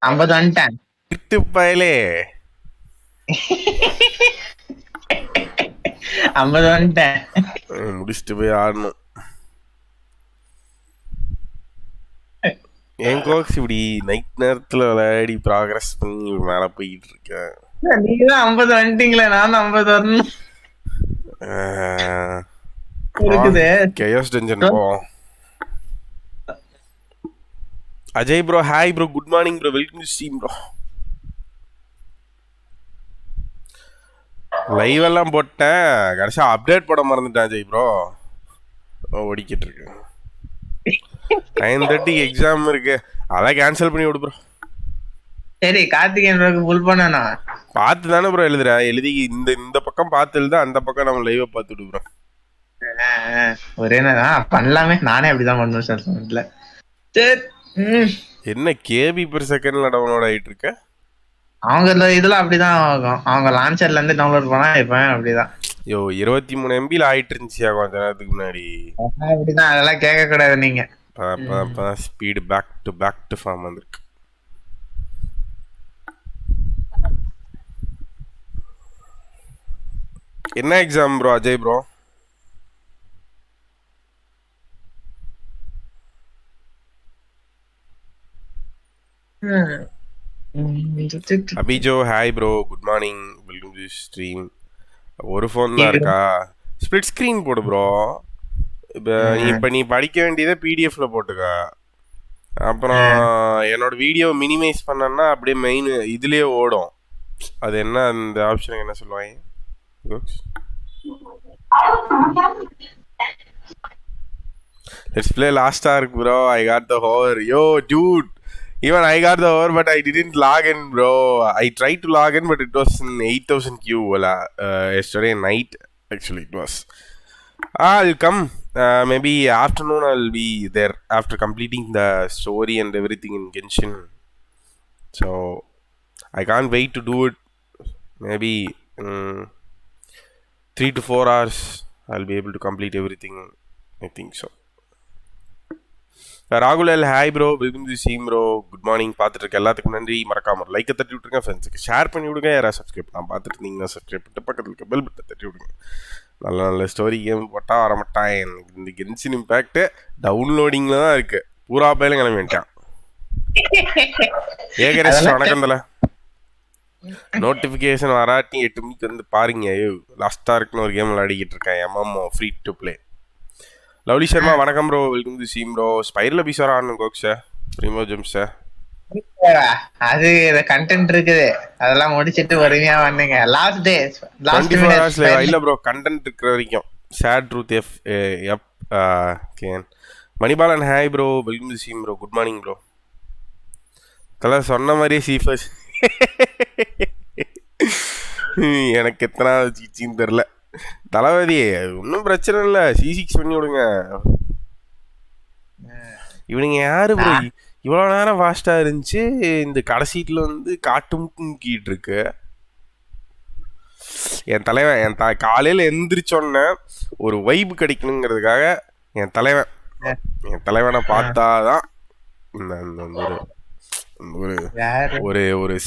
50 வந்துட்டேன். திருட்டுப்பயலே 50 வந்துட்டேன். முடிச்சுட்டு போய் ஆடணும். என் கோக்ஸ் இப்படி நைட் நேரத்துல விளையாடி ப்ராக்ரஸ் பண்ணி மேல போயிட்டு இருக்கேன். நீதான் 50 வந்துட்டீங்களே, நானும் 50 வரணும் இருக்குது. கேயோஸ் டஞ்சன் போவோம். Ajay bro hi bro, good morning bro, welcome to stream bro. Live எல்லாம் போட்டேன், கடைசியா அப்டேட் போட மறந்துட்டேன் அஜய் ப்ரோ. ஓடிக்கிட்டு இருக்கு. 9:30 எக்ஸாம் இருக்கு, அதான் கேன்சல் பண்ணி விடு ப்ரோ. சரி கார்த்திகேயன் ப்ரோக்கு ஃபுல் பண்ணனா பார்த்து தானே ப்ரோ எழுதுற, எழுதி இந்த பக்கம் பார்த்து எழுத, அந்த பக்கம் நம்ம லைவ் பார்த்து விடு ப்ரோ. ஒரே நேரம் பண்ணலாமே, நானே அப்படிதான் பண்ணுவேன் சார் சொன்னதுல. என்ன கேபி பெர் செகண்ட்ல டவுன்லோட் ஆயிட்டு இருக்க? அவங்க இதுல அப்படிதான் ஆகும், அவங்க லான்ச்சர்ல இருந்து டவுன்லோட் பண்ணா இப்ப அப்படிதான். யோ 23 MB ஆயிட்டு இருந்துச்சியா கொஞ்ச நேரத்துக்கு முன்னாடி. அப்படிதான், அதெல்லாம் கேட்க கூடாது நீங்க. ஸ்பீடு பேக் டு ஃபார்ம் வந்திருக்கு. என்ன எக்ஸாம் ப்ரோ அஜய் ப்ரோ? அபிஜோ hi bro, good morning, welcome to stream. ஒரு ஃபோன் தான் இருக்கா? ஸ்பிளிட் ஸ்க்ரீன் போடு ப்ரோ. இப்போ நீ படிக்க வேண்டியதை பிடிஎஃப்ல போட்டுக்க. அப்புறம் என்னோட வீடியோ மினிமைஸ் பண்ணனா அப்படியே மெயின் இதுலயே ஓடும். அது என்ன அந்த ஆப்ஷனுக்கு என்ன சொல்லுவாங்க? Let's play last arc bro. I got the hover. Yo dude, even I got the hover but I didn't log in bro. I tried to log in but it was in 8000 queue yesterday night actually it was. I'll come maybe afternoon. I'll be there after completing the story and everything in Genshin, so I can't wait to do it. Maybe 3 to 4 hours I'll be able to complete everything, I think so. ராகுல் hi bro, welcome to stream bro, good morning. பார்த்துட்டு இருக்க எல்லாத்துக்கும் நன்றி. மறக்காம ஒரு லைக்கை தட்டி விட்டுருங்க, ஃப்ரெண்ட்ஸுக்கு ஷேர் பண்ணி விடுங்க. யாராவது சப்ஸ்கிரைப் நான் பார்த்துட்டு இருந்தீங்கன்னா சப்ஸ்கிரைப் பண்ணிட்டு பக்கத்தில் இருக்க பெல் பட்டனை தட்டி விடுங்க. நல்ல நல்ல ஸ்டோரி கேம் போட்டால் வரமாட்டான். எனக்கு இந்த கென்ஷின் இம்பேக்ட் டவுன்லோடிங்கில் தான் இருக்கு. பூரா பயிலும் கிளம்பி வேண்டான். ஏகரேஷ் வணக்கம் தல. நோட்டிஃபிகேஷன் வராட்டி 8 மணிக்கு வந்து பாருங்க. லாஸ்ட்டாக இருக்குன்னு ஒரு கேம் விளையாடிக்கிட்டு இருக்கேன், MMO free to play. Lovely Sharma வணக்கம் bro, welcome to stream bro. Spiral பீஸ் வர ஆடணும் Coke sir, primo gems sir. அது கண்டென்ட் இருக்குது, அதெல்லாம் முடிச்சிட்டு வருவியா வந்தீங்க. லாஸ்ட் டே 24 hours இல்ல ப்ரோ, கண்டென்ட் இருக்கிற வரைக்கும். ஷேர் ட்ரூத் எப் கேன். Manibalan hi bro, welcome to stream bro, good morning bro. தலை சொன்ன மாதிரியே சீஃபர்ஸ் எனக்கு எத்தனை சீச்சின்னு தெரில. தளபதி ஒன்றும் பிரச்சனை இல்லை, C6 பண்ணி விடுங்க. இவனுங்க யாரு ப்ரோ இவ்வளோ நேரம் ஃபாஸ்ட்டாக இருந்துச்சு, இந்த கடைசீட்டில் வந்து காட்டு முக்கிட்டு இருக்கு. என் தலைவன் காலையில் எந்திரிச்சோன்னே ஒரு வைப்பு கிடைக்கணுங்கிறதுக்காக என் தலைவனை பார்த்தாதான் ஒரு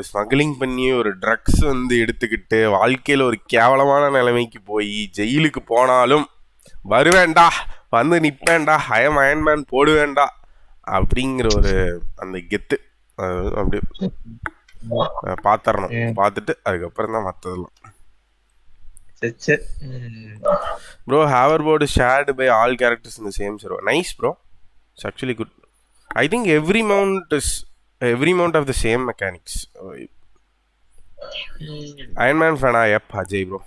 ஸ்மக்லிங் பண்ணி ஒரு ட்ரக்ஸ் வந்து எடுத்துக்கிட்டு வாழ்க்கையில் ஒரு கேவலமான நிலைமைக்கு போய் ஜெயிலுக்கு போனாலும் வருவேண்டா, வந்து நிற்பேன்டா, அயன்மேன் போடுவேண்டா அப்படிங்கிற ஒரு அந்த கெத்து அப்படி பார்த்துடணும். பார்த்துட்டு அதுக்கப்புறம் தான் மற்றதெல்லாம். Bro hoverboard shared by all characters in the same server. Nice bro, it's actually good. I think every mount of the same mechanics. Iron Man fan yep Ajay bro.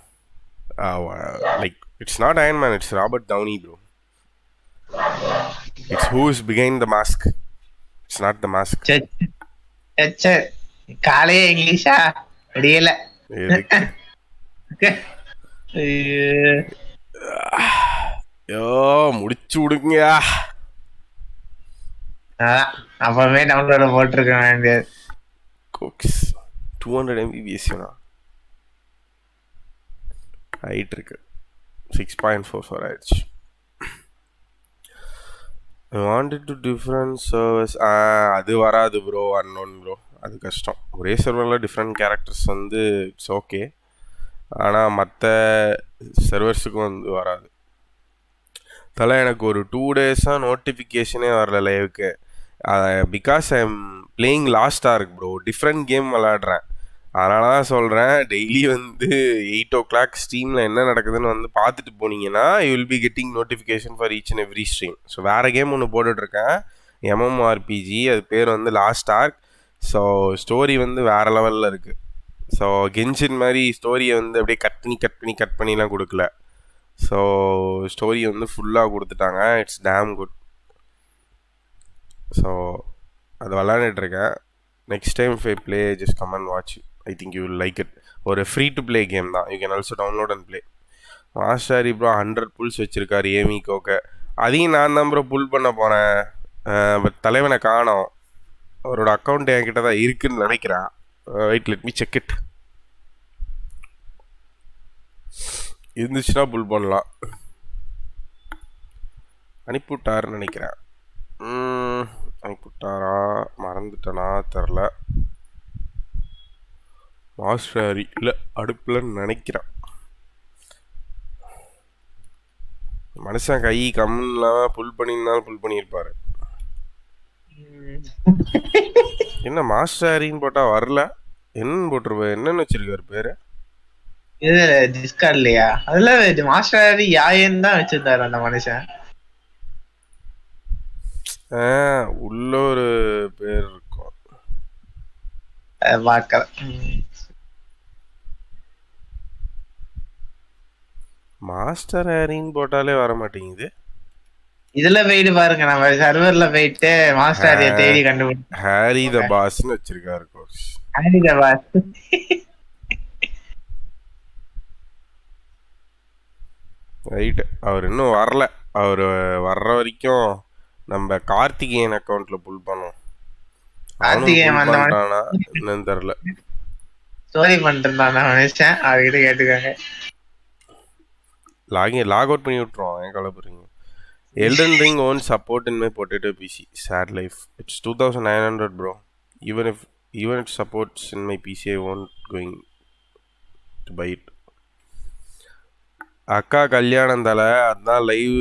Like it's not Iron Man, it's Robert Downey bro. It's who's behind the mask. It's not the mask. காலே இங்கிலீஷா அடியல. யோ முடிச்சு விடுங்க. அப்பவே டவுன்லோட போட்டிருக்க வேண்டியது. கோக்ஸ் 200 MB ஆயிட்டு இருக்கு. 6.44 ஆயிடுச்சு. I wanted to different service. அது வராது ப்ரோ, அன்னோன் ப்ரோ, அது கஷ்டம். ஒரே சர்வரில் டிஃப்ரெண்ட் கேரக்டர்ஸ் வந்து இட்ஸ் ஓகே, ஆனால் மற்ற சர்வர்ஸுக்கும் வந்து வராது. தலை எனக்கு ஒரு 2 டேஸாக நோட்டிஃபிகேஷனே வரல லைவுக்கு. Because I am playing Lost Ark bro, different game விளாடுறேன். அதனால தான் சொல்கிறேன், டெய்லி வந்து 8 o'clock ஸ்ட்ரீமில் என்ன நடக்குதுன்னு வந்து பார்த்துட்டு போனீங்கன்னா you will be getting notification for each and every stream. So வேறு கேம் ஒன்று போட்டுட்ருக்கேன், MMORPG, அது பேர் வந்து லாஸ்ட் ஆர்க். ஸோ ஸ்டோரி வந்து வேறு லெவலில் இருக்குது. ஸோ கென்ஷின் மாதிரி ஸ்டோரியை வந்து அப்படியே கட் பண்ணிலாம் கொடுக்கல. ஸோ ஸ்டோரி வந்து ஃபுல்லாக கொடுத்துட்டாங்க. It's dam good. ஸோ அது விளாண்டுட்ருக்கேன். Next time if I play just come and watch. I think you will like it. ஒரு ஃப்ரீ டு ப்ளே கேம் தான், you can also download and play. Master pro 100 pulls வச்சுருக்காரு ஏமிக்கோக்க. அதையும் நான் தான் bro புல் பண்ண போகிறேன். பட் தலைவனை காணோம். அவரோட அக்கௌண்ட் என்கிட்ட தான் இருக்குன்னு நினைக்கிறேன். Wait, let me check it. இருந்துச்சுன்னா புல் பண்ணலாம். அனுப்பிவிட்டாருன்னு நினைக்கிறேன். அனுப்பிவிட்டாரா மறந்துட்டனா தெரில. மாஸ்டர் இல்லை அடுப்பில்ன்னு நினைக்கிறேன். மனுஷன் கை கம்மில்லாம புல் பண்ணியிருந்தாலும் புல் பண்ணியிருப்பாரு. என்ன மாஸ்டரின்னு போட்டா வரல, என்னன்னு போட்டிருப்ப, என்னன்னு வச்சிருக்காரு பேரு? இது டிஸ்கார்ட் இல்லையா? அதுல மாஸ்டர் யாயன்னு தான் வச்சிருந்தாரு அந்த மனுஷன். உள்ள ஒரு பேர் இருக்கும், பார்க்கல. மாஸ்டர் ஹேரின்னு போட்டாலே வர மாட்டேங்குது. இதுல போயிட்டு பாருங்க, நம்ம சர்வர்ல போயிட்டு மாஸ்டர் தேடி கண்டுபிடிச்சு ஹாரி த பாஸ்ன்னு வச்சிருக்காரு கோர்ஸ். ஹாரி த பாஸ். ரைட்டு, அவர் இன்னும் வரல. அவர் வர்ற வரைக்கும் நம்ம கார்த்திகேயன் அக்கௌண்ட்ல புல் பண்ணோம். கார்த்திகேயன் பண்ணிட்டானா என்னன்னு தெரியல. ஸ்டோரி பண்ணிருந்தான் நினைச்சேன், அவர்கிட்ட கேட்டுக்காங்க. லாக் அவுட் பண்ணி விட்டுருவோம், ஏன் கவலைப்படுறீங்க? Elden Ring owns support in my potato PC. Sad life. It's 2,900 bro. Even if it supports in my PC, I won't going to buy it. அக்கா கல்யாணம் தலை, அதான் லைவ்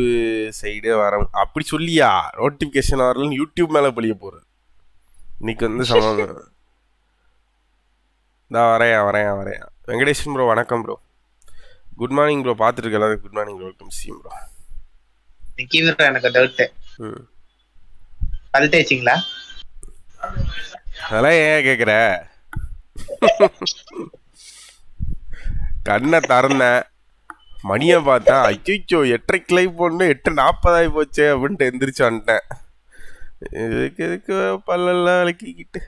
சைடே வர அப்படி சொல்லியா நோட்டிஃபிகேஷன் வரலன்னு யூடியூப் மேலே பழிய போகிறது. இன்னைக்கு வந்து சமம் தான். வரையா வெங்கடேஷன் ப்ரோ வணக்கம் ப்ரோ. குட் மார்னிங் ப்ரோ, பார்த்துட்டு எல்லாரும் good morning bro, welcome C bro. எனக்கு டவுட், பல் தேய்ச்சிங்களா? அதெல்லாம் ஏன் கேட்குற? கண்ணை திறந்தேன், மணியை பார்த்தேன், ஐயோ 8:30 லைவ் போடணும், 8:40 போச்சு அப்படின்ட்டு எந்திரிச்சு வந்துட்டேன். எதுக்கு பல்லெல்லாம் விளக்கிக்கிட்டு?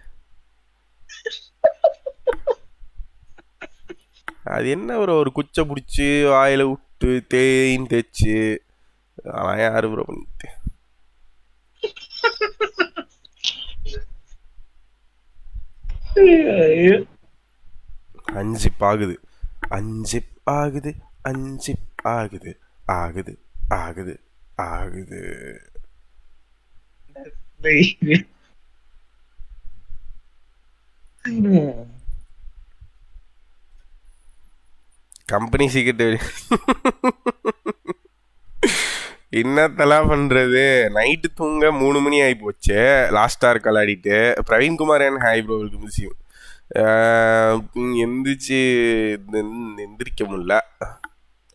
அது என்ன ஒரு குச்சை பிடிச்சி வாயில விட்டு தேய்ச்சி அதெல்லாம் யாரு ப்ரோ பண்ணிட்டு? அஞ்சிப் ஆகுது கம்பெனி சீக்கிரட்டு என்னத்தெல்லாம் பண்றது? நைட்டு தூங்க 3 மணி ஆகி போச்சு. லாஸ்டா இருக்க விளையாடிட்டு. பிரவீன்குமார் என் ஹாய் ப்ரோ, வெல்கம் மியூசியம். எந்திரிக்க முடியல,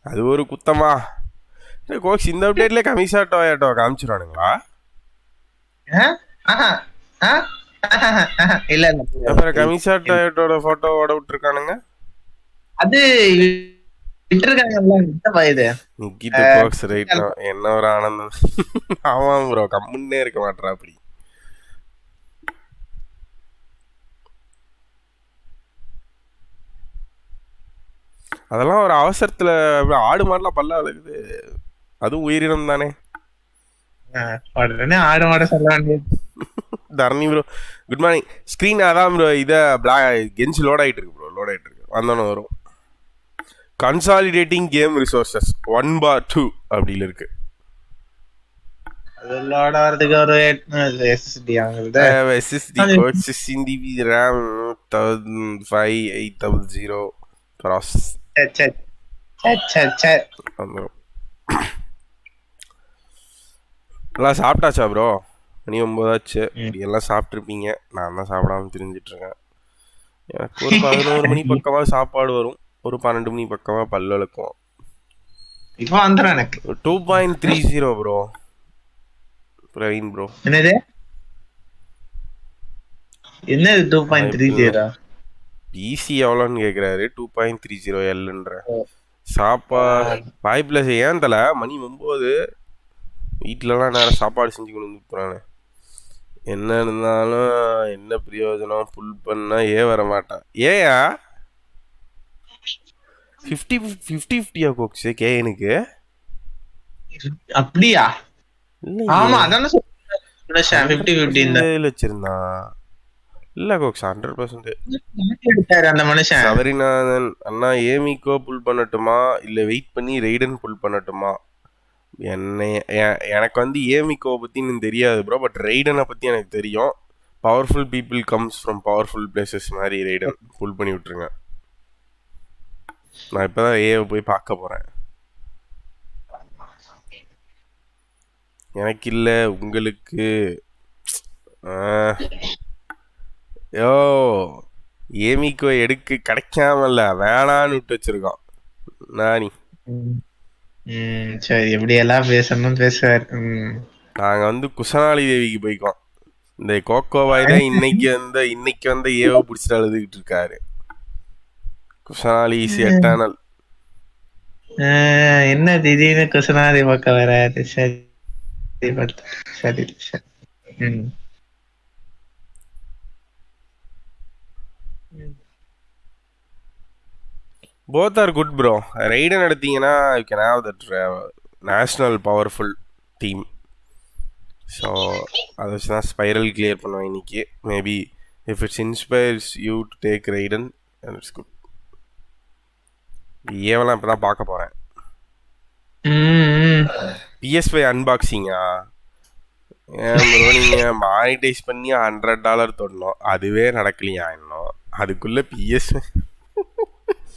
அது ஒரு குத்தமா? கோக்ஸ் இந்த அப்டேட்ல கமிஷாட்டோ காமிச்சிருவானுங்களா? இல்ல அப்புறம் கமிஷாட்டோட போட்டோவோட விட்டுருக்கானுங்க. அது என்ன ஒரு ஆனந்தம். ஆமா ப்ரோ, கம்முன்னே இருக்க மாட்டா அப்படி. அதெல்லாம் ஒரு அவசரத்துல ஆடு மாடெல்லாம் பல்ல விளக்குது, அதுவும் உயிரினம் தானே. ஆடு மாட சொல்ல வேண்டியது. தரணி ப்ரோ குட் மார்னிங். ஸ்க்ரீன் அதான் ப்ரோ, இதை கென்ஸ் லோட் ஆகிட்டு இருக்கு ப்ரோ, வந்தோன்னு வரும். கன்சாலிடேட்டிங் கேம் ரிசோர்சஸ் 1/2 அப்படி இருக்கு. அதோட வரதுக்கு ஒரு எஸ்எஸ்டி அவங்கள்ட்ட. I have SSD card 16 GB RAM 1005 800 process வந்துரும். எல்லாம் சாப்பிட்டாச்சா ப்ரோ? மணி 9 ஆச்சு. எல்லாம் சாப்பிட்ருப்பீங்க. நான் தான் சாப்பிடாம திரிஞ்சிட்டு இருக்கேன். எனக்கு ஒரு 11 மணி பக்கமா சாப்பாடு வரும். ஒரு 12 மணி பக்கமா பல்லு விளக்கும். இப்போ வந்துடும் எனக்கு 2.30 ப்ரோ. பிரவீன் ப்ரோ என்னது 2.30? பிசி எவ்வளோன்னு கேட்குறாரு. 2.30 எல்ன்ற சாப்பா வாய்ப்பில் ஏன் தலை மணி 9 வீட்டிலலாம் நேரம் சாப்பாடு செஞ்சு கொண்டு வந்து போகிறானே. என்ன இருந்தாலும் என்ன பிரயோஜனம்? புல் பண்ணா வர மாட்டான். ஏயா 50-50 கோக்ஸ் கேனுக்கு அப்படியா? ஆமா அதானே சொல்றேன் 50-50 வச்சிருந்தான். இல்ல கோக்ஸ் 100% எடுத்தாரு அந்த மனுஷன். சபரிநாதன் அண்ணா ஏமிக்கோ புல் பண்ணட்டுமா இல்ல வெயிட் பண்ணி ரெய்டன் புல் பண்ணட்டுமா? எனக்கு வந்து ஏமிக்கோ பத்தி எனக்கு தெரியாது ப்ரோ. பட் ரெய்டனை பத்தி எனக்கு தெரியும். Powerful people comes from powerful places மாதிரி ரெய்டன் புல் பண்ணி விட்டுருங்க. நான் இப்பதான் ஏவை போய் பார்க்க போறேன். எனக்கு இல்ல உங்களுக்கு. யோ ஏமிக்கோ எடுக்க கிடைக்காமல்ல வேணான்னு விட்டு வச்சிருக்கான் நானி. சரி எப்படி எல்லாம் பேசணும் பேசுவார். நாங்க வந்து குசனாளி தேவிக்கு போய்க்கோம். இந்த கோகோவாய் தான் இன்னைக்கு வந்து ஏவோ பிடிச்சிட்டு அழுதுகிட்டு இருக்காரு. குசனாலி இஸ் எட்டர்னல். என்ன திடீர்னு குசனாலி பக்கம் வராது? சரி சரி சரி. Both are good bro. Raiden எடுத்தீங்கன்னா you can have that national powerful team. So அதை வச்சு தான் ஸ்பைரல் கிளியர் பண்ணுவேன் இன்னைக்கு. Maybe if it inspires you to take Raiden and it's good. ஏவெல்லாம் இப்போ தான் பார்க்க போகிறேன். PS5 அன்பாக்சிங்கா? ஏன் ப்ரோ நீங்கள் மானிட்டைஸ் பண்ணி $100 தொடணும். அதுவே நடக்கலையா இன்னும்? அதுக்குள்ளே PS5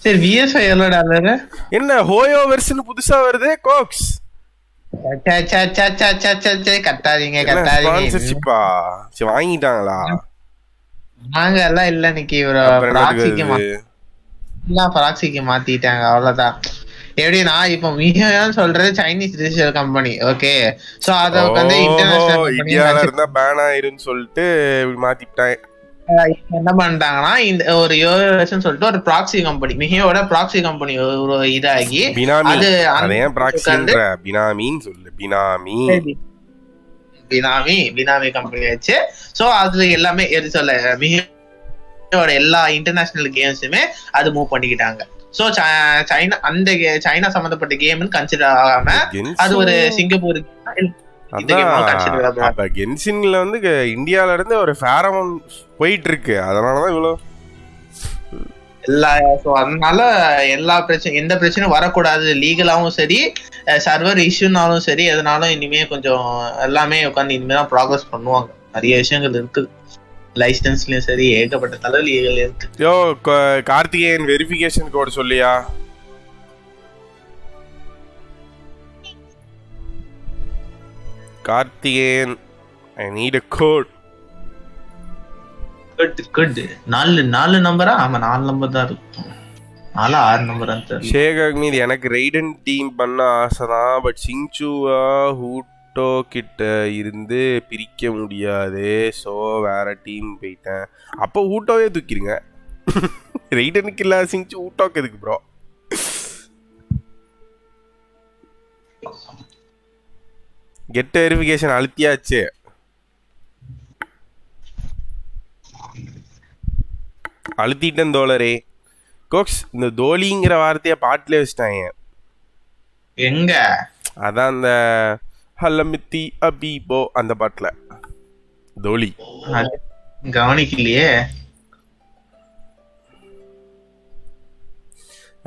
சரி PS5 எவ்வளோ டாலர்? என்ன ஹோயோ வெர்ஷன் புதுசா வருது கோக்ஸ்? கட்டாதீங்க ஸ்பான்சர்ஷிப்பா? சரி வாங்கிட்டாங்களா? நாங்க எல்லாம் இல்ல இன்னைக்கு ப்ராக்ஸிக்கு மாத்திட்டாங்க அவ்வளவுதான். எப்படின்னா இப்ப மிகவும் சொல்றது Chinese digital company. Okay so அத வந்து இன்டர்நேஷனல் இந்தியால இருந்தா பேன் ஆயிருன்னு சொல்லிட்டு மாத்திட்டாங்க. என்ன பண்ணிட்டாங்கன்னா இந்த ஒரு யோசன் சொல்லிட்டு ஒரு ப்ராக்ஸி கம்பெனி மிகையோட ப்ராக்ஸி கம்பெனி ஒரு இதாகி அது பினாமின்னு சொல்லு. பினாமி கம்பெனி ஆச்சு. சோ அதுல எல்லாமே எது சொல்ல மிகையோட எல்லா இன்டர்நேஷனல் கேம்ஸுமே அது மூவ் பண்ணிக்கிட்டாங்க. சோ சைனா சம்பந்தப்பட்ட கேம்னு கன்சிடர் ஆகாம அது ஒரு சிங்கப்பூர் கென்ஷின்ல வந்து இந்தியால இருந்து ஒரு ஃபேரமோன் போயிட்டு இருக்கு. அதனாலதான் இவ்வளவு அதனால எல்லா பிரச்சனை எந்த பிரச்சனையும் வரக்கூடாது. லீகலாவும் சரி சர்வர் இஷ்யூனாலும் சரி எதனாலும் இனிமே கொஞ்சம் எல்லாமே உட்காந்து இனிமே தான் ப்ராக்ரஸ் பண்ணுவாங்க. நிறைய விஷயங்கள் இருக்குது லைசன்ஸ்லயும் சரி ஏகப்பட்ட தலைவலிகள் இருக்கு. யோ கார்த்திகேயன் வெரிஃபிகேஷன் கோட் சொல்லியா? Karthigeyan, I need a code. Good. 4 நம்பரா? ஆமா 4 நம்பர் தான் இருக்கும். 6 நம்பர் அந்த ஷேக் அக்மீத் எனக்கு ரைடன் டீம் பண்ண ஆசைதான். பட் சிங்சுவா ஹூட்டோ கிட்ட இருந்து பிரிக்க முடியாது. ஸோ வேற டீம் போயிட்டேன். அப்போ ஹூட்டோவே தூக்கிடுங்க. ரைடனுக்கு இல்லாத சிங்சு ஹூட்டோக்கு எதுக்கு ப்ரோ? கெட் வெரிஃபிகேஷன் அழுத்தியாச்சு. அழுத்திட்டேன் தோழரே. கோக்ஸ் இந்த தோலிங்கிற வார்த்தையை பாட்டிலே வச்சுட்டாங்க. எங்க? அதான் அந்த ஹல்லமித்தி அபீபோ அந்த பாட்டில் தோலி கவனிக்கலையே.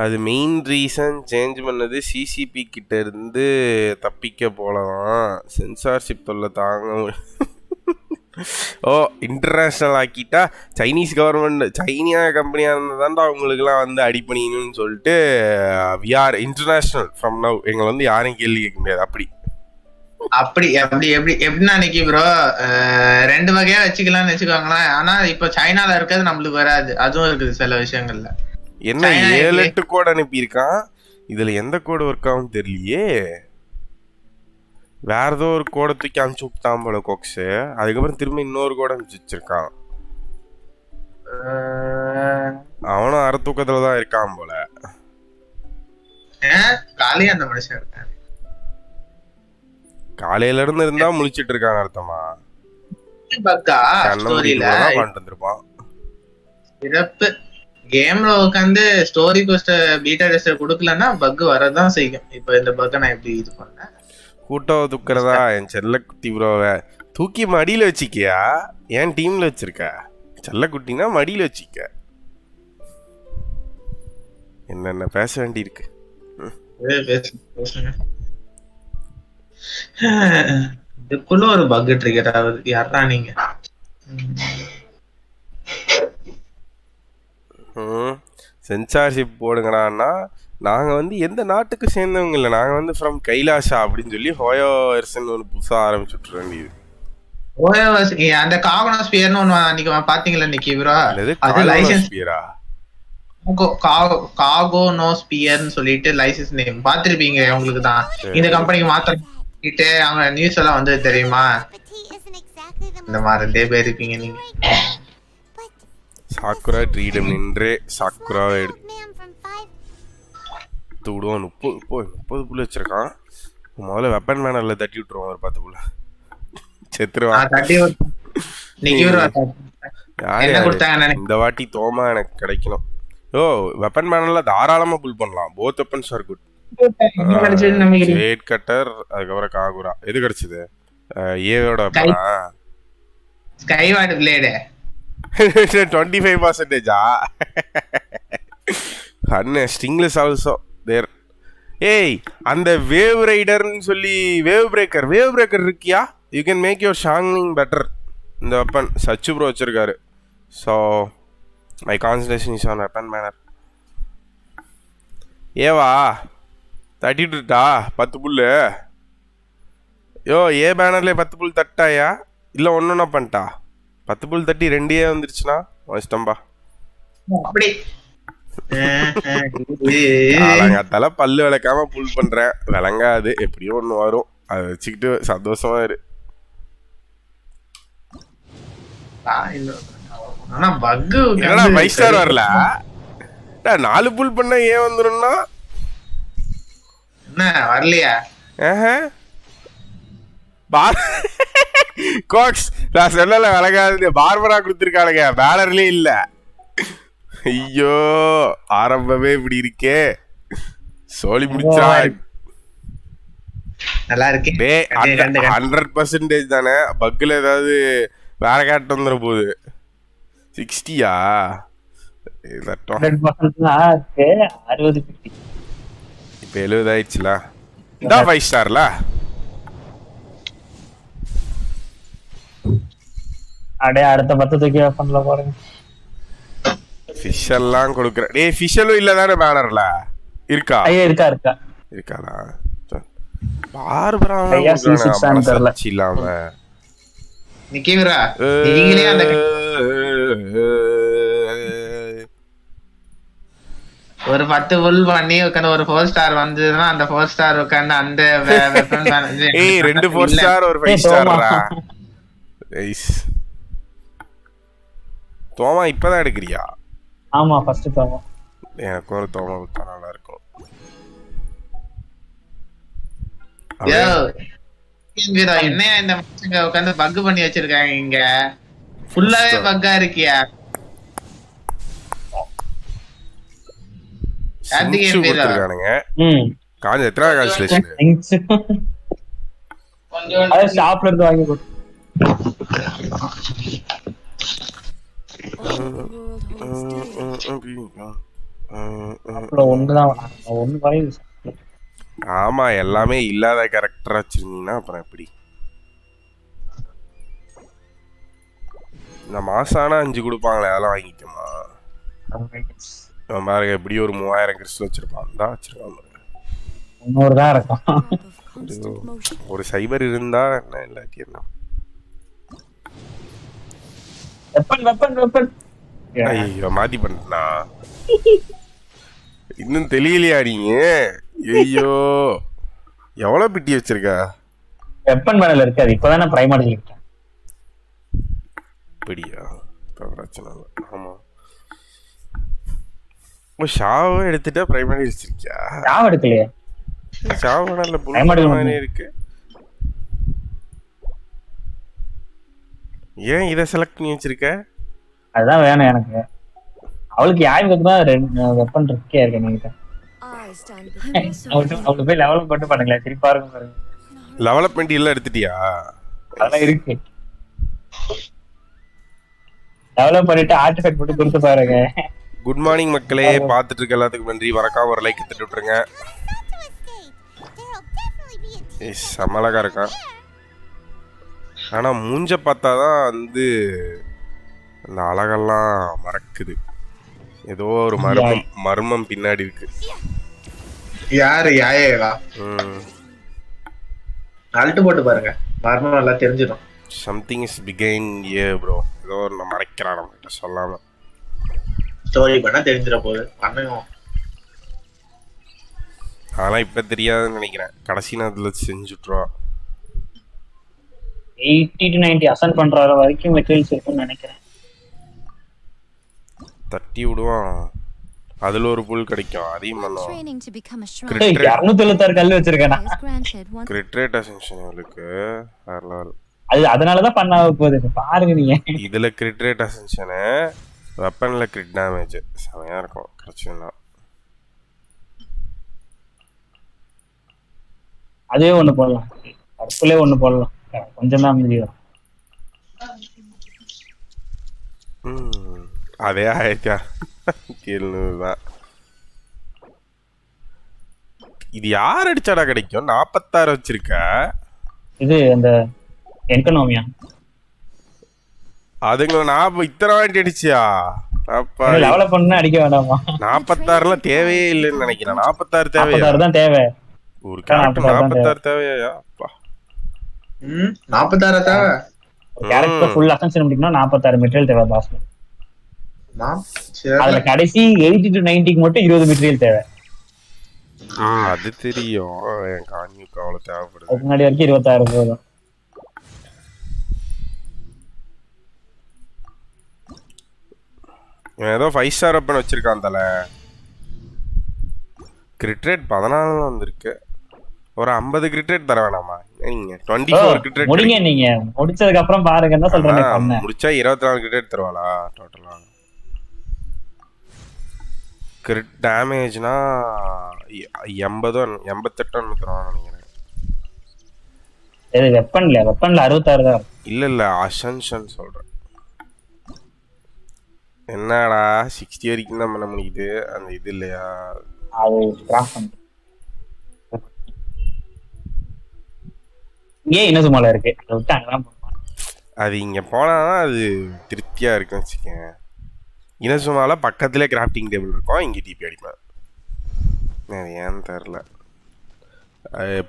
அது மெயின் ரீசன் சேஞ்ச் பண்ணது சிசிபி கிட்ட இருந்து தப்பிக்க போலதான். சென்சார்ஷிப் தொல்லை தாங்க. ஓ இன்டர்நேஷ்னல் ஆக்கிட்டா சைனீஸ் கவர்மெண்ட் சைனியா கம்பெனியாக இருந்தால் தான்டா அவங்களுக்குலாம் வந்து அடி பண்ணிக்கணும்னு சொல்லிட்டு we are international from now. எங்களை வந்து யாரையும் கேள்வி கேட்க முடியாது. அப்படி எப்படின்னா அன்னைக்கு ப்ரோ 2 வகையா வச்சுக்கலாம்னு வச்சுக்கோங்களேன். ஆனா இப்ப சைனால இருக்கிறது நம்மளுக்கு வராது. அதுவும் இருக்குது சில விஷயங்கள்ல. என்ன 7-8 கோடு அனுப்பியிருக்கான். இதுல எந்த கோடு ஒர்க் ஆகும் தெரியலையே. வேற ஏதோ ஒரு கோடை தூக்கி அனுப்பிச்சு விட்டான் போல கோக்ஸு. அதுக்கப்புறம் திரும்ப இன்னொரு கோடை அனுப்பிச்சு வச்சிருக்கான். அவனும் அரை தூக்கத்துலதான் இருக்கான் போல. காலையில அந்த மனுஷன் இருக்கான். காலையில இருந்து இருந்தா முழிச்சிட்டு இருக்காங்க அர்த்தமா. கேம்ல உட்காந்து ஸ்டோரி கோஸ்ட் பீட்டா டெஸ்டர் கொடுக்கலன்னா பக் வரதான் செய்யும். இப்ப இந்த பக் நான் எப்படி இது பண்ணேன். கூட்டாவை தூக்குறதா என் செல்ல குட்டி ப்ரோவை தூக்கி மடியில வச்சிக்கியா? ஏன் டீம்ல வச்சிருக்க? செல்ல குட்டினா மடியில வச்சிக்க. என்னென்ன பேச வேண்டி இருக்கு. இதுக்குள்ள ஒரு பக் ட்ரிகர் ஆகுது. யாரா நீங்க? சென்சார்ஷிப் போடுங்கடான்னா நாங்க வந்து எந்த நாட்டுக்கு சேர்ந்தவங்க இல்லை. நாங்க வந்து ஃப்ரம் கைலாஷா அப்படின்னு சொல்லி ஹோயோவர்ஸ்ன்னு ஒன்று புதுசா ஆரம்பிச்சுட்டு வேண்டியது. அந்த காகோனோஸ்பியர்னு ஒன்னு அன்னைக்கு பாத்தீங்களா இன்னைக்கு ப்ரோ? அது லைசென்ஸ் காகோனோஸ்பியர்னு சொல்லிட்டு லைசென்ஸ் நேம் பாத்திருப்பீங்க. உங்களுக்கு தான் இந்த கம்பெனிக்கு மாத்திட்டு அவங்க நியூஸ் எல்லாம் வந்து தெரியுமா? இந்த மாதிரி போயிருப்பீங்க நீங்க. சாக்குரா ட்ரீடம் நின்று சாக்குராவை எடுத்து விடுவான். 30 புள்ள வச்சிருக்கான். முதல்ல வெப்பன் மேனர்ல தட்டி விட்டுருவான். ஒரு 10 புள்ள செத்துருவான். இந்த வாட்டி தோமா எனக்கு கிடைக்கணும். ஓ வெப்பன் மேனர்ல தாராளமா புல் பண்ணலாம். Both weapons are good. Jade Cutter அதுக்கப்புறம் காகுரா. எது கிடைச்சது? ஏவோட வெப்பனா ஸ்கைவார்ட் பிளேட் 25%. அண்ணே ஸ்ட்ரிங்லெஸ் ஆல்சோ தேர். ஏய் அந்த வேவ் ரைடர்னு சொல்லி வேவ் பிரேக்கர் இருக்கியா? You can make your shanking better. இந்த வெப்பன் சச்சு ப்ரோ வச்சிருக்காரு. So my concentration is on weapon banner. ஏவா தட்டிட்டுட்டா 10 புல்லு. யோ ஏ பேனர்ல 10 புல் தட்டாயா இல்லை ஒன்றுனா பண்ணிட்டா? 10 புல் தட்டி 2 வந்துருச்சுன்னா இஷ்டம்பா. காலங்காத்தால பல்லு விளக்காம புல் பண்றேன். விளங்காது. எப்படியோ ஒண்ணு வரும். அதை வச்சுக்கிட்டு சந்தோஷமா இரு. என்னடா 5 ஸ்டார் வரல? 4 புல் பண்ண ஏன் வந்துரும்னா என்ன வரலையா? கோக்ஸ் நான் சொல்லல விளங்காது. பார்பரா கொடுத்துருக்கானுங்க. பேனர்லயே இல்ல. ஐயோ ஆரம்பமே இப்படி இருக்கே. சோழி முடிச்சா நல்லா இருக்கு. 100% தானே. பக்ல ஏதாவது வேற கேட்டு வந்துட போகுது. 60யா? இப்ப 70 ஆயிடுச்சுல. இந்த 5 ஸ்டார்ல அடே அடுத்த 10 தூக்கி பண்ணல பாருங்க. ஃபிஷ் எல்லாம் கொடுக்குறேன். டேய் ஃபிஷ்ஷலும் இல்ல தானே பேனர்ல இருக்கா? ஐயா இருக்கா இருக்காடா. பார்பரா இல்லாம நிக்கிவரா நீங்களே அந்த ஒரு 10 புல் பண்ணி உட்காந்து ஒரு 4 ஸ்டார் வந்ததுன்னா அந்த 4 ஸ்டார் உட்காந்து அந்த ஏய் 2 4 ஸ்டார் ஒரு 5 ஸ்டார்ரா. நைஸ். தோமா இப்பதான் எடுக்கிறியா? ஆமா ஃபர்ஸ்ட் தோமா. எனக்கு ஒரு தோமா விட்டா நல்லா இருக்கும். என்னையா இந்த மனுஷங்க உட்காந்து பக் பண்ணி வச்சிருக்காங்க. இங்க ஃபுல்லாவே பக்கா இருக்கியா? காஞ்ச எத்தனை கான்ஸ்லேஷன் அத ஷாப்ல இருந்து வாங்கி கொடு. ஒண்ணுதான் ஒண்ணு குறையுது. ஆமா எல்லாமே இல்லாத கேரக்டரா வச்சிருந்தீங்கன்னா அப்புறம் எப்படி? இந்த மாசம் ஆனா 5 கொடுப்பாங்களே அதெல்லாம் வாங்கிக்கமா? பாருங்க எப்படி ஒரு 3000 கிறிஸ்டல் வச்சிருப்பான் தான் வச்சிருக்கான். 300 தான் இருக்கும். ஒரு சைபர் இருந்தா என்ன இல்லாட்டி என்ன? வெப்பன் ஐயோ மாத்தி பண்ணா இன்னும் தெரியலையா நீங்க? ஐயோ எவ்வளவு பிட்டி வச்சிருக்க? வெப்பன் மேல இருக்காது. இப்பதானே பிரைமரி சொல்லிட்டேன். அப்படியா? பிரச்சனை இல்லை. ஆமா ஷாவை எடுத்துட்டா பிரைமரி வச்சிருக்கியா? ஷாவ் எடுக்கலையே. ஷாவ் நல்ல புல்லு இருக்கு. ஏன் இதை செலக்ட் பண்ணி வச்சிருக்க? அதுதான் வேணும் எனக்கு. அவளுக்கு யாருக்கு தான் 2 வெப்பன் இருக்கே இருக்கு. நீங்க அவளுக்கு போய் லெவலப் மட்டும் பண்ணுங்களேன். சிரிப்பா இருக்கும் பாருங்க. டெவலப்மெண்ட் எல்லாம் எடுத்துட்டியா? அதெல்லாம் இருக்கு. டெவலப் பண்ணிட்டு ஆர்டிஃபேக்ட் மட்டும் கொடுத்து பாருங்க. குட் மார்னிங் மக்களே, பார்த்துட்டு இருக்க எல்லாத்துக்கும் நன்றி. மறக்காம ஒரு லைக் தட்டி விட்டுருங்க. செம்மலகா இருக்கான். ஆனா மூஞ்ச பார்த்தாதான் வந்து அந்த அழகெல்லாம் மறக்குது. ஏதோ ஒரு மர்மம் பின்னாடி இருக்கு. யாரு யாயேவா? அல்ட் போட்டு பாருங்க, மர்மம் எல்லாம் தெரிஞ்சிடும். சம்திங் இஸ் பிகைன் ப்ரோ. ஏதோ ஒரு மறைக்கிறான் நம்ம கிட்ட சொல்லாம. ஸ்டோரி பண்ணா தெரிஞ்சிட போகுது. பண்ணுவோம். அதெல்லாம் இப்ப தெரியாதுன்னு நினைக்கிறேன். கடைசி நேரத்துல செஞ்சுட்டுருவா. 80 to 90 அசன் பண்ற வரைக்கும் மெட்டீரியல்ஸ் இருக்குன்னு நினைக்கிறேன். தட்டி விடுவான். அதுல ஒரு புல் கிடைக்கும். அதையும் பண்ணுவான். 276 கல் வச்சிருக்கேனா? கிரிட் ரேட் அசென்ஷன் இவளுக்கு வேற லெவல். அது அதனாலதான் பண்ண போகுது பாருங்க நீங்க. இதுல கிரிட் ரேட் அசென்ஷன், வெப்பன்ல கிரிட் டேமேஜ் செமையா இருக்கும். பிரச்சனை அதே ஒண்ணு போடலாம். பர்பிளே ஒண்ணு போடலாம். கொஞ்சம் தான் முடியும். அதே ஆயிட்டா கேள்விதான். இது யார் அடிச்சாடா கிடைக்கும்? 46 வச்சிருக்க. இது அந்த என்கனோமியா அதுங்கள நான் இத்தனை வாட்டி அடிச்சியா? டெவலப் பண்ண அடிக்க வேண்டாமா? 46லாம் தேவையே இல்லைன்னு நினைக்கிறேன். 46 தேவையா? 46 தான் தேவை. ஒரு கேரக்டர் 46 தேவையா? அப்பா 46 தேவை. கேரக்டர் ஃபுல் அசென்ஷன் முடிக்கணும். 46 மெட்டீரியல் தேவை பாஸ். அதுல கடைசி 80 to 90க்கு மட்டும் 20 மெட்டீரியல் தேவை. அது தெரியும். என் காணிக்கு அவ்வளவு தேவைப்படுது. அதுக்கு முன்னாடி வரைக்கும் 26 போதும். ஏதோ 5 ஸ்டார் வெப்பன் வச்சிருக்கான் தல. கிரிட் ரேட் 14 வந்திருக்கு. ஒரு 50 கிரிட் ரேட் தர வேணாமா? நீங்க 24 கிரிட் ரேட் முடிங்க. நீங்க முடிச்சதுக்கு அப்புறம் பாருங்க என்ன சொல்றேன். முடிச்சா 24 கிரிட் ரேட் தருவாளா டோட்டலா? கிரிட் டேமேஜ்னா 80 88 தருவான்னு நினைக்கிறேன். இது வெப்பன்ல 66 தான். இல்ல அசென்ஷன் சொல்றேன். என்னடா 60 வரைக்கும் தான் பண்ண முடியுது. அந்த இது இல்லையா? அது கிராஸ் பண்ணு. இங்கே என்ன சும்மால இருக்கு. அதை விட்டு அங்கதான் போகணும். அது இங்க போனாதான் அது திருப்தியா இருக்குன்னு வச்சுக்கேன். இனசுமால பக்கத்திலே கிராஃப்டிங் டேபிள் இருக்கும். இங்கே டிபி அடிப்பேன். ஏன்னு தெரில.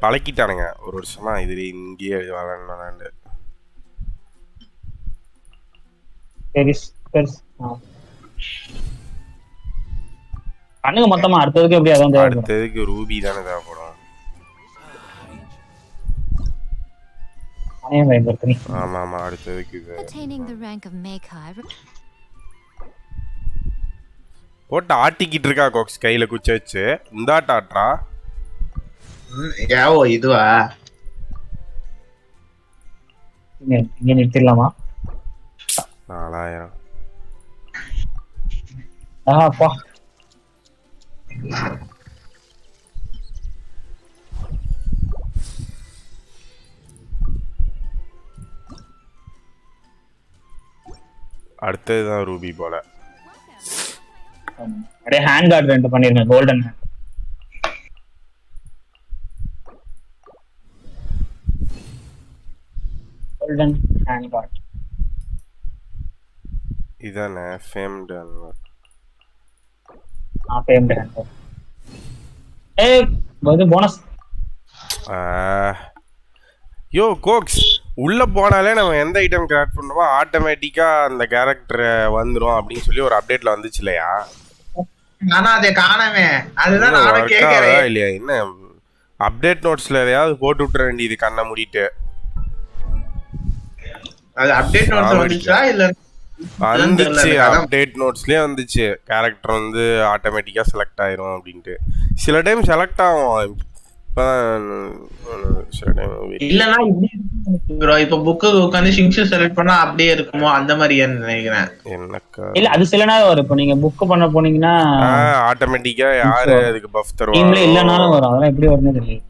பழக்கிட்டானுங்க ஒரு வருஷமா இதுல இங்கேயே விளாண்டு. பண்ணுங்க மொத்தமா. அடுத்ததுக்கு எப்படி? அதான் அடுத்ததுக்கு ரூபி தானே தேவைப்படும். ஆமா ஆமா அடுத்ததுக்கு போட்டு ஆட்டிக்கிட்டு இருக்கா கோக்ஸ் கையில குச்ச வச்சு. இந்த ஆட்டா யாவோ இதுவா? இங்க நிறுத்திடலாமா? 4000. அப்பா அடுத்ததுதான் ரூபி போல. அப்படியே ஹேண்ட் கார்டு 2 பண்ணிருங்க கோல்டன் ஹேண்ட் கார்டு இதானே ஃபேம்டு ஃபேம்டு ஹேண்ட் கார்டு போனஸ் யோ கோக்ஸ் உள்ள போனாலே நம்ம எந்த ஐட்டம் கிராஃப்ட் பண்ணுமோ ஆட்டோமேட்டிக்கா அந்த கேரக்டர் வந்துரும் அப்படின்னு சொல்லி ஒரு அப்டேட்ல வந்துச்சு இல்லையா? ஆனா அதை காணவே. அதுதான் நானும் கேக்குறேன். இல்லையா என்ன அப்டேட் நோட்ஸ்ல எதையாவது போட்டு விட்டுற வேண்டியது கண்ணை மூடிட்டு. அது அப்டேட் நோட்ஸ்ல வந்துச்சா இல்ல வந்துச்சு? அப்டேட் நோட்ஸ்லயே வந்துச்சு கேரக்டர் வந்து ஆட்டோமேட்டிக்கா செலக்ட் ஆயிரும் அப்படின்ட்டு. சில டைம் செலக்ட் ஆகும், இல்லனா இப்ப புக்கு உட்கார்ந்து சிங்ஸ் செலக்ட் பண்ணா அப்படியே இருக்குமோ அந்த மாதிரி நினைக்கிறேன். இல்ல அது சில நேரம் வரும். இப்போ நீங்க புக் பண்ண போனீங்கன்னா ஆட்டோமேட்டிக்கா யாரு அதுக்கு பஃப் தருவாங்க டீம்ல இல்லனாலும் வரும். அதெல்லாம் எப்படி வரும்னு தெரியல.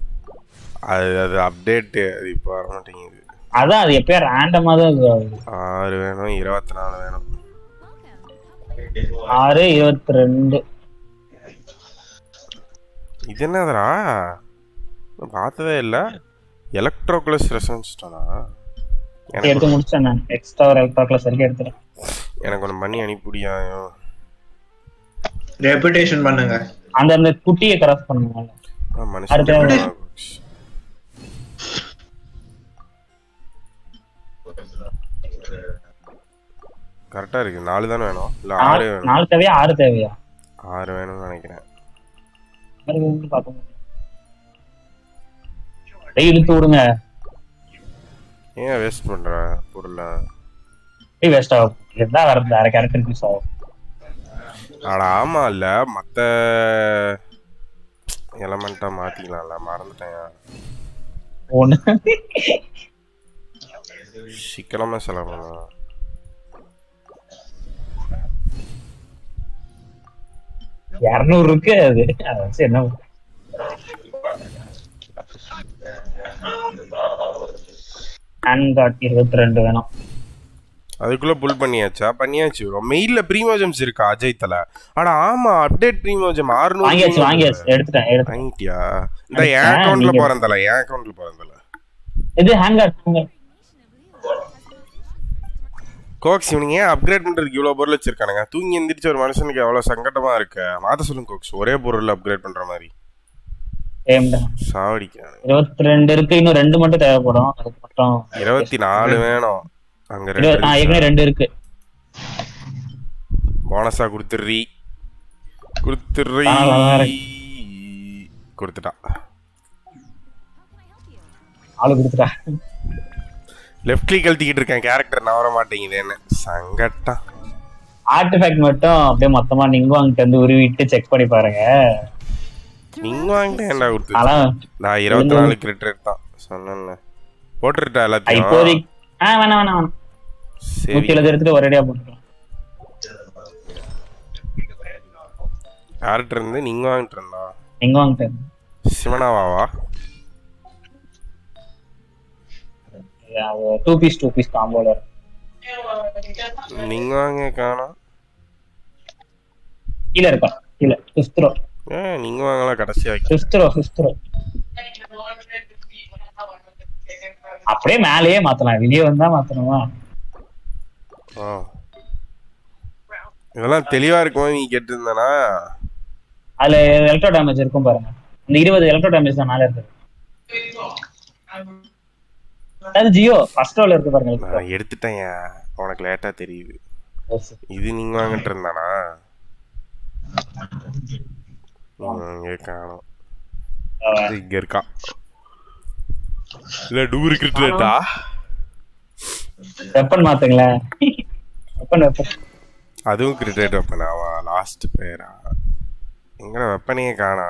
அது அப்டேட் அது இப்ப வர மாட்டேங்குது. அதான் அது எப்பயே ரேண்டமா தான் வருது. 6 வேணும் 24 வேணும் 6 22 இது என்னதுடா பார்த்ததே இல்ல. எலக்ட்ரோகுலஸ் ரெசன்ஸ்டானா எடுத்து முடிச்சேன் நான். எக்ஸ்ட்ரா ஒரு எலக்ட்ரோகுலஸ் வரைக்கும் எடுத்துறேன். எனக்கு ஒன்னு பண்ணி அனுப்பிடியா? ரெபுடேஷன் பண்ணுங்க. அந்த குட்டியை கிராஸ் பண்ணுங்க. மனுஷன் கரெக்டா இருக்கு. 4 தானே வேணும் இல்ல 6 வேணும்? 4 தேவையா 6 தேவையா? 6 வேணும்னு நினைக்கிறேன். இழுத்து விடுங்க. ஏன் வேஸ்ட் பண்ற பொருளை? வேஸ்ட் ஆகும். இதுதான் வரது வேற கேரக்டர் யூஸ் ஆகும். ஆனா ஆமா இல்ல மத்த எலமெண்டா மாத்திக்கலாம்ல, மறந்துட்டேன். ஒண்ணு சிக்கலாம செலவணும். இருக்கு அது என்ன ஹேண்ட் கார்டு 22 வேணும். அதுக்குள்ள புல் பண்ணியாச்சா? பண்ணியாச்சு. மெயில்ல பிரீமோஜம்ஸ் இருக்கா அஜய் தல? ஆனா ஆமா அப்டேட் பிரீமோஜம் 600 வாங்கியாச்சு எடுத்துட்டேன். வாங்கிட்டியா? இந்த என் அக்கவுண்ட்ல போறேன் தல. என் அக்கவுண்ட்ல போறேன் தல. இது ஹேண்ட் கார்டு கோக்ஸ் இவனுங்க ஏன் அப்கிரேட் பண்றதுக்கு இவ்வளவு பொருள் வச்சிருக்கானுங்க? தூங்கி எந்திரிச்ச ஒரு மனுஷனுக்கு எவ்வளவு சங்கடமா இருக்கு. மாத்த சொல்லுங்க கோக்ஸ், ஒரே பொருள் அப்கிரேட் பண்ற மாதிரி. சாவடிக்கிறானு. 22 இருக்கு, இன்னும் 2 மட்டும் தேவைப்படும். அதுக்கு மட்டும் 24 வேணும். அங்க 2 இருக்கு. போனஸா கொடுத்துறீ கொடுத்துட்டா. ஆளு கொடுத்துட்டா. லெஃப்ட் கிளிக் அழுத்திக்கிட்டு இருக்கேன், கேரக்டர் நான் வர மாட்டேங்குது. என்ன சங்கட்டம். ஆர்டிஃபேக்ட் மட்டும் அப்படியே மொத்தமா நீங்க அங்கிட்ட இருந்து உருவிட்டு செக் பண்ணி பாருங்க. நீங்க வாங்கிட்டு என்ன கொடுத்து? நான் 24 கிரெடிட் தான் சொன்னேன். போட்டுட்டா எல்லாத்தையும். இப்போதைக்கு வேணாம். சரி 170 எடுத்துட்டு ஒரேடியா போட்டுக்கலாம். யார்கிட்ட இருந்து நீங்க வாங்கிட்டு இருந்தா? நீங்க வாங்கிட்டு சிவனாவாவா? 2 பீஸ் காம்போல நீங்க வாங்க காணோம். கீழ இருக்கா? கீழ சிஸ்ட்ரோ. நீங்க வாங்கலாம் கடைசியா. சிஸ்ட்ரோ அப்படியே மேலேயே மாத்தலாம். வெளியே வந்தா மாத்தணுமா? இதெல்லாம் தெளிவா இருக்குமா நீ கேட்டு இருந்தானா? அதுல எலக்ட்ரோ டேமேஜ் இருக்கும் பாருங்க. இந்த 20 எலக்ட்ரோ டேமேஜ் தான் மேல இருக்கு. அது ஜியோ ஃபர்ஸ்ட் ரோல இருக்கு பாருங்க. நான் எடுத்துட்டேன். உனக்கு லேட்டா தெரியுது. இது நீங்க வாங்கிட்டு இருந்தானா? இங்க காணோம். இங்க இருக்கா? இல்ல டூர் கிரிக்கெட்டா? வெப்பன் மாத்துங்களேன். வெப்பன் அதுவும் கிரிக்கெட் வெப்பனாவா? லாஸ்ட் பேரா? எங்கடா வெப்பனையே காணா?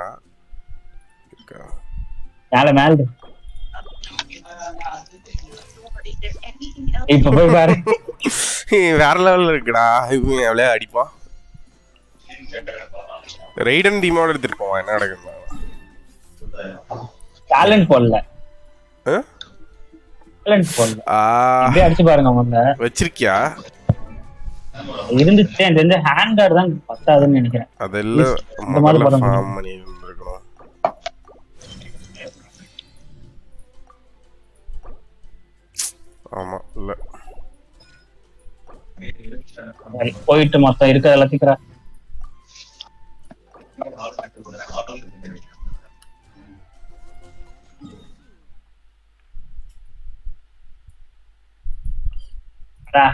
மேல இப்ப போய் பாரு. வேற லெவல்ல இருக்குடா. இவன் எவ்வளவு அடிப்பான். ரைடன் டீமோட எடுத்துட்டு என்ன நடக்குது? டேலண்ட் போடல. டேலண்ட் போடல. அப்படியே அடிச்சு பாருங்க. முதல்ல வச்சிருக்கியா? இருந்துச்சு எனக்கு வந்து ஹேண்ட் கார்டு தான் பத்தாதுன்னு நினைக்கிறேன். அதெல்லாம் இந்த மாதிரி முதல்ல படம் ஃபார்ம் பண்ணி இருந்திருக்கணும். ஆமா இல்ல போயிட்டு மொத்தம் இருக்க எல்லாத்தையும்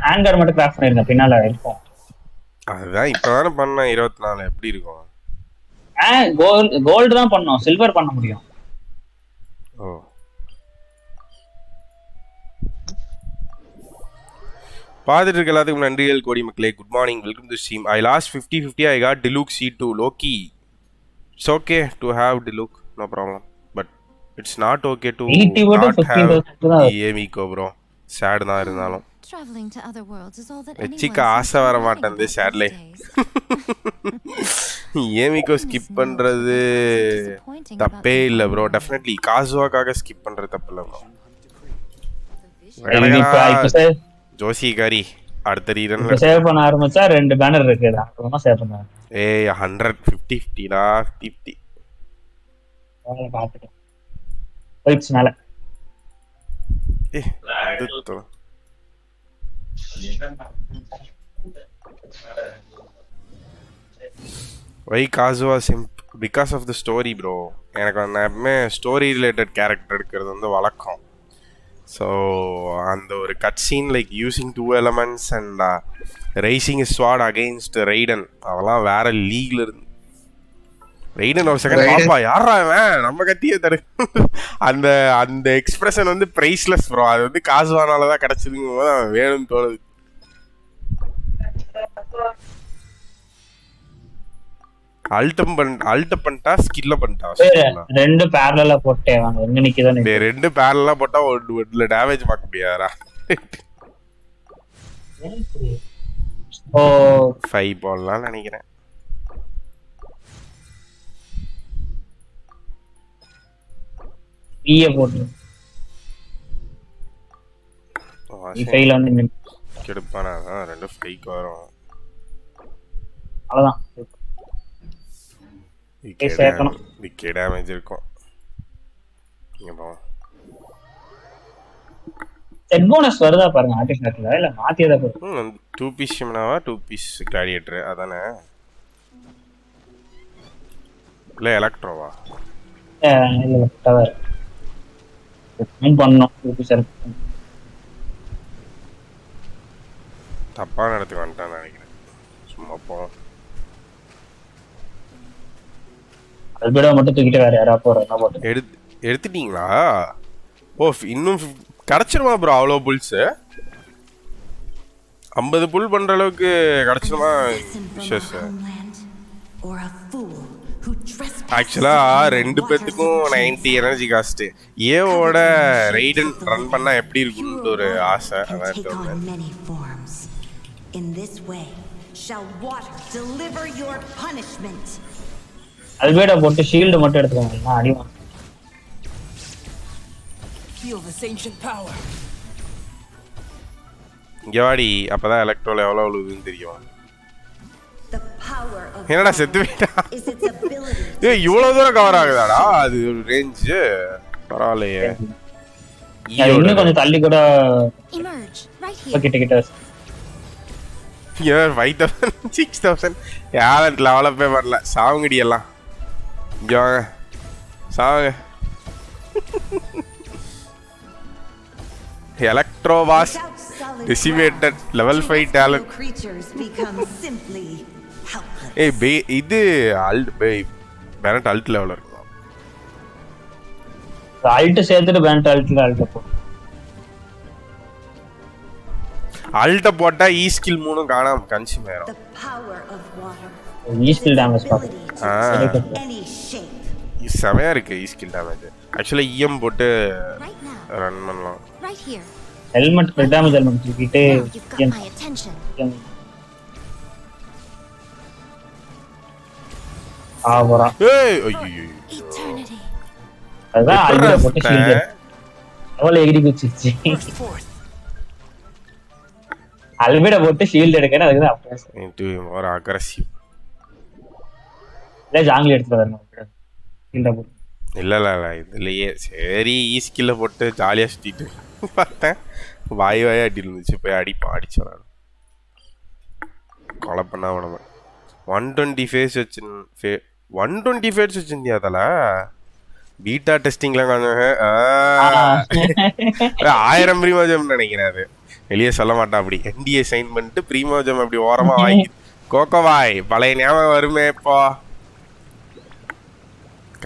ஹேங்கர் மட்டும் கிராஃப்ட் பண்ணிருங்க, பின்னால இருக்கும். அதுதான் இப்பதானே பண்ண 24 எப்படி இருக்கும்? கோல்டு தான் பண்ணோம், சில்வர் பண்ண முடியும். ஓ பார்த்துட்டு இருக்க எல்லாத்துக்கும் நன்றிகள் கோடி மக்களே. Good morning, welcome to stream. I lost 50-50. I got Diluc C2 லோக்கி. It's okay to have Diluc, no problem. But it's not okay to not have Amigo bro. Sad தான் இருந்தாலும் வச்சிக்க ஆசை வர மாட்டேன் சேட்லே. ஏமிகோ ஸ்கிப் பண்றது தப்பே இல்லை ப்ரோ. டெஃபினெட்லி காசுவாக்காக ஸ்கிப் பண்றது தப்பு இல்லை ப்ரோ. ஜோசிகாரி அடுத்த ரீரன் சேவ் பண்ண ஆரம்பிச்சா 2 பேனர் இருக்கு, அப்புறமா சேவ் பண்ணுவாங்க. ஏய் 150-50டா 50 பாத்துட்டேன் போயிடுச்சு மேல. அது வை காசுவா simp because of the story bro. எனக்கு வந்து எப்பவுமே ஸ்டோரி ரிலேட்டட் கேரக்டர் எடுக்கிறது வந்து வழக்கம். ஸோ அந்த ஒரு cutscene like using 2 elements and rising is swat against Raiden, அதெல்லாம் வேற லீக்ல இருந்து. ரைடன் ஒரு செகண்ட் பாப்பா யாரா அவன் நம்ம கத்தியே தரு. அந்த அந்த எக்ஸ்பிரஷன் வந்து பிரைஸ்லெஸ் ப்ரோ. அது வந்து காசுவானால தான் கிடைச்சதுங்கும் போது அவன் வேணும்னு தோணுது. அல்ட் பண்ணிட்டா ஸ்கில்ல பண்ணிட்டா 2 பேரலலா போட்டே வாங்க. எங்க நிக்குதானே 2 பேரலலா போட்டா ஒருல டேமேஜ் பார்க்க முடியாதா? ஓ 5 போடலாம் நினைக்கிறேன். பிஏ போட்டு ஃபைல் வந்து கெடுப்பானா 2 ஃபைக் வரும். அவ்வளவுதான் விக்கே டேமேஜ் இருக்கும். செட் போனஸ் வருதா பாருங்க ஆர்டிஃபேக்ட்ல, இல்ல மாத்தியதா பாருங்க. 2 பீஸ் ஷிமனாவா 2 பீஸ் கிளாடியேட்டர் அதானே இல்ல எலக்ட்ரோவா? இல்ல டவர் பண்ணோம் 2 பீஸ் தப்பான இடத்துக்கு வந்துட்டான்னு நினைக்கிறேன். சும்மா போ அல்பேடோ மட்டும் தூக்கிட்டு வேற யாரா போறா போட்டு எடுத்துட்டீங்களா? ஓ இன்னும் கிடைச்சிருமா ப்ரோ அவ்வளோ புல்ஸ்? 50 புல் பண்ற அளவுக்கு கிடைச்சிருமா? ஆக்சுவலா 2 பேத்துக்கும் 90 எனர்ஜி காஸ்ட். ஏவோட ரைடன் ரன் பண்ணா எப்படி இருக்கும்னு ஒரு ஆசை. அல்பேடோ போட்டு ஷீல்டு மட்டும் எடுத்துக்கோங்க, அடிவாங்க. இங்க வாடி, அப்பதான் எலக்ட்ரோல எவ்வளவு விழுதுன்னு தெரியும். என்னடா செத்து போயிட்டா? ஏய் இவ்வளவு தூரம் கவர் ஆகுதாடா? அது ஒரு ரேஞ்ச் பரவாயில்லையே. இன்னும் கொஞ்சம் தள்ளி கூட கிட்ட கிட்ட 5000 6000 யாரும் லெவலப்பே வரல. சாவுங்கடி எல்லாம் இங்க வாங்க சாவுங்க. Electro was decimated level 5 talent. ஏய் இது அல்ட் பேனட் அல்ட் லெவல்ல இருக்கு. அல்ட் சேர்த்துட்டு பேனட் அல்ட்ல அல்ட் போ. அல்ட் போட்டா ஈ ஸ்கில் 3 காணாம கன்சியூம் ஆயிரும். ஈ ஸ்கில் டேமேஜ் பாரு. இது செமையா இருக்கு ஈ ஸ்கில் டேமேஜ். ஆக்சுவலா இஎம் போட்டு ரன் பண்ணலாம். ஹெல்மெட் கிரிட் டேமேஜ் ஹெல்மெட் தூக்கிட்டு ஆவரா. ஏய் ஐயோ அதான் அல்பேடோ போட்டு ஷீல்ட் அவளை எகிரி குச்சிச்சு. அல்பிட போட்டு ஷீல்ட் எடுக்கணும் அதுக்கு தான் to be more aggressive. இல்ல ஜாங்கிள் எடுத்துட்டு வரணும் ஷீல்ட போட்டு. இல்ல இதுலயே சரி ஈஸ்கில்ல போட்டு ஜாலியா சுத்திட்டு பார்த்தேன். வாய் அடி இருந்துச்சு போய் அடிச்சு வரான். கொலை பண்ணா உடம்பு 120 ஃபேஸ் 120 ஃபேஸ் வச்சிருந்தியா தல பீட்டா டெஸ்டிங்லாம் கொஞ்சம் 1000 ப்ரீமோஜம் நினைக்கிறேன். அது வெளியே சொல்ல மாட்டான். அப்படி என்டிஏ சைன் பண்ணிட்டு ப்ரீமோஜம் அப்படி ஓரமா வாங்கி கோகோவாய் பழைய ஞாபகம் வருமே இப்போ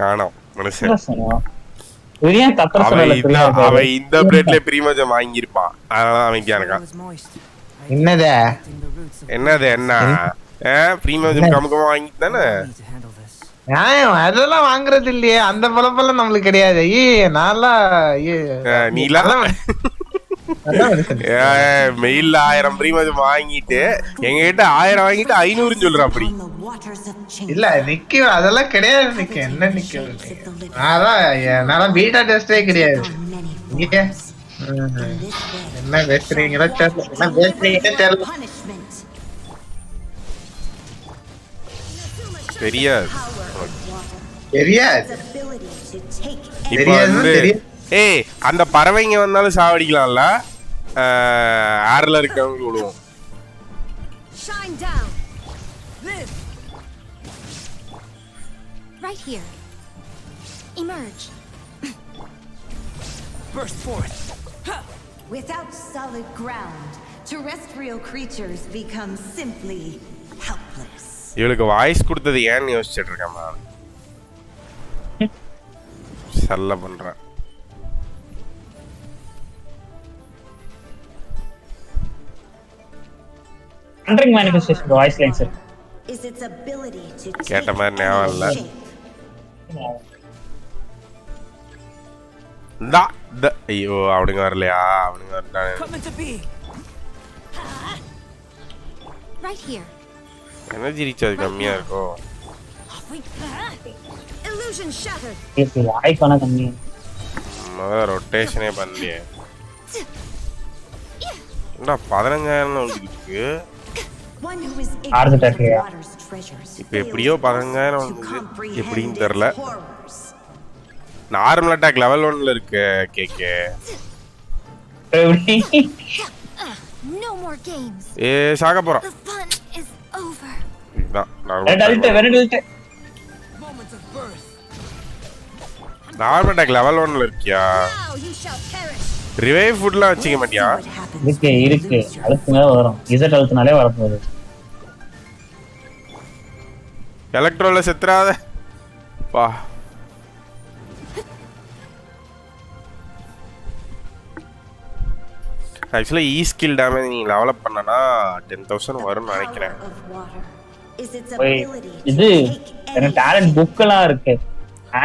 காணோம் மனுஷன். அவன் இந்த பிளேட்ல ப்ரீமோஜம் வாங்கியிருப்பான். அதனால அவன் இருக்கான். என்னது என்ன ப்ரீமியம் கமுக்கமா வாங்கிட்டு தானே அதெல்லாம் வாங்குறது இல்லையே. அந்த பழப்பெல்லாம் நம்மளுக்கு கிடையாது. மெயில்ல 1000 ப்ரீமியம் வாங்கிட்டு எங்க கிட்ட 1000 வாங்கிட்டு 500 சொல்ற. அப்படி இல்ல நிக்க அதெல்லாம் கிடையாது. நிக்க என்ன நிக்க நான் பீட்டா டெஸ்டே கிடையாது. என்ன பேசுறீங்களா தெரியல. தெரியாது. இப்ப வந்து அந்த பறவைங்க வந்தாலும் சாவடிக்கலாம்ல. ஏர்ல இருக்கவங்க விடுவோம். Right here. Emerge. Burst forth. Without solid ground, terrestrial creatures become simply helpless. இவளுக்கு வாய்ஸ் கொடுத்தது ஏன்னு யோசிச்சுட்டு இருக்கேன். சல்ல பண்றேன். Rendering manifestation voice lines is its ability to கேட்ட மாதிரி ஞாபகம் இல்ல. ஐயோ அவனுங்க வரலையா? அவனுங்க வந்துட்டாங்க. Right here. எனர்ஜி ரீசார்ஜ் கம்மியா இருக்கும். Illusion shattered. இது வாய்ஸ் ஆனா கம்மி. ரொட்டேஷனே பண்ணலையே. என்ன 15000 வந்துருக்கு. இப்போ எப்படியோ 15000 வந்து எப்படின்னு தெரியல. நார்மல் அட்டாக் லெவல் 1ல இருக்கு கேக்கே. No more games. சாக போறோம். The fun is over. Normal attack level 1ல இருக்கியா? ரிவைவ் ஃபுட்லாம் வச்சிக்க மாட்டியா? இருக்கு அழுத்துனா வரும். இசட் அழுத்துனாலே வரப்போகுது. எலக்ட்ரோல செத்துறாத பா. ஆக்சுவலா ஈ ஸ்கில் டேமேஜ் நீ லெவலப் பண்ணனா 10000 வரும்னு நினைக்கிறேன். இது என்ன டாலன்ட் புக்லாம் இருக்கு.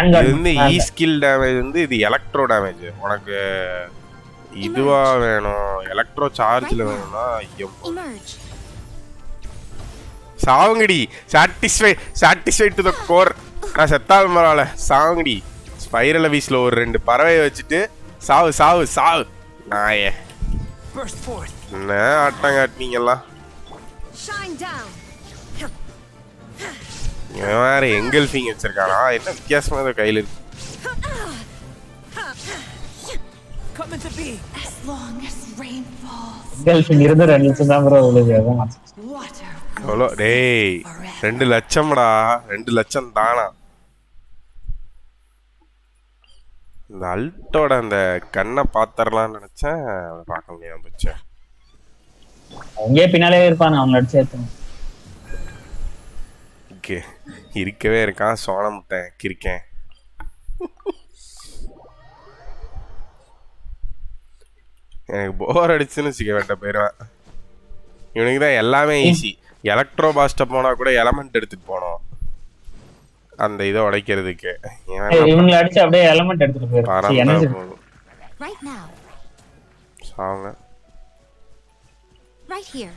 இது வந்து ஈ ஸ்கில் டேமேஜ் வந்து இது எலக்ட்ரோ டேமேஜ். உனக்கு இதுவா வேணும் எலக்ட்ரோ சார்ஜ்ல வேணும்னா ஐயோ சாவங்கடி. Satisfy to the core. நான் செத்தால் மரால சாவங்கடி. ஸ்பைரல் வீஸ்ல ஒரு 2 பறவை வச்சுட்டு சாவு நாயே. என்ன ஆட்டம் காட்டினீங்களா? வேற எங்கல் ஃபீங் வச்சிருக்கானா? என்ன வித்தியாசமா ஏதோ கையில இருக்கு. எங்கல் ஃபீங் இருந்து 2 லட்சம் தான் ப்ரோ உள்ளது. எவ்வளோ டேய் 2 லட்சம்டா. 2 லட்சம் தானா? இந்த அல்ட்டோட அந்த கண்ணை பாத்தரலாம்னு நினைச்சேன். அதை பார்க்க முடியாம போச்சு. அவங்க பின்னாலே இருப்பான். அவன் அடிச்சு ஏத்தணும். இருக்கவே இருக்கான். சோன முட்டை கிரிக்கேன். எனக்கு போர் அடிச்சுன்னு வச்சுக்க வேண்ட போயிடுவேன். இவனுக்கு தான் எல்லாமே ஈஸி. எலக்ட்ரோ பாஸ்ட போனா கூட எலமெண்ட் எடுத்துட்டு போனோம் அந்த இதை உடைக்கிறதுக்கு. இவங்களை அடிச்சு அப்படியே எலமெண்ட் எடுத்துட்டு போயிடும். சாவுங்க. Right here.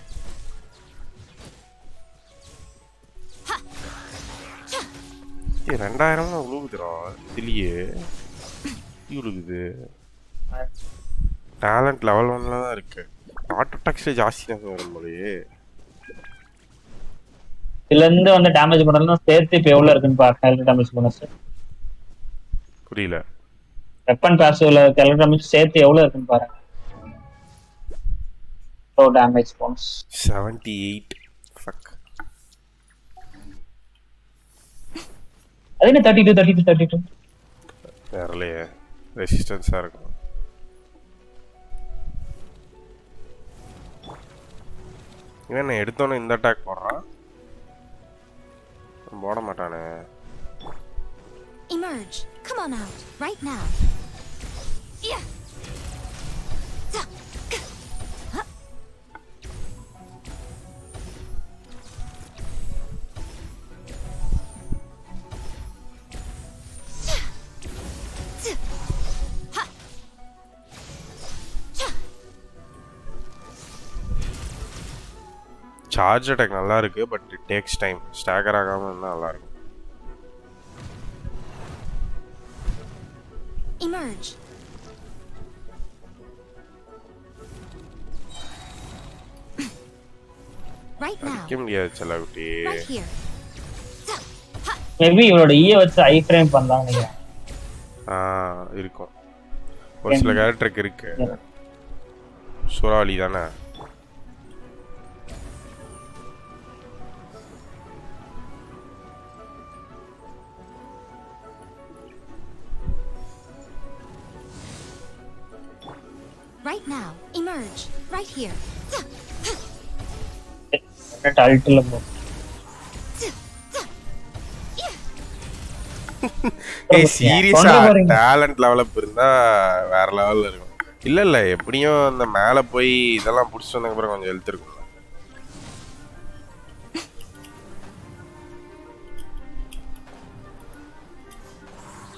2000 உழுகுதுடா. இதுலயே உழுகுது. டேலண்ட் லெவல் 1ல தான் இருக்கு. ஆட்டோ டாக்ஸ் ஜாஸ்தி வரும் போலயே. இதுல இருந்து வந்து டேமேஜ் பண்ணலாம் சேர்த்து இப்ப எவ்வளவு இருக்குன்னு பாருங்க. டேமேஜ் போனஸ் புரியல. வெப்பன் பாசிவ்ல கலர் டேமேஜ் சேர்த்து எவ்வளவு இருக்குன்னு பாருங்க. So damage bonus 78. ஃபக். அது என்ன 32 வேறலையே ரெசிஸ்டன்ஸா இருக்கும். இவன் எடுத்தோன்னே இந்த அட்டாக் போடுறான். போட மாட்டானே. Emerge. Come on out. Right now. Yeah. Charge attack நல்லா இருக்கு பட் இட் டேக்ஸ் டைம். ஸ்டாகர் ஆகாம இருந்தா நல்லா இருக்கும். Emerge. Right now. அடிக்க முடியாது செல்லகுட்டி. Right here. மேபி இவரோட ஈய வச்சு ஐ ஃப்ரேம் பண்ணலாம் நினைக்கிறேன். இருக்கும். ஒரு சில கேரக்டருக்கு இருக்கு. சூறாவளி தானே. Right now. Emerge. Right here. அல்ட்ல போ. ஏய் சீரியஸா டாலன்ட் லெவல் அப் இருந்தா வேற லெவல்ல இருக்கும். இல்ல எப்படியும் அந்த மேல போய் இதெல்லாம் புடிச்சு வந்ததுக்கு அப்புறம் கொஞ்சம் ஹெல்த் இருக்கும்.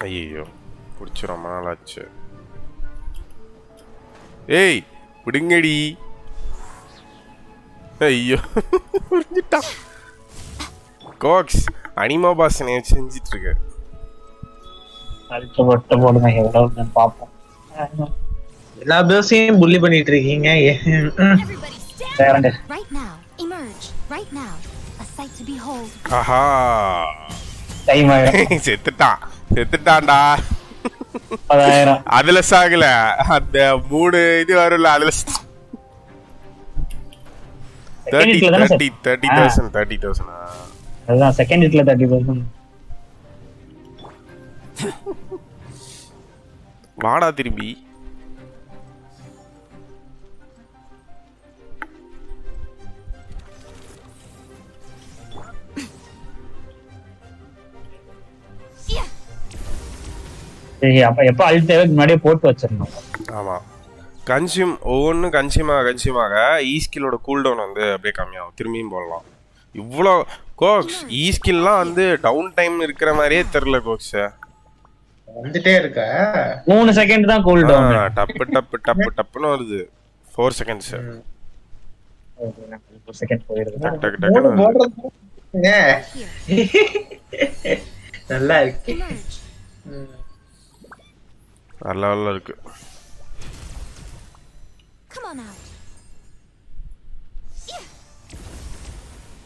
ஐயோ புடிச்சு ரொம்ப நாள் ஆச்சு. ஏய் பிடுங்கடி. ஐயோ புரிஞ்சிட்டான். கோக்ஸ் அனிமா பாஸ் செஞ்சிட்டு இருக்க. அல்ட்ல போட்டு போடுங்க எவ்வளவு பாப்போம். எல்லா பேஸையும் புள்ளி பண்ணிட்டு இருக்கீங்க. Everybody stand. Right now. Emerge. Right now. A sight to behold. ஆஹா டைம் ஆயிடும். செத்துட்டான்டா. 10,000 அதுல சாகல. அந்த 3 இது வரும்ல அதுல 30,000. அதுதான் செகண்ட் ஹிட்ல 30,000. வாடா திரும்பி. அப்ப எப்ப அல்ட் தேவைக்கு முன்னாடியே போட்டு வச்சிடணும். ஆமா கன்சியூம் ஒவ்வொன்றும் கன்சியூமாக ஈஸ்கிலோட கூல்டவுன் வந்து அப்படியே கம்மியாகும். திரும்பியும் போடலாம். இவ்வளோ கோக்ஸ் ஈஸ்கில்லாம் வந்து டவுன் டைம் இருக்கிற மாதிரியே தெரியல கோக்ஸ். வந்துட்டே இருக்க 3 செகண்ட் தான் கூல் டவுன். டப்புன்னு வருது. 4 செகண்ட்ஸ். 4 செகண்ட் போயிருது. நல்லா இருக்கு. வேற லெவல்ல இருக்கு.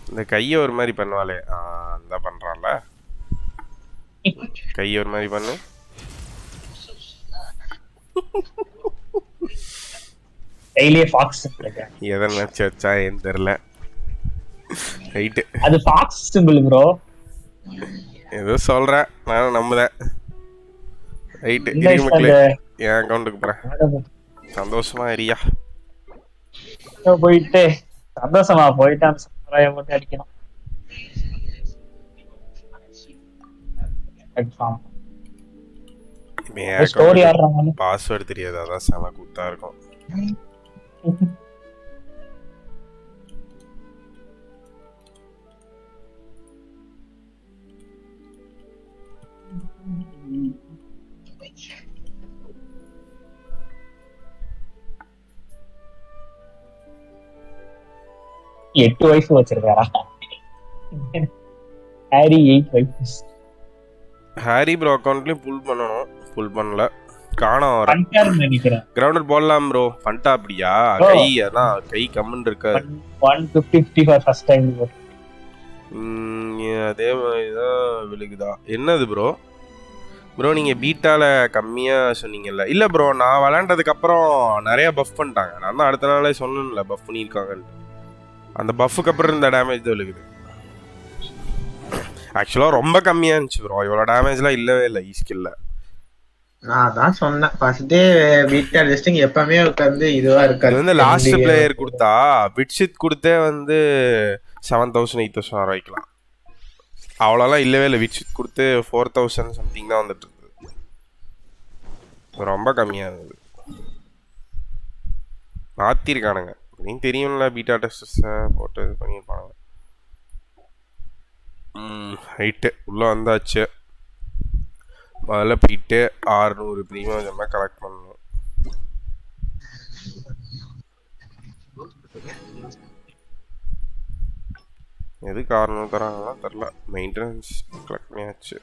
இந்த கையை ஒரு மாதிரி பண்ணுவாளே அந்த பண்றான்ல. கையை ஒரு மாதிரி பண்ணு. கையிலேயே ஃபாக்ஸ் எதை நினைச்சு வச்சா ஏன்னு தெரியல. ரைட்டு அது ஃபாக்ஸ் சிம்பிள் ப்ரோ. ஏதோ சொல்றேன் நானும் நம்புறேன். ரைட்டு என் அக்கௌண்ட்டுக்கு போறேன். சந்தோஷமா ஏரியா போயிட்டு சந்தோஷமா போயிட்டான். போட்டு அடிக்கணும். பாஸ்வேர்டு தெரியாது அதான் செம கூத்தா இருக்கும். எட்டு வயசு வச்சிருக்காரா ஹாரி? 8 வயசு. ஹாரி ப்ரோ அக்கௌண்ட்லயும் புல் பண்ணணும். புல் பண்ணல. காணோம். பண்டார்னு நினைக்கிறேன். கிரவுண்டர் போடலாம் ப்ரோ. பண்ணிட்டா அப்படியா? கை அதான் கை கம்முன்னு இருக்க. 150 ஃபார் ஃபர்ஸ்ட் டைம் ப்ரோ. அதே மாதிரி தான் விழுகுதா? என்னது ப்ரோ? ப்ரோ நீங்கள் பீட்டால கம்மியாக சொன்னீங்கல்ல? இல்லை ப்ரோ, நான் விளையாண்டதுக்கப்புறம் நிறையா பஃப் பண்ணிட்டாங்க. நான் தான் அடுத்த நாளே சொன்னேன்ல பஃப் பண்ணியிருக்காங்கன்ட்டு. அந்த பஃபுக்கு அப்புறம் இந்த டேமேஜ் தான் விழுகுது. ஆக்சுவலாக ரொம்ப கம்மியாக இருந்துச்சு ப்ரோ. இவ்வளோ டேமேஜ்லாம் இல்லவே இல்லை ஈஸ்கில்ல. நான் தான் சொன்னேன் ஃபர்ஸ்ட் டே பீட்டா டெஸ்டிங் எப்பவுமே உட்காந்து இதுவா இருக்காது. இது வந்து லாஸ்ட் பிளேயர் கொடுத்தா பிட்ஷிட் கொடுத்தே வந்து 7000 8000 வர வைக்கலாம். அவ்வளோலாம் இல்லவே இல்லை. விட்ஷிட் கொடுத்து 4000 சம்திங் தான் வந்துட்டு இருந்தது. ரொம்ப கம்மியாக இருந்தது. மாற்றிருக்கானுங்க. நீங்க தெரியும்ல பீட்டா டெஸ்டர்ஸை போட்டு இது பண்ணியிருப்பானுங்க. ரைட்டு உள்ளே வந்தாச்சு. முதல்ல போயிட்டு 600 ப்ரீமியம் ஜெம்மை கலெக்ட் பண்ணணும். எதுக்கு 600 தராங்கன்னா தெரில. மெயின்டெனன்ஸ் கலெக்ட் பண்ணியாச்சு.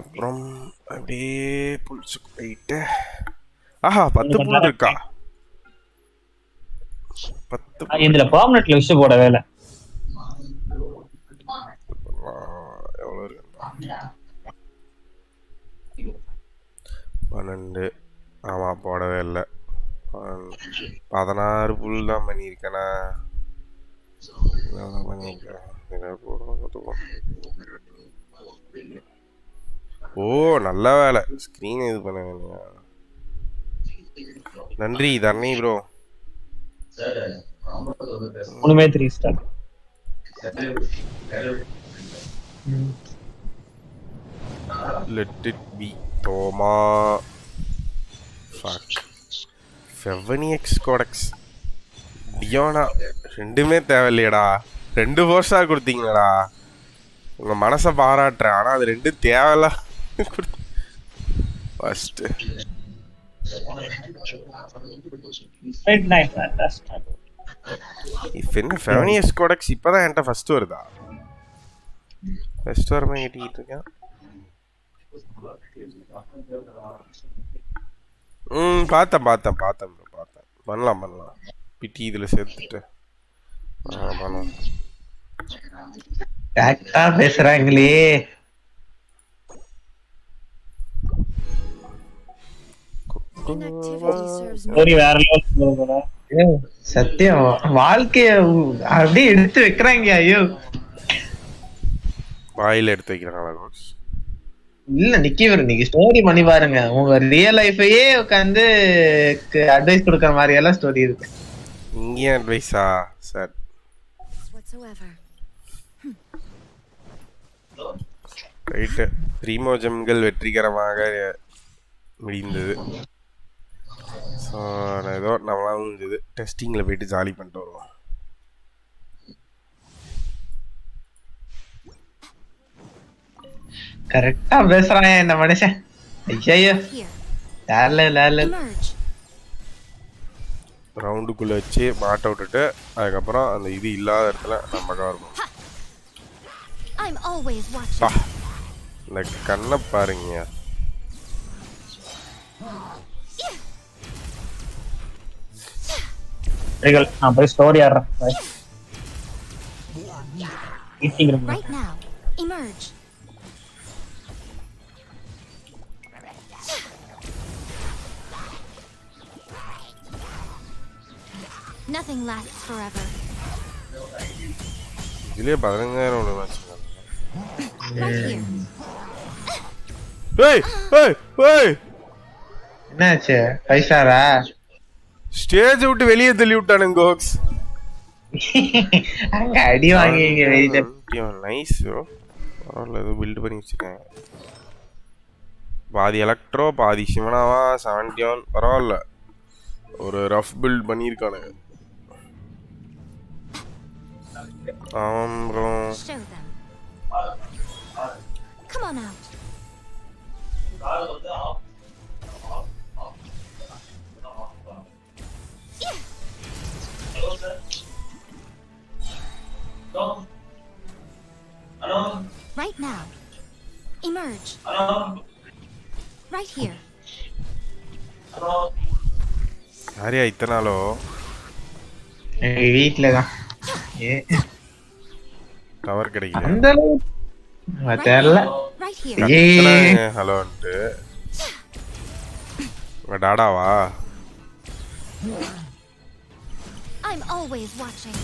அப்புறம் அப்படியே புளிச்சுக்கு போயிட்டு ஆஹா 10 புல் இருக்கா? 10 இதுல பெர்மனன்ட்ல விஷயம் போட வேலை எவ்வளோ இருக்கு? 12. ஆமாம் போடவே இல்லை. 16 புல் தான் பண்ணியிருக்கேனா? ஓ நல்ல வேலை. ஸ்க்ரீன் இது பண்ண வேலையா? நன்றி Dharni bro. 3 star. Let it be Toma. Fuck. MSI Codex. டியோனா ரெண்டுமே தேவையில்லையடா. 2 4 கொடுத்தீங்களடா. உங்கள் மனசை பாராட்டுறேன். ஆனால் அது 2 தேவையில்ல. ஃபர்ஸ்ட் இப்போ என்ன MSI Codex இப்போ தான் என்கிட்ட ஃபர்ஸ்ட் வருதா? ஃபர்ஸ்ட் வரமே கேட்டிக்கிட்டு இருக்கேன். பார்த்தேன் பண்ணலாம் பிடி இதில் சேர்த்துட்டு பண்ணுவோம். கரெக்டா பேசுறாங்களே. சத்தியம் வாழ்க்கைய அப்படியே எடுத்து வைக்கிறாங்க. ஐயோ வாயில எடுத்து வைக்கிறாங்க. இல்ல நிக்கிவர் நீங்க ஸ்டோரி பண்ணி பாருங்க. உங்க ரியல் லைஃபையே உட்காந்து அட்வைஸ் கொடுக்கற மாதிரி எல்லாம் ஸ்டோரி இருக்கு. இங்கே அட்வைஸா சார்? ரைட்டு. ப்ரீமோஜம்கள் வெற்றிகரமாக முடிந்தது. ஸோ ஏதோ நம்மளால முடிஞ்சது. டெஸ்டிங்கில் போயிட்டு ஜாலி பண்ணிட்டு வருவோம். கரெக்டா பேசுறான் இந்த மனுஷன். ஐயோ ரவுண்டுக்குள்ள வச்சு மாட்ட விட்டுட்டு அதுக்கப்புறம் அந்த இது இல்லாத இடத்துல நம்ம இருக்கும். இந்த கண்ணை பாருங்க. நான் போய் ஸ்டோரி ஆடுறேன். Nothing lasts forever. இதுலயே 15000 ஒன்று மேட்ச். என்னாச்சு? பைசாரா ஸ்டேஜ் விட்டு வெளியே தள்ளி விட்டானுங்க கோக்ஸ். அங்க அடி வாங்கிங்க வெளியே. Nice bro. பரவாயில்ல ஏதோ பில்ட் பண்ணி வச்சுருக்கேன். பாதி எலக்ட்ரோ பாதி சிவனாவா 71. பரவாயில்ல ஒரு ரஃப் பில்ட் பண்ணியிருக்கானுங்க. ஆமாம் bro. Come on out. Right now. Emerge. Right here. யாரையா இத்தனாலோ வீட்டுல தான் டவர் கிடைக்கல. அந்த தெரியல. Right here. கத்துறாங்க ஹலோன்ட்டு. டாடாவா? I'm always watching.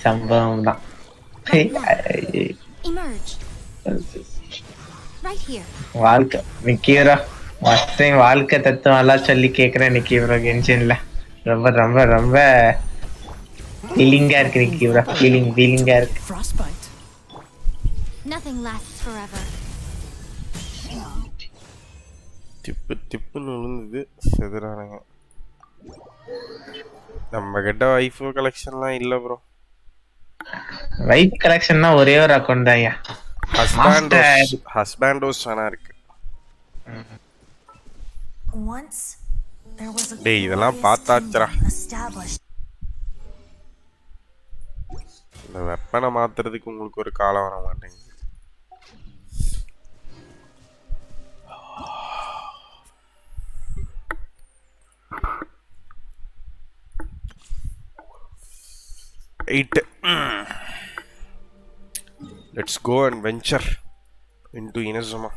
சம்பவம் தான். Emerge. Right here. வாழ்க்கை நிக்கிரா வாழ்க்கை தத்துவம் எல்லாம் சொல்லி கேக்குறேன் நிக்கிரா கென்ஷன்ல. ரொம்ப ரொம்ப ரொம்ப ஃபீலிங்கா இருக்கு நிக்கிரா. ஃபீலிங்கா இருக்கு. Frostbite. Nothing lasts forever. டிப்புன்னு விழுந்தது செதுறானுங்க. நம்ம கிட்ட வைஃப் கலெக்ஷன்லாம் இல்ல ப்ரோ. வைஃப் கலெக்ஷன்னா ஒரே ஒரு அக்கவுண்ட் தான் ஐயா. ஹஸ்பண்டோஸ் ஆனா இருக்கு. Once there was a டேய் இதெல்லாம் பார்த்தாச்சரா. இந்த வெப்பனை மாத்துறதுக்கு உங்களுக்கு ஒரு காலம் வர மாட்டேங்குது. Let's go and venture into Inazuma.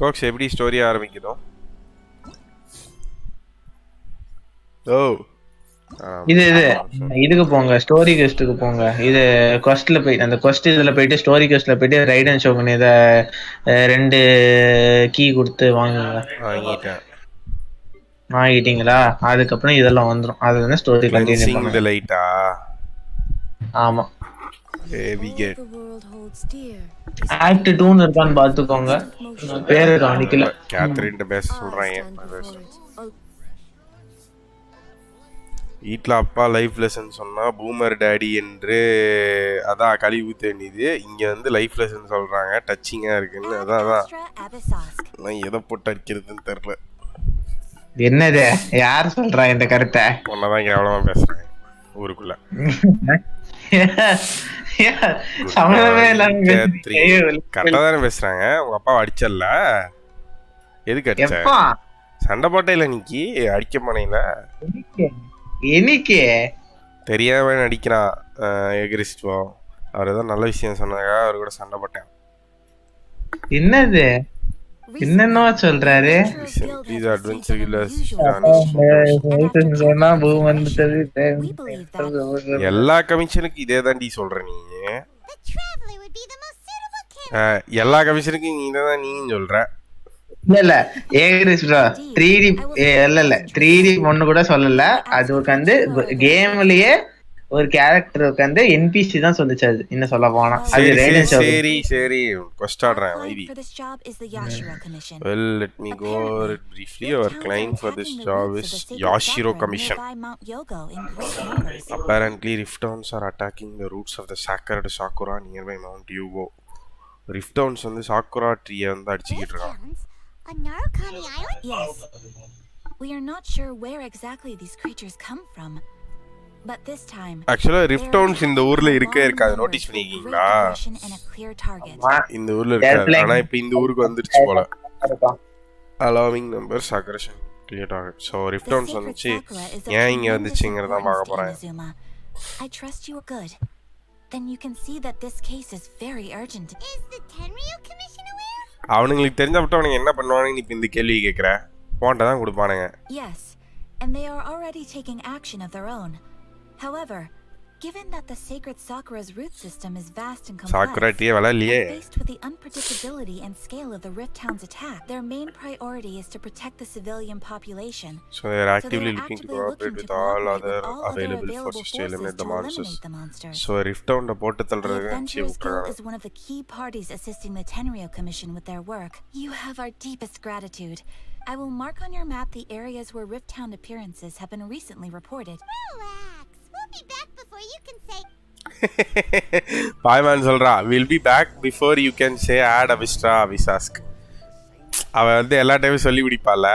கோக்ஸ் எப்படி ஸ்டோரி ஆரம்பிக்குதோ? ஓ இதுக்கு போங்க, ஸ்டோரி questக்கு போங்க. இது questல போய் அந்த quest இதுல போயிட்டு ஸ்டோரி questல போயிட்டு ரைடன் ஷோகன் இத 2 கீ கொடுத்து வாங்குங்க. வாங்கிட்டீங்களா? அதுக்கப்புறம் இதெல்லாம் வந்துரும். அதுதான் ஸ்டோரி கண்டினியூ பண்ணுங்க. லைட்டா ஆமா. we get ஆக்ட் 2 இருக்கான்னு பாத்துக்கோங்க. பேரு கவனிக்கல. கேத்ரின் பேச சொல்றாங்க. வீட்டில் அப்பா லைஃப் லெசன் சொன்னால் பூமர் டேடி என்று அதான் கழிவு தேடிது. இங்கே வந்து லைஃப் லெசன் சொல்கிறாங்க, டச்சிங்காக இருக்குன்னு. அதான் நான் எதை போட்டு அடிக்கிறதுன்னு தெரில. என்னது யார் சொல்கிறா இந்த கருத்தை? ஒன்னதான் கேவலமாக பேசுகிறேன் ஊருக்குள்ள. கரெக்டாக தானே பேசுகிறாங்க. உங்கள் அப்பா அடிச்சல, எதுக்கு அடிச்ச? சண்டை போட்டே இல்லை நீக்கி அடிக்க போனீங்கள? எனக்கு தெரியாம நடிக்கிறான் எகிரிஸ்டோ. அவர் ஏதோ நல்ல விஷயம் சொன்னாங்க, அவர் கூட சண்டை போட்டேன். என்னது என்னன்னோ சொல்றாரு? எல்லா கமிஷனுக்கும் இதே தாண்டி சொல்ற நீ. எல்லா கமிஷனுக்கும் நீ தான் நீ சொல்ற. இல்ல ஏகிரிஸ்டோ 3D இல்ல 3D ஒண்ணு கூட சொல்லல. அது வந்து கேம்லயே ஒரு கேரக்டர் உட்கார்ந்து NPC தான் சொல்லுச்சு. அது என்ன சொல்ல போனா அது ரேடியன் ஷோ. சரி கொஸ்ட் ஆடுறேன் வைடி. Well, let me go briefly. Our client for this job is Yashiro Commission. Apparently Riftowns are attacking the roots of the sacred Sakura nearby Mount Yugo. Riftowns வந்து Sakura tree வந்து அடிச்சிட்டு இருக்காங்க. A Narukami island? Yes. We are not sure where exactly these creatures come from. But this time, actually Riftowns இந்த ஊர்ல இருக்காது. Notice பண்ணிருக்கீங்களா? இந்த ஊர்ல இருக்காது. ஆனா இப்போ இந்த ஊருக்கு வந்துருச்சு போல. Allowing numbers aggression clear target. So Riftowns வந்துச்சு. ஏன் இங்க வந்துச்சுங்கறத பார்க்க போறேன். I trust you are good. Then you can see that this case is very urgent. Is the Tenryu Commission aware? அவனுங்களுக்கு தெரிஞ்சப்பட்ட அவனுங்க என்ன பண்ணுவானுங்க? நீ இப்ப இந்த கேள்வி கேக்குற. போன்ட்ட தான் கொடுப்பானுங்க. Yes, and they are already taking action of their own. However, given that the sacred Sakura's root system is vast and complex, Sakura tree வளரலையே. Faced with the unpredictability and scale of the Rift Town's attack, their main priority is to protect the civilian population. So they are actively looking to cooperate with all other available forces to eliminate the monsters. So Rift Town போட்டு தள்ளுறதுக்கு The Guild is one of the key parties assisting the Tenryu Commission with their work. You have our deepest gratitude. I will mark on your map the areas where Rift Town appearances have been recently reported. Relax. We'll be back before you can say பாய்மான் சொல்றா will be back before you can say ஆட் அபிஸ்ட்ரா விசாஸ்க். அவன் வந்து எல்லா டைமும் சொல்லி பிடிப்பால,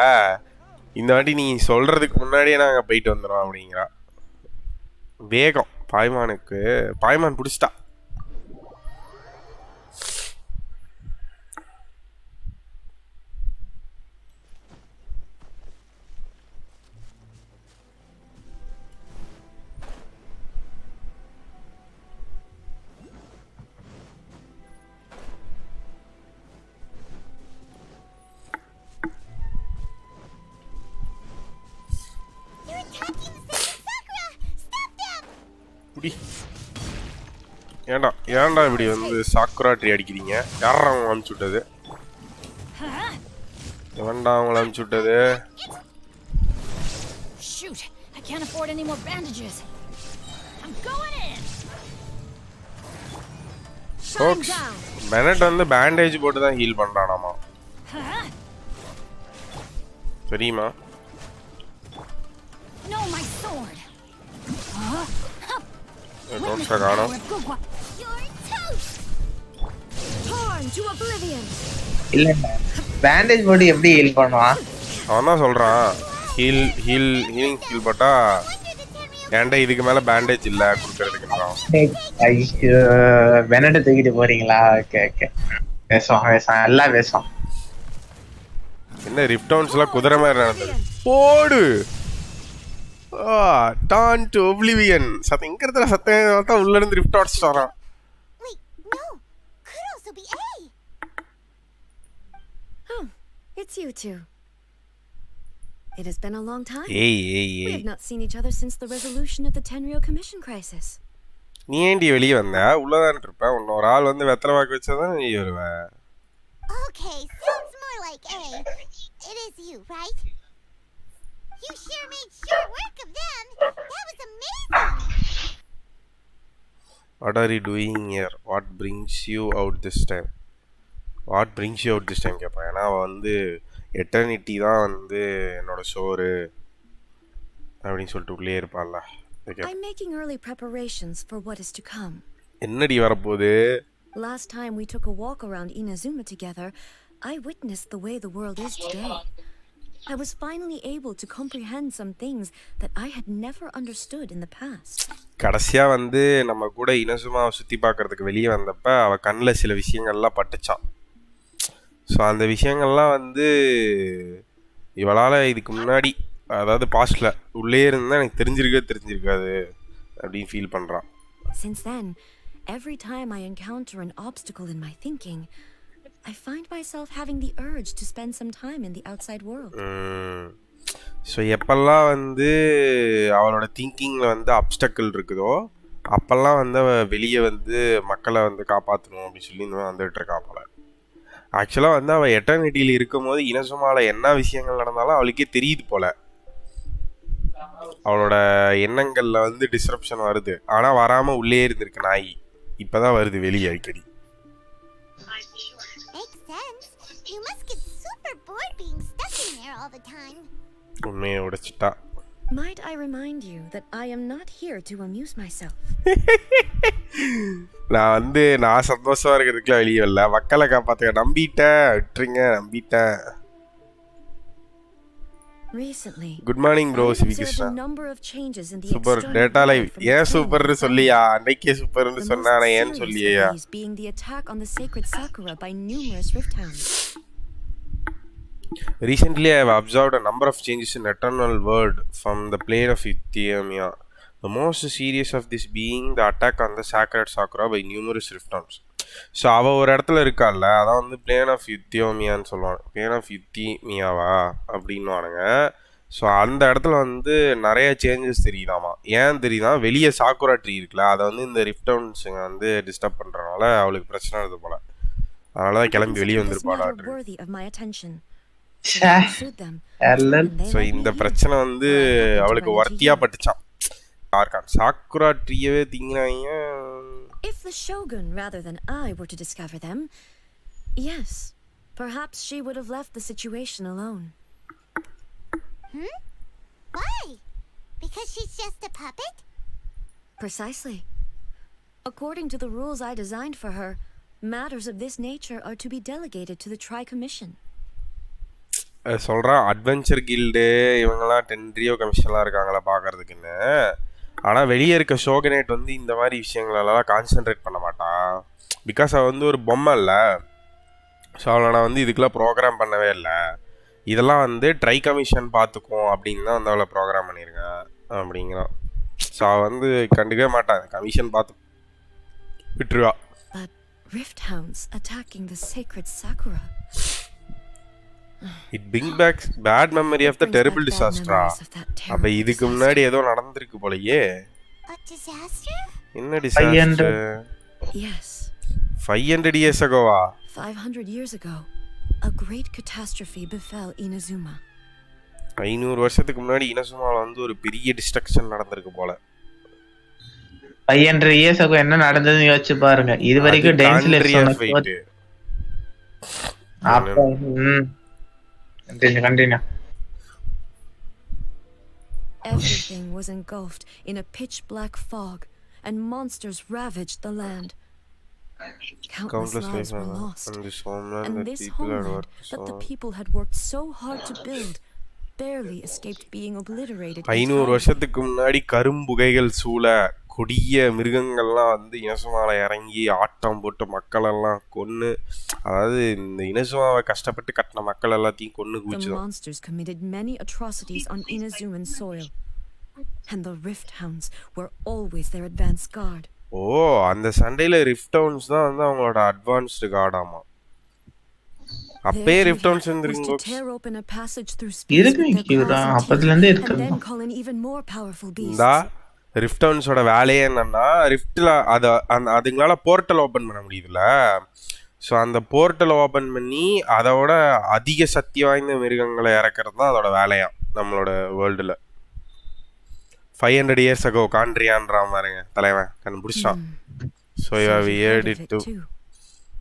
இந்த வாட்டி நீ சொல்றதுக்கு முன்னாடியே நாங்கள் போயிட்டு வந்துடும் அப்படிங்கிறா. வேகம் பாய்மானுக்கு, பாய்மான் பிடிச்சிட்டா. ஏன்டா இப்படி வந்து சாக்குரா ட்ரீ அடிக்கிறீங்க? யாரா அவங்க அனுப்பிச்சு விட்டது? எவன்டா அவங்கள அனுப்பிச்சு விட்டது? Shoot, I can't afford any more bandages. I'm going in. Folks, Bennett வந்து பேண்டேஜ் போட்டு தான் ஹீல் பண்றானாமா. தெரியுமா? No, my sword. Don't sagano. You're toast. Torn to oblivion. இல்ல பேண்டேஜ் போட்டு எப்படி ஹீல் பண்ணுவான்? அவன் தான் சொல்றான் ஹீலிங் ஹீல் போட்டா ஏன்டா இதுக்கு மேல பேண்டேஜ் இல்ல குடுக்கறதுக்குன்றான். பெனட் தூக்கிட்டு போறீங்களா? ஓகே ஓகே, பேசுவான் எல்லாம் பேசுவான். என்ன ரிப்டவுன்ஸ்லாம் குதிரை மாதிரி நடந்தது. போடு டான் டு ஒப்லிவியன். சத்தங்கிறதுல சத்தம் தான் உள்ள இருந்து ரிஃப்ட் அடிச்சிட்டு வரான். Wait, no. Could also be A. Oh, it's you two. It has been a long time. We have not seen each other since the resolution of the Tenryou Commission crisis. நீ ஏண்டி வெளியே வந்த? உள்ளதான் இருப்ப. இன்னொரு ஆள் வந்து வெத்தலை வாக்கு வச்சாதான் நீ வருவ. Okay, sounds more like A. It is you, right? You sure made short work of them. That was amazing. What are you doing here? What brings you out this time? What brings you out this time கேட்பான். ஏன்னா அவன் வந்து eternity தான் வந்து என்னோட சோறு அப்படின்னு சொல்லிட்டு உள்ளே இருப்பான்ல. I'm making early preparations for what is to come. என்னடி வரப்போகுது? Last time we took a walk around Inazuma together, I witnessed the way the world is today. I was finally able to comprehend some things that I had never understood in the past. கடைசியா வந்து நம்ம கூட இனசுமாவை சுத்தி பார்க்கறதுக்கு வெளியே வந்தப்ப அவ கண்ணில் சில விஷயங்கள்லாம் பட்டுச்சான். ஸோ அந்த விஷயங்கள்லாம் வந்து இவளால் இதுக்கு முன்னாடி, அதாவது பாஸ்ட்ல உள்ளே இருந்தால் எனக்கு தெரிஞ்சிருக்காது அப்படின்னு ஃபீல் பண்ணுறான். Since then, every time I encounter an obstacle in my thinking, I find myself having the urge to spend some time in the outside world. So எப்பெல்லாம் வந்து அவளோட திங்கிங்கில் வந்து அப்டக்கிள் இருக்குதோ அப்பெல்லாம் வந்து அவள் வெளியே வந்து மக்களை வந்து காப்பாற்றணும் அப்படின்னு சொல்லி இந்த வந்துட்டு இருக்கா போல. ஆக்சுவலாக வந்து அவள் எட்டர்னிட்டியில் இருக்கும் போது இனசுமாவில் என்ன விஷயங்கள் நடந்தாலும் அவளுக்கே தெரியுது போல. அவளோட எண்ணங்களில் வந்து டிஸ்ரப்ஷன் வருது, ஆனால் வராமல் உள்ளே இருந்திருக்கு நாய். இப்போ தான் வருது வெளியே அடிக்கடி. You must get super bored being stuck in there all the time. உண்மையை உடைச்சிட்டா. Might I remind you that I am not here to amuse myself. நான் சந்தோஷமா இருக்கிறதுக்குலாம் வெளியே வரல, மக்களை காப்பாற்ற நம்பிட்டேன். விட்டுருங்க, நம்பிட்டேன். Recently, good morning bro CV Krishna. Super data live. ஏன் சூப்பர்னு சொல்லியா? அன்னைக்கே சூப்பர்னு சொன்னா ஏன் சொல்லியா? being the attack on the sacred Sakura by numerous rift hounds. Recently, I have observed a number of changes in eternal world from the plane of Nvme. The most serious of this being the attack on the sacred Sakura by numerous rift hounds. So அவள் ஒரு இடத்துல இருக்காள்ல, அதான் வந்து plane of யுத்தியோமியான்னு சொல்லுவாங்க. Plane of யுத்திமியாவா அப்படின்னுவானுங்க. So அந்த இடத்துல வந்து நிறைய சேஞ்சஸ் தெரியுதாமா. ஏன் தெரியுதா? வெளியே சாக்குரா ட்ரீ இருக்குல்ல, அதை வந்து இந்த ரிஃப்ட் ஹவுண்ட்ஸுங்க வந்து டிஸ்டர்ப் பண்ணுறதுனால அவளுக்கு பிரச்சனை வருது போல. அதனால தான் கிளம்பி வெளியே வந்துருப்பாடா. ஸோ இந்த பிரச்சனை வந்து அவளுக்கு வர்த்தியா பட்டுச்சான். Sakura ட்ரீயவே திங்கினாங்க. If the shogun rather than I were to discover them, yes, perhaps she would have left the situation alone. Why? Because she's just a puppet? Precisely. According to the rules I designed for her, matters of this nature are to be delegated to the Tri Commission. சொல்கிறான் adventure guild இவங்கெல்லாம் 10 Rio கமிஷன்லாம் இருக்காங்களா பார்க்கறதுக்குன்னு. ஆனால் வெளியே இருக்க ஷோகனேட் வந்து இந்த மாதிரி விஷயங்களெல்லாம் கான்சென்ட்ரேட் பண்ண மாட்டான். பிகாஸ் அவள் வந்து ஒரு பொம்மை இல்லை. ஸோ அவளை நான் வந்து இதுக்கெல்லாம் ப்ரோக்ராம் பண்ணவே இல்லை. இதெல்லாம் வந்து ட்ரை கமிஷன் பார்த்துக்கும் அப்படின்னு தான் வந்து அவளை ப்ரோக்ராம் பண்ணியிருக்கேன் அப்படிங்கிறான். ஸோ அவள் வந்து கண்டுக்கவே மாட்டான், கமிஷன் பார்த்து விட்டுருவா. But rift hounds attacking the sacred Sakura. It brings back bad memory of the terrible disaster. அப்ப இதுக்கு முன்னாடி ஏதோ நடந்திருக்கு போலயே. A disaster? என்ன disaster? Yes. 500 years ago. 500 years ago, a great catastrophe befell Inazuma. 500 வருஷத்துக்கு முன்னாடி இனசுமால வந்து ஒரு பெரிய டிஸ்ட்ரக்ஷன் நடந்திருக்கு போல. 500 years ago என்ன நடந்ததுன்னு யோசிச்சு பாருங்க. இது வரைக்கும் டேன்ஸ்ல சொன்னது அப்போ continue. Everything was engulfed in a pitch black fog, and monsters ravaged the land. Countless lives were lost, and this homeland that the people had worked so hard to build barely escaped being obliterated. 500 வருஷத்துக்கு முன்னாடி கரும்புகைகள் சூழ கொடிய மிருகங்கள்லாம் வந்து இனசுமால இறங்கி ஆட்டம் போட்டு மக்களெல்லாம் கொன்று, அதாவது இந்த இனசுமாவை கஷ்டப்பட்டு கட்டின மக்கள் எல்லாத்தையும் கொன்று குவிச்சு. The monsters committed many atrocities on Inazuman soil, and the rift hounds were always their advance guard. ஓ, அந்த சண்டையில ரிஃப்ட் ஹவுன்ஸ் தான் வந்து அவங்களோட அட்வான்ஸ்டு கார்டாமா. அப்பே ரிஃப்ட் ஹவுன்ஸ் இருந்துருங்க. அப்பத்துல இருந்தே இருக்கு. ரிஃப்ட் ஹவுன்ஸோட வேலையே என்னன்னா, ரிஃப்ட்ல அதுங்களால போர்ட்டல் ஓபன் பண்ண முடியுதுல்ல. ஸோ அந்த போர்ட்டலை ஓபன் பண்ணி அதோட அதிக சக்தி வாய்ந்த மிருகங்களை இறக்குறது தான் அதோட வேலையாம் நம்மளோட வேர்ல்டுல. 500 years ago காண்ட்ரியான்றா பாருங்க தலைவன் கண்டுபிடிச்சான். ஸோ டு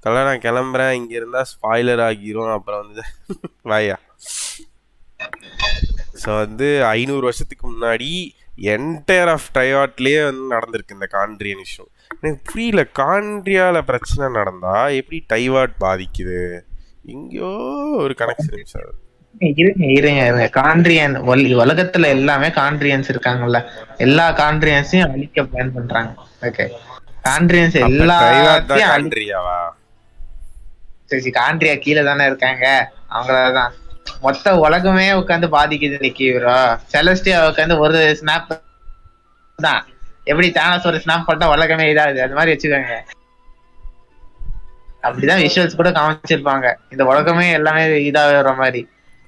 தலை நான் கிளம்புறேன், இங்க இருந்தா ஸ்பாய்லர் ஆகிரும், அப்புறம் வந்து வாயா. ஸோ வந்து 500 வருஷத்துக்கு முன்னாடி என்டையர் ஆஃப் ட்ரையாட்லேயே வந்து நடந்திருக்கு இந்த காண்ட்ரியன் இஷ்யூ. எனக்கு புரியல, காண்ட்ரியால பிரச்சனை நடந்தா எப்படி டைவாட் பாதிக்குது? எங்கேயோ ஒரு கனெக்ஷன் சார். இருங்க காண்ட்ரியன் உலகத்துல எல்லாமே காண்ட்ரியன்ஸ் இருக்காங்கல்ல, எல்லா காண்ட்ரியன்ஸையும் அழிக்க பிளான் பண்றாங்க. ஓகே, காண்ட்ரியன்ஸ் எல்லாத்தையும் காண்ட்ரியாவா? சரி, காண்ட்ரியா கீழே தானே இருக்காங்க, அவங்களாதான் மொத்த உலகமே உட்காந்து பாதிக்குது இன்னைக்கு. செலஸ்டியா உட்காந்து ஒரு ஸ்னாப் தான், எப்படி தானஸ் ஒரு ஸ்னாப் பண்ணா உலகமே இதாகுது, அது மாதிரி வச்சுக்கோங்க. அப்படிதான் விஷுவல்ஸ் கூட காமிச்சிருப்பாங்க, இந்த உலகமே எல்லாமே இதாகிற மாதிரி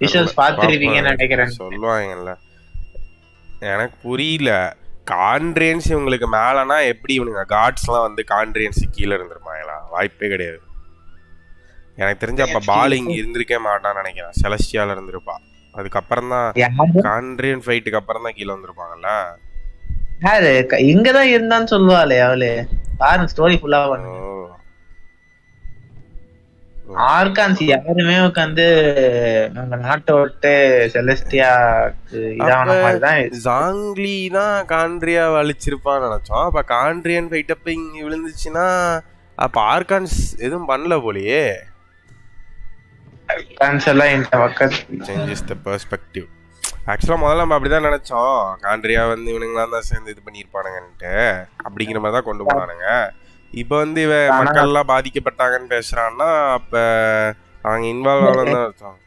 விஷுவல்ஸ் பார்த்துருப்பீங்கன்னு நினைக்கிறேன். சொல்லுவாங்கல்ல, எனக்கு புரியல. காண்ட்ரியன்ஸ் இவங்களுக்கு மேலனா எப்படி இவனுங்க காட்ஸ்லாம் வந்து காண்ட்ரியன்ஸ் கீழே இருந்திருப்பாங்களா? வாய்ப்பே கிடையாது. எனக்கு தெரிஞ்ச அப்ப பால் இங்க இருந்திருக்கே மாட்டான்னு நினைக்கிறேன், செலஸ்டியால இருந்திருப்பா. அதுக்கப்புறம் தான் காண்ட்ரியன் ஃபைட்டுக்கு அப்புறம் தான் கீழே வந்திருப்பாங்கல்ல. இங்கதான் இருந்தான்னு சொல்லுவாளே அவளே, பாருங்க ஸ்டோரி ஃபுல்லா பண்ணுங்க. ஆர்கான்ஸ் யாருமே உட்காந்து நம்ம நாட்டை விட்டு செலஸ்டியாக்கு இதான மாதிரி தான். ஜாங்லி தான் காண்ட்ரியாவை அழிச்சிருப்பான்னு நினைச்சோம். அப்ப காண்ட்ரியன் ஃபைட் அப்ப இங்க விழுந்துச்சுன்னா அப்ப ஆர்கான்ஸ் எதுவும் பண்ணல போலயே. சேஞ்சஸ் தி பெர்ஸ்பெக்டிவ். ஆக்சுவலா முதல்ல நம்ம அப்படிதான் நினைச்சோம், காண்ட்ரியா வந்து இவனுங்களாம் தான் சேர்ந்து இது பண்ணிருப்பானுங்கன்ட்டு, அப்படிங்கிற மாதிரி தான் கொண்டு போனானுங்க. இப்ப வந்து இவ மக்கள் எல்லாம் பாதிக்கப்பட்டாங்கன்னு பேசுறான்னா அப்ப அவங்க இன்வால்வ் ஆகலாம் அர்த்தம்.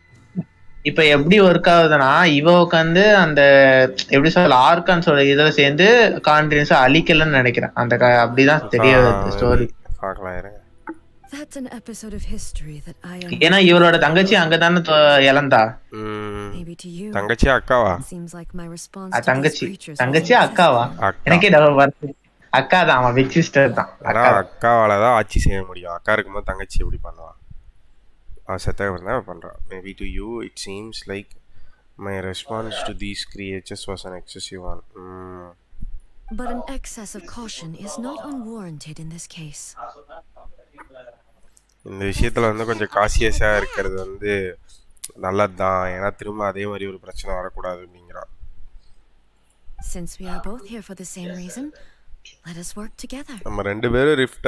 இப்ப எப்படி ஒர்க் ஆகுதுன்னா, இவ உட்காந்து அந்த எப்படி சொல்ல ஆர்கான்ஸோட இதுல சேர்ந்து காண்ட்ரியன்ஸ் அழிக்கலன்னு நினைக்கிறேன். அந்த அப்படிதான் தெரிய story. That's an episode of history that I am. ஏன்னா இவரோட தங்கச்சி அங்கதானே இழந்தா. தங்கச்சி அக்காவா? தங்கச்சி அக்காவா? எனக்கே டவுட் வருது. அக்கா தான், அவன் பிக் சிஸ்டர் தான். அக்காவால தான் ஆட்சி செய்ய முடியும். அக்கா இருக்கும்போது தங்கச்சி எப்படி பண்ணுவான்? அவன் செத்தவன் தான் பண்றான். Maybe to you it seems like my response to these creatures was an excessive one. But an excess of caution is not unwarranted in this case. இந்த விஷயத்துல வந்து கொஞ்சம் காசியஸா இருக்கிறது வந்து நல்லதுதான், ஏன்னா திரும்ப அதே மாதிரி ஒரு பிரச்சனை வரக்கூடாது அப்படிங்கிறான். Since we are both here for the same reason, Let us work together. நம்ம ரெண்டு பேரும் ரிஃப்ட்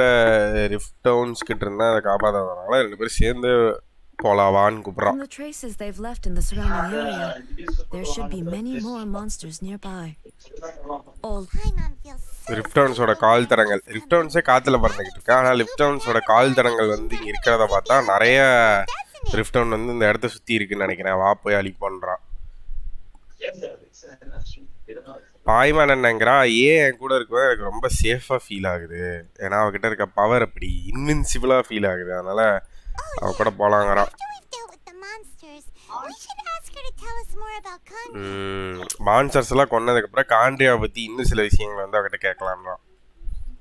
டவுன்ஸ் கிட்ட இருந்தா அதை காப்பாத்தாதனால ரெண்டு பேரும் சேர்ந்து போலாவான்னு கூப்பிடுறோம். From the traces they've left in the surrounding area, there should be many more monsters nearby. All rift டவுன்ஸோட கால் தடங்கள் ரிஃப்ட் டவுன்ஸே காத்துல பறந்துகிட்டு இருக்கு. ஆனால் ரிஃப்ட் டவுன்ஸோட கால் தடங்கள் வந்து இங்க இருக்கிறத பார்த்தா நிறைய ரிஃப்ட் டவுன் வந்து இந்த இடத்த சுத்தி இருக்குன்னு நினைக்கிறேன். வா போய் அழி பண்றான். பாய்மான் என்னங்கிறா ஏன் என் கூட இருக்கும்போது எனக்கு ரொம்ப சேஃபா ஃபீல் ஆகுது. ஏன்னா அவகிட்ட இருக்க பவர் அப்படி இன்வின்சிபிளா ஃபீல் ஆகுது. அதனால அவ கூட போலாங்கிறான். மான்ஸ்டர்ஸ் எல்லாம் கொன்னதுக்கு அப்புறம் காண்ட்ரியாவை பத்தி இன்னும் சில விஷயங்கள் வந்து அவகிட்ட கேட்கலாம்தான்.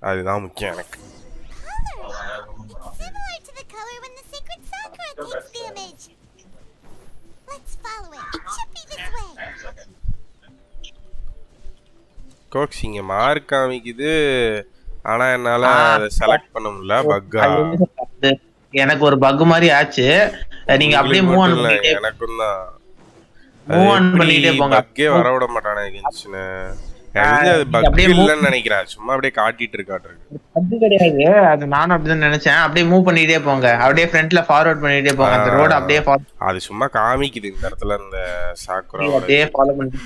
அதுதான் முக்கியம் எனக்கு. கோக்ஸ் இங்க மார்க் காமிக்குது. ஆனா என்னால அதை செலக்ட் பண்ண முடியல. பக்கா எனக்கு ஒரு பக் மாதிரி ஆச்சு. நீங்க அப்படியே மூவ் ஆன் பண்ணிட்டே எனக்கும் தான் மூவ் ஆன் பண்ணிட்டே போங்க. பக்கே வர விட மாட்டானே கென்ஷின். அது பக் இல்லன்னு நினைக்கிறேன். சும்மா அப்படியே காட்டிட்டு இருக்காட்டு. அது கிடையாது. அது நானும் அப்படிதான் நினைச்சேன். அப்படியே மூவ் பண்ணிட்டே போங்க. அப்படியே ஃப்ரண்ட்ல ஃபார்வர்ட் பண்ணிட்டே போங்க. அந்த ரோட் அப்படியே அது சும்மா காமிக்குது இந்த இடத்துல இந்த சாக்குரா அப்படியே ஃபாலோ பண்ணி.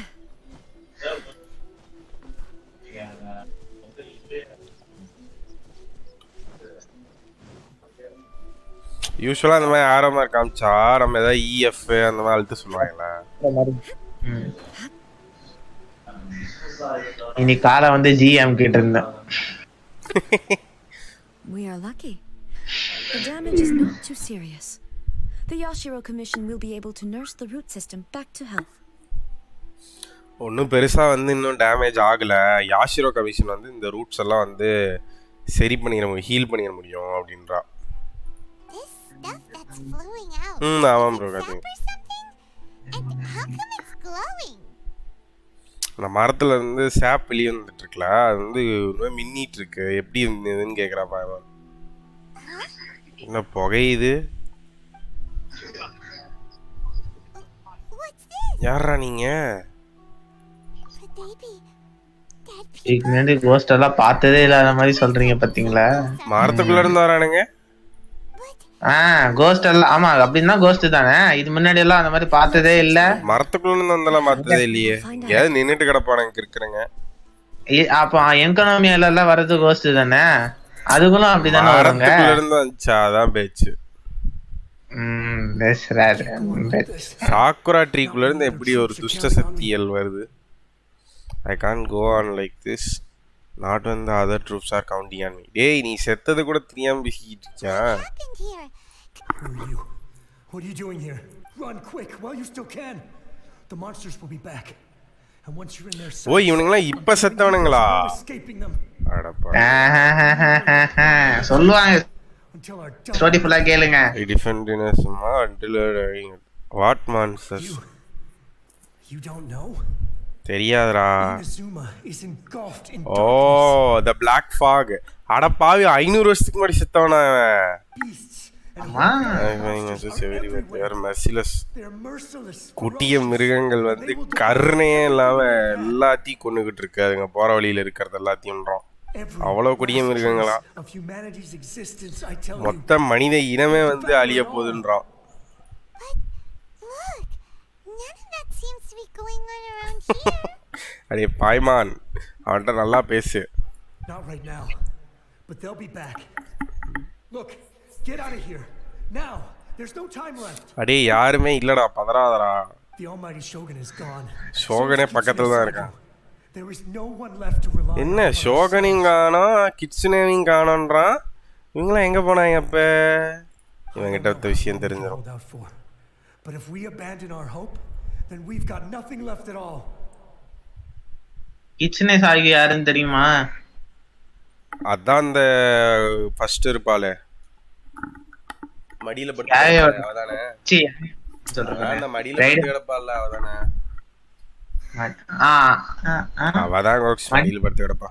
யூசுவலா அந்த மாதிரி ஆரோ மார்க் காமிச்சா நம்ம ஏதாவது இஎஃப் அந்த மாதிரி அழுத்த சொல்லுவாங்களா? இனி காலை வந்து ஜிஎம் கிட்ட இருந்தேன். We are lucky. The damage is not too serious. The Yashiro Commission will be able to nurse the root system back to health. ஒன்றும் பெருசா வந்து இன்னும் டேமேஜ் ஆகல. யாஷிரோ கமிஷன் வந்து இந்த ரூட்ஸ் எல்லாம் வந்து சரி பண்ணிட முடியும், ஹீல் பண்ணிட முடியும் அப்படின்றா. ஆமாம் ப்ரோ. அந்த மரத்துல இருந்து சாப் வெளியே வந்துட்டு இருக்குல்ல, அது வந்து மின்னிட்டு இருக்கு. எப்படி இருந்ததுன்னு கேக்குறா பாவம். என்ன புகையுது? யாரா நீங்க? கோஸ்ட் எல்லாம் பார்த்ததே இல்லாத மாதிரி சொல்றீங்க பாத்தீங்களா? மரத்துக்குள்ள இருந்து வரானுங்க. கோஸ்ட் எல்லாம் ஆமா அப்படின்னா கோஸ்ட் தானே. இது முன்னாடி எல்லாம் அந்த மாதிரி பார்த்ததே இல்ல. மரத்துக்குள்ள இருந்து வந்தெல்லாம் பார்த்ததே இல்லையே. ஏதாவது நின்னுட்டு கிடப்பானுங்க இருக்குறங்க. அப்ப எக்கனாமியால எல்லாம் வர்றது கோஸ்ட் தானே. அதுக்குள்ள அப்படிதானே வருங்க. மரத்துக்குள்ள இருந்து வந்துச்சா? அதான் பேச்சு. சாக்குரா ட்ரீக்குள்ள இருந்து எப்படி ஒரு துஷ்ட சக்திகள் வருது? I can't go on like this. Not when the other troops are counting on me. டேய் நீ செத்தது கூட தெரியாம பேசிட்டு இருக்கியா? Who are you? What are you doing here? Run quick while you still can. The monsters will be back. And once you're in their sight. ஓ இவனுங்களா இப்ப செத்தவனுங்களா? அடப்பா. சொல்லுவாங்க. ஸ்டோரி ஃபுல்லா கேளுங்க. Defend in a small until what monsters? You don't know? தெரியாதுடா. ஓ the black fog. அட பாவி 500 வருஷத்துக்கு முன்னாடி செத்தவனா குட்டிய மிருகங்கள் வந்து கருணையே இல்லாம எல்லாத்தையும் கொண்டுகிட்டு இருக்கு. அதுங்க போற வழியில இருக்கிறது எல்லாத்தையும் அவ்வளவு கொடிய மிருகங்களா. மொத்த மனித இனமே வந்து அழிய போகுதுன்றான். அடே பாய்மான் அவன்கிட்ட நல்லா பேசு. அடே யாருமே இல்லடா, பதறாதடா. ஷோகனே பக்கத்துல தான் இருக்கான். என்ன ஷோகனையும் காணோம், கிட்சுனேவையும் காணோன்றான். இவங்களாம் எங்க போனாங்க? அப்ப இவங்கிட்ட ஒரு விஷயம் தெரிஞ்சிடும். Then we've got nothing left at all. கிட்சனே சாகி யாருன்னு தெரியுமா? அதான் அந்த ஃபர்ஸ்ட் இருப்பாளே மடியில படுத்து அவதானே. சொல்றேன் அந்த மடியில படுத்து கிடப்பால அவதானே. அவதான் கோக்ஸ் மடியில படுத்து கிடப்பா.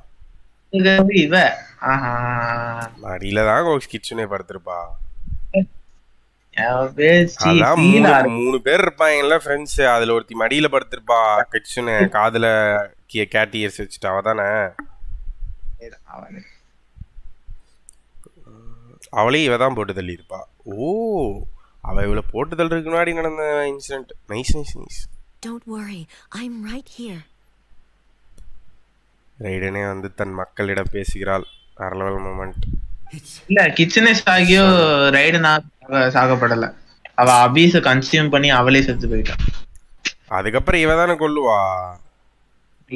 இவ மடியில தான் கோக்ஸ் கிட்சனே படுத்திருப்பா. 3 பேர் இருப்பாங்கல்ல ஃப்ரெண்ட்ஸ். அதுல ஒருத்தி மடியில படுத்திருப்பா கிட்சனே, காதுல கேட் இயர்ஸ் வச்சுட்டு. அவதானே அவளே இவ தான் போட்டு தள்ளி இருப்பா. ஓ அவ இவள போட்டு தள்ளுறதுக்கு முன்னாடி நடந்த incident. Nice nice nice. Don't worry, I'm right here. ரைடனே வந்து தன் மக்களிடம் பேசுகிறாள். வேற லெவல் மொமெண்ட். இல்ல கிச்சனே சாகியோ ரைடனா சாகப்படல. அவ அபீஸ கன்சியூம் பண்ணி அவளே செத்து போயிட்டான். அதுக்கப்புறம் இவ தானே கொல்லுவா.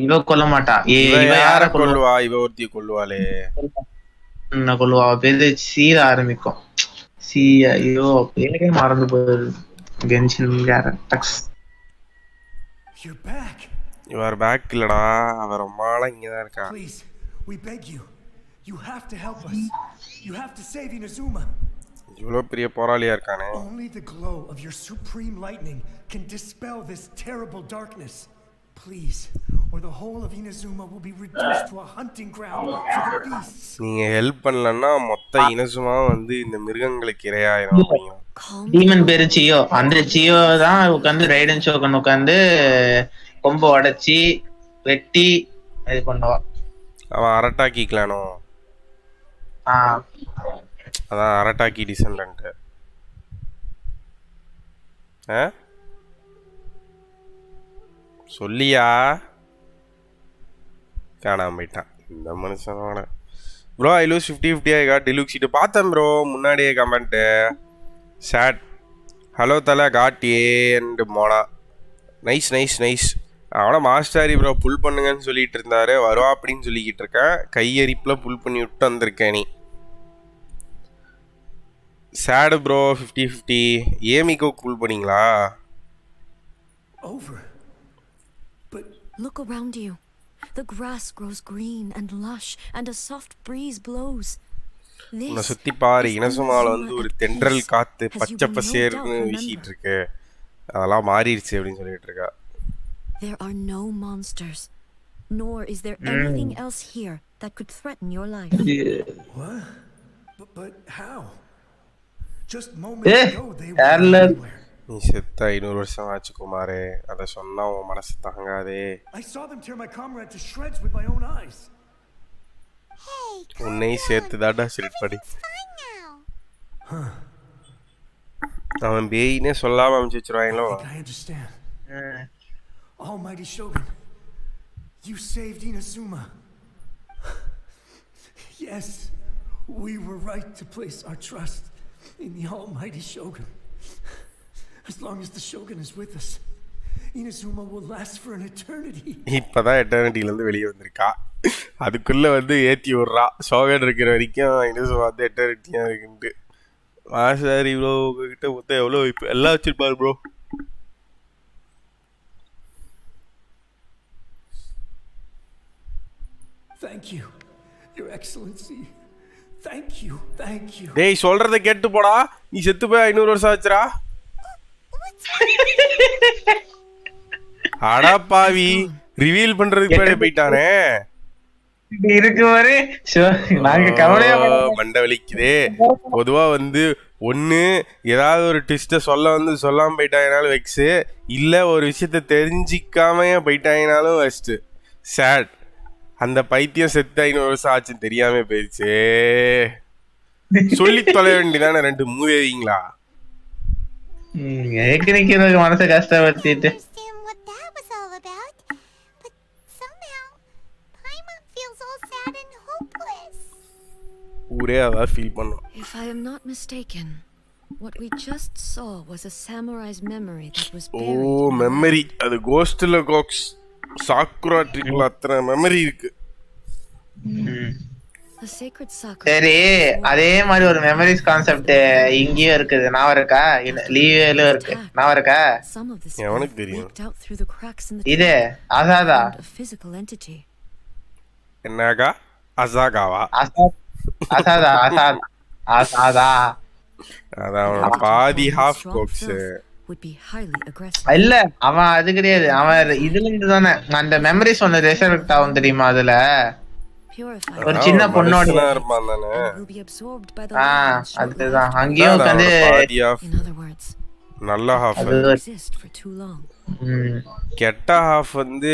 இவ கொல்ல மாட்டா. இவ யார கொல்லுவா? இவ ஒருத்திய கொல்லுவாளே. கொல்லுவா. பேரு சீர ஆரம்பிக்கும். சி ஐயோ பேரே மறந்து போகுது. Genshin characters. You're back. You are back இல்லடா. அவ ரொம்ப நாளா இங்க தான் இருக்கா. Please, we beg you. You have to help us. You have to save Inazuma. இவ்வளவு பெரிய போராளியா இருக்கானே. Only the glow of your supreme lightning can dispel this terrible darkness. Please, or the whole of Inazuma will be reduced to a hunting ground for the beasts. நீங்க help பண்ணலன்னா மொத்த இனசுமா வந்து இந்த மிருகங்களுக்கு இரையாயிரும் அப்படிங்க. டீமன் பேரு சியோ. அந்த சியோ தான் உட்காந்து ரைடன் ஷோகன் உட்காந்து கொம்ப உடைச்சி வெட்டி இது பண்ணுவா. அவன் அரட்டாக்கிக்கலானோ. அதான் அரட்டாக்கி டிசெண்டன்ட். சொல்லியா காணாம போயிட்டான் இந்த மனுஷனோட. Bro I lose 50-50 I got Diluc's seat. பார்த்தேன் ப்ரோ முன்னாடியே கமெண்ட்டு. சேட் ஹலோ தலை got A and Mona. Nice nice nice. அவனை மாஸ்டாரி ப்ரோ புல் பண்ணுங்கன்னு சொல்லிட்டு இருந்தாரு. வருவா அப்படின்னு சொல்லிக்கிட்டு இருக்கேன். கையரிப்பில் புல் பண்ணி விட்டு வந்திருக்கேன். நீ சேடு ப்ரோ 50-50. ஏமிக்கோ புல் பண்ணீங்களா? Look around you. The grass grows green and lush and a soft breeze blows. உன்னை சுத்தி பாரு. இனசுமால வந்து ஒரு தென்றல் காத்து பச்சை பசேர்னு வீசிட்டு இருக்கு. அதெல்லாம் மாறிடுச்சு அப்படின்னு சொல்லிட்டு இருக்கா. There are no monsters, nor is there anything else here that could threaten your life. What? But how? Just moments ago they were everywhere. நீ செத்த 500 வருஷம் ஆச்சு குமாரே. அதை சொன்னா உன் மனசு தாங்காதே. I saw them tear my comrade to shreds with my own eyes. உன்னை சேர்த்து தாடா சிரிட் படி. அவன் பேயினே சொல்லாம அமைச்சு வச்சிருவாங்களோ. I understand. Almighty Shogun, you saved Inazuma. Yes, we were right to place our trust in the Almighty Shogun. As long as the Shogun is with us, Inazuma will last for an eternity. இப்பதான் எட்டர்னிட்டில இருந்து வெளியே வந்திருக்கா. அதுக்குள்ள வந்து ஏத்தி விடுறா. ஷோகன் இருக்கிற வரைக்கும் இனசுமா வந்து எட்டர்னிட்டியா இருக்குன்ட்டு. மாசாரி ப்ரோ உங்ககிட்ட மொத்தம் எவ்வளோ இப்போ எல்லாம் வச்சிருப்பாரு bro. Thank you, Your Excellency. Thank you, thank you. டேய் சொல்றத கேட்டு போடா. நீ செத்து போய் 500 வருஷம் ஆச்சுடா. அடா பாவி ரிவீல் பண்றதுக்கு பேரே போயிட்டானே. இருக்கு வரை நாங்க கவலையா மண்டை வலிக்குதே. பொதுவா வந்து ஒன்று ஏதாவது ஒரு ட்விஸ்ட்டை சொல்ல வந்து சொல்லாமல் போயிட்டாங்கனாலும் வெக்ஸு, இல்லை ஒரு விஷயத்த தெரிஞ்சிக்காமையே போயிட்டாங்கனாலும் வெஸ்ட்டு. சேட். அந்த பைத்தியம் செத்து 500 வருஷம் ஆச்சுன்னு தெரியாம போயிடுச்சு. சொல்லி தொலை வேண்டியதானே ரெண்டு மூதேவிங்களா. மனசை கஷ்டப்படுத்திட்டு ஊரே அதான் ஃபீல் பண்ணோம். If I am not mistaken, what we just saw was a samurai's memory that was buried. ஓ மெமரி. அது கோஸ்ட்ல கோக்ஸ் சாக்குரா ட்ரிக்ல அத்தனை மெமரி இருக்கு. A sacred Sakura. சரி அதே மாதிரி ஒரு மெமரிஸ் கான்செப்ட் இங்கேயும் இருக்குது. நான் இருக்கா லீவ்ல இருக்கு. நான் இருக்கா எனக்கு தெரியும். இது அசாதா physical entity. என்னகா அசாகாவா? அசாதா அசாதா அசாதா அதான் பாதி ஹாஃப் கோக்ஸ். இல்ல அவன் அது கிடையாது. அவன் இதுல இருந்து தானே அந்த மெமரிஸ் ஒன்னு ரெசர்வெக்ட் ஆகும் தெரியுமா? அதுல ஒரு சின்ன பொண்ணோட இருப்பான் தானே. அதுதான் அங்கேயும் உட்காந்து நல்ல ஹாஃப் கெட்ட ஹாஃப் வந்து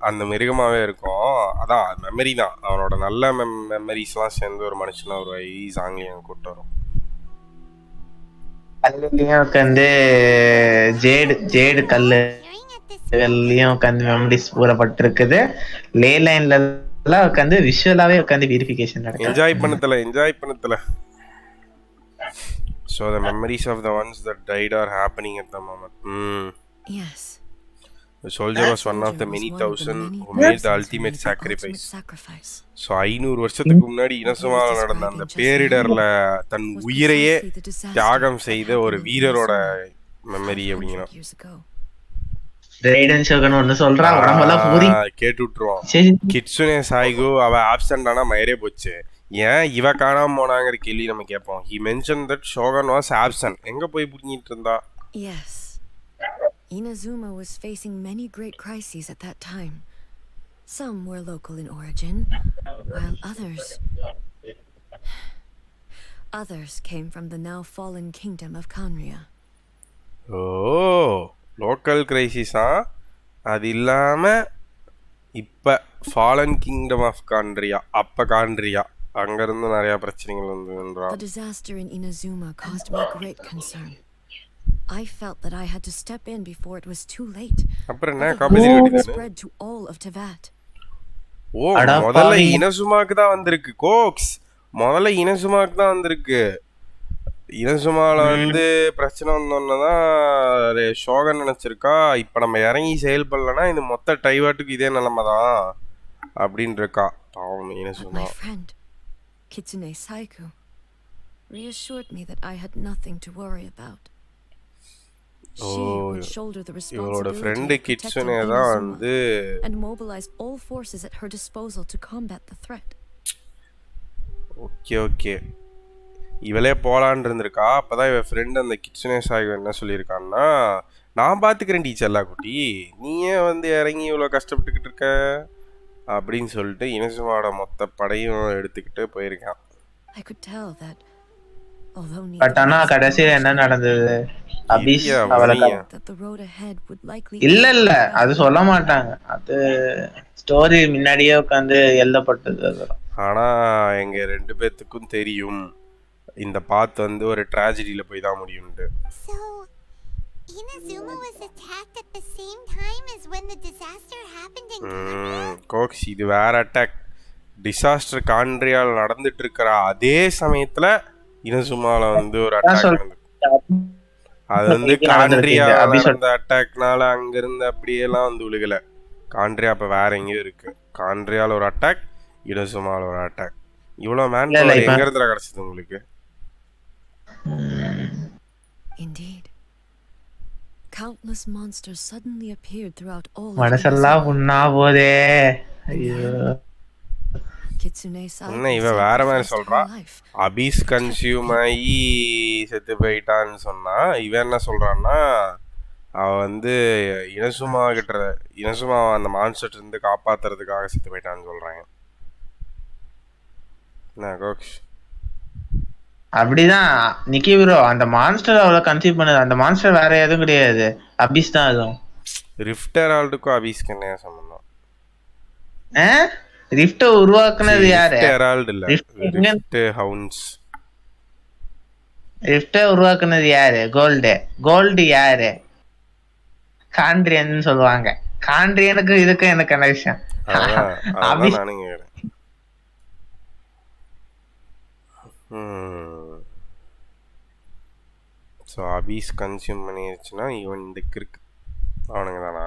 அந்த மிருகமாவே இருக்கும். அதான் மெமரி தான் அவனோட அவரோட நல்ல மெமரிஸ்லாம் சேர்ந்து ஒரு மனுஷனா ஒரு சாங்லியும் கூட்டு வரும். கல்லுலயும் உட்காந்து ஜேடு கல்லுலயும் உட்காந்து மெமரிஸ் கூறப்பட்டிருக்குது. லே லைன்ல எல்லாம் உட்காந்து விஷுவலாவே உட்காந்து பியூரிஃபிகேஷன் நடக்குது. Enjoy பண்ணத்துல. So the memories of the ones that died are happening at the moment. Yes. The soldier was one of the many thousand who made the ultimate sacrifice. So 500 வருஷத்துக்கு முன்னாடி இனசுமால நடந்த அந்த பேரிடர்ல தன் உயிரையே தியாகம் செய்த ஒரு வீரரோட மெமரி அப்படிங்கணும். ரைடன் ஷோகன் ஒன்னு சொல்றா, உடம்பெல்லாம் பூரி கேட்டு விட்டுருவோம். கிட்சுனே சாய்கு அவ ஆப்சென்ட் ஆனா மயரே போச்சு. ஏன் இவ காணாம போனாங்கிற கேள்வி நம்ம கேட்போம். He mentioned that Shogun was absent. எங்க போய் புடிங்கிட்டு இருந்தா? Yes. Inazuma was facing many great crises at that time. Some were local in origin, while others came from the now fallen kingdom of Kanria. Oh, local crisis அது இல்லாம இப்ப fallen kingdom of Kanria, அப்ப Kanria அங்க இருந்து நிறைய பிரச்சனைகள் வந்ததுன்றா. The disaster in Inazuma caused me great concern. I felt that I had to step in before it was too late. அப்புறம் என்ன காப்பாத்தி வேண்டியது? Spread to all of Teyvat. ஓ, முதல்ல இனசுமாக்கு தான் வந்திருக்கு கோக்ஸ். முதல்ல இனசுமாக்கு தான் வந்திருக்கு. இனசுமால வந்து பிரச்சனை வந்தோன்னதான் ஷோகன் நினைச்சிருக்கா இப்ப நம்ம இறங்கி செயல்படலன்னா இது மொத்த டைவாட்டுக்கு இதே நிலைமை தான் அப்படின்னு இருக்கா. பாவம் இனசுமா. My friend Kitsune Saiku reassured me that I had nothing to worry about. She would shoulder the responsibility of protecting Inazuma and mobilized all forces at her disposal to combat the threat. Okay இவளே போலான்னு இருந்திருக்கா. அப்பதான் இவ friend அந்த கிட்சுனே சாய்கு என்ன சொல்லியிருக்கான்னா, நான் பாத்துக்கிறேன் டீச்சர்லா குட்டி, நீயே வந்து இறங்கி இவ்வளோ கஷ்டப்பட்டுக்கிட்டு இருக்க அப்படின்னு சொல்லிட்டு இனசுமாவோட மொத்த படையும் எடுத்துக்கிட்டு போயிருக்கான். பட் ஆனா கடைசியில என்ன நடந்தது? அபிஷ் இல்ல அது சொல்ல மாட்டாங்க. அது ஸ்டோரி முன்னாடியே உட்காந்து எழுதப்பட்டது. ஆனா எங்க ரெண்டு பேத்துக்கும் தெரியும் இந்த பாத் வந்து ஒரு ட்ராஜடியில போய் தான் முடியும்னு. Inazuma was attacked at the same time as when the disaster happened in Kanria. கோக்ஸ் இது வேற அட்டாக். டிசாஸ்டர் கான்ட்ரியால நடந்துட்டு இருக்கிற அதே சமயத்துல இனசுமால வந்து ஒரு அட்டாக் நடந்து. அது வந்து கான்ட்ரியால நடந்த அட்டாக்னால அங்க இருந்து அப்படியே எல்லாம் வந்து விழுகல. கான்ட்ரியா அப்ப வேற எங்கேயும் இருக்கு. கான்ட்ரியால ஒரு அட்டாக், இனசுமால ஒரு அட்டாக். இவ்வளவு மேன் பவர் எங்க இருந்து கிடைச்சது உங்களுக்கு? Indeed. Countless monsters suddenly appeared throughout all of மனசெல்லாம் உண்ணா போதே. ஐயோ என்ன இவ வேற மாதிரி சொல்றா. அபிஸ் கன்சியூம் ஆகி செத்து போயிட்டான்னு சொன்னா இவன் என்ன சொல்றான்னா அவ வந்து இனசுமா அந்த மான்ஸ்டர் இருந்து காப்பாத்துறதுக்காக செத்து போயிட்டான்னு சொல்றாங்க. என்ன கோக்ஸ்? அப்படிதான் நிக்கி ப்ரோ. அந்த மான்ஸ்டர் அவளை கன்சீவ் பண்ணது. அந்த மான்ஸ்டர் வேற எதுவும் கிடையாது, அபிஸ் தான். அதுவும் ரிஃப்டர் ஆல்டுக்கும் அபிஸ்க்கு என்ன சம்பந்தம்? ரிஃப்ட் உருவாக்குனது யாரு? ஹெரால்ட் இல்ல, ரிஃப்ட் ஹவுன்ஸ். ரிஃப்ட் உருவாக்குனது யாரு? கோல்டு யாரு? காண்ட்ரியன் சொல்லுவாங்க. காண்ட்ரியனுக்கு இதுக்கு என்ன கனெக்ஷன்? அபிஸ் நானுங்க. ஸோ அபிஸ் கன்சியூம் பண்ணிருச்சுன்னா இவன் இந்த கிறுக்கு அவனுங்க தானா?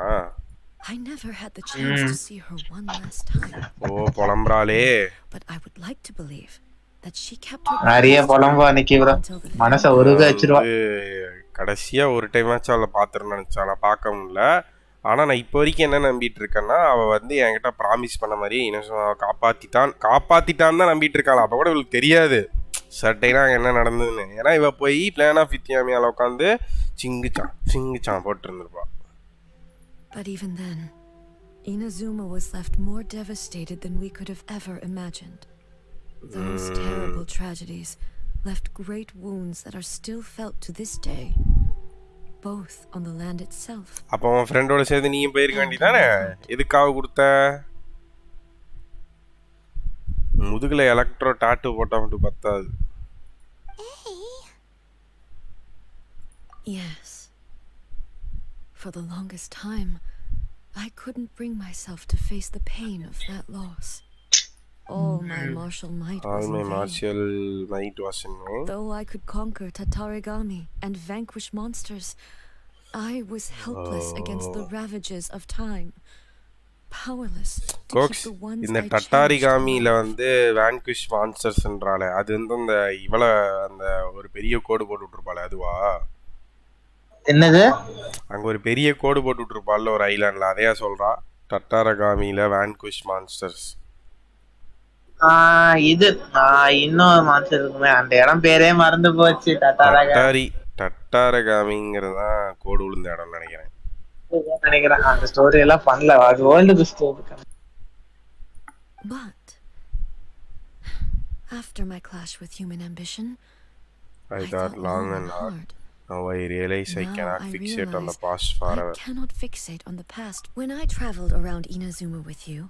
I never had the chance to see her one last time. O புலம்பறாளே. But I would like to believe that she kept her. நிறைய புலம்பா நிக்கி ப்ரோ. மனச உருக வச்சிருவா. கடைசியா ஒரு டைம் ஆச்சு அவளை பாத்துறேன்னு நினைச்சா. நான் பார்க்க முடியல. ஆனா நான் இப்போ வரைக்கும் என்ன நம்பிட்டு இருக்கேன்னா அவ வந்து என்கிட்ட ப்ராமிஸ் பண்ண மாதிரி காப்பாத்திட்டான்னு தான் நம்பிட்டு இருக்காள். அப்ப கூட இவளுக்கு தெரியாது சட்டைனா என்ன நடந்ததுன்னு. ஏன்னா இவ போய் பிளான் ஆஃப் வித்யாமியால உட்காந்து சிங்குச்சான் போட்டு இருந்திருப்பா. But even then, Inazuma was left more devastated than we could have ever imagined. Those terrible tragedies left great wounds that are still felt to this day, both on the land itself. அப்போ உன் ஃப்ரெண்டோட சேர்ந்து நீயும் போயிருக்க வேண்டியதானே? எதுக்காக கொடுத்த? முதுகுல எலக்ட்ரோ டாட்டூ போட்டா மட்டும் பத்தாது. Yes. For the longest time, I couldn't bring myself to face the pain of that loss. All my martial might was in vain. Though I could conquer Tatarigami and vanquish monsters, I was helpless against the ravages of time. Powerless to keep the ones இந்த I டட்டாரிகாமில வந்து vanquish monstersன்றால அது வந்து அந்த இவள அந்த ஒரு பெரிய கோடு போட்டு விட்டுருப்பாளே அதுவா? என்னது? அங்க ஒரு பெரிய கோடு போட்டு விட்டுருப்பாள்ல ஒரு ஐலாண்ட்ல, அதையா சொல்றா? டட்டாரிகாமில vanquish monsters. இது இன்னொரு மான்ஸ்டர் இருக்குமே, அந்த இடம் பேரே மறந்து போச்சு. டட்டாரிகாமிங்கிறது தான் கோடு விழுந்த இடம் நினைக்கிறேன். அந்த ஸ்டோரி எல்லாம் பண்ணல, அது world story. But after my clash with human ambition, I thought long and hard. Now I realize I cannot fixate on the past forever. I cannot fixate on the past. When I traveled around Inazuma with you,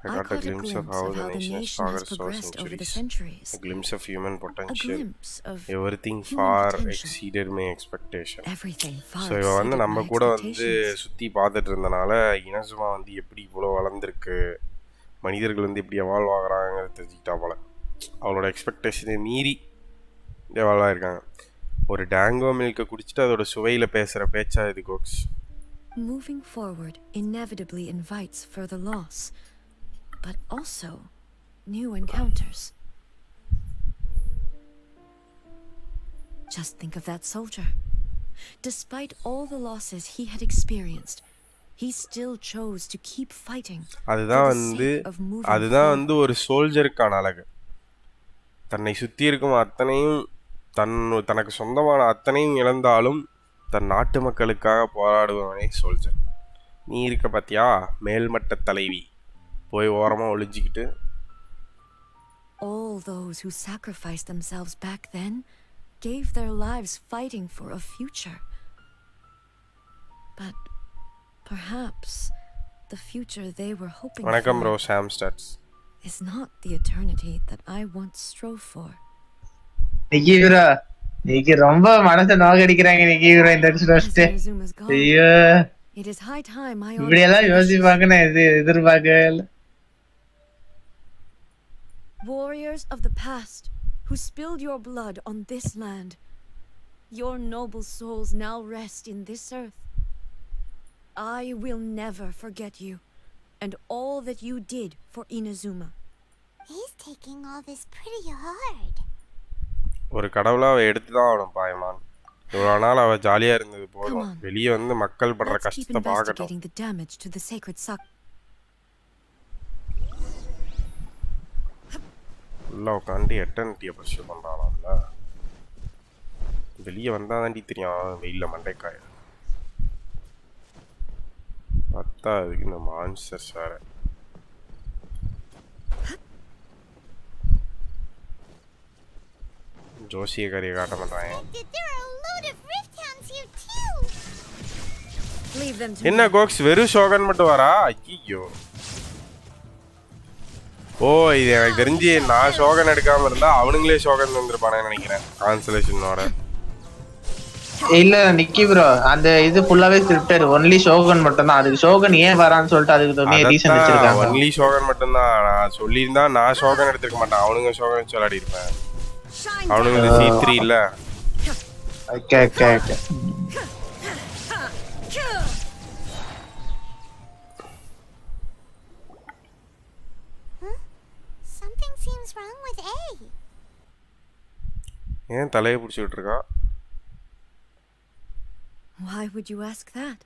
I got a glimpse of how the nation has progressed over the centuries. A glimpse of human potential. Everything far exceeded my expectation. So இவ வந்து நம்ம கூட வந்து சுத்தி பார்த்துட்டு இருந்தனால இனசுமா வந்து எப்படி இவ்வளோ வளர்ந்துருக்கு, மனிதர்கள் வந்து எப்படி எவால்வ் ஆகுறாங்கிறது தெரிஞ்சுக்கிட்டா போல. அவளோட எக்ஸ்பெக்டேஷனை மீறி எவால்வ் ஆகிருக்காங்க. ஒரு டேங்கோ மில்கை குடிச்சிட்டு அதோட சுவையில் பேசுகிற பேச்சா இது கோக்ஸ். Moving forward inevitably invites further loss, but also new encounters. Just think of that soldier. Despite all the losses he had experienced, he still chose to keep fighting. அதுதான் வந்து ஒரு சோல்ஜருக்கான அழகு. தன்னை சுற்றி இருக்கும் அத்தனையும் தனக்கு சொந்தமான அத்தனையும் இழந்தாலும் தன் நாட்டு மக்களுக்காக போராடுபவனே சோல்ஜர். நீ இருக்க பாத்தியா மேல்மட்ட தலைவி, போய் ஓரமா ஒளிஞ்சிக்கிட்டு. All those who sacrificed themselves back then gave their lives fighting for a future. But perhaps the future they were hoping வணக்கம் ப்ரோ சாம்ஸ்டட்ஸ் is not the eternity that I once strove for. Nikki bro, நீங்க ரொம்ப மனசை நோகடிக்கிறாங்க Nikki bro இந்த first. ஐயோ, it is high time I இப்படி எல்லாம் யோசிப்பாங்க நான் எதிர்பார்க்கல. Warriors of the past who spilled your blood on this land, your noble souls now rest in this earth. I will never forget you and all that you did for Inazuma. He's taking all this pretty hard. ஒரு கடவுளா அவ எடுத்துதான் ஆகணும் பாயமான். இவ்வளோ நாள் அவ ஜாலியா இருந்தது போதும், வெளியே வந்து மக்கள் படுற கஷ்டத்தை பார்க்கட்டும். உள்ள உட்காந்து எட்டன்ட்டியை பர்சியூ பண்றானாம்ல, வெளியே வந்தாதாண்டி தெரியும் வெயில்ல மண்டைக்காய. பார்த்தா அதுக்கு இந்த மான்ஸ்டர்ஸ் வேற. ஜோசியக்காரியை காட்ட மாட்டாங்க. என்ன கோக்ஸ் வெறும் ஷோகன் மட்டும் வரா? ஐயோ, ஓ இது எனக்கு தெரிஞ்சு நான் ஷோகன் எடுக்காம இருந்தா அவனுங்களே ஷோகன் வந்திருப்பானு நினைக்கிறேன் கான்சலேஷனோட. இல்ல நிக்கி ப்ரோ, அந்த இது ஃபுல்லாவே ஸ்கிரிப்டட், ஒன்லி ஷோகன் மட்டும் தான். அதுக்கு ஷோகன் ஏன் வரான்னு சொல்லிட்டு அதுக்கு தனியா ரீசன் வச்சிருக்காங்க. ஒன்லி ஷோகன் மட்டும் தான். நான் சொல்லியிருந்தா நான் ஷோகன் எடுத்துக்க மாட்டேன், அவனுங்க ஷோகன் வச்சு விளையாடி இருப்பேன். அவனுங்க C3 இல்ல. Okay okay okay. Something seems wrong with A. ஏன் தலையை பிடிச்சிட்டு இருக்கா? Why would you ask that?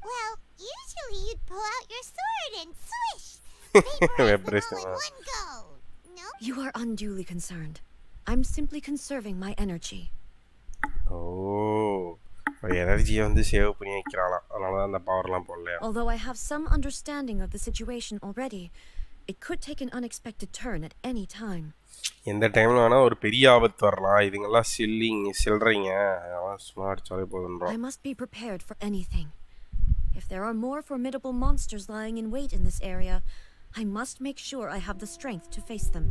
Well, usually you'd pull out your sword and swish. One go. No? You are unduly concerned. I'm simply conserving my energy. Oh, எனர்ஜியை வந்து save பண்ணி வைக்கறாளாம், அதனால தான் அந்த பவர்லாம் போடலையா. Although I have some understanding of the situation already, it could take an unexpected turn at any time. எந்த டைம்ல வேணா ஒரு பெரிய ஆபத்து வரலாம். இதுங்கெல்லாம் சில்றீங்க, அவன் ஸ்மார்ட் சாலே போதுன்றான். I must be prepared for anything. If there are more formidable monsters lying in wait in this area, I must make sure I have the strength to face them.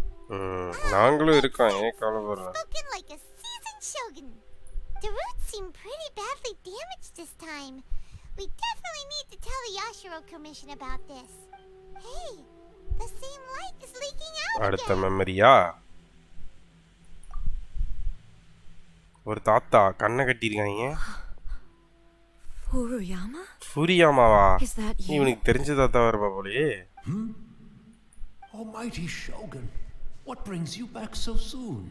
நாங்களும் இருக்கோம் ஏன் கவலைப்படுற Spoken like a seasoned shogun. The roots seem pretty badly damaged this time. We definitely need to tell the Yashiro Commission about this. Hey, the same light is leaking out அடுத்த again. மெமரியா ஒரு தாத்தா கண்ணை கட்டியிருக்காங்க Furuyama? ஃபுரியாமாவா Is that you? இவனுக்கு தெரிஞ்ச தாத்தா இருப்பா போலயே Almighty Shogun, what brings you back so soon?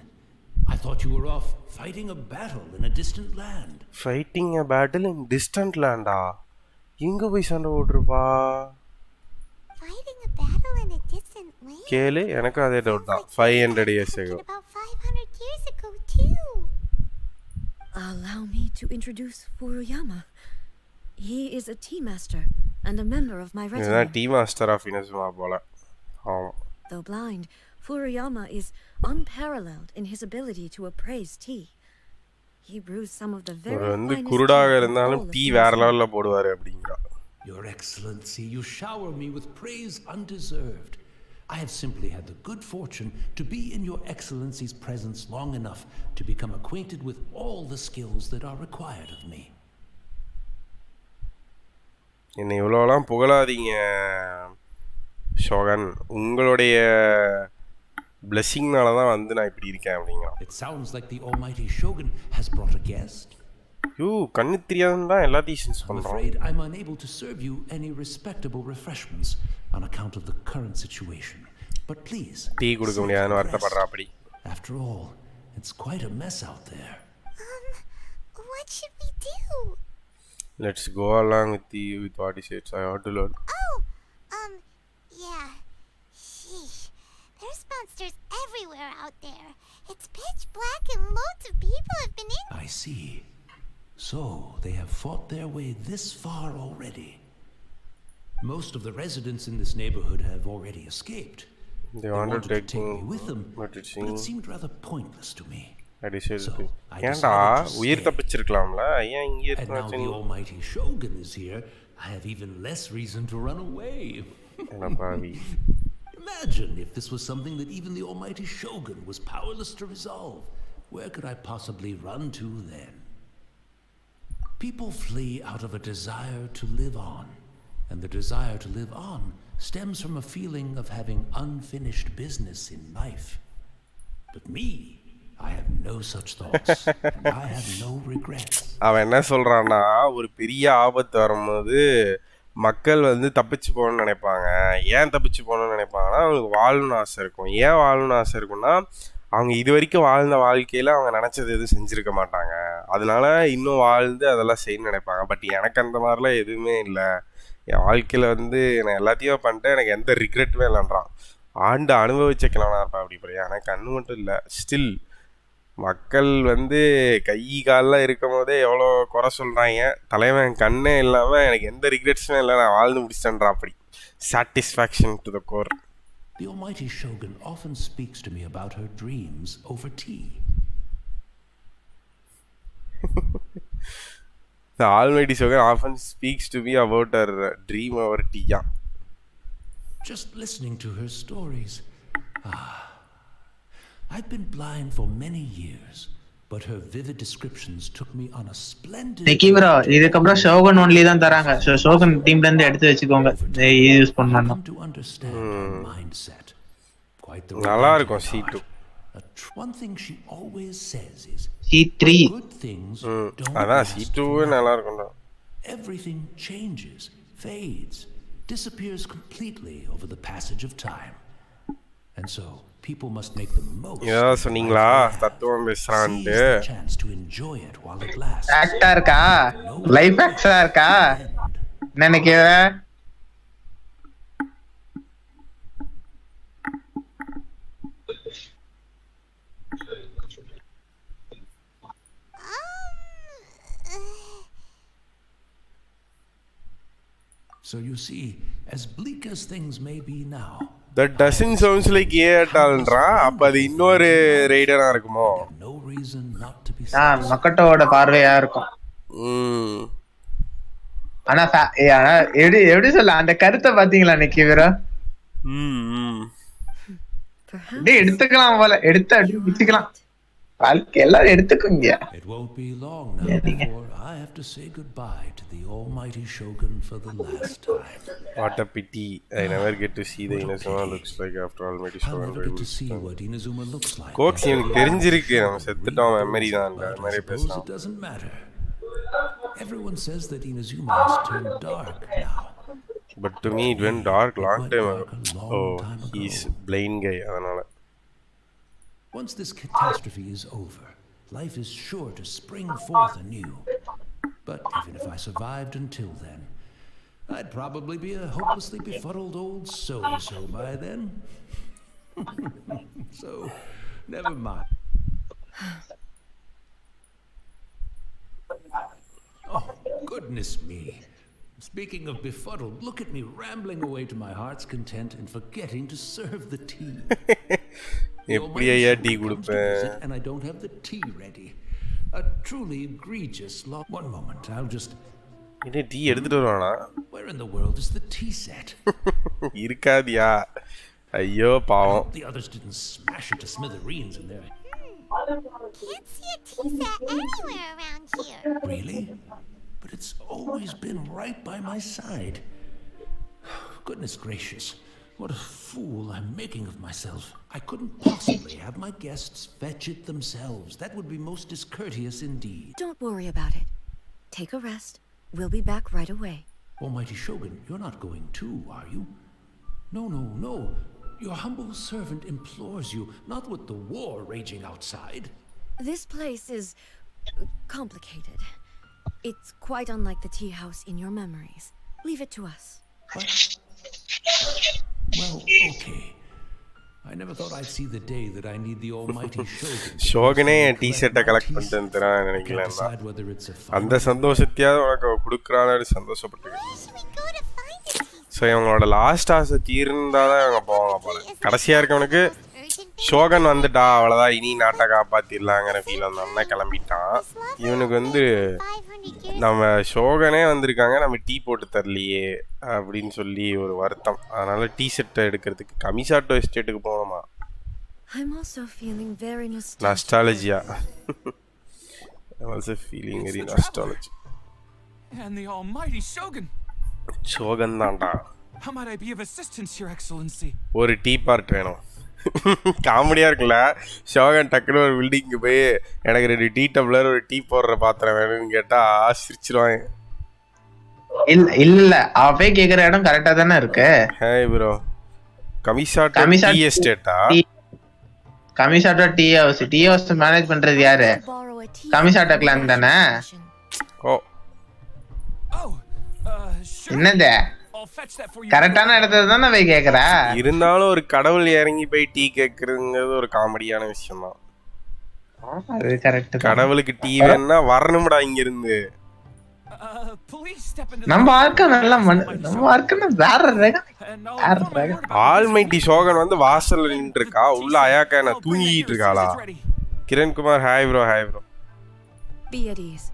I thought you were off fighting a battle in a distant land. Fighting a battle in distant land எங்க போய் சண்டை போட்டுருப்பா Fighting a battle in a distant land? கேளு எனக்கு அதே doubt தான் 500 years ago About 500 years ago too. Allow me to introduce Furuyama. He is a tea master and a member of my இதுதான் regiment. Tea master of இனசுமா போல ஆமா Though blind, Furuyama is unparalleled in his ability to appraise tea. He brews some of the very அவர் வந்து finest குருடாக tea in இருந்தாலும் all of tea Inazuma. வேற லெவல்ல போடுவாரு அப்படிங்கிறா Your Excellency, you shower me with praise undeserved. I have simply had the good fortune to be in Your Excellency's presence long enough to become acquainted with all the skills that are required of me. என்னை இவ்வளோலாம் புகழாதீங்க ஷோகன் உங்களுடைய பிளெஸிங்னால தான் வந்து நான் இப்படி இருக்கேன் அப்படிங்கிறான் It sounds like the Almighty Shogun has brought a guest. ஐயோ கண்ணு தெரியாதுன்னு தான் எல்லாத்தையும் சென்ஸ் I'm பண்ணுறோம் afraid I'm unable to serve you any respectable refreshments on account of the current situation. But please, tea கொடுக்க முடியாதுன்னு rest. வருத்தப்படுறா அப்படி After all, it's quite a mess out there. What should we do? Let's go along with what is it's I have to learn Yeah. Sheesh. There's monsters everywhere out there. It's pitch black and loads of people have been in. I see. So, they have fought their way this far already. Most of the residents in this neighborhood have already escaped. They wanted to take me with them, but but it seemed rather pointless to me. ஏன்டா உயிர் தப்பிச்சிருக்கலாம்ல ஏன் இங்கே And now the Almighty Shogun is here, I have even less reason to run away. Imagine if this was something that even the Almighty Shogun was powerless to resolve. Where could I possibly run to then? People flee out of a desire to live on, and the desire to live on stems from a feeling of having unfinished business in life. But me, I have no such thoughts, and I have no regrets. அவன் என்ன சொல்றான்னா ஒரு பெரிய ஆபத்து வரும்போது மக்கள் வந்து தப்பிச்சு போகணும்னு நினைப்பாங்க ஏன் தப்பிச்சு போகணும்னு நினைப்பாங்கன்னா அவங்களுக்கு வாழணும்னு ஆசை இருக்கும் ஏன் வாழணும்னு ஆசை இருக்குன்னா அவங்க இது வரைக்கும் வாழ்ந்த வாழ்க்கையில் அவங்க நினச்சது எதுவும் செஞ்சுருக்க மாட்டாங்க அதனால இன்னும் வாழ்ந்து அதெல்லாம் செய்யணும்னு நினைப்பாங்க பட் எனக்கு அந்த மாதிரிலாம் எதுவுமே இல்லை என் வாழ்க்கையில் வந்து நான் எல்லாத்தையும் பண்ணிட்டேன் எனக்கு எந்த ரிக்ரெட்டுமே இல்லைன்றான் ஆண்டு அனுபவிச்சக்கலாம்னா இருப்பேன் அப்படி எனக்கு கண்ணு மட்டும் இல்லை ஸ்டில் மக்கள் வந்து கை காலெலாம் இருக்கும் போதே எவ்வளோ குறை சொல்கிறாங்க தலைவன் கண்ணே இல்லாமல் எனக்கு எந்த ரிக்ரெட்ஸுமே இல்லை நான் வாழ்ந்து முடிச்சிட்டேன்றா அப்படி satisfaction to the core The Almighty Shogun often speaks to me about her dreams over tea. The Almighty Shogun often speaks to me about her dream over tea. Just listening to her stories. I've been blind for many years, but her vivid descriptions took me on a splendid. Nikki bro, இதுக்கப்புறம் Shogan only தான் தராங்க. So Shogan டீம்ல இருந்து எடுத்து வெச்சுக்கோங்க. Use பண்ணனும். To understand her mindset. Quite the நல்லா இருக்கும் C2. One thing she always says is C3. Good things don't. அதான் C2 நல்லா இருக்கும்டா. Everything changes, fades, disappears completely over the passage of time. And so people must make the most. Yeah, சொன்னீங்களா தத்துவம் பேசுறான்ட்டு chance to enjoy it while it lasts. ஆக்டா இருக்கா life ஆக்டா இருக்கா நினைக்கிற So you see, as bleak as things may be now, that doesn't sound like ஏட்டால்ன்றா அப்ப அது இன்னொரு ரைடரா இருக்குமோ no reason not to be மக்கட்டோட பார்வையா இருக்கும் ஆனா எப்படி சொல்ல அந்த கருத்தை பாத்தீங்களா நிக்கி வீரா Perhaps. டேய் எடுத்துக்கலாம் போல எடுத்து அப்படியே பிச்சுக்கலாம் வாழ்க்கை எல்லாரும் எடுத்துக்குங்க It won't be long now before I have to say goodbye to the almighty Shogun for the last time. What a pity. I never get to see the Inazuma looks like after almighty I'll Shogun. never get to see what Inazuma looks like. Cox எனக்கு தெரிஞ்சிருக்கு நம்ம செத்துட்டோம் memory தான் அந்த மாதிரி Suppose பேசலாம். it doesn't matter. Everyone says that Inazuma has turned dark now. But to me it went dark long time ago. Oh, he's blind guy அதனால. Once this catastrophe is over, life is sure to spring forth anew. But even if I survived until then, I'd probably be a hopelessly befuddled old so-and-so by then. So, never mind. Oh, goodness me. Speaking of befuddled, look at me rambling away to my heart's content and forgetting to serve the tea. எப்படியா tea குடிப்பேன் And I don't have the tea ready. A truly egregious law. One moment, I'll just... என்ன tea எடுத்துட்டு வருவானா Where in the world is the tea set? இருக்காதியா ஐயோ பாவம் The others didn't smash it to smithereens in there. Can't see a tea set anywhere around here. Really? But it's always been right by my side. Goodness gracious. What a fool I'm making of myself. I couldn't possibly have my guests fetch it themselves. That would be most discourteous indeed. Don't worry about it. Take a rest. We'll be back right away. Almighty Shogun, you're not going too, are you? No, no, no. Your humble servant implores you, not with the war raging outside. This place is complicated. It's quite unlike the tea house in your memories. Leave it to us. What? Well, okay. I never thought I'd see the day that I need the almighty Shogun. ஷோகனே என் டீ-ஷர்ட்டை collect பண்ணிட்டு வந்துறான்னு நினைக்கிறேன் Decide whether it's a அந்த சந்தோஷத்தையாவது உனக்கு கொடுக்குறான்னு சந்தோஷப்பட்டுருக்கேன் Where should we go to find a tea set? So இவங்களோட last ஆசை தீர்ந்தாதான் இவங்க போவாங்க போல கடைசியா இருக்கவனுக்கு ஷோகன் வந்துட்டா அவ்வளோதான் இனி நாட்டை காப்பாத்திடலாங்கிற ஃபீல் வந்தோம்னா கிளம்பிட்டான் இவனுக்கு வந்து நம்ம ஷோகனே வந்திருக்காங்க நம்ம டீ போட்டு தரலையே அப்படின்னு சொல்லி ஒரு வருத்தம் அதனால டீ ஷர்ட்டை எடுக்கிறதுக்கு கமிசாட்டோ எஸ்டேட்டுக்கு போகணுமா I'm also feeling very nostalgia. I'm also feeling very nostalgic. And the almighty Shogun. Shogun தான்டா How might I be of assistance, Your Excellency? ஒரு டீ பார்ட் வேணும் காமெடியா இருக்குல்ல ஷோகன் டக்குனு ஒரு பில்டிங்க்கு போய் எனக்கு 2 டீ டம்ளர் ஒரு டீ போடுற பாத்திரம் வேணும்னு கேட்டா சிரிச்சிருவாங்க இல்ல அவ போய் கேக்குற இடம் கரெக்டா தானே இருக்கு ஹேய் ப்ரோ கமிசாட்டோ டீ எஸ்டேட்டா கமிசாட்டோ டீ ஹவுஸ் மேனேஜ் பண்றது யாரு கமிசாட்டோ கிளான் தானே ஓ என்னது கரெக்டான இடத்துல தானே போய் கேக்குற இருந்தாலும் ஒரு கடவுள் இறங்கி போய் டீ கேக்குறதுங்கிறது ஒரு காமெடியான விஷயம் தான் அது கரெக்ட் கடவுளுக்கு டீ வேணும்னா வரணும்டா இங்க இருந்து நம்ம ஆர்க்க நல்லா நம்ம ஆர்க்கன வேற ஆல்மைட்டி ஷோகன் வந்து வாசல்ல நின்று இருக்கா உள்ள அயாக்கா என்ன தூங்கிட்டு இருக்காளா Kirankumar hi bro Be at ease.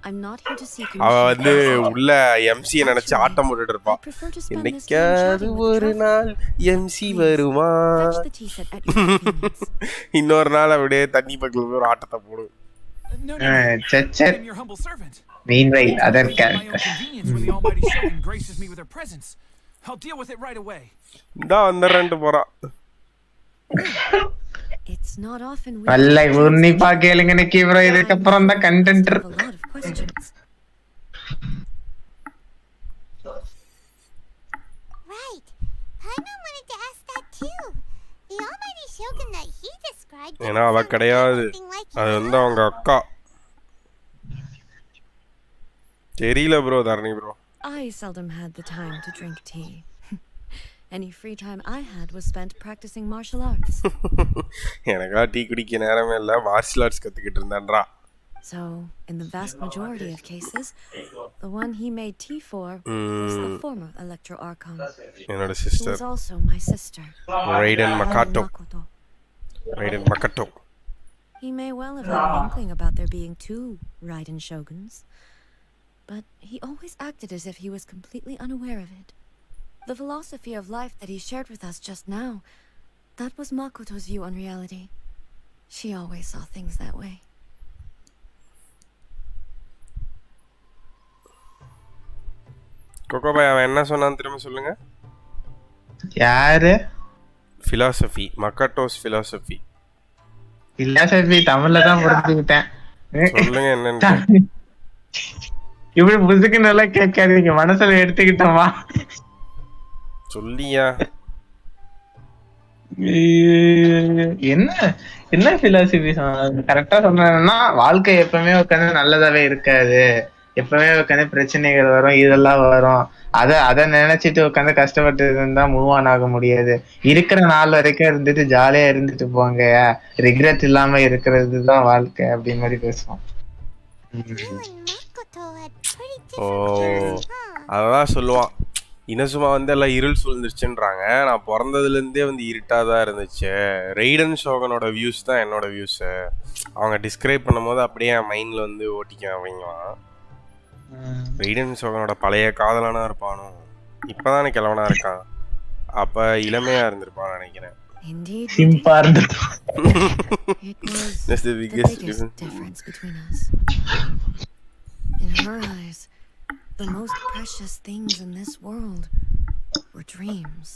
I'm not here to seek அவ வந்து உள்ள எம்சி நினைச்சு ஆட்டம் போட்டுட்டு இருப்பா என்னைக்காவது ஒரு நாள் எம்சி வருமா இன்னொரு நாள் அப்படியே தண்ணி பக்கத்துல ஒரு ஆட்டத்தை போடும் meanwhile other character I'll deal with it right away. இந்தா வந்துறேன்ட்டு போறா It's not often we நல்ல உன்னிப்பா கேளுங்க நிக்கி ப்ரோ இதுக்கு அப்புறம் தான் content Right. Paimon wanted to ask that too. The almighty Shogun that he described. ஏன்னா அவ கிடையாது அது வந்து அவங்க அக்கா தெரியல bro Dharani bro I seldom had the time to drink tea. Any free time I had was spent practicing martial arts. எனக்கா tea குடிக்க நேரமே இல்ல மார்ஷல் ஆர்ட்ஸ் கத்துக்கிட்டு இருந்தேன்டா So, in the vast majority of cases, the one he made tea for was the former Electro Archon. என்னோட Who sister was also my sister. Ryzen Makoto. Makoto. Ryzen Makoto. He may well have had an inkling about there being 2 Raiden Shoguns, but he always acted as if he was completely unaware of it. The philosophy of life that he shared with us just now, that was Makoto's view on reality. She always saw things that way. கோகோ பாய் அவன் என்ன சொன்னான்னு திரும்ப சொல்லுங்க. யாரு? philosophy, Makoto's philosophy. philosophy தமிழ்ல தான் புரிஞ்சுக்கிட்டேன். சொல்லுங்க என்னன்னு. இப்படி புதுக்கு நல்லா கேட்காதீங்க, மனசுல எடுத்துக்கிட்டோமா சொல்லியா. என்ன என்ன பிலாசபி கரெக்டா சொன்னா, வாழ்க்கை எப்பவுமே உட்காந்து நல்லதாவே இருக்காது, எப்பவுமே உட்காந்து பிரச்சனைகள் வரும், இதெல்லாம் வரும். அத நினைச்சிட்டு உட்காந்து கஷ்டப்பட்டு இருந்தா மூவ் ஆன் ஆக முடியாது. இருக்கிற நாள் வரைக்கும் இருந்துட்டு ஜாலியா இருந்துட்டு போங்க, ரிக்ரெட் இல்லாம இருக்கிறதுதான் வாழ்க்கை அப்படின்னு மாதிரி பேசுவோம். ஓ அதான் சொல்லுவான். இனசுமா வந்து எல்லாம் இருள் சூழ்ந்துருச்சுன்றாங்க. நான் பிறந்ததுலேருந்தே வந்து இருட்டாக தான் இருந்துச்சு. ரெய்டன் ஷோகனோட வியூஸ் தான் என்னோட வியூஸு. அவங்க டிஸ்கிரைப் பண்ணும்போது அப்படியே என் மைண்டில் வந்து ஓட்டிக்க அப்படிங்களாம். ரெய்டன் ஷோகனோட பழைய காதலானா இருப்பானோ, இப்போதானே கிழவனா இருக்கான், அப்போ இளமையாக இருந்திருப்பான்னு நினைக்கிறேன். சிம்பா இருந்திருப்பான். That's the biggest difference between us. In her eyes, the most precious things in this world were dreams.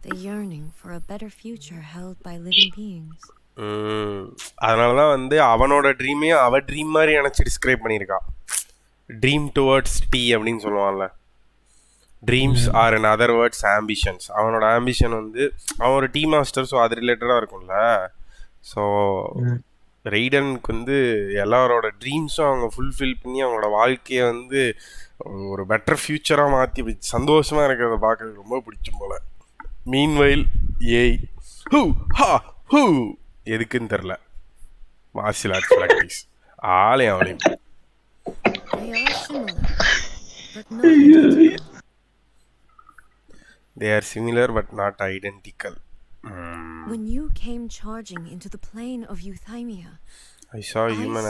The yearning for a better future held by living beings. அதனால தான் வந்து அவனோட ட்ரீமே அவ ட்ரீம் மாதிரி நினச்சி டிஸ்கிரைப் பண்ணியிருக்கா. Dream towards டி அப்படின்னு சொல்லுவான்ல. Dreams are in other words ambitions. அவனோட ஆம்பிஷன் வந்து அவன் ஒரு டீ மாஸ்டர், ஸோ அது ரிலேட்டடாக இருக்கும்ல. ஸோ ரெய்டனுக்கு வந்து எல்லாரோட ட்ரீம்ஸும் அவங்க ஃபுல்ஃபில் பண்ணி அவங்களோட வாழ்க்கையை வந்து ஒரு பெட்டர் ஃப்யூச்சராக மாற்றி சந்தோஷமாக இருக்கிறத பார்க்கறது ரொம்ப பிடிக்கும் போல். மீன்வைல் ஏய் ஹூ ஹா ஹூ எதுக்குன்னு தெரில, மார்ஷியல் ஆர்ட்ஸ் ப்ராக்டிஸ் ஆலயம் அவளையும். They are similar but not identical. When you came charging into the plane of Euthymia, I saw human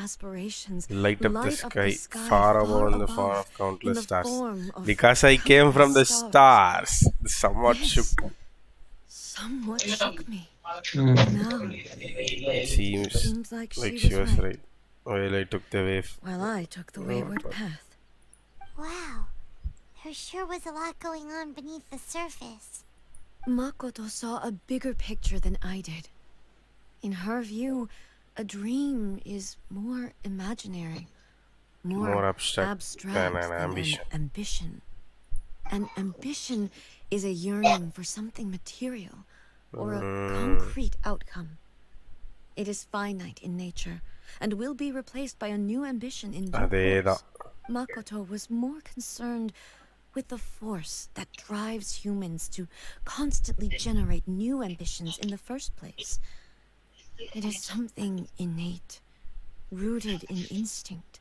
aspirations light up the sky far above in the form of countless stars. Because I came from the stars, somewhat shook me. Now, seems like she was right. Well, I took the wave. Well, I took the wayward path. Wow, there sure was a lot going on beneath the surface. Makoto saw a bigger picture than I did. In her view, a dream is more imaginary, more abstract than an ambition. An ambition is a yearning for something material or a concrete outcome. It is finite in nature and will be replaced by a new ambition in due course. Makoto was more concerned with the force that drives humans to constantly generate new ambitions in the first place. It is something innate, rooted in instinct.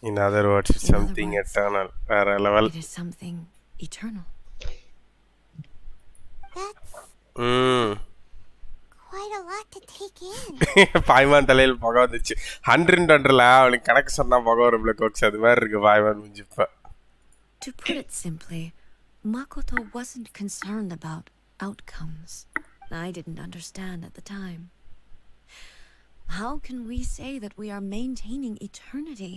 In other words, it's something eternal, level. It is something eternal. That's quite a lot to take in. பாய்மான் தலையில் புகை வந்துச்சு. 100 அவனுக்கு கணக்கு சொன்னா புகை ஒரு பிள்ளை கோக்ஸ் அது மாதிரி இருக்கு பாய்மான் முடிஞ்சுப்ப. To put it simply, Makoto wasn't concerned about outcomes. I didn't understand at the time. How can we say that we are maintaining eternity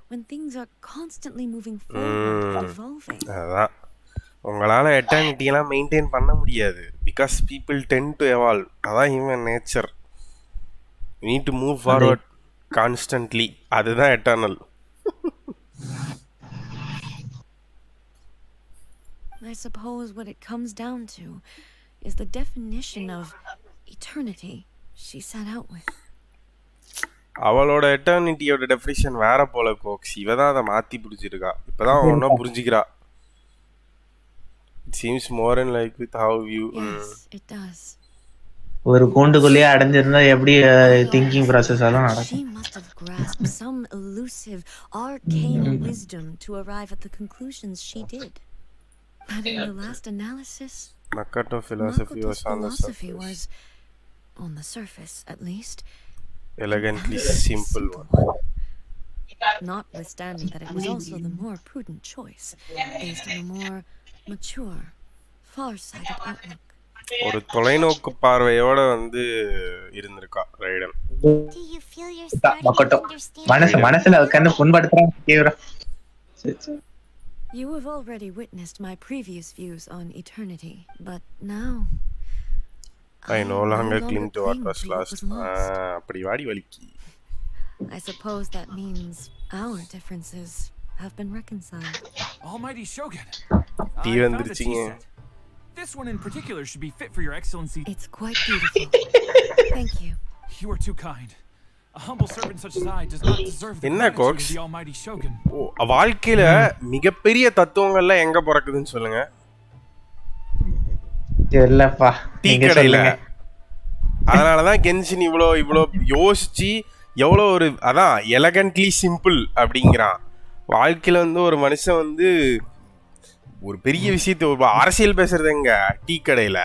when things are constantly moving forward and evolving? அதான் உங்களால் எட்டர்னிட்டியெல்லாம் maintain பண்ண முடியாது. Because people tend to evolve. அதான் human nature. You need to move forward constantly. அதுதான் eternal. I suppose what it comes down to is the definition of eternity she set out with. அவளோட எட்டர்னிட்டியோட definition வேற போல கோக்ஸ். இவ தான் அதை மாற்றி பிடிச்சிருக்கா. இப்போதான் ஒன்றா புரிஞ்சுக்கிறா. It seems more in like with how you... Yes, it does. ஒரு கூண்டுக்குள்ளேயே அடைஞ்சிருந்தா எப்படி திங்கிங் ப்ராசஸ் எல்லாம் நடக்கும். She must have grasped some elusive, arcane wisdom to arrive at the conclusions she did. But in the last analysis, Makoto's philosophy was, on the surface at least, elegantly simple one. notwithstanding that it was also the more prudent choice, based on a more mature, far-sighted outlook. ஒரு தொலைநோக்கு பார்வையோட வந்து இருந்திருக்கா ரைடன். Do you feel you're starting to மக்கட்டும் understand? மனசுல உட்காந்து புண்படுத்துறான் தீவிரம். You have already witnessed my previous views on eternity, but now I no longer cling to what was what lost. was lost. அப்படி வாடி வலிக்கி. I suppose that means our differences have been reconciled. Almighty Shogun. Tea I found a tea வந்துருச்சுங்க. set. This one in particular should be fit for your excellency. It's quite beautiful. Thank you. You are too kind. A humble servant such as I does not deserve the என்ன gratitude கோக்ஸ்? of the Almighty Shogun. வாழ்க்கையில மிகப்பெரிய தத்துவங்கள்லாம் எங்க பிறக்குதுன்னு சொல்லுங்க. இல்லப்பா tea நீங்க கடையில. சொல்லுங்க. அதனாலதான் கென்ஷின் இவ்வளோ யோசிச்சு எவ்வளோ ஒரு அதான் எலகன்ட்லி சிம்பிள் அப்படிங்கிறான். வாழ்க்கையில வந்து ஒரு மனுஷன் வந்து ஒரு பெரிய விஷயத்தை ஒரு அரசியல் பேசுறது எங்க டீ கடையில.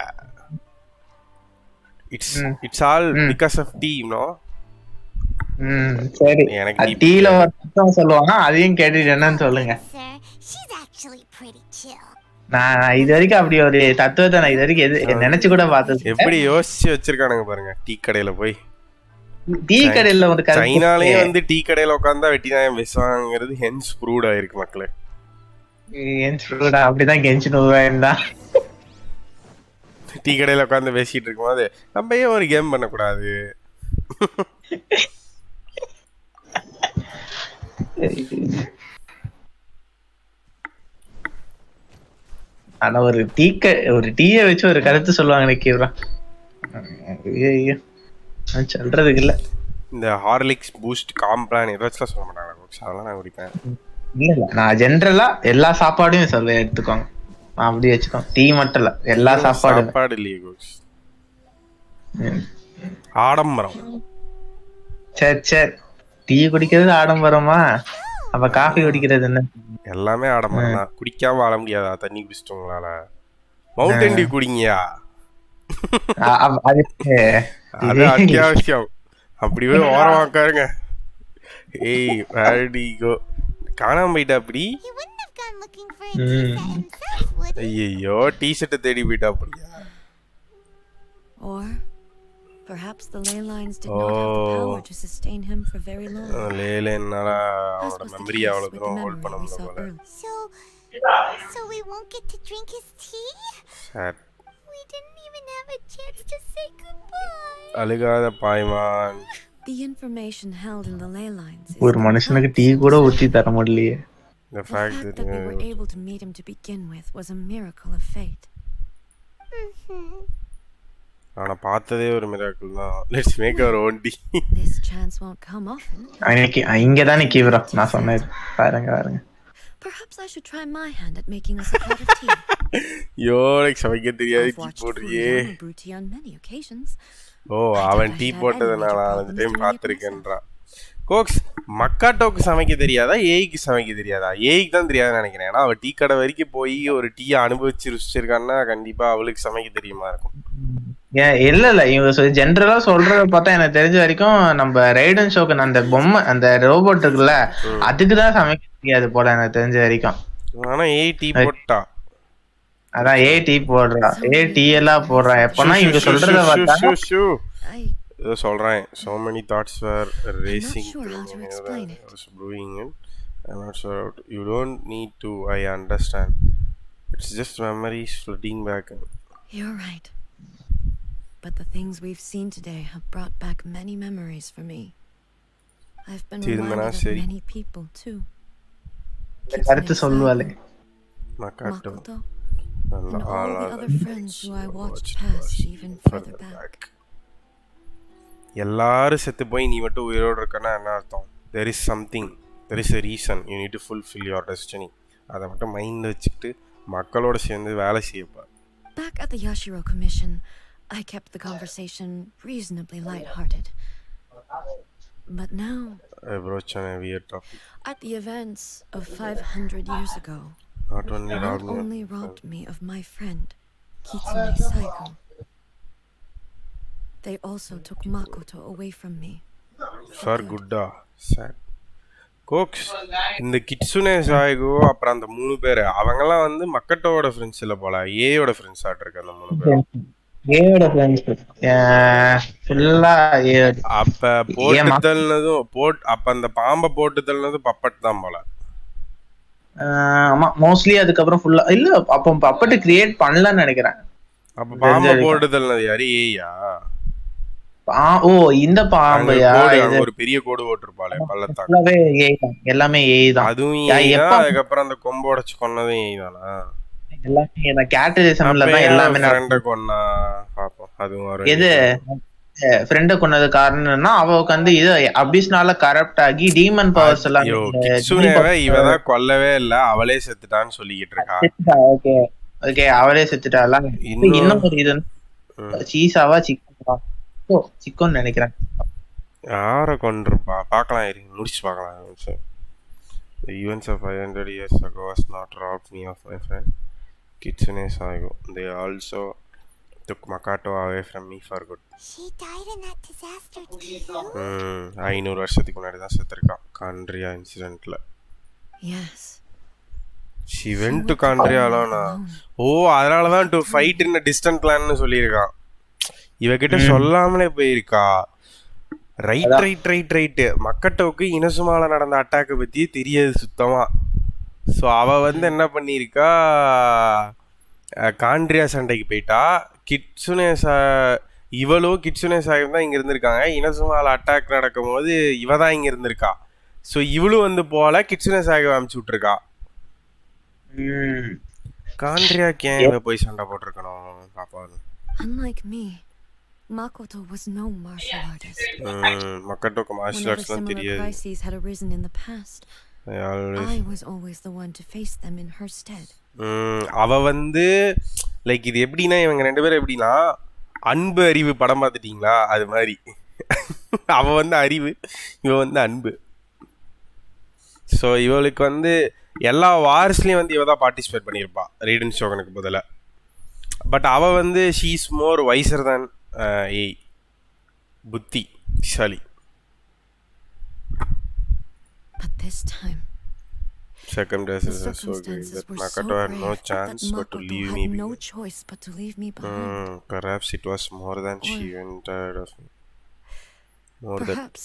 It's all because of tea no. சரி எனக்கு டீல ஒரு தத்துவம் சொல்லுவாங்க, அதையும் கேட்டுட்டு என்னன்னு சொல்லுங்க. Sir, she's actually pretty chill. நான் இது வரைக்கும் அப்படி ஒரு தத்துவத்தை நான் இது வரைக்கும் நினைச்சு கூட பார்த்தது. எப்படி யோசிச்சு வச்சிருக்கானுங்க பாருங்க டீ கடையில போய். டீ கடையில ஒரு சைனாலேயே வந்து டீ கடையில உட்காந்தா வெட்டி நாயம் பேசுவாங்கிறது ஹென்ஸ் ப்ரூவ்ட் ஆயிருக்கு மக்களே. அப்படிதான் கென்ஷின் உருவாயிருந்தான். டீ கடையில உட்காந்து பேசிட்டு இருக்கும்போது நம்ம ஏன் ஒரு கேம் பண்ணக்கூடாது. ஆனா ஒரு டீயை வச்சு ஒரு கருத்து சொல்லுவாங்க நிக்கிறா. சொல்றதுக்கு இல்ல. இந்த ஹார்லிக்ஸ் பூஸ்ட் காம்ப்ளான் ஏதாச்சும் சொல்ல மாட்டாங்க. அதெல்லாம் நான் குடிப்பேன். இல்ல நான் ஜென்ரலா எல்லா சாப்பாடையும் சொல்ல எடுத்துக்கோங்க. அப்படி வச்சுக்கோ. டீ மட்டும் இல்ல எல்லா சாப்பாடு இல்லையே கோக்ஸ். ஆடம்பரம். சரி டீ குடிக்கிறது ஆடம்பரமா? அப்ப காஃபி குடிக்கிறது என்ன? எல்லாமே ஆடம்பரம் தான். குடிக்காம வாழ முடியாதா? தண்ணி குடிச்சிட்டு உங்களால? மவுண்டன் டியூ குடிங்கயா. அது அத்தியாவசியம். அப்படியே ஓரமா உட்காருங்க. ஏய் வேடிகோ காணாம போயிட்டா அப்படி. ஐயோ டீ ஷர்ட்டை தேடி போயிட்டா அப்படியா? Or perhaps the ley lines did not have the power to sustain him for very long. லேலனால அவரோட மெமரி அவ்வளவு தூரம் ஹோல்ட் பண்ண முடியல போல. So we won't get to drink his tea? Sir We didn't even have a chance to say goodbye. அழுகாத பாய்மான். The information held in the ley lines. ஒரு மனுஷனுக்கு tea கூட ஊத்தி தர முடியலையே. The fact that we were able to meet him to begin with was a miracle of fate. ஆனா பார்த்ததே ஒரு மிராக்கிள் தான். Let's make our own tea. This chance won't come often. இங்க தான் நிக்கிறா நான் சொன்னது. பாருங்க. Perhaps I should try my hand at making us a pot of tea. யோ எனக்கு சமைக்க தெரியாது டீ போடுறியே. on many occasions. ஓ அவன் டீ போட்டதனால அந்த டைம் பார்த்திருக்கேன்றா. கோக்ஸ் மக்காட்டோக்கு சமைக்க தெரியாதா? ஏய்க்கு சமைக்க தெரியாதா? ஏய்க்கு தான் தெரியாதுன்னு நினைக்கிறேன். ஏன்னா அவள் டீ கடை வரைக்கும் போய் ஒரு டீயை அனுபவிச்சு ருசிச்சிருக்கான்னா கண்டிப்பா அவளுக்கு சமைக்க தெரியுமா இருக்கும். இல்ல இவங்க ஜென்ரலா சொல்றத பார்த்தா எனக்கு தெரிஞ்ச வரைக்கும் நம்ம ரைடன் ஷோகன் அந்த பொம்மை அந்த ரோபோட் இருக்குல்ல அதுக்குதான் சமைக்க தெரியாது போல எனக்கு தெரிஞ்ச வரைக்கும். ஆனா ஏய் டீ போட்டா. அதான் ஏய் டீ போடுறா. ஏய் டீ எல்லாம் போடுறா. எப்பனா இவங்க சொல்றத பார்த்தா ஏதோ சொல்றேன். So many thoughts were racing through me. I was brewing it. I'm not sure. You don't need to. I understand. It's just memories flooding back. You're right. But the things we've seen today have brought back many memories for me. I've been reminded of many people too. கருத்து சொல்லுவாளே. Makoto. And all the other friends who I watched pass even further back. எல்லாரும் செத்து போய் நீ மட்டும் உயிரோடு இருக்கனா என்ன அர்த்தம்? There is something. There is a reason. You need to fulfill your destiny. அதை மட்டும் மைண்ட்ல வச்சுக்கிட்டு மக்களோட சேர்ந்து வேலை செய்யப்பா. Back at the Yashiro Commission, I kept the conversation reasonably light-hearted. But now, I broached on a weird topic. At the events of 500 years ago, not only robbed me of my friend, Kitsune Saiko. They also took Makoto away from me. For good, sad. கோக்ஸ் இந்த கிட்சுனே சாய்கோ அப்புறம் அந்த 3 பேர் அவங்கெல்லாம் வந்து மக்கட்டோட friends இல்ல போல ஏயோட friends ஆட்டிருக்கு அந்த 3 பேர் ஏயோட ஃப்ரெண்ட்ஸ் ஃபுல்லா அப்ப போட்டு தள்ளினதும் அப்ப அந்த பாம்பை போட்டு தள்ளினதும் பப்பட் தான் போல. ஆமா மோஸ்ட்லி அதுக்கப்புறம் ஃபுல்லா இல்ல அப்போ பப்பட் கிரியேட் பண்ணலன்னு நினைக்கிறேன். அப்ப பாம்பை போட்டு தள்ளினது யாரு ஏயா? ஓ இந்த பாம்பையா? ஒரு பெரிய கோடு போட்டிருப்பாளே பள்ளத்தாக்கு எல்லாமே ஏய் தான். அதுவும் ஏய் தான். அதுக்கப்புறம் அந்த கொம்பு உடைச்சு கொன்னதும் ஏய் தானா? எல்லாமே இந்த கேட்டலிசம்ல தான் எல்லாமே ஃப்ரெண்ட கொன்னா பாப்போம். அதுவும் வரும். எது ஃப்ரெண்ட கொன்னது காரணம்னா அவளுக்கு வந்து இது அபிஸ்னால கரப்ட் ஆகி டீமன் பவர்ஸ் எல்லாம் கிட்சுனேவை இவதான் கொல்லவே இல்ல அவளே செத்துட்டான்னு சொல்லிக்கிட்டு இருக்கா. ஓகே ஓகே அவளே செத்துட்டால. இன்னும் ஒரு இது சீசாவா சிக்கோன்னு நினைக்கிறேன். யார கொண்டிருப்பா பார்க்கலாம். முடிச்சு பார்க்கலாம். The events of 500 years ago has not robbed me of my friend Kitsune Saigo. They also took Makoto away from me for good. She died in that disaster too. 500 வருஷத்துக்கு முன்னாடி தான் செத்துருக்கா காண்ட்ரியா இன்சிடென்ட்ல. Yes. She went to Kandria alone. அதனால தான் to fight in a distant land னு சொல்லியிருக்கான். இவகிட்ட சொல்லாமலே போயிருக்கா. ரைட் மக்கட்டோக்கு இனசுமால நடந்த அட்டாக்கை பத்தி தெரியாது சுத்தமா. ஸோ அவ வந்து என்ன பண்ணியிருக்கா, காண்ட்ரியா சண்டைக்கு போயிட்டா. இவளும் கிட்சுனே சாயும் தான் இங்க இருந்திருக்காங்க. இனசுமால அட்டாக் நடக்கும் போது இவ தான் இங்க இருந்திருக்கா. ஸோ இவளும் வந்து போல கிட்சுனே சாயை அனுப்பிச்சு விட்டுருக்கா. காண்ட்ரியாக்கு ஏன் இவ போய் சண்டை போட்டிருக்கணும் பாப்பா. Unlike me, Makoto was no martial artist. Makotoக்கு martial arts எல்லாம் தெரியாது. Crises had arisen in the past. I was always the one to face them in her stead. அவ வந்து லைக் இது எப்படின்னா இவங்க 2 பேரும் எப்படின்னா அன்பு அறிவு படம் பார்த்துட்டீங்களா அது மாதிரி. அவ வந்து அறிவு, இவ வந்து அன்பு. ஸோ இவளுக்கு வந்து எல்லா வார்ஸ்லயும் வந்து இவ தான் பார்ட்டிசிபேட் பண்ணியிருப்பா ரீடன் ஷோகனுக்கு பதிலா. பட் அவ வந்து ஷீ இஸ் மோர் வைசர் தான் ஏய் புத்திசாலி. But this time, circumstances are so great that Makoto had no chance but to leave me. No choice but to leave me behind. Perhaps it was more than she went tired of me. Perhaps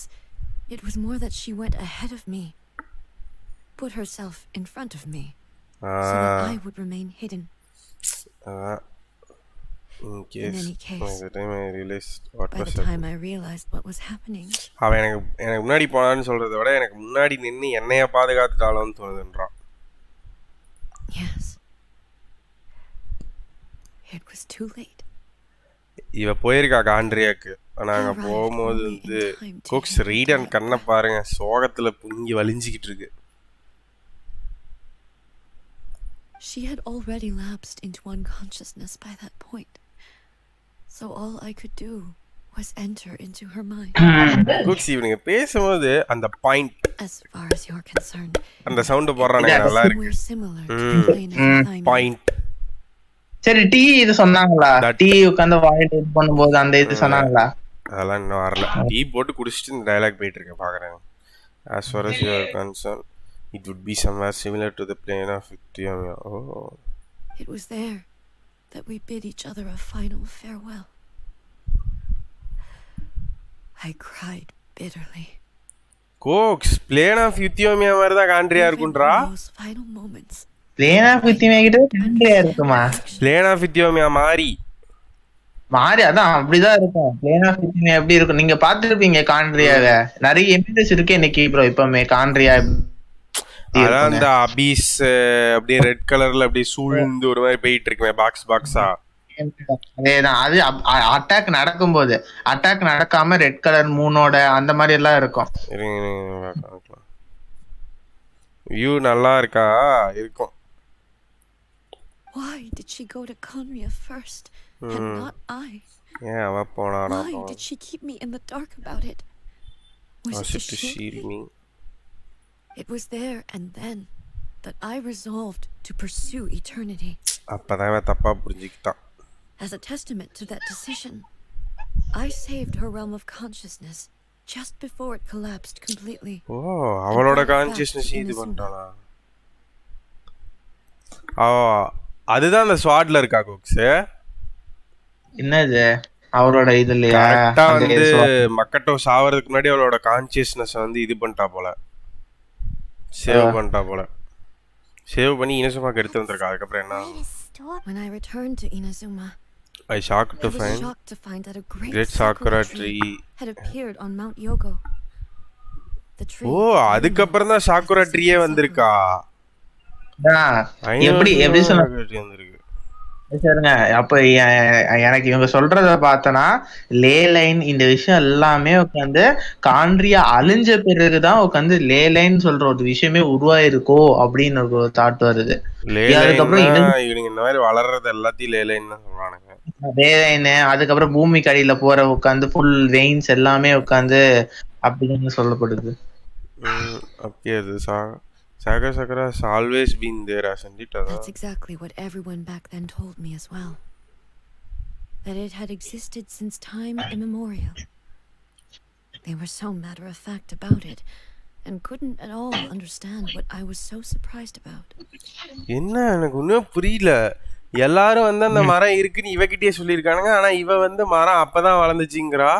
it was more that she went ahead of me, put herself in front of me, so that I would remain hidden. In any case, by the time I realized what was happening, அவன் எனக்கு முன்னாடி போனான்னு சொல்றதை விட எனக்கு முன்னாடி நின்று என்னைய பாதுகாத்துட்டாளோன்னு தோணுதுன்றான். Yes, it was too late. இவ போயிருக்கா காண்ட்ரியாக்கு. நாங்க போகும்போது வந்து கோக்ஸ் ரீடன் கண்ணை பாருங்க, சோகத்துல புங்கி வலிஞ்சிக்கிட்டு இருக்கு. She had already lapsed into unconsciousness by that point. So all I could do was enter into her mind. Cooks இவனுங்க பேசும்போது அந்த point as far as you're concerned, அந்த சவுண்ட் போடுறானே நல்லா இருக்கு. பாயிண்ட். சரி டீ இது சொன்னாங்களா? டீ உட்கார்ந்து வாயில இது பண்ணும்போது அந்த இது சொன்னாங்களா? அதெல்லாம் இன்னும் வரல. டீ போட்டு குடிச்சிட்டு இந்த டயலாக் போயிட்டு இருக்கேன் பாக்குறேன். as far as you are concerned it would be somewhere similar to the plane of Victoria. It was there that we bid each other a final farewell. I cried bitterly. கோக்ஸ் plane of Euthymia மாதிரி தான் காண்ட்ரியா இருக்குன்றா. Final moments. Plane of Euthymia கிட்ட காண்ட்ரியா இருக்குமா? Plane of யுத்தியோமியா மாறி அதான் அப்படிதான் இருக்கும். பிளேன் ஆஃப் யுத்தியோமியா எப்படி இருக்கும் நீங்க பாத்துருப்பீங்க காண்ட்ரியாவை. நிறைய இமேஜஸ் இருக்கு இன்னைக்கு ப்ரோ. இப்பமே காண்ட்ரியா அதான் அந்த அபீஸ் அப்படியே ரெட் கலர்ல அப்படியே சூழ்ந்து ஒரு மாதிரி போயிட்டு இருக்குமே பாக்ஸா. அதேதான். அது அட்டாக் நடக்கும்போது அட்டாக் நடக்காம ரெட் கலர் மூனோட அந்த மாதிரி எல்லாம் இருக்கும். வியூ நல்லா இருக்கா இருக்கும். Why did she go to Conria first and not I? Yeah, அவ போனாடா. Why did she keep me in the dark about it? Was it to shield me? It was there and then that I resolved to pursue eternity. அப்பதான் தப்பா புரிஞ்சிக்கிட்டான். As a testament to that decision, I saved her realm of consciousness just before it collapsed completely. ஓ அவளோட consciousness இது பண்ணிட்டாளா? அதுதான் அந்த ஸ்வாட்ல இருக்கா கோக்ஸ்? என்னது அவளோட இது இல்லையா? கரெக்டா வந்து மக்கட்டோ சாவறதுக்கு முன்னாடி அவளோட கான்ஷியஸ்னஸ் வந்து இது பண்ணிட்டா போல, சேவ் பண்ணிட்டா போல. சேவ் பண்ணி இனசுமாக்கு எடுத்து வந்திருக்கா. அதுக்கப்புறம் என்ன? When I returned to Inazuma, I was shocked to find that a great Sakura tree had appeared on Mount Yogo. The tree. ஓ அதுக்கப்புறம் தான் சாக்குரா ட்ரீயே வந்திருக்கா. எப்படி சொல்லுங்க சரிங்க. அப்ப எனக்கு இவங்க சொல்றத பார்த்தனா லே லைன் இந்த விஷயம் எல்லாமே உட்காந்து காண்ட்ரியா அழிஞ்ச பிறகுதான் உட்காந்து லே லைன் சொல்ற ஒரு விஷயமே உருவாயிருக்கோ அப்படின்னு ஒரு தாட் வருது. அதுக்கப்புறம் இந்த மாதிரி வளர்றது எல்லாத்தையும் லே லைன் தான் சொல்றானுங்க. லே லைன் அதுக்கப்புறம் பூமிக்கு அடியில போற உட்காந்து ஃபுல் வெயின்ஸ் எல்லாமே உட்காந்து அப்படின்னு சொல்லப்படுது. அப்படியே அது Sakura has always been there, hasn't it? That's exactly what everyone back then told me as well. That it had existed since time immemorial. They were so matter-of-fact about it, and couldn't at all understand what I was so surprised about. என்ன எனக்கு ஒன்றும் புரியல. எல்லாரும் வந்து அந்த மரம் இருக்குன்னு இவகிட்டே சொல்லியிருக்கானுங்க. ஆனால் இவ வந்து மரம் அப்பதான் வளர்ந்துச்சுங்கிறா.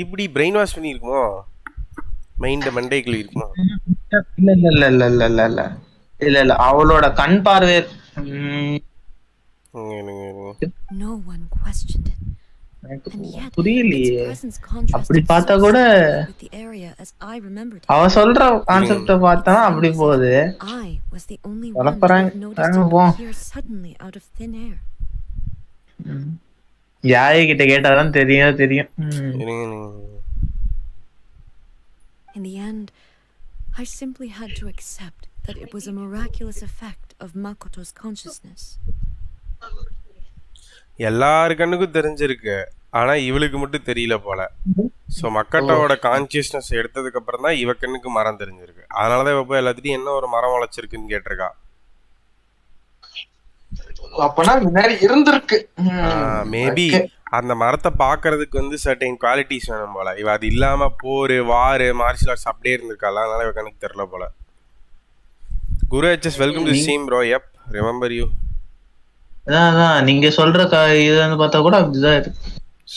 இப்படி பிரெயின் வாஷ் பண்ணியிருக்குமோ? மைண்ட் மண்டைக்குள்ள இருக்குமா? இல்ல அவளோட கண் பார்வை No one questioned it. புரியலையே. அப்படி பார்த்தா கூட அவ சொல்ற கான்செப்ட பார்த்தா அப்படி போகுது. யாய் கிட்ட கேட்டாதான் தெரியும். In the end, I simply had to accept that it was a miraculous effect of Makoto's consciousness. எல்லார் கண்ணுக்கும் தெரிஞ்சிருக்கு, ஆனா இவளுக்கு மட்டும் தெரியல போல. ஸோ மக்கட்டோட கான்சியஸ்னஸ் எடுத்ததுக்கு அப்புறம் தான் இவ கண்ணுக்கு மரம் தெரிஞ்சிருக்கு. அதனாலதான் இவ போய் எல்லாத்திட்டையும் என்ன ஒரு மரம் வளர்ச்சிருக்குன்னு கேட்டிருக்கா. அப்பனா முன்னாடி இருந்திருக்கு. மேபி அந்த மரத்தை பாக்குறதுக்கு வந்து சர்டைன் குவாலிட்டிஸ் வேணும் போல. இவ அது இல்லாம போரு வாரு மார்ஷியல் ஆர்ட்ஸ் அப்படியே இருந்திருக்கால. அதனால இவ கணக்கு தெரியல போல. Guru HS welcome to stream bro. Yup remember you. அதான் நீங்க சொல்ற இதுன்னு பார்த்தா கூட அப்படிதான் இருக்கு.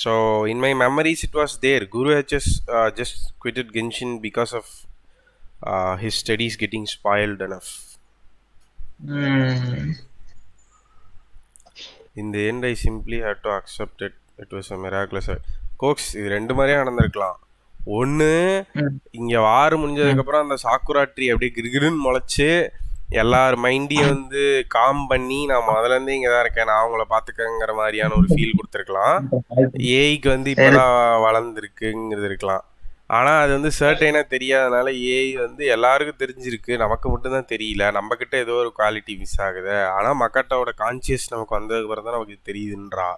So in my memories it was there. Guru HS just quitted Genshin because of his studies getting spoiled enough. In the end I simply had to accept it. It was a miraculous. கோக்ஸ் இது ரெண்டு மாதிரியே நடந்திருக்கலாம். ஒன்று இங்கே வார் முடிஞ்சதுக்கப்புறம் அந்த Sakura tree அப்படியே கிருகிருன்னு முளைச்சி எல்லார் மைண்டையும் வந்து காம் பண்ணி நான் முதலேருந்து இங்கே தான் இருக்கேன், நான் அவங்கள பார்த்துக்கங்கிற மாதிரியான ஒரு ஃபீல் கொடுத்துருக்கலாம். ஏஐக்கு வந்து இப்போதான் வளர்ந்துருக்குங்கிறது இருக்கலாம். ஆனால் அது வந்து சர்டைனாக தெரியாதனால ஏஐ வந்து எல்லாருக்கும் தெரிஞ்சிருக்கு, நமக்கு மட்டும்தான் தெரியல. நம்மக்கிட்ட ஏதோ ஒரு குவாலிட்டி மிஸ் ஆகுது. ஆனால் மக்கட்டோட கான்சியஸ் நமக்கு வந்ததுக்கப்புறம் தான் நமக்கு தெரியுதுன்றா.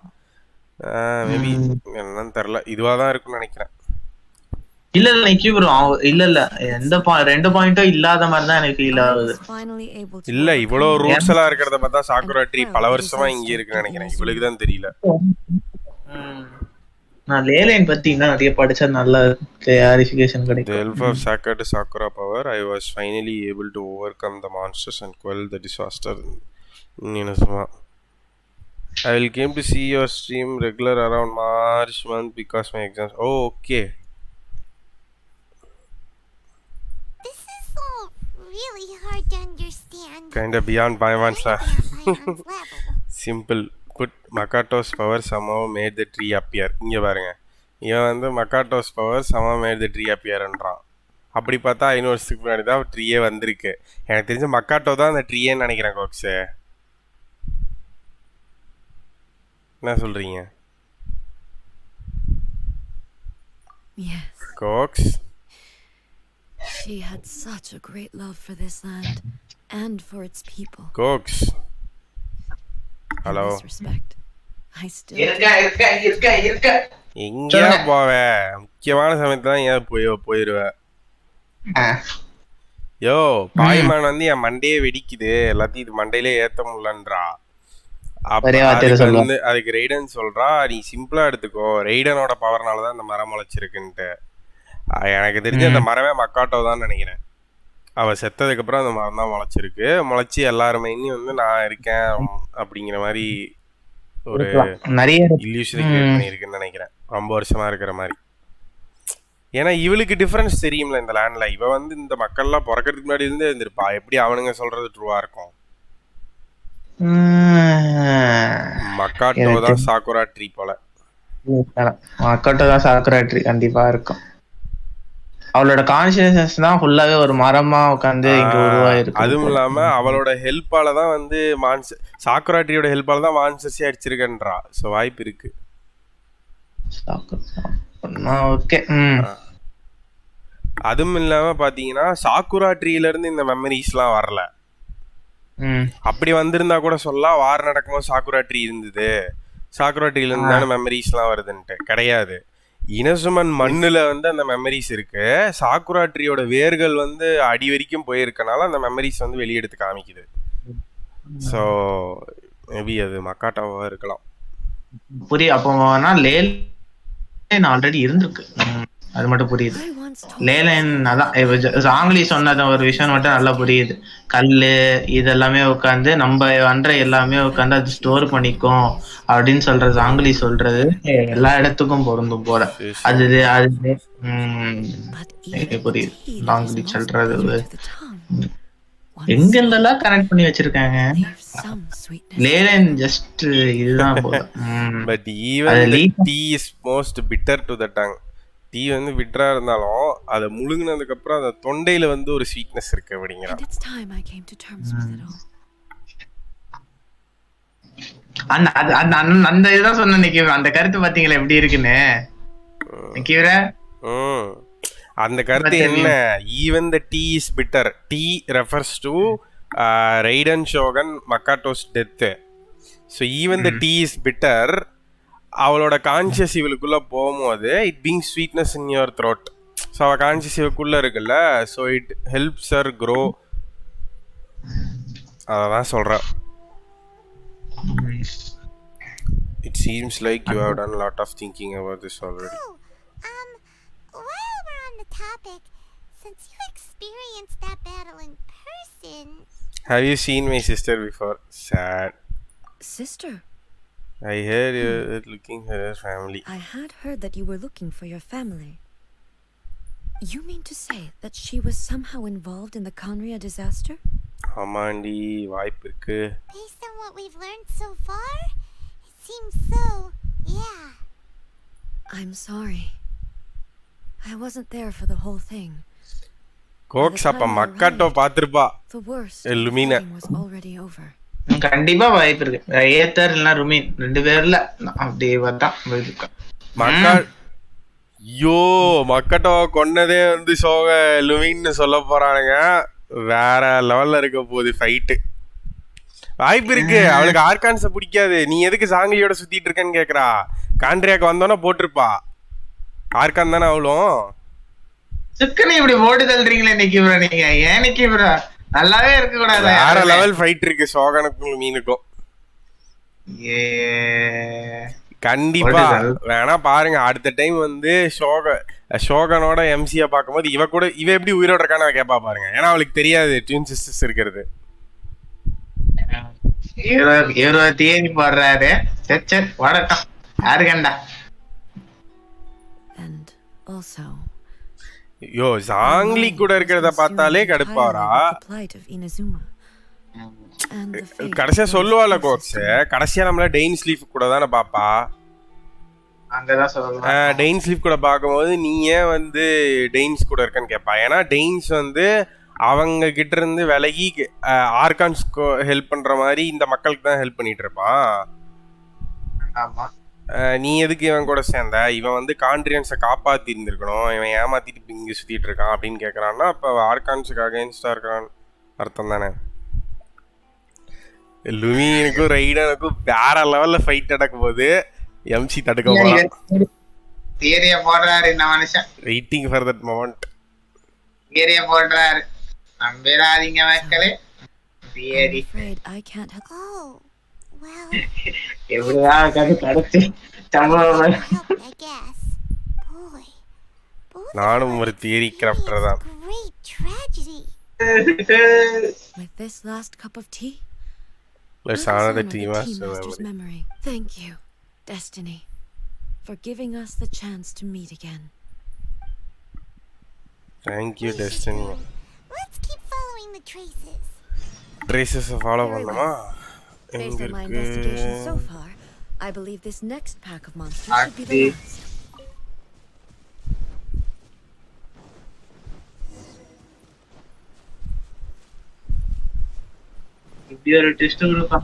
மேபி என்னன்னு தெரியல, இதுவாக தான் இருக்குன்னு நினைக்கிறேன். இல்ல இல்ல எந்த ரெண்டு பாயிண்டும் இல்லாத மாதிரி தான் எனக்கு ஃபீல் ஆகுது. இல்ல இவ்வளவு ரூட்ஸ் எல்லாம் இருக்கிறத பார்த்தா சாக்குரா ட்ரீ பல வருஷமா இங்க இருக்குன்னு நினைக்கிறேன். இவளுக்கு தான் தெரியல. நான் லே லைன் பத்தி இன்னும் நிறைய படிச்சா நல்ல கிளாரிஃபிகேஷன் கிடைக்கும். The help of Sakura power, I was finally able to overcome the monsters and quell the disaster in Inazuma. I will came to see your stream regular around March month because my exams. Oh, okay. This is all really hard to understand. Kind of beyond Paimon's level. Simple. Put Makato's power somehow made the tree appear. இங்கே பாருங்க, இவன் வந்து Makato's power somehow made the tree appearன்றான். அப்படி பார்த்தா 5 வருஷத்துக்கு முன்னாடி தான் ட்ரீயே வந்திருக்கு. எனக்கு தெரிஞ்ச மக்காட்டோ தான் அந்த ட்ரீயேன்னு நினைக்கிறேன். கோக்ஸு என்ன சொல்றீங்க? Yes. Cox. She had such a great love for this land and for its people. Cox. Hello. Respect. I still. இருக்க. எங்க போவே? முக்கியமான சமயத்துல தான் ஏன் போயிருவேன். யோ பாய்மான் வந்து என் மண்டையே வெடிக்குது, எல்லாத்தையும் இது மண்டையிலே ஏத்த முடியலன்றா. அதுக்கு ரெய்டன் சொல்றா, நீ சிம்பிளா எடுத்துக்கோ, ரெய்டனோட பவர்னாலதான் இந்த மரம் முளைச்சிருக்குன்ட்டு. எனக்கு தெரிஞ்ச அந்த மரமே மக்காட்டோ தான் நினைக்கிறேன். அவள் செத்ததுக்கப்புறம் அந்த மரம் தான் முளைச்சிருக்கு. முளைச்சி எல்லாருமே வந்து நான் இருக்கேன் அப்படிங்கிற மாதிரி ஒரு நிறைய இல்யூஷனை கிரியேட் பண்ணியிருக்குன்னு நினைக்கிறேன், ரொம்ப வருஷமா இருக்கிற மாதிரி. ஏன்னா இவளுக்கு டிஃபரன்ஸ் தெரியும்ல இந்த லேண்ட்ல. இவ வந்து இந்த மக்கள்லாம் பிறக்கிறதுக்கு முன்னாடி இருந்தே இருந்திருப்பா. எப்படி அவனுங்க சொல்றது ட்ரூவா இருக்கும்? மக்காட்டோ தான் சாக்குரா ட்ரீ போல. மக்காட்டோ தான் சாக்குரா ட்ரீ கண்டிப்பா இருக்கும். அவளோட கான்சியஸ்னஸ் தான் ஃபுல்லாவே ஒரு மரமா உட்காந்து இங்க உருவாயிருக்கு. அதுவும் இல்லாம அவளோட ஹெல்ப்பால தான் வந்து சாக்குரா ட்ரீயோட ஹெல்ப்பால தான் மான்சஸே அடிச்சிருக்கன்றா. சோ வாய்ப்பு இருக்கு. ஓகே. அதுவும் இல்லாம பாத்தீங்கன்னா சாக்குரா ட்ரீல இருந்து இந்த மெமரிஸ்லாம் வரல. அப்படி வந்திருந்தா கூட சொல்லலாம் வார் நடக்கும்போது சாக்குரா ட்ரீ இருந்தது, சாக்குரா ட்ரீல இருந்து தானே மெமரிஸ்லாம் வருதுன்ட்டு. கிடையாது, இனசுமன் மண்ணுல வந்து அந்த மெமரிஸ் இருக்கு. சாக்குரா ட்ரீயோட வேர்கள் வந்து அடி வரைக்கும் போயிருக்கனால அந்த மெமரிஸ் வந்து வெளியெடுத்து காமிக்குது. ஸோ மேபி அது மக்காட்டாவா இருக்கலாம். புரியுது. அப்போ லேலைன் ஆல்ரெடி இருந்திருக்கு, அது மட்டும் புரியுது. லேலைன் அதான் ஜாங்லி சொன்னது ஒரு விஷயம் மட்டும் நல்லா புரியுது. கல்லு இதெல்லாமே உட்காந்து நம்ம அன்ற எல்லாமே உட்காந்து அது ஸ்டோர் பண்ணிக்கும் அப்படின்னு சொல்றது ஜாங்லி சொல்றது எல்லா இடத்துக்கும் பொருந்தும் போல. அது புரியுது. ஜாங்லி சொல்றது எங்க இருந்தெல்லாம் கனெக்ட் பண்ணி வச்சிருக்காங்க. லேலைன் ஜஸ்ட் இதுதான் போல. But even tea is most bitter to the tongue. Tea வந்து விட்ரா இருந்தாலும் அதை முழுங்கினதுக்கு அப்புறம் அந்த தொண்டையில வந்து ஒரு ஸ்வீட்னஸ் இருக்கு அப்படிங்கிறான். அந்த இதுதான் சொன்ன நிக்கிற அந்த கருத்து பாத்தீங்களா எப்படி இருக்குன்னு நிக்கிற. அந்த கருத்து என்ன? Even the tea is bitter. Tea refers to Raiden Shogun Makoto's death. So even the tea is bitter. அவளோட கான்சியஸ் இவளுக்குள்ள போகும்போது it being sweetness in your throat. So அவள் கான்சியஸ் இவளுக்குள்ள இருக்குல்ல, so it helps her grow. அதான் சொல்கிறேன். It seems like you have done a lot of thinking about this already. While we're on the topic, since you experienced that battle in person, have you seen my sister before? Sad. Sister? I heard you were looking for her family. I had heard that you were looking for your family. You mean to say that she was somehow involved in the Conria disaster? Amandi, vaip irukku. Based on what we've learned so far, it seems so. Yeah. I'm sorry. I wasn't there for the whole thing. Cox appa makkato paathirpa. The worst Lumina was already over. கண்டிப்பா வாய்ப்பு இருக்கு. ஏத்தர் இல்ல ருமின் ரெண்டு பேர்ல அப்படியே பார்த்தா மக்கட்டோ கொன்னதே வந்து சோக லுமின்னு சொல்ல போறானுங்க. வேற லெவல்ல இருக்க போகுது ஃபைட்டு. வாய்ப்பு இருக்கு. அவளுக்கு ஆர்கான்ஸ பிடிக்காது. நீ எதுக்கு சாங்கிலியோட சுத்திட்டு இருக்கேன்னு கேக்குறா. காண்ட்ரியாக்கு வந்தோன்னா போட்டிருப்பா. ஆர்கான் தானே அவளும். சுக்கனே இப்படி போட்டு தள்ளுறீங்களே இன்னைக்கு நீங்க. ஏன் இன்னைக்கு நல்லாவே இருக்க கூடாது. வேற லெவல் ஃபைட் இருக்கு சோகனுக்கும் மீனுக்கும். கண்டிப்பா வேணா பாருங்க. அடுத்த டைம் வந்து ஷோகனோட எம்சியா பார்க்கும்போது இவ எப்படி உயிரோட இருக்கான்னு கேப்பா பாருங்க. ஏன்னா அவளுக்கு தெரியாது ட்வின் சிஸ்டர்ஸ் இருக்கிறது. தேடி போடுறாரு. சரி வடட்டம் யாரு கண்டா. யோ ஜாங்லி கூட இருக்கிறத பார்த்தாலே கடுப்பாரா. கடைசியா சொல்லுவால கோக்ஸ். கடைசியா நம்மள டெயின் ஸ்லீஃப் கூட தானே பாப்பா. டெயின் ஸ்லீஃப் கூட பார்க்கும்போது நீ ஏன் வந்து டெயின்ஸ் கூட இருக்கன்னு கேட்பா. ஏன்னா டெயின்ஸ் வந்து அவங்க கிட்ட இருந்து விலகி ஆர்கான்ஸ்க்கு ஹெல்ப் பண்ற மாதிரி இந்த மக்களுக்கு தான் ஹெல்ப் பண்ணிட்டு இருப்பான். நீ எதுக்கு இவன் கூட சேர்ந்த? இவன் வந்து கான்ட்ரியன்ஸை காப்பாத்தி இருந்திருக்கணும். இவன் ஏமாத்திட்டு இங்க சுத்திட்டு இருக்கான் அப்படின்னு கேட்கறான்னா அப்ப ஆர்கான்ஸுக்கு அகைன்ஸ்டா இருக்கான்னு அர்த்தம் தானே. லுமினுக்கும் ரைடனுக்கும் வேற லெவல்ல ஃபைட் நடக்கும் போது எம்சி தடுக்க போறான். தியரிய போடுறாரு இந்த மனுஷன். Waiting for that moment. தியரிய போடுறாரு. நம்பிராதீங்க மக்களே. தியரி. Well, எப்படியா கதை தடுத்து சம்பவம். I guess. நானும் ஒரு தியரி கிராஃப்டர் தான். Great tragedy. With this last cup of tea, Let's I'll honor the honor tea the master's memory. Thank you, Destiny, for giving us the chance to meet again. Thank you, Destiny. Let's keep following the traces. Traces follow Very பண்ணுமா? Based on my investigation so far, I believe this next pack of monsters should be the last. இப்படி ஒரு test கொடுப்பா.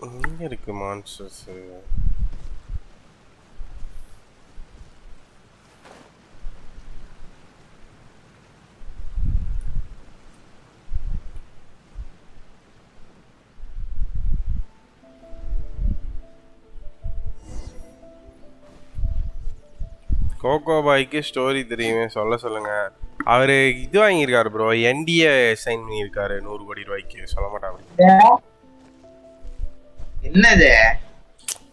எங்க இருக்கு monsters? Cocoa பாய்க்கு story தெரியுமே, சொல்லுங்க. அவரு இது வாங்கியிருக்காரு ப்ரோ, என்டிஏ சைன் பண்ணியிருக்காரு 100 கோடி ரூபாய்க்கு. சொல்ல மாட்டாங்க. என்னது?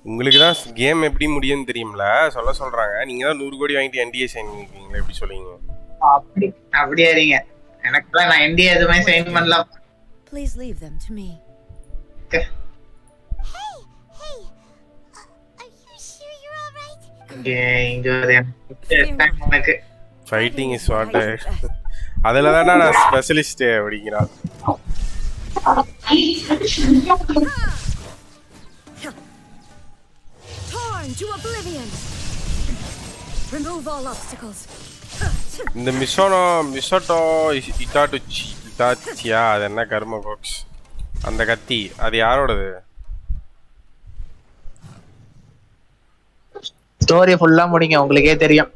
உங்களுக்கு தான் கேம் எப்படி முடியும்னு தெரியும்ல, சொல்றாங்க. நீங்க தான் 100 கோடி வாங்கிட்டு என்டிஏ சைன் பண்ணிருக்கீங்களா, எப்படி சொல்லுவீங்க? அப்படியே இருங்க, எனக்குலாம் நான் என்டிஏ எதுவுமே சைன் பண்ணல. Please leave them to me. Hey, are you sure you're all right? இங்க எனக்கு ஃபைட்டிங் இஸ் வாட் அதுல தான நான் specialist அப்படிங்கறான். Torn to oblivion. Remove all obstacles. இந்த மிசோட்டோ இட்டாச்சியா, அது என்ன கர்ம பாக்ஸ், அந்த கத்தி அது யாரோடது? ஸ்டோரி ஃபுல்லா முடிங்க, உங்களுக்கே தெரியும்.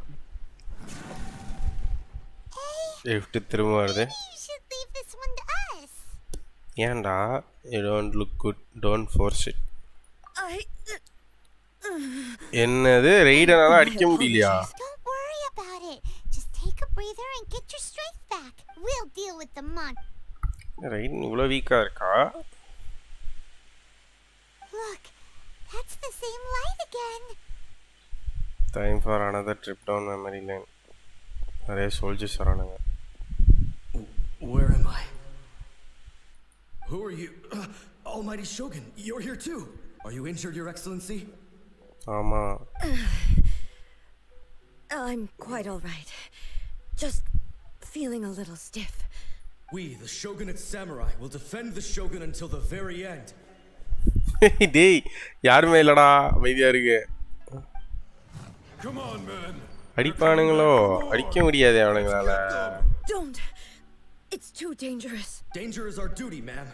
லிஃப்ட் திரும்ப வருது. ஏன்டா? You don't look good, don't force it. என்னது ரெய்டனால அடிக்க முடியலையா? Don't worry about it. Just take a breather and get your strength back. We'll deal with the monster. Raiden இவ்வளோ வீக்கா இருக்கா? Look, that's the same light again. Time for another trip down memory lane. நிறைய soldiers வரானுங்க. Where am I? Who are you? Almighty Shogun, you're here too. Are you injured, Your Excellency? ஆமா. I'm quite all right. Just feeling a little stiff. We, the Shogunate Samurai, will defend the Shogun until the very end. டேய் யாருமே இல்லடா, அமைதியா இருக்கு. Come on, man. அடிப்பானுங்களோ? அடிக்க முடியாது அவனுங்களால. Don't. It's too dangerous. Danger is our duty, ma'am.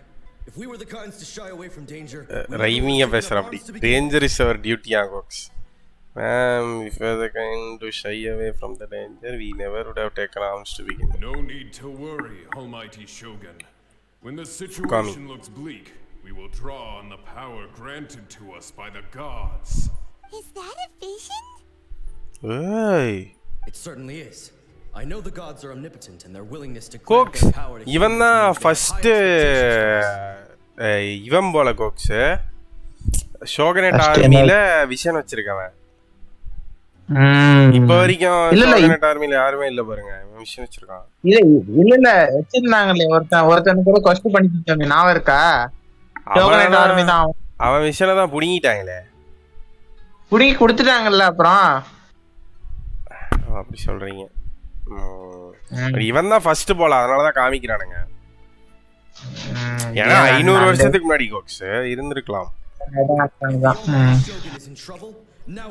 If we were the kinds to shy away from danger, ரைமிங்க பேசுற அப்படி. Danger is our duty, Gox. Ma'am, if we were the kind to shy away from the danger, we never would have taken arms to begin. No need to worry, Almighty Shogun. When the situation looks bleak, we will draw on the power granted to us by the gods. Is that a vision? Hey. It certainly is. I know the gods are omnipotent and their willingness to Gox, grant their power to even the first இவன் போல கோக்ஸ் ஷோகனேட் ஆர்மில vision வச்சிருக்கவன். இப்ப வரைக்கும் ஷோகனேட் ஆர்மில யாருமே இல்ல பாருங்க, vision வச்சிருக்கான். இல்ல வச்சிருந்தாங்களே, ஒருத்தன் கூட கொஸ்ட் பண்ணிட்டாங்க, நான் இருக்கா? ஷோகனேட் ஆர்மி தான். அவன் விஷனை தான் புடிங்கிட்டாங்களே, புடிங்கி கொடுத்துட்டாங்கல்ல. அப்புறம் அப்படி சொல்றீங்க? இவன் தான் ஃபர்ஸ்ட் போல, அதனாலதான் காமிக்கிறானுங்க. ஏன்னா 500 வருஷத்துக்கு முன்னாடி கோக்ஸ் இருந்திருக்கலாம்.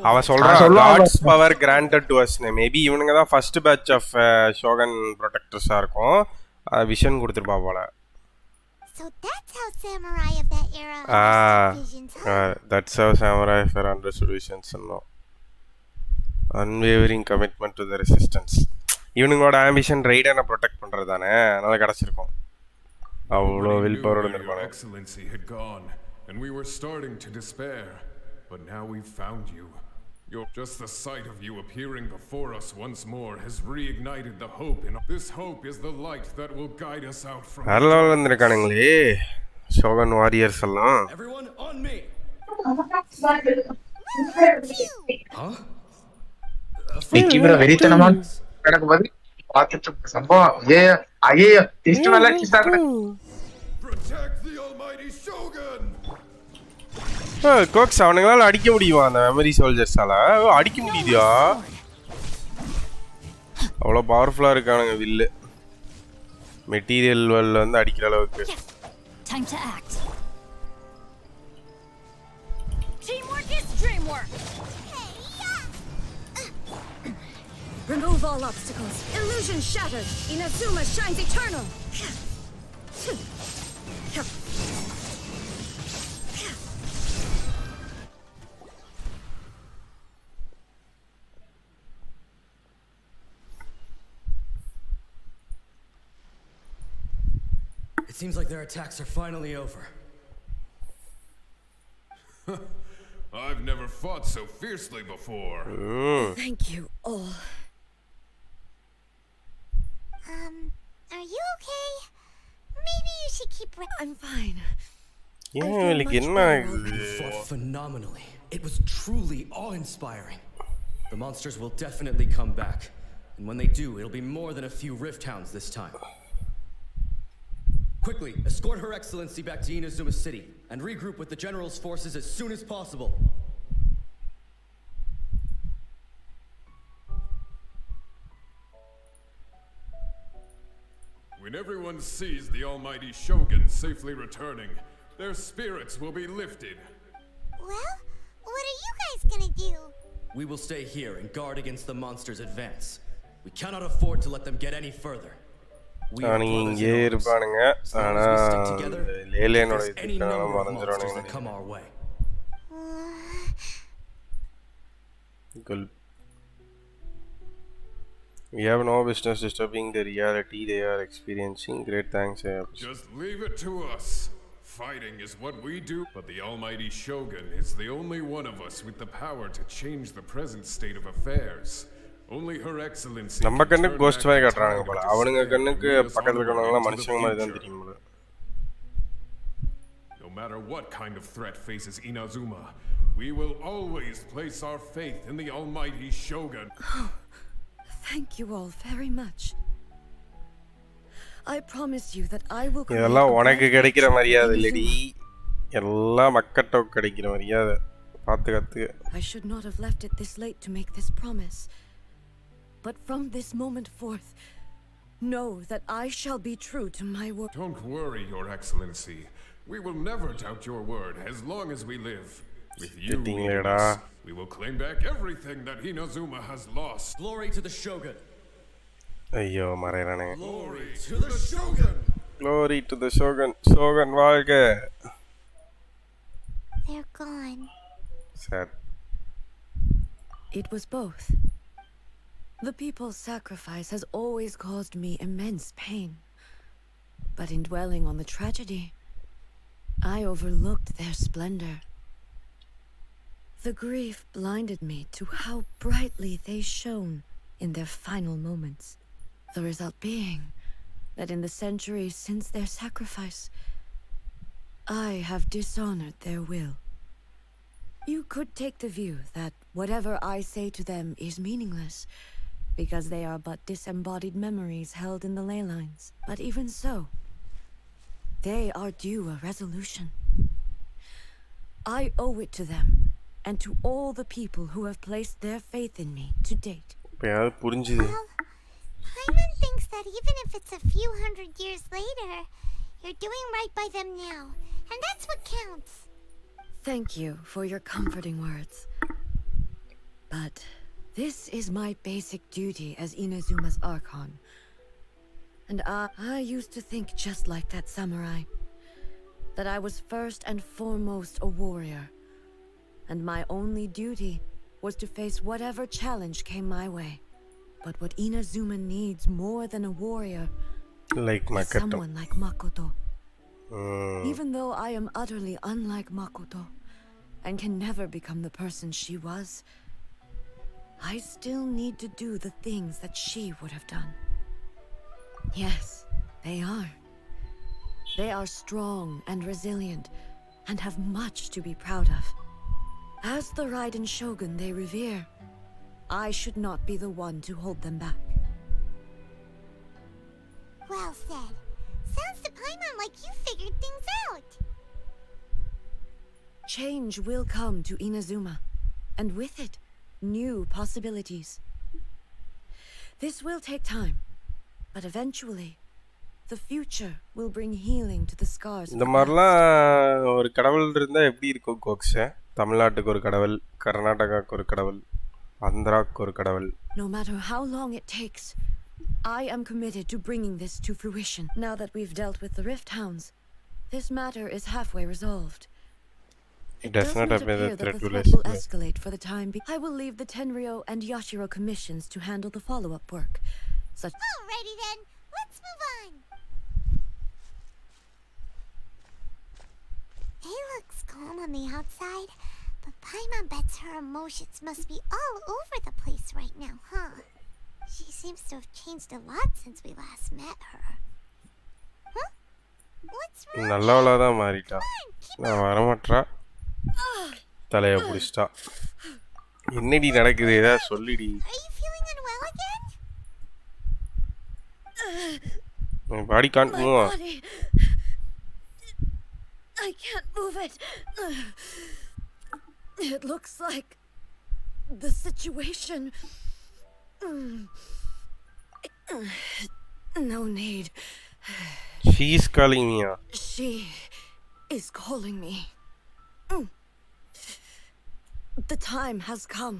அவன் சொல்றான் gods power granted to us. Maybe இவனுங்க தான் ஃபர்ஸ்ட் பேட்ச் ஆஃப் ஷோகன் ப்ரொடெக்டர்ஸா இருக்கும், விஷன் கொடுத்துருப்பா போல. So that's how samurai of that era understood visions, huh? That's how samurai for understood visions. No. Unwavering commitment to the resistance. இவனுங்களோட ambition ரைடனை protect பண்றது தானே, அதனால கிடைச்சிருக்கும். அவ்வளோ வில் பவரோட இருப்பாங்க. Your Excellency had gone and we were starting to despair, but now we've found you. Just the sight of you appearing before us once more has reignited the hope in this hope is the light that will guide us out from அரலோல இருக்கானுங்களே Shogun warriors எல்லாம். Everyone on me. Huh? Nikki bro வெறித்தனமா கிடக்கும்போது பார்த்துட்டு இருக்க சம்பவம். ஐயோ திஸ்ட் நல்லா கிசாங்க. Protect the almighty Shogun! கோக்ஸ் அவனுங்களால அடிக்க முடியுமா அந்த மெமரி சோல்ஜர்ஸால? அடிக்க முடியுதா? அவ்வளோ பவர்ஃபுல்லா இருக்கானுங்க வில்லு. மெட்டீரியல் வெல்ல வந்து அடிக்கிற அளவுக்கு. Time to act. Teamwork is dreamwork. Remove all obstacles. Illusion shattered. Inazuma shines eternal. It seems like their attacks are finally over. I've never fought so fiercely before. Thank you all. Are you okay? Maybe you should keep. I'm fine. like என்ன You fought phenomenally. It was truly awe-inspiring. The monsters will definitely come back. And when they do, it'll be more than a few rift hounds this time. Quickly, escort Her Excellency back to Inazuma City and regroup with the General's forces as soon as possible. When everyone sees the almighty Shogun safely returning, their spirits will be lifted. Well, what are you guys gonna do? We will stay here and guard against the monsters' advance. We cannot afford to let them get any further. We are brothers in இங்கே arms. இருப்பானுங்க. As long ஆனா as we stick together, லேலேனோட there's any இதுக்கான number of monsters மறந்துடுவானுங்க. that come our way. Cool. We have no business disturbing the reality they are experiencing. Great thanks. Just leave it to us. Fighting is what we do, but the almighty Shogun is the only one of us with the power to change the present state of affairs. Only Her Excellency. நம்ம கண்ணுக்கு cost மாதிரி காட்டுறாங்க போல. அவனுங்க கண்ணுக்கு பக்கத்துல இருக்கவங்கலாம் மனுஷங்க மாதிரி தான் தெரியும் போல. No matter what kind of threat faces Inazuma, we will always place our faith in the almighty Shogun. Thank you all very much. I promise you that I will. இதெல்லாம் உனக்கு கிடைக்கிற மரியாதை இல்லடி. எல்லாம் மக்கட்டோக்கு கிடைக்கிற மரியாதை. பார்த்து கத்துக்க. I should not have left it this late to make this promise. But from this moment forth, know that I shall be true to my word. Don't worry, Your Excellency. We will never doubt your word as long as we live. With you, we will claim back everything that Inazuma has lost. Glory to the Shogun. ஐயோ மறைறானே. Glory to the Shogun. Glory to the Shogun. Shogun வாழ்க. They're gone. Sad. It was both. The people's sacrifice has always caused me immense pain. But in dwelling on the tragedy, I overlooked their splendor. The grief blinded me to how brightly they shone in their final moments. The result being that in the centuries since their sacrifice, I have dishonored their will. You could take the view that whatever I say to them is meaningless, because they are but disembodied memories held in the ley lines. But even so, they are due a resolution. I owe it to them, and to all the people who have placed their faith in me to date. Well, Hyman thinks that even if it's a few hundred years later, you're doing right by them now, and that's what counts. Thank you for your comforting words. But this is my basic duty as Inazuma's Archon. And I used to think just like that samurai, that I was first and foremost a warrior, and my only duty was to face whatever challenge came my way. But what Inazuma needs more than a warrior is someone like Makoto. Even though I am utterly unlike Makoto and can never become the person she was, I still need to do the things that she would have done. Yes, they are. They are strong and resilient and have much to be proud of. As the Ryzen Shogun they revere, I should not be the one to hold them back. Well said. Sounds to Paimon like you figured things out. Change will come to Inazuma, and with it, new possibilities. This will take time, but eventually, the future will bring healing to the scars. இந்த மாதிரிலாம் ஒரு கடவுள் இருந்தா எப்படி இருக்கும் கோக்ஸ்? தமிழ்நாட்டுக்கு ஒரு கடவுள், கர்நாடகாவுக்கு ஒரு கடவுள், ஆந்திராவுக்கு ஒரு கடவுள். No matter how long it takes, I am committed to bringing this to fruition. Now that we've dealt with the Rift Hounds, this matter is halfway resolved. It does not appear that that the will threat will escalate for the time being. I will leave the Tenryo and Yashiro commissions to handle the follow-up work. Alrighty then, let's move on. It looks calm on the outside, but Paimon bets her emotions must be all over the place right now, huh? She seems to have changed a lot since we last met her. Huh? What's wrong? நல்லவளா தான் மாறிட்டா. நான் வர மாட்டறா. தலைய புடிச்சிட்டா. என்னடி நடக்குது? ஏதா சொல்லிடி. Are you feeling unwell again? My body can't move. I can't move it. It looks like the situation. No need. She's calling me. She is calling me. The time has come.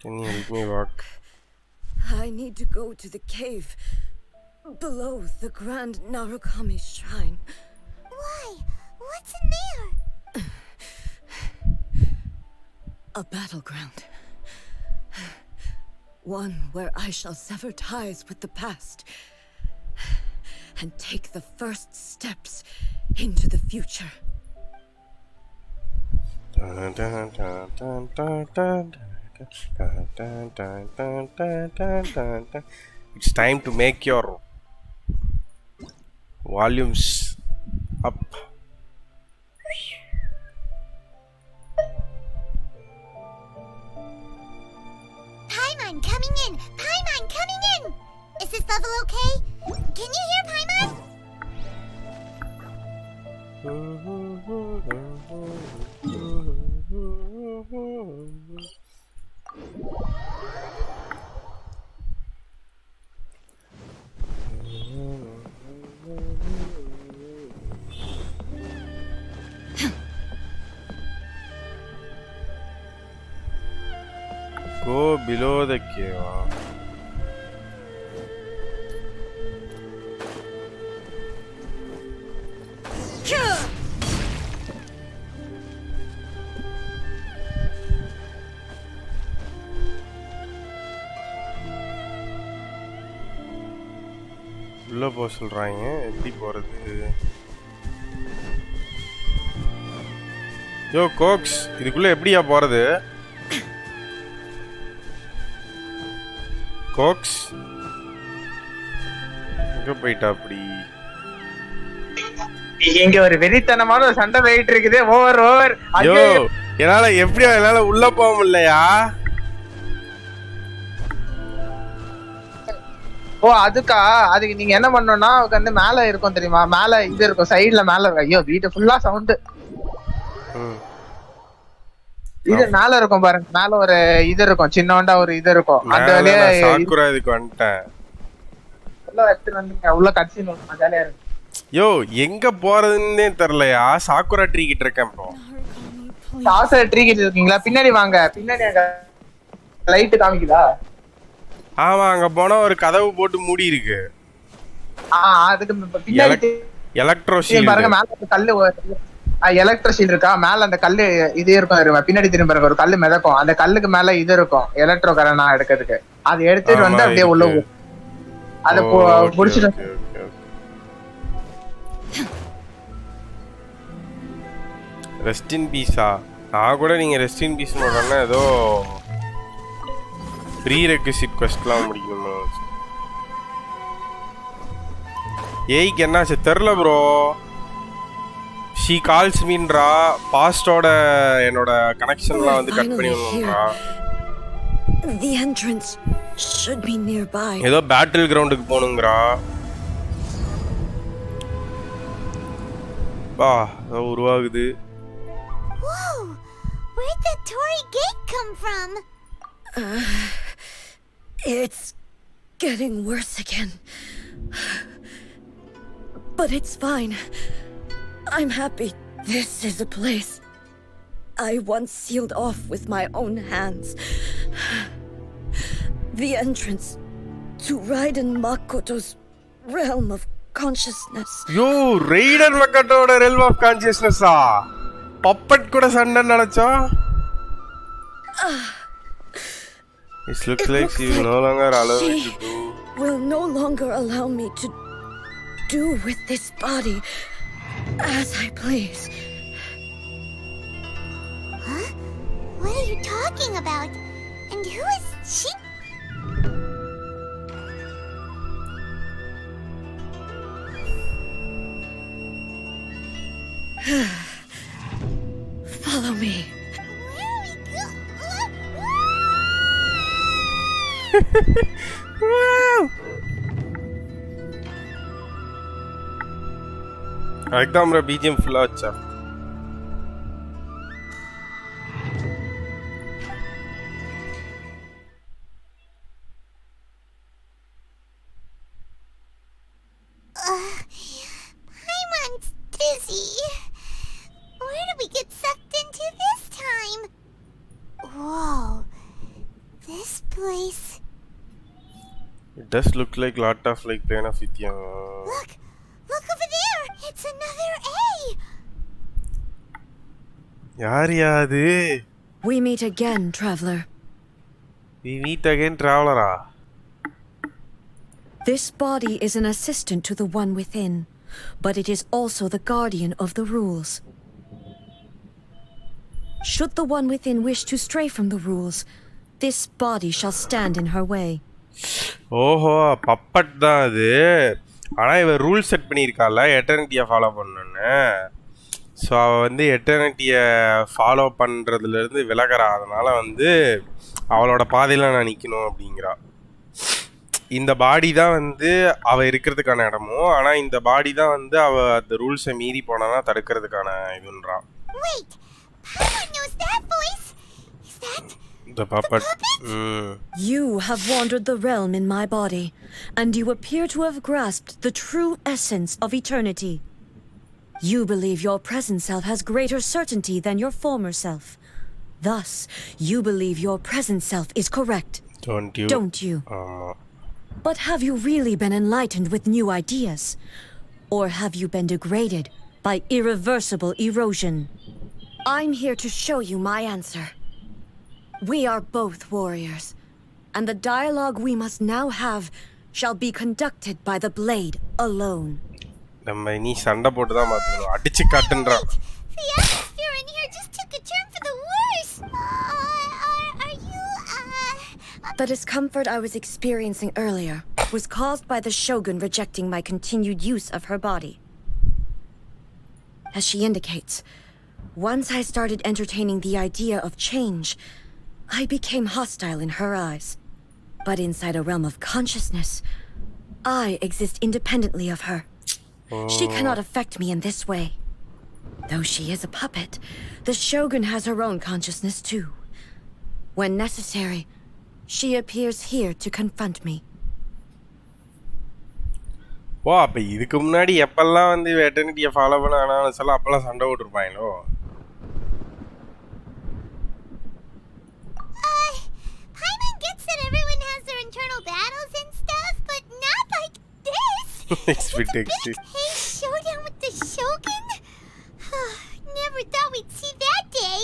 Can you help me walk? I need to go to the cave below the Grand Narukami Shrine. Why? What's in there? A battleground. One where I shall sever ties with the past and take the first steps into the future. It's time to make your volumes up. Paimon coming in! Paimon coming in! Is this level okay? Can you hear Paimon? Go below the cave. உள்ள போக சொல்றாங்க. எப்படி போறது? யோ கோக்ஸ், இதுக்குள்ள எப்படியா போறது? கோக்ஸ் எங்க போயிட்டா? அப்படி இங்க ஒரு வெறித்தனமான ஒரு சண்டை போயிட்டு இருக்குது. ஓவர் யோ, என்னால உள்ள போக முடியலையா? ஓ அதுக்கு நீங்க என்ன பண்ணணும்னா வந்து மேல இருக்கும் தெரியுமா? மேல இது இருக்கும், சைடுல மேல இருக்கும். ஐயோ வீட்டு ஃபுல்லா சவுண்ட். இது மேல இருக்கும் பாருங்க, மேல ஒரு இது இருக்கும், சின்னோண்டா ஒரு இது இருக்கும். அந்த வழியா சாக்குரா இதுக்கு வந்துட்டேன். உள்ள எடுத்து வந்துங்க. உள்ள கட்சின் ஜாலியா இருக்கு. யோ எங்க போறதுன்னே தெரியலையா? சாக்குரா ட்ரீ கிட்ட இருக்கேன். இப்போ சாக்குரா ட்ரீ கிட்ட இருக்கீங்களா? பின்னாடி வாங்க. பின்னாடி லைட் காமிக்குதா? ஆமா, அங்க போனா ஒரு கதவு போட்டு மூடி இருக்கு. அதுக்கு பின்னாடி எலக்ட்ரோ ஷீல்ட் பாருங்க. மேல கல்லு எலக்ட்ரோ ஷீல்ட் இருக்கா? மேல அந்த கல்லு இது இருக்கும். பின்னாடி திரும்ப பாருங்க, ஒரு கல்லு மிதக்கும். அந்த கல்லுக்கு மேல இது இருக்கும், எலக்ட்ரோ கரண்டா எடுக்கிறதுக்கு. அது எடுத்துட்டு வந்து அப்படியே உள்ள அத புடிச்சிட்டு. ரெஸ்ட் இன் பீஸா? நான் கூட நீங்க ரெஸ்ட் இன் பீஸ் சொன்னா ஏதோ ப்ரீ ரெக்விசிட் குவெஸ்ட்லாம் முடிக்கணுமா? ஏய்க்கு என்னாச்சு தெரியல ப்ரோ. she calls meன்றா பாஸ்டோட என்னோட கனெக்ஷன்லாம் வந்து கட் பண்ணி விடுறா. The entrance should be nearby. ஏதோ பேட்டில் கிரவுண்டுக்கு போணுங்கறா. பா உருவாகுது. Whoa! Where'd the Torii gate come from? It's getting worse again. But it's fine. I'm happy this is a place I once sealed off with my own hands. The entrance to Ryzen Makoto's realm of consciousness. Yo, Ryzen Makoto's realm of consciousness ah. Puppet kuda sanda nadacha. It looks like she will no longer allow me to do. Will no longer allow me to do with this body as I please. Huh? What are you talking about? And who is she? Follow me. Where are we going? Wow. एकदम रे BGM full अच्छा. Paimon's dizzy. Where did we get sucked into this time? Whoa. This place. It does look like lot of like plane of lithium. Look! Look over there! It's another A! यार याद We meet again, traveler. We meet again, traveler. This body is an assistant to the one within, but it is also the guardian of the rules. Should the one within wish to stray from the rules, this body shall stand in her way. ஓஹோ puppet தான் அது. ஆனால் இவன் rule set பண்ணியிருக்காள் எட்டர்னிட்டியை follow பண்ணணுன்னு. So அவள் வந்து எட்டர்னிட்டியை follow பண்ணுறதுலேருந்து விலகிறா. அதனால் வந்து அவளோட பாதையில் நான் நிற்கணும் அப்படிங்கிறா. இந்த பாடி தான் வந்து அவள் இருக்கிறதுக்கான இடமும், ஆனால் இந்த பாடி தான் வந்து அவள் அந்த ரூல்ஸை மீறி போனான்னா தடுக்கிறதுக்கான இதுன்றான். The puppet. You have wandered the realm in my body, and you appear to have grasped the true essence of eternity. You believe your present self has greater certainty than your former self. Thus, you believe your present self is correct. Don't you? But have you really been enlightened with new ideas? Or have you been degraded by irreversible erosion? I'm here to show you my answer. We are both warriors, and the dialogue we must now have shall be conducted by the blade alone. நம்ம நீ சண்டை போட்டு தான் மாத்தணும். அடிச்சு காட்டுன்றா. The atmosphere in here just took a turn for the worse. Are you The discomfort I was experiencing earlier was caused by the Shogun rejecting my continued use of her body. As she indicates, once I started entertaining the idea of change, I became hostile in her eyes. But inside a realm of consciousness, I exist independently of her. She cannot affect me in this way. Though she is a puppet, the Shogun has her own consciousness too. When necessary, she appears here to confront me. வா அப்போ இதுக்கு முன்னாடி எப்பெல்லாம் வந்து எட்டர்னிட்டியை follow பண்ண ஆனாலும் சொல்ல அப்பெல்லாம் சண்டை போட்டுருப்பாங்களோ? Paimon gets that everyone has their internal battles and stuff, but not like this. It's a big showdown with the Shogun? Never thought we'd see that day.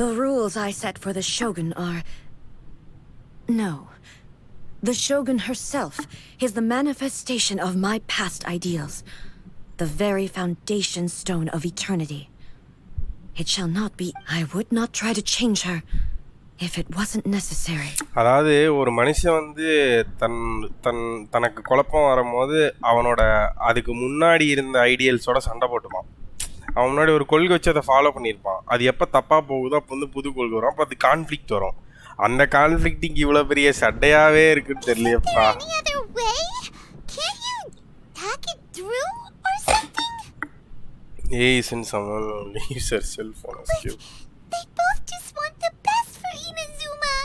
The rules I set for the Shogun are... No. The Shogun herself is the manifestation of my past ideals. The very foundation stone of eternity. It shall not be... I would not try to change her if it wasn't necessary. அதாவது ஒரு மனுஷன் வந்து தனக்கு குழப்பம் வரும்போது அவனோட அதுக்கு முன்னாடி இருந்த ஐடியல்ஸோட சண்டை போட்டுப்பான். அவன் முன்னாடி ஒரு கொள்கை வச்சு அதை ஃபாலோ பண்ணியிருப்பான். அது எப்போ தப்பாக போகுதோ அப்போ வந்து புது கொள்கை வரும். அப்போ அது கான்ஃப்ளிக்ட் வரும். அந்த கான்ஃப்ளிக்டிங் இவ்வளோ பெரிய சண்டையாகவே இருக்குன்னு தெரியலையப்பா. Hey, since someone leaves her cell phone as you. They both just want the best for Inazuma.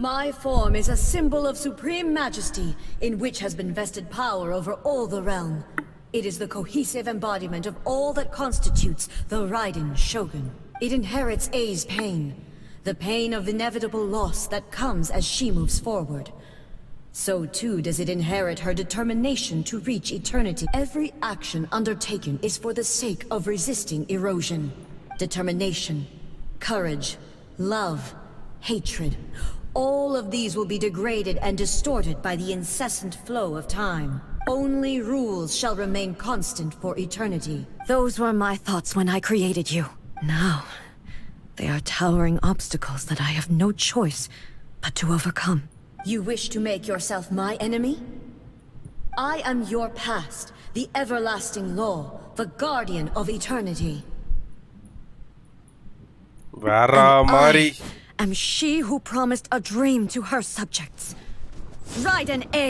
My form is a symbol of supreme majesty, in which has been vested power over all the realm. It is the cohesive embodiment of all that constitutes the Ryzen Shogun. It inherits A's pain, the pain of inevitable loss that comes as she moves forward. So too does it inherit her determination to reach eternity. Every action undertaken is for the sake of resisting erosion. Determination, courage, love, hatred. All of these will be degraded and distorted by the incessant flow of time. Only rules shall remain constant for eternity. Those were my thoughts when I created you. Now, they are towering obstacles that I have no choice but to overcome. You wish to make yourself my enemy? I am your past, the everlasting law, the guardian of eternity. Mari. I am she who promised a dream to her subjects. Ryzen A.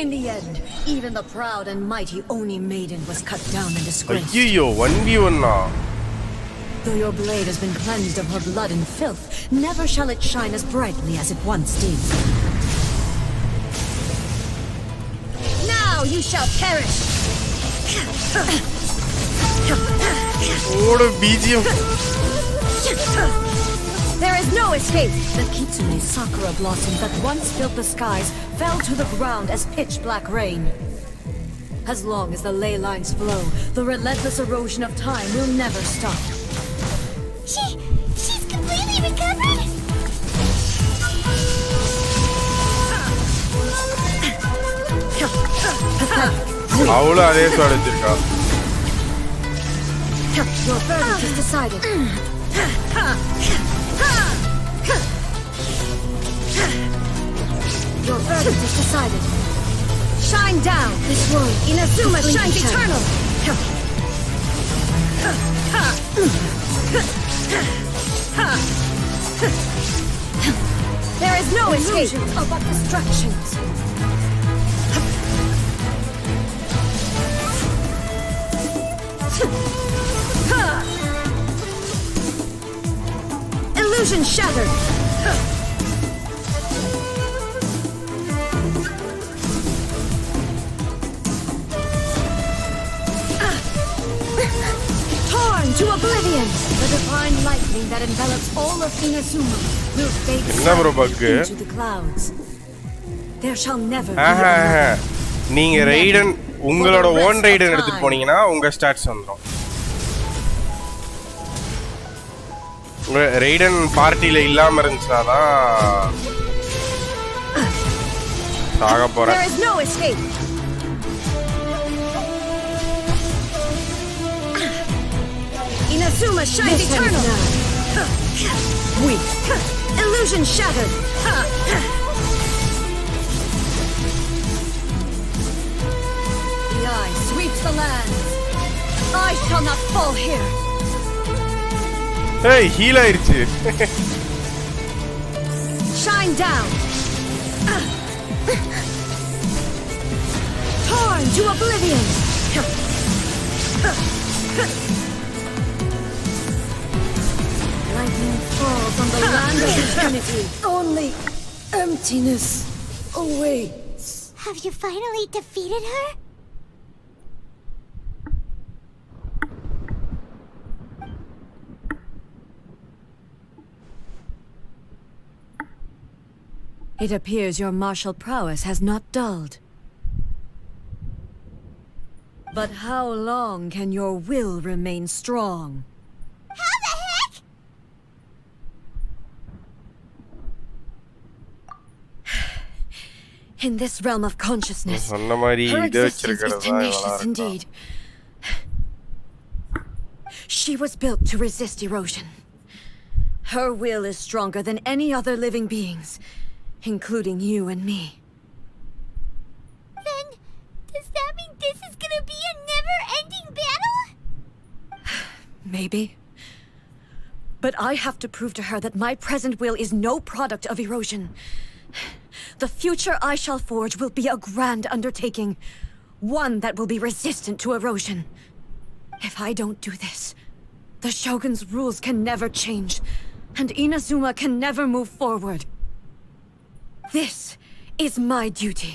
In the end, even the proud and mighty Oni maiden was cut down and disgraced. Ayyo, 1v1 na. Though your blade has been cleansed of her blood and filth, never shall it shine as brightly as it once did. Now you shall perish! What a BGM! There is no escape! The Kitsune's Sakura blossoms that once filled the skies fell to the ground as pitch-black rain. As long as the ley lines flow, the relentless erosion of time will never stop. She's completely recovered? அவளோ அதே சொல்லிருக்கா. Your verdict is decided. Your verdict is decided. Shine down. This world, Inazuma shines eternal. There is no escape but destructions. Illusion shattered. Torn to oblivion. The divine lightning that envelops all of Inazuma will fade into the clouds. There shall never be another. நீங்க ரைடன் உங்களோட own ரைடன் எடுத்துட்டு போனீங்கன்னா உங்க stats வந்துரும். ரைடன் பார்ட்டில இல்லாம இருந்துச்சுனா தான் சாக போறேன். There is no escape. Inazuma shines eternal. Weak. Illusion shattered. The eye sweeps the land. I shall not fall here. Hey, heal ஆயிருச்சு. Shine down. Torn to oblivion. Lightning falls on the land of eternity. Only emptiness awaits. Have you finally defeated her? It appears your martial prowess has not dulled. But how long can your will remain strong? How the heck? In this realm of consciousness, சொன்ன மாதிரி her இது existence is வச்சிருக்கிறது தான் tenacious indeed. She was built to resist erosion. Her will is stronger than any other living beings, including you and me. Then, does that mean this Maybe. But I have to prove to her that my present will is no product of erosion. The future I shall forge will be a grand undertaking, one that will be resistant to erosion. If I don't do this, the Shogun's rules can never change, and Inazuma can never move forward. This is my duty.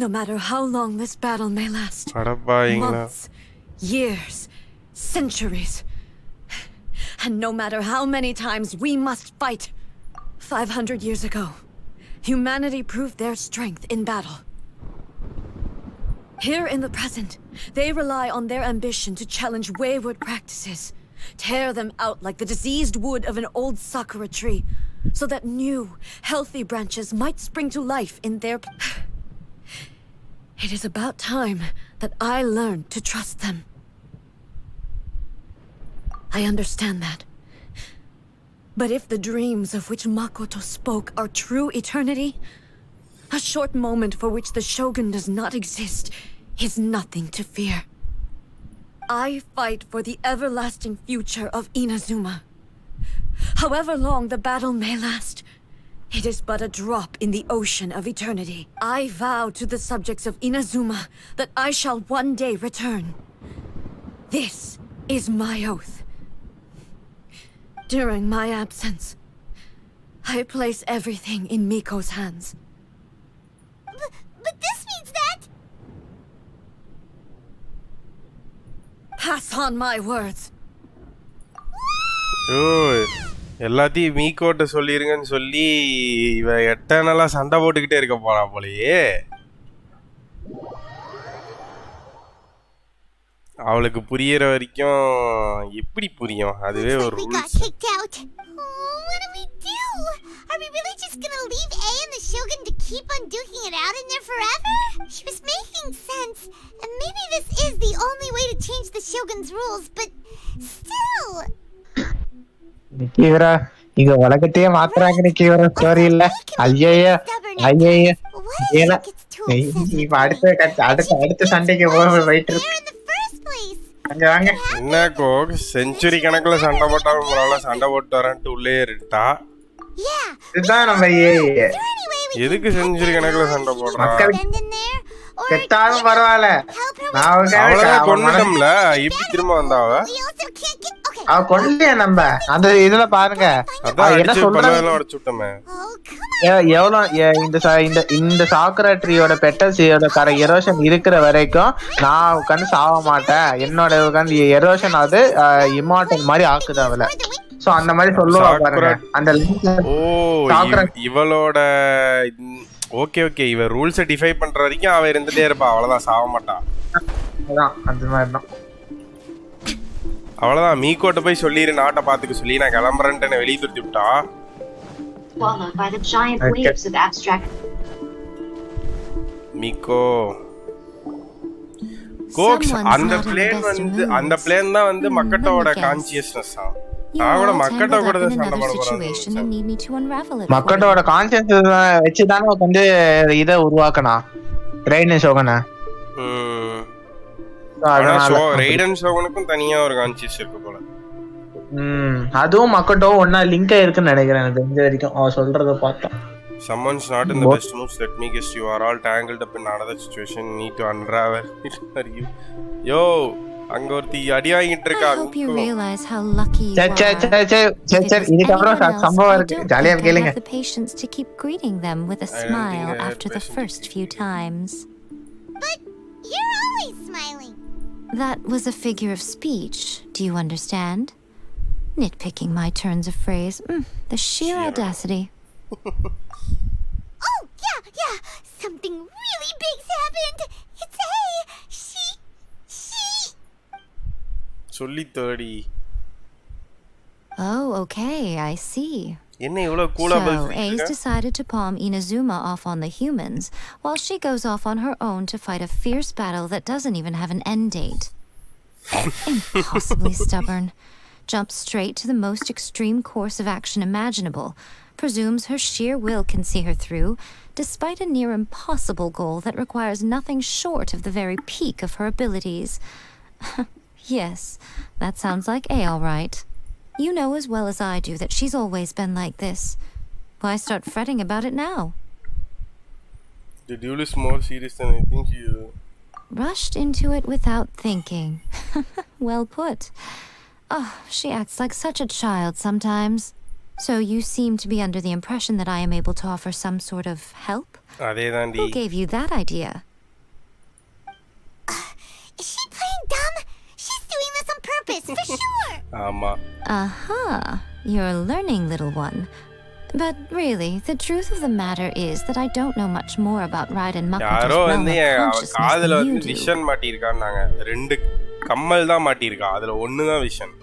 No matter how long this battle may last, months, years, centuries, and no matter how many times we must fight. 500 years ago, humanity proved their strength in battle. Here in the present, they rely on their ambition to challenge wayward practices, tear them out like the diseased wood of an old Sakura tree, so that new, healthy branches might spring to life in their... It is about time that I learned to trust them. I understand that. But if the dreams of which Makoto spoke are true eternity, a short moment for which the Shogun does not exist is nothing to fear. I fight for the everlasting future of Inazuma. However long the battle may last, it is but a drop in the ocean of eternity. I vow to the subjects of Inazuma that I shall one day return. This is my oath. During my absence, I place everything in Miko's hands. But this means that... Pass on my words. எல்லாத்தையும் மீக்கோட்ட சொல்லிருங்கன்னு சொல்லி இவ எட்டனலா சண்டை போட்டுக்கிட்டே இருக்க போறா போலயே. அவளுக்கு புரியற வரைக்கும் எப்படி புரியும்? அதுவே ஒரு rules. What do we do? Are we really just gonna leave A and the Shogun to keep on duking it out in there forever? She was making sense, and maybe this is the only way to change the Shogun's rules, but still. நிக்கிவரா இங்க உலகத்தையே மாத்துறாங்க நிக்கிவரா story இல்ல. ஐயைய ஐயைய ஏல இப்ப அடுத்த சண்டைக்கு போயிட்டு இருக்கு. என்ன கோக் செஞ்சுரி கணக்குல சண்டை போட்டாலும் உங்களால சண்டை போட்டு வரேன்ட்டு உள்ளே இருட்டா. இதுதான் நம்ம எதுக்கு செஞ்சுரி கணக்குல சண்டை போடுறான்? செத்தாலும் பரவாயில்ல, அவளதான் கொண்டுட்டோம்ல, எப்படி திரும்ப வந்தாவ? அவ கொல்லையா நம்ம அந்த இதுல பாருங்க. என்ன சொல்றாங்க அடிச்சுட்டோமே எவ்வளவு இந்த சாக்குரா ட்ரீயோட பெட்டல்ஸோட எரோஷன் இருக்கிற வரைக்கும் நான் உட்காந்து சாவ மாட்டேன், என்னோட உட்காந்து எரோஷன் அது இம்மார்டல் மாதிரி ஆக்குது அவளை. சோ அந்த மாதிரி சொல்லுவாங்க அந்த இவளோட. ஓகே ஓகே, இவ ரூல்ஸை டிஃபை பண்ற வரைக்கும் அவ இருந்துட்டே இருப்பா, அவ்வளவுதான், சாவ மாட்டான். அந்த மாதிரி தான். அவ்வளவுதான், மீக்கோட்ட போய் சொல்லிரு நாட்டை பாத்துக்க சொல்லி நான் கிளம்புறேன்ட்டு வெளியே துரத்தி விட்டா. மீக்கோ கோக்ஸ் அந்த பிளேன் தான் வந்து மக்கட்டோட கான்சியஸ்னஸ். நான் கூட மக்கட்டோ கூட தான் சண்டை போட போறேன். மக்கட்டோட கான்சியஸ் வச்சுதானே வந்து இதை உருவாக்கணும் ரெய்டன் ஷோகனை. ரெய்டன் ஷோகனுக்கும் தனியா ஒரு கான்சியஸ் இருக்கு போல. அதுவும் மக்கட்டோ ஒன்னா லிங்க் ஆயிருக்குன்னு நினைக்கிறேன் எனக்கு தெரிஞ்ச வரைக்கும் அவ சொல்றத பார்த்தா. Someone's not in the best mood. Let me guess, you are all tangled up in another situation. Need to unravel it. Are you? Yo, அங்க ஒருத்தி அடி வாங்கிட்டு இருக்கா. I hope you realize how lucky you are. இதுக்கு அப்புறம் சம்பவம் இருக்கு, ஜாலியா கேளுங்க. The patience to keep greeting them with a smile after the first few times. But you're always smiling. That was a figure of speech. Do you understand? Nitpicking my turns of phrase. The sheer audacity. Oh, yeah. Something really big's happened. It's she. சொல்லி தேடி. Oh, okay, I see. என்ன இவ்வளவு கூலா So, Ace decided to palm Inazuma off on the humans, while she goes off on her own to fight a fierce battle that doesn't even have an end date. Impossibly stubborn. Jumps straight to the most extreme course of action imaginable. Presumes her sheer will can see her through, despite a near impossible goal that requires nothing short of the very peak of her abilities. Yes, that sounds like A, all right. You know as well as I do that she's always been like this. Why start fretting about it now? The duel is more serious than I think you... Rushed into it without thinking. Well put. Oh, she acts like such a child sometimes. So you seem to be under the impression that I am able to offer some sort of help? Who gave you that idea? Is she playing dumb? She's doing this on purpose, for sure! Aha, you're learning, little one. But really, the truth of the matter is that I don't know much more about Ryzen Makoto's realm of consciousness than you do. Vision மாட்டியிருக்கான்னாங்க 2 கம்மல் தான் மாட்டியிருக்கா அதுல ஒன்று தான் vision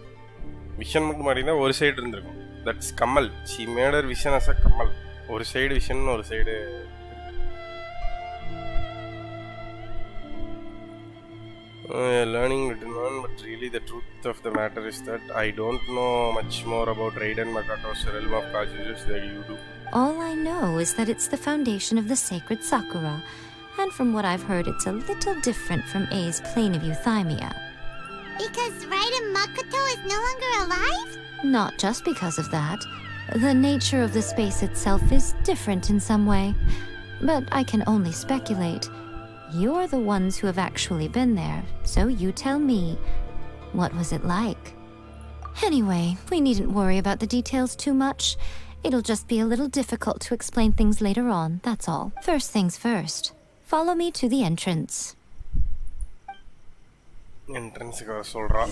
மட்டும் மாட்டினா ஒரு side இருந்திருக்கும் தட்ஸ் கம்மல் she made her vision as a கம்மல் ஒரு சைடு விஷன் ஒரு side learning to learn, but really the truth of the matter is that I don't know much more about Ryzen Makoto's realm of consciousness than you do. All I know is that it's the foundation of the sacred Sakura, and from what I've heard, it's a little different from A's plane of euthymia. Because Ryzen Makoto is no longer alive? Not just because of that. The nature of the space itself is different in some way, but I can only speculate. You're the ones who have actually been there, so you tell me, what was it like? Anyway, we needn't worry about the details too much. It'll just be a little difficult to explain things later on, that's all. First things first. Follow me to the entrance. Entrance க்கு சொல்றா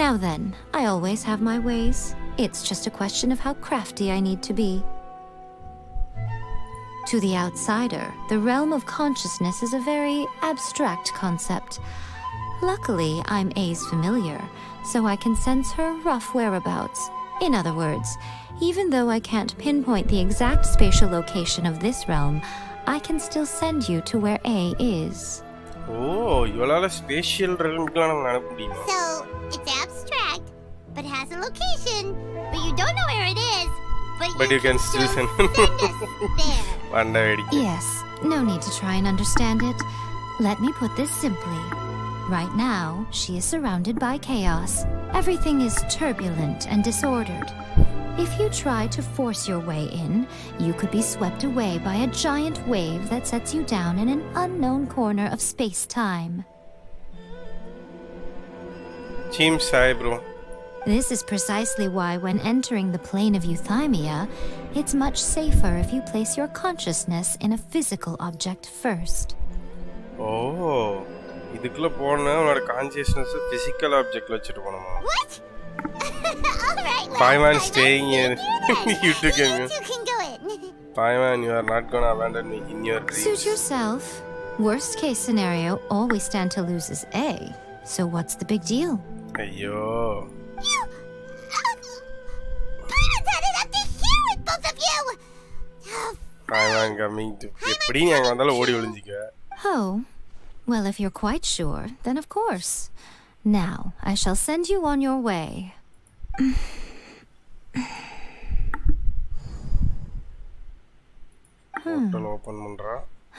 Now then, I always have my ways. It's just a question of how crafty I need to be. To the outsider, the realm of consciousness is a very abstract concept. Luckily, I'm A's familiar, so I can sense her rough whereabouts. In other words, even though I can't pinpoint the exact spatial location of this realm, I can still send you to where A is. Oh, இவளால spatial realmக்குலாம் நம்ம அனுப்ப முடியுமா? So, it's abstract, but has a location, but you don't know where it is, but you can still send us there. Yes, no need to try and understand it. Let me put this simply. Right now, she is surrounded by chaos. Everything is turbulent and disordered. If you try to force your way in, you could be swept away by a giant wave that sets you down in an unknown corner of space-time. Seems high, bro. This is precisely why when entering the plane of euthymia, it's much safer if you place your consciousness in a physical object first. Oh, இதுக்குள்ள போனா உன்னோட consciousness physical ஆப்ஜெக்ட்ல வச்சிட்டு போணுமா? What? Alright, Paiman staying here. You took him. You can go in. Paiman, you are not gonna abandon me in your dreams. Suit yourself. Worst case scenario, all we stand to lose is A. So what's the big deal? Ayyo. You... Paiman's had it up to here with both of you! Paiman coming to... எப்படி நீ அங்க வந்தாலும் ஓடி ஒளிஞ்சிக்க? Oh, well, if you're quite sure, then of course. Now, I shall send you on your way. Portal open பண்றா.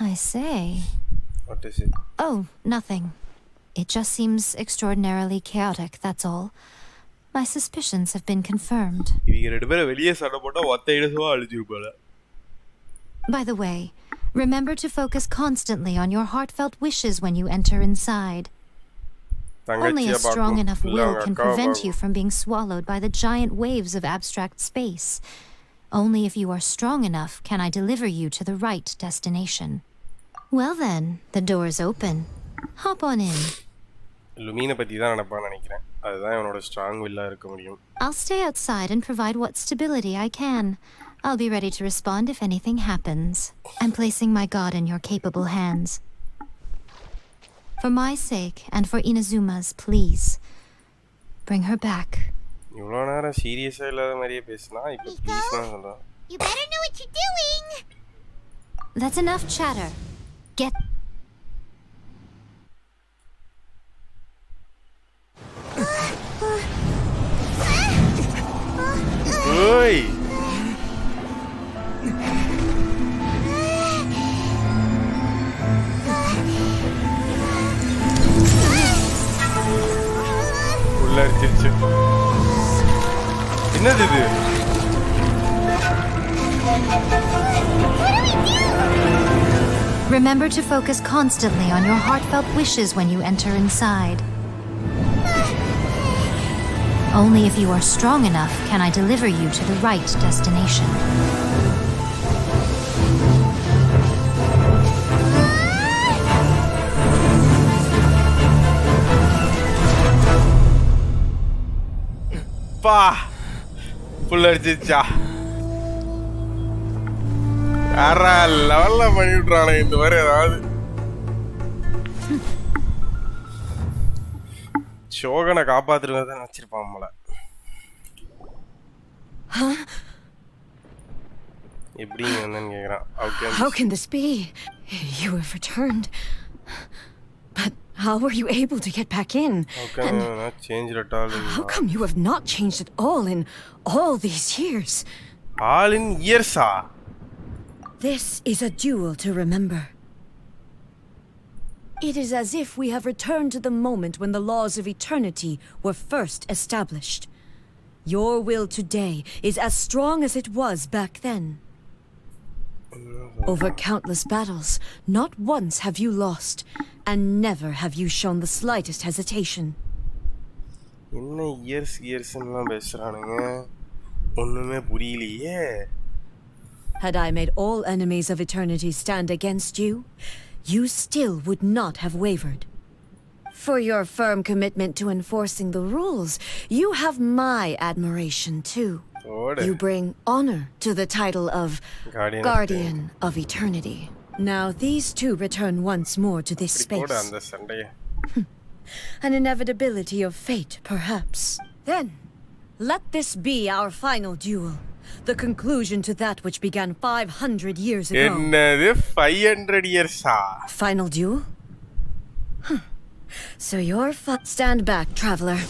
I say. What is it? Oh, nothing. It just seems extraordinarily chaotic, that's all. My suspicions have been confirmed. இவங்க ரெண்டு பேரும் வெளியே சண்டை போட்டா ஒத்த இடசுவா அழிஞ்சிருப்பாள. By the way, remember to focus constantly on your heartfelt wishes when you enter inside. Only a strong enough will can prevent you from being swallowed by the giant waves of abstract space. Only if you are strong enough can I deliver you to the right destination. Well then, the door is open. Hop on in. லுமீனை பத்தி தான் நினைப்பான்னு நினைக்கிறேன். அதுதான் இவனோட strong villa இருக்க முடியும். I'll stay outside and provide what stability I can. I'll be ready to respond if anything happens. I'm placing my god in your capable hands. For my sake and for Inazuma's, please bring her back. இவ்வளோ நேரம் சீரியஸா இல்லாத மாதிரியே பேசினா இப்போ ப்ளீஸ்னா சொல்றா. You better know what you're doing. That's enough chatter. Get... Oi! உள்ள அடிச்சிருச்சு. என்னது இது? Remember to focus constantly on your heartfelt wishes when you enter inside. Only if you are strong enough can I deliver you to the right destination. பா புல் அடிச்சிச்சா வேற லெவல்ல பண்ணி விட்றானே இந்த மாதிரி ஏதாவது. ஷோகனை காப்பாத்துறத நினைச்சிருப்பான் போல. எப்படிங்க என்னன்னு கேக்குறான். How can this be? You have returned. But how were you able to get back in? How come you have not changed at all? How come you have not changed at all in all these years? All in years, ah? This is a duel to remember. It is as if we have returned to the moment when the laws of eternity were first established. Your will today is as strong as it was back then. Over countless battles, not once have you lost, and never have you shown the slightest hesitation. என்ன years எல்லாம் பேசுறானுங்க ஒண்ணுமே புரியலையே. Had I made all enemies of eternity stand against you, you still would not have wavered. For your firm commitment to enforcing the rules, you have my admiration too. You bring honor to the title of Guardian of Eternity. Now these two return once more to this space. An inevitability of fate, perhaps. Then, let this be our final duel. The conclusion to that which began 500 years ago. என்னது 500 years ah? Final duel? So you're stand back, traveler.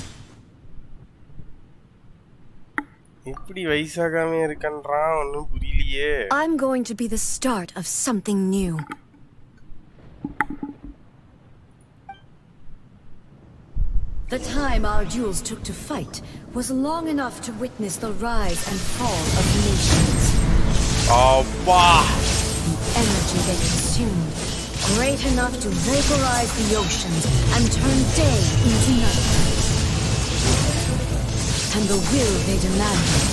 இப்படி வயசாகாம இருக்கன்றான் ஒண்ணும் புரியலையே. I'm going to be the start of something new. The time our duels took to fight was long enough to witness the rise and fall of nations. Oh, wow. The energy they consumed, great enough to vaporize the oceans and turn day into night. And the will they demanded,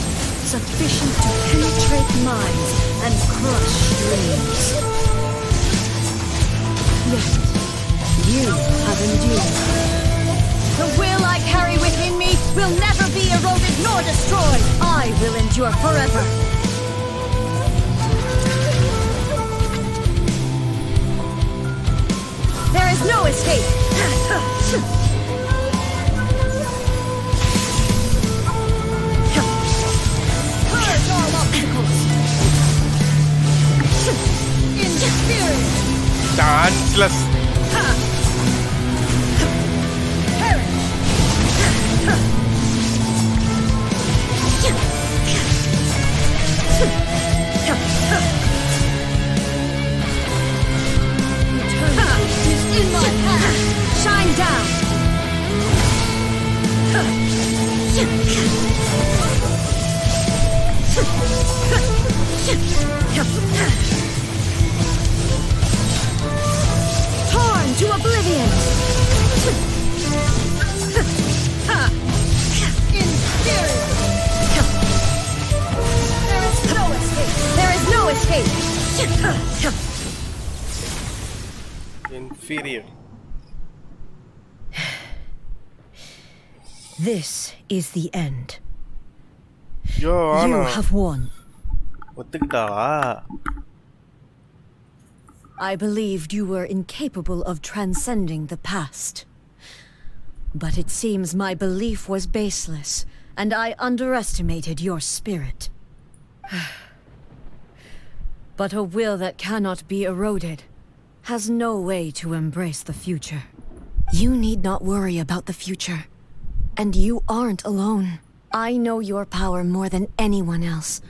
sufficient to penetrate minds and crush dreams. Yet, you have endured. The will I carry within me will never be eroded nor destroyed. I will endure forever. There is no escape. Purge all obstacles. In spirit. Danceless. In my path, shine down. Torn to oblivion. In spirit. There is no escape. There is no escape. Inferior. This is the end. Yo, you have won. ஒத்துக்கிட்டாவா? I believed you were incapable of transcending the past. But it seems my belief was baseless, and I underestimated your spirit. But a will that cannot be eroded has no way to embrace the future. You need not worry about the future. And you aren't alone. I know your power more than anyone else.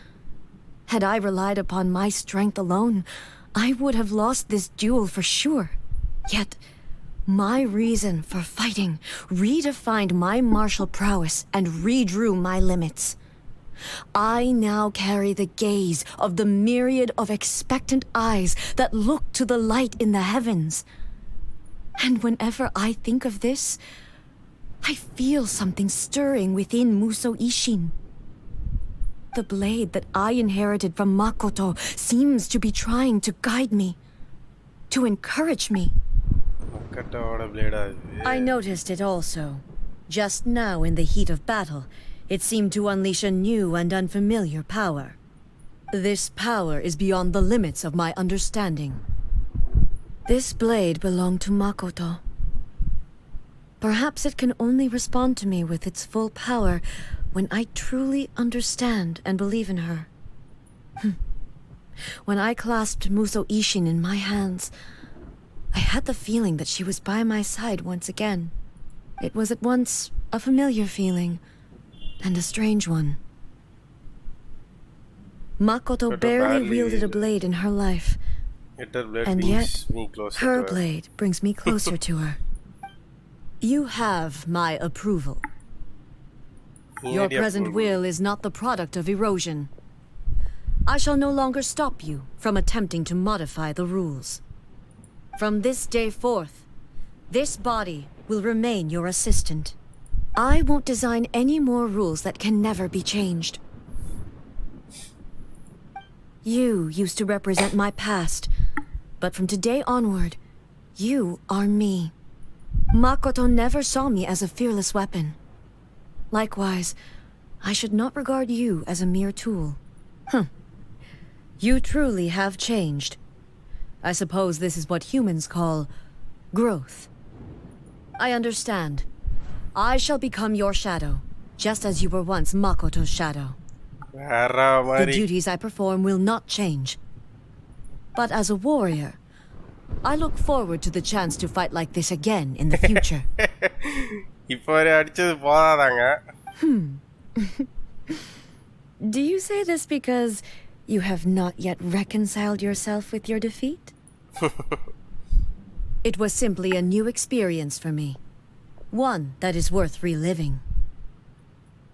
Had I relied upon my strength alone, I would have lost this duel for sure. Yet, my reason for fighting redefined my martial prowess and redrew my limits. I now carry the gaze of the myriad of expectant eyes that look to the light in the heavens. And whenever I think of this, I feel something stirring within Muso Ishin. The blade that I inherited from Makoto seems to be trying to guide me, to encourage me. I noticed it also. Just now in the heat of battle, it seemed to unleash a new and unfamiliar power. This power is beyond the limits of my understanding. This blade belonged to Makoto. Perhaps it can only respond to me with its full power when I truly understand and believe in her. When I clasped Muso Ishin in my hands, I had the feeling that she was by my side once again. It was at once a familiar feeling and a strange one. Makoto barely wielded a blade in her life, and yet her blade brings me closer to her. You have my approval. Your present will is not the product of erosion. I shall no longer stop you from attempting to modify the rules. From this day forth, this body will remain your assistant. I won't design any more rules that can never be changed. You used to represent my past, but from today onward, you are me. Makoto never saw me as a fearless weapon. Likewise, I should not regard you as a mere tool. You truly have changed. I suppose this is what humans call growth. I understand. I shall become your shadow, just as you were once Makoto's shadow. The duties I perform will not change. But as a warrior, I look forward to the chance to fight like this again in the future. Do you say this because you have not yet reconciled yourself with your defeat? It was simply a new experience for me. One that is worth reliving.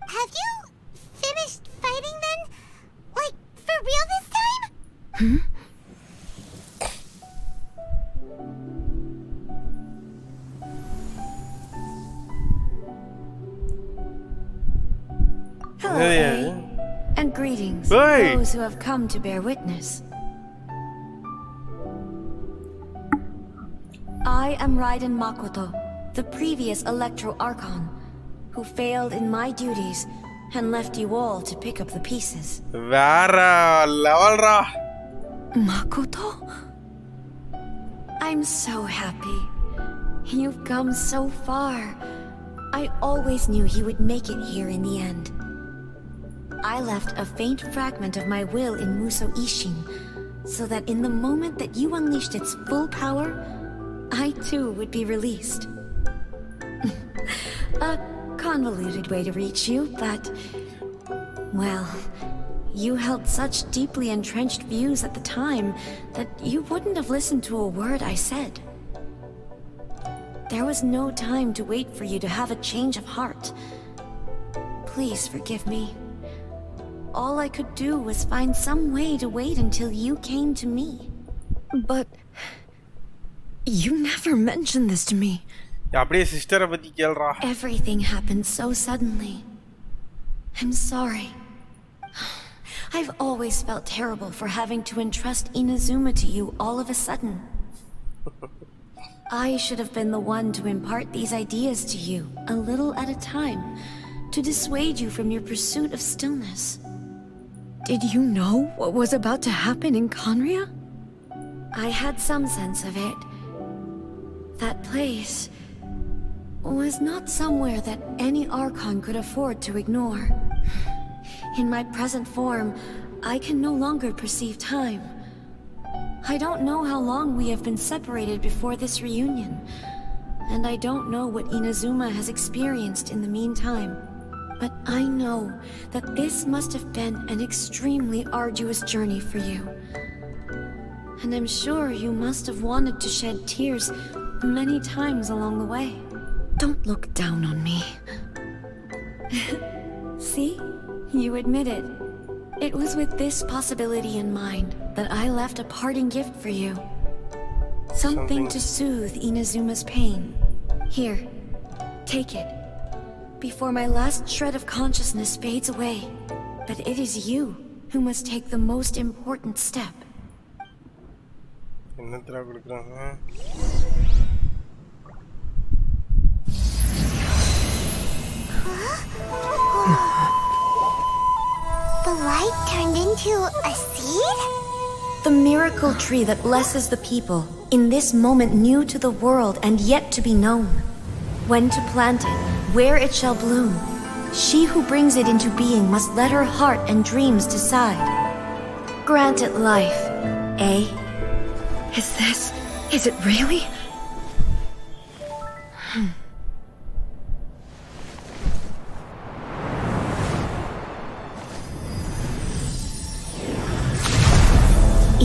Have you finished fighting then? Like, for real this time? Hello, A. And greetings, those who have come to bear witness. I am Ryzen Makoto, the previous Electro Archon, who failed in my duties and left you all to pick up the pieces. Makoto? I'm so happy. You've come so far. I always knew you would make it here in the end. I left a faint fragment of my will in Muso Ishin, so that in the moment that you unleashed its full power, I too would be released. A convoluted way to reach you, but... well, you held such deeply entrenched views at the time that you wouldn't have listened to a word I said. There was no time to wait for you to have a change of heart. Please forgive me. All I could do was find some way to wait until you came to me. But... you never mentioned this to me. Everything happened so suddenly. I'm sorry. I've always felt terrible for having to entrust Inazuma to you all of a sudden. I should have been the one to impart these ideas to you, a little at a time, to dissuade you from your pursuit of stillness. Did you know what was about to happen in Conria? I had some sense of it. That place was not somewhere that any Archon could afford to ignore. In my present form, I can no longer perceive time, I don't know how long we have been separated before this reunion, and I don't know what Inazuma has experienced in the meantime. But I know that this must have been an extremely arduous journey for you. And I'm sure you must have wanted to shed tears many times along the way. Don't look down on me. See? You admit it. It was with this possibility in mind that I left a parting gift for you. Something to soothe Inazuma's pain. Here, take it. Before my last shred of consciousness fades away. But it is you who must take the most important step. என்னத்தடா கொடுக்குறாங்க? The light turned into a seed? The miracle tree that blesses the people, in this moment new to the world and yet to be known. When to plant it, where it shall bloom. She who brings it into being must let her heart and dreams decide. Grant it life, eh? Is it really?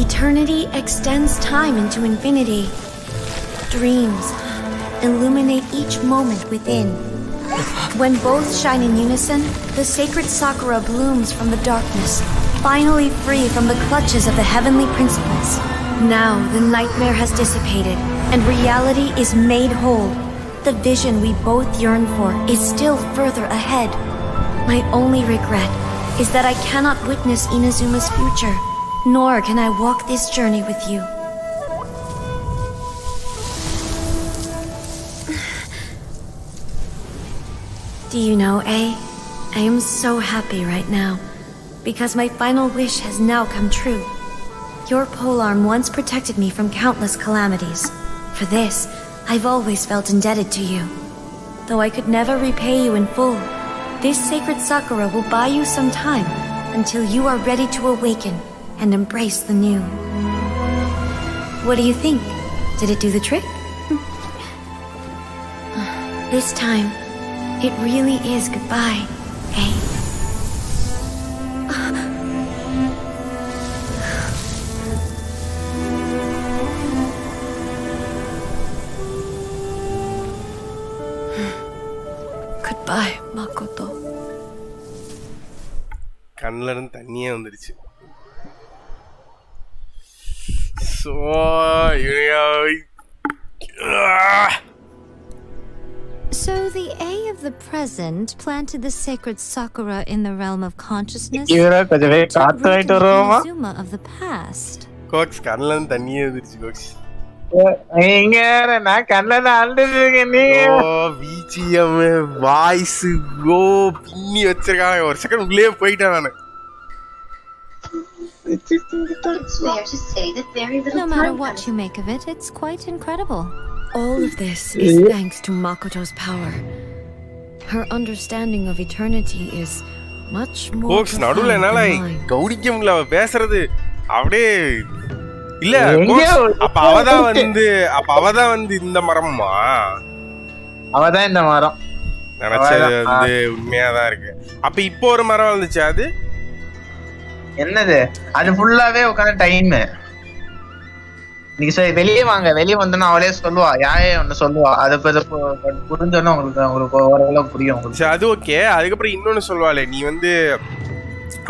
Eternity extends time into infinity. Dreams illuminate each moment within. When both shine in unison, the sacred Sakura blooms from the darkness, finally free from the clutches of the heavenly principles. Now the nightmare has dissipated, and reality is made whole. The vision we both yearn for is still further ahead. My only regret is that I cannot witness Inazuma's future, nor can I walk this journey with you. Do you know, I am so happy right now, because my final wish has now come true. Your polearm once protected me from countless calamities. For this, I've always felt indebted to you. Though I could never repay you in full, this sacred Sakura will buy you some time until you are ready to awaken and embrace the new. What do you think? Did it do the trick? This time, it really is goodbye, eh? Goodbye, Makoto. கண்ணில் இருந்து தண்ணியே வந்துடுச்சு. So, So the A of the present planted the sacred Sakura in the realm of consciousness. Inazuma of the past. கோக்ஸ் கண்ணில் இருந்து தண்ணியே வந்துடுச்சு கோக்ஸ். நான் கண்ணில் அழுதுருக்கேன். பிஜிஎம் வாய்ஸ் பின்னி வச்சிருக்காங்க. ஒரு செகண்ட் உள்ளே போயிட்டேன் நான். No matter what you make of it, it's quite incredible. All of this is thanks to Makoto's power. Her understanding of eternity is much more கோக்ஸ் நடுவுல என்னால கௌரிக்க முடியல. அவ பேசுறது அப்படியே இல்ல. அப்ப அவதான் வந்து இந்த மரமா? அவதான் இந்த மரம் நினைச்சது வந்து உண்மையாதான் இருக்கு. அப்ப இப்போ ஒரு மரம் வந்துச்சு. அது என்னது? அது ஃபுல்லாவே உட்காந்து டைம். நீங்க சரி வெளியே வாங்க. வெளியே வந்தோன்னா அவளே சொல்லுவா. யாரே ஒண்ணு சொல்லுவா. அது புரிஞ்சோன்னா உங்களுக்கு ஓரளவு புரியும் உங்களுக்கு. அது ஓகே. அதுக்கப்புறம் இன்னொன்னு சொல்லுவாளே, நீ வந்து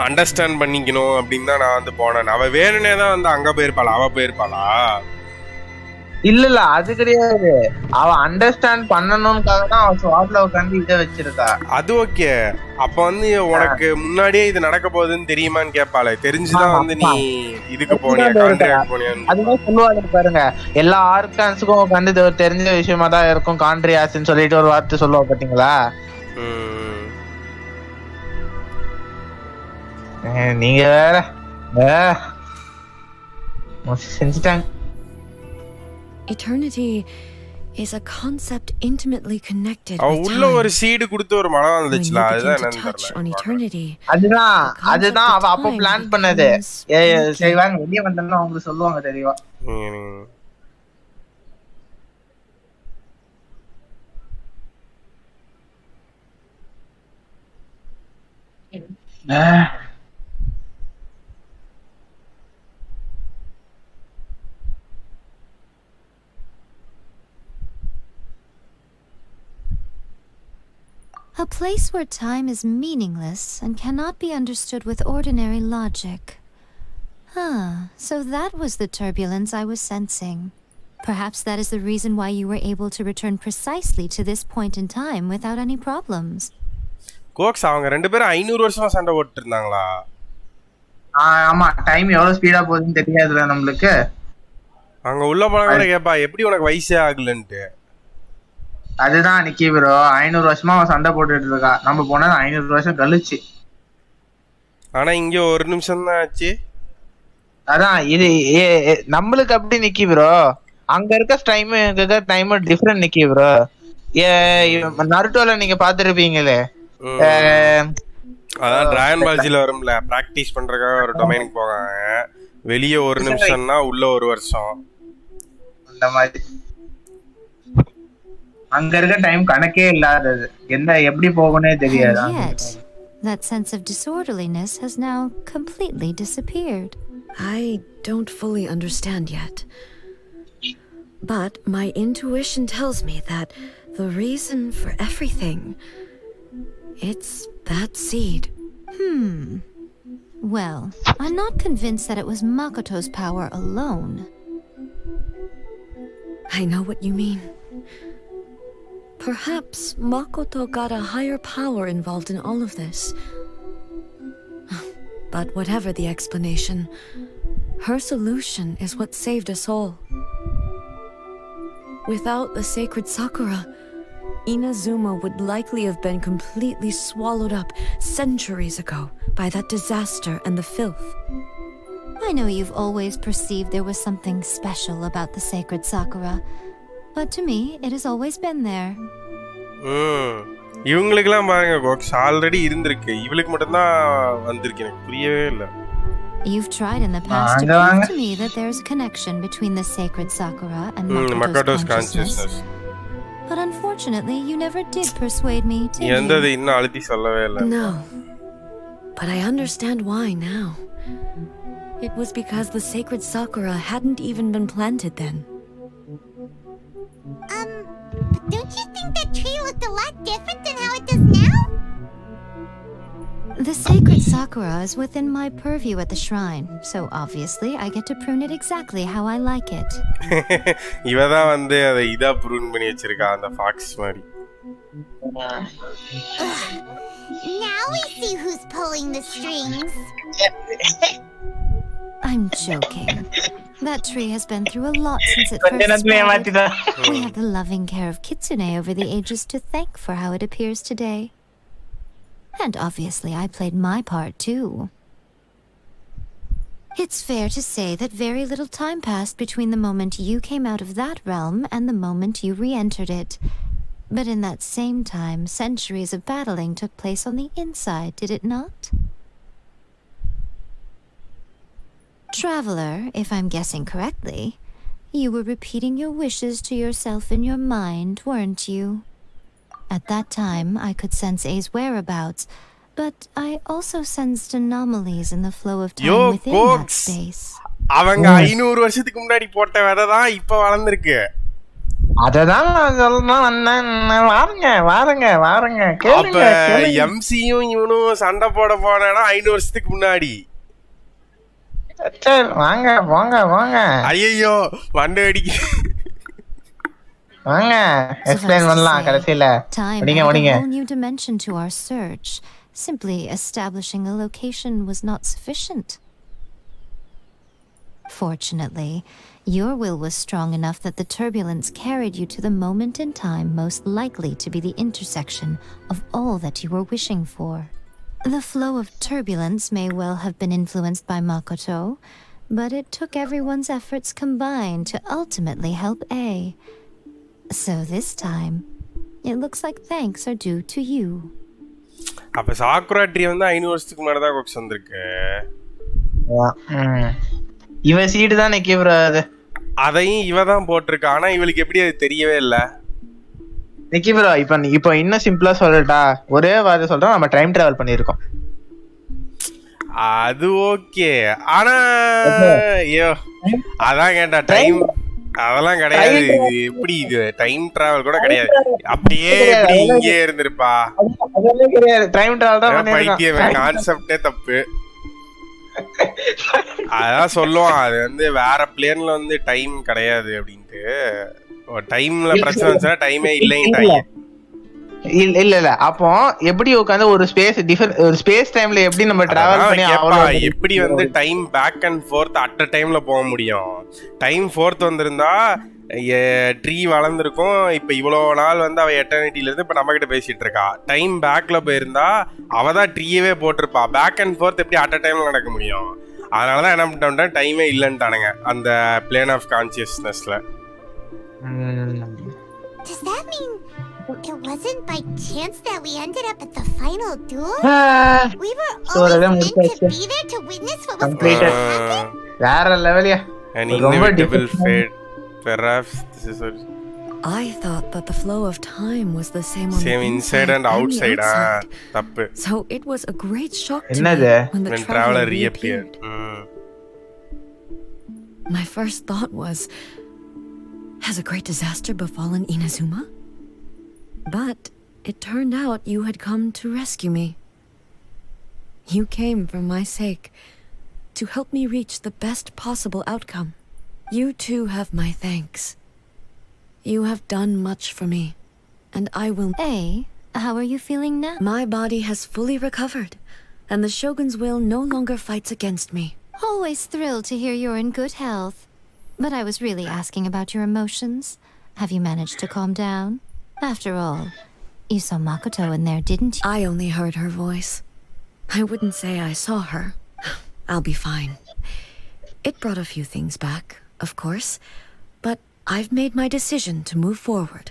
அண்டர்ஸ்டாண்ட் பண்ணிக்கணும் அப்படின்னு தான் நான் வந்து போனேன். அவ வேணுனே தான் வந்து அங்க போயிருப்பாளா? அவ போயிருப்பாளா? இல்ல அது கிடையாது. அவ அண்டர்ஸ்டாண்ட் பண்ணணும்காக தான் அவ ஸ்வாட்ல உட்காந்து இதை வச்சிருக்கா. அது ஓகே. அப்ப வந்து உனக்கு முன்னாடியே இது நடக்க போகுதுன்னு தெரியுமான்னு கேட்பாளே. தெரிஞ்சுதான் வந்து நீ இதுக்கு போனியா, கான்ட்ராக்ட் போனியா? அதுதான் சொல்லுவாங்க பாருங்க. எல்லா ஆர்கான்ஸுக்கும் உட்காந்து இது தெரிஞ்ச விஷயமா தான் இருக்கும். கான்ட்ரியாஸ்ன்னு சொல்லிட்டு ஒரு வார்த்தை சொல்லுவா பாத்தீங்களா? நீங்க வேற Eternity is a concept intimately connected அவ with உள்ள ஒரு time. சீடு கொடுத்து ஒரு மரம் When you வந்துச்சுல அதுதான் begin to என்னன்னு touch on தெரியல eternity, அதுதான் அவ அப்ப time பிளான் பண்ணது becomes empty. செய்வாங்க வெளியே வந்தோம்னா அவங்க சொல்லுவாங்க தெரியவா. A place where time is meaningless and cannot be understood with ordinary logic. So that was the turbulence I was sensing. Perhaps that is the reason why you were able to return precisely to this point in time without any problems. கோக்ஸ் அவங்க ரெண்டு பேரும் 500 வருஷமா சண்டை போட்டுட்டு இருந்தாங்களா? ஆமா, time எவ்வளவு speedo போகுதுன்னு தெரியாதுல நம்மளுக்கு. அங்க உள்ள போனா கூட கேப்பா எப்படி உனக்கு வயசே ஆகலன்ட்டு. அதுதான் நிக்கி ப்ரோ, 500 வருஷமா அவன் சண்டை போட்டுட்டு இருக்கா. நம்ம போனது 500 வருஷம் கழிச்சு. ஆனா இங்க ஒரு நிமிஷம் தான் ஆச்சு. அதான் இது நம்மளுக்கு அப்படி நிக்கி ப்ரோ. அங்க இருக்க டைம் இங்க இருக்க டைம் டிஃபரெண்ட் நிக்கி ப்ரோ. நருட்டோல நீங்க பாத்துருப்பீங்களே, அதான் டிராகன் பால்ஜில வரும்ல, பிராக்டிஸ் பண்றதுக்காக ஒரு டொமைனுக்கு போவாங்க, வெளியே ஒரு நிமிஷம்னா உள்ள ஒரு வருஷம். அந்த மாதிரி அங்க இருக்க டைம் கணக்கே இல்லாதது, என்ன எப்படி போகணும்னே தெரியாது. Yet, that sense of disorderliness has now completely disappeared. I don't fully understand yet. But my intuition tells me that the reason for everything, it's that seed. Well, I'm not convinced that it was Makoto's power alone. I know what you mean. Perhaps Makoto got a higher power involved in all of this. But whatever the explanation, her solution is what saved us all. Without the sacred Sakura, Inazuma would likely have been completely swallowed up centuries ago by that disaster and the filth. I know you've always perceived there was something special about the sacred Sakura, but to me, it has always been there. இவங்களுக்கெல்லாம் பாருங்க கோக்ஸ் already இருந்திருக்கு, இவளுக்கு மட்டும்தான் வந்திருக்கு. எனக்கு புரியவே இல்லை. You've tried in the past to prove to me that there's a connection between the sacred Sakura and Makoto's consciousness. But unfortunately, you never did persuade me to. எந்தது இன்னும் அழுத்தி சொல்லவே இல்லை. No, but I understand why now. It was because the sacred Sakura hadn't even been planted then. But don't you think that tree looked a lot different than how it does now? The sacred Sakura is within my purview at the shrine, so obviously I get to prune it exactly how I like it. இவதான் வந்து அதை இதா prune பண்ணி வச்சிருக்கா, அந்த Fox மாதிரி. Now we see who's pulling the strings. I'm joking. That tree has been through a lot since it first sprouted. We have the loving care of Kitsune over the ages to thank for how it appears today. And obviously I played my part too. It's fair to say that very little time passed between the moment you came out of that realm and the moment you re-entered it. But in that same time, centuries of battling took place on the inside, did it not? Traveler, if I'm guessing correctly, you were repeating your wishes to yourself in your mind, weren't you? At that time, I could sense A's whereabouts, but I also sensed anomalies in the flow of time within that space. அவங்க 500 வருஷத்துக்கு முன்னாடி போட்ட விதை தான் இப்ப வளர்ந்துருக்கு. அததான் நான் சொல்லணும் வந்தேன். வாருங்க அப்ப எம்சியும் இவனும் சண்டை போட போனா 500 வருஷத்துக்கு முன்னாடி. வாங்க ஐயோ மண்டை அடிக்க. வாங்க எக்ஸ்பிளைன் பண்ணலாம் கடைசில. Time added a whole new dimension to our search. Simply establishing a location was not sufficient. Fortunately, your will was strong enough that the turbulence carried you to the moment in time most likely to be the intersection of all that you were wishing for. The flow of turbulence may well have been influenced by Makoto, but it took everyone's efforts combined to ultimately help A. So this time, it looks like thanks are due to you. அப்ப Sakura tree வந்து 500 வருஷத்துக்கு முன்னாடி தான் கொக்ஸ் வந்திருக்கு. இவன் seed தான் நிக்கி bro. அதையும் இவ தான் போட்டிருக்கா. ஆனா இவளுக்கு எப்படி அது தெரியவே இல்ல. நிக்கி ப்ரோ இப்போ இன்னும் சிம்பிளா சொல்லட்டா, ஒரே வார்த்தை சொல்றோம், நம்ம டைம் டிராவல் பண்ணிருக்கோம். அது ஓகே. ஆனா ஐயோ அதான் கேட்டா டைம் அதெல்லாம் கிடையாது. இது எப்படி இது டைம் டிராவல் கூட கிடையாது. அப்படியே எப்படி இங்கே இருந்திருப்பா. டைம் டிராவல் தான் பைத்தியம். கான்செப்டே தப்பு. அதான் சொல்லுவான் அது வந்து வேற பிளேன்ல வந்து டைம் கிடையாது அப்படின்ட்டு. டைம்ல பிரச்சனை வந்துச்சுன்னா டைமே இல்லைன்றாங்க. இல்ல அப்போ எப்படி உட்காந்து ஒரு ஸ்பேஸ் டைம்ல எப்படி நம்ம டிராவல் பண்ணி எப்படி வந்து time back and forth at a டைம்ல போக முடியும்? டைம் ஃபோர்த் வந்திருந்தா ட்ரீ வளர்ந்துருக்கும். இப்ப இவ்வளவு நாள் வந்து அவ எட்டர்னிட்டில இருந்து இப்ப நம்ம கிட்ட பேசிட்டு இருக்கா. டைம் பேக்ல போயிருந்தா அவ தான் ட்ரீயவே போட்டிருப்பா. பேக் அண்ட் ஃபோர்த் எப்படி அட் அ டைம்ல நடக்க முடியும்? அதனாலதான் என்ன பண்ணிட்டோம், டைமே இல்லன்ட்டானுங்க அந்த பிளேன் ஆஃப் கான்சியஸ்னஸ்ல. Does that mean it wasn't by chance that we ended up at the final duel? We were always meant to be there to witness what was going to happen? வேற லெவலியா. An inevitable fate. Perhaps this is what I thought that the flow of time was the same on same the inside and outside. Tappu. So it was a great shock to me when the traveler reappeared. My first thought was, has a great disaster befallen Inazuma? But it turned out you had come to rescue me. You came for my sake, to help me reach the best possible outcome. You too have my thanks. You have done much for me, and I will... Hey, how are you feeling now? My body has fully recovered, and the Shogun's will no longer fights against me. Always thrilled to hear you're in good health. But I was really asking about your emotions. Have you managed to calm down? After all, you saw Makoto in there, didn't you? I only heard her voice. I wouldn't say I saw her. I'll be fine. It brought a few things back, of course, but I've made my decision to move forward.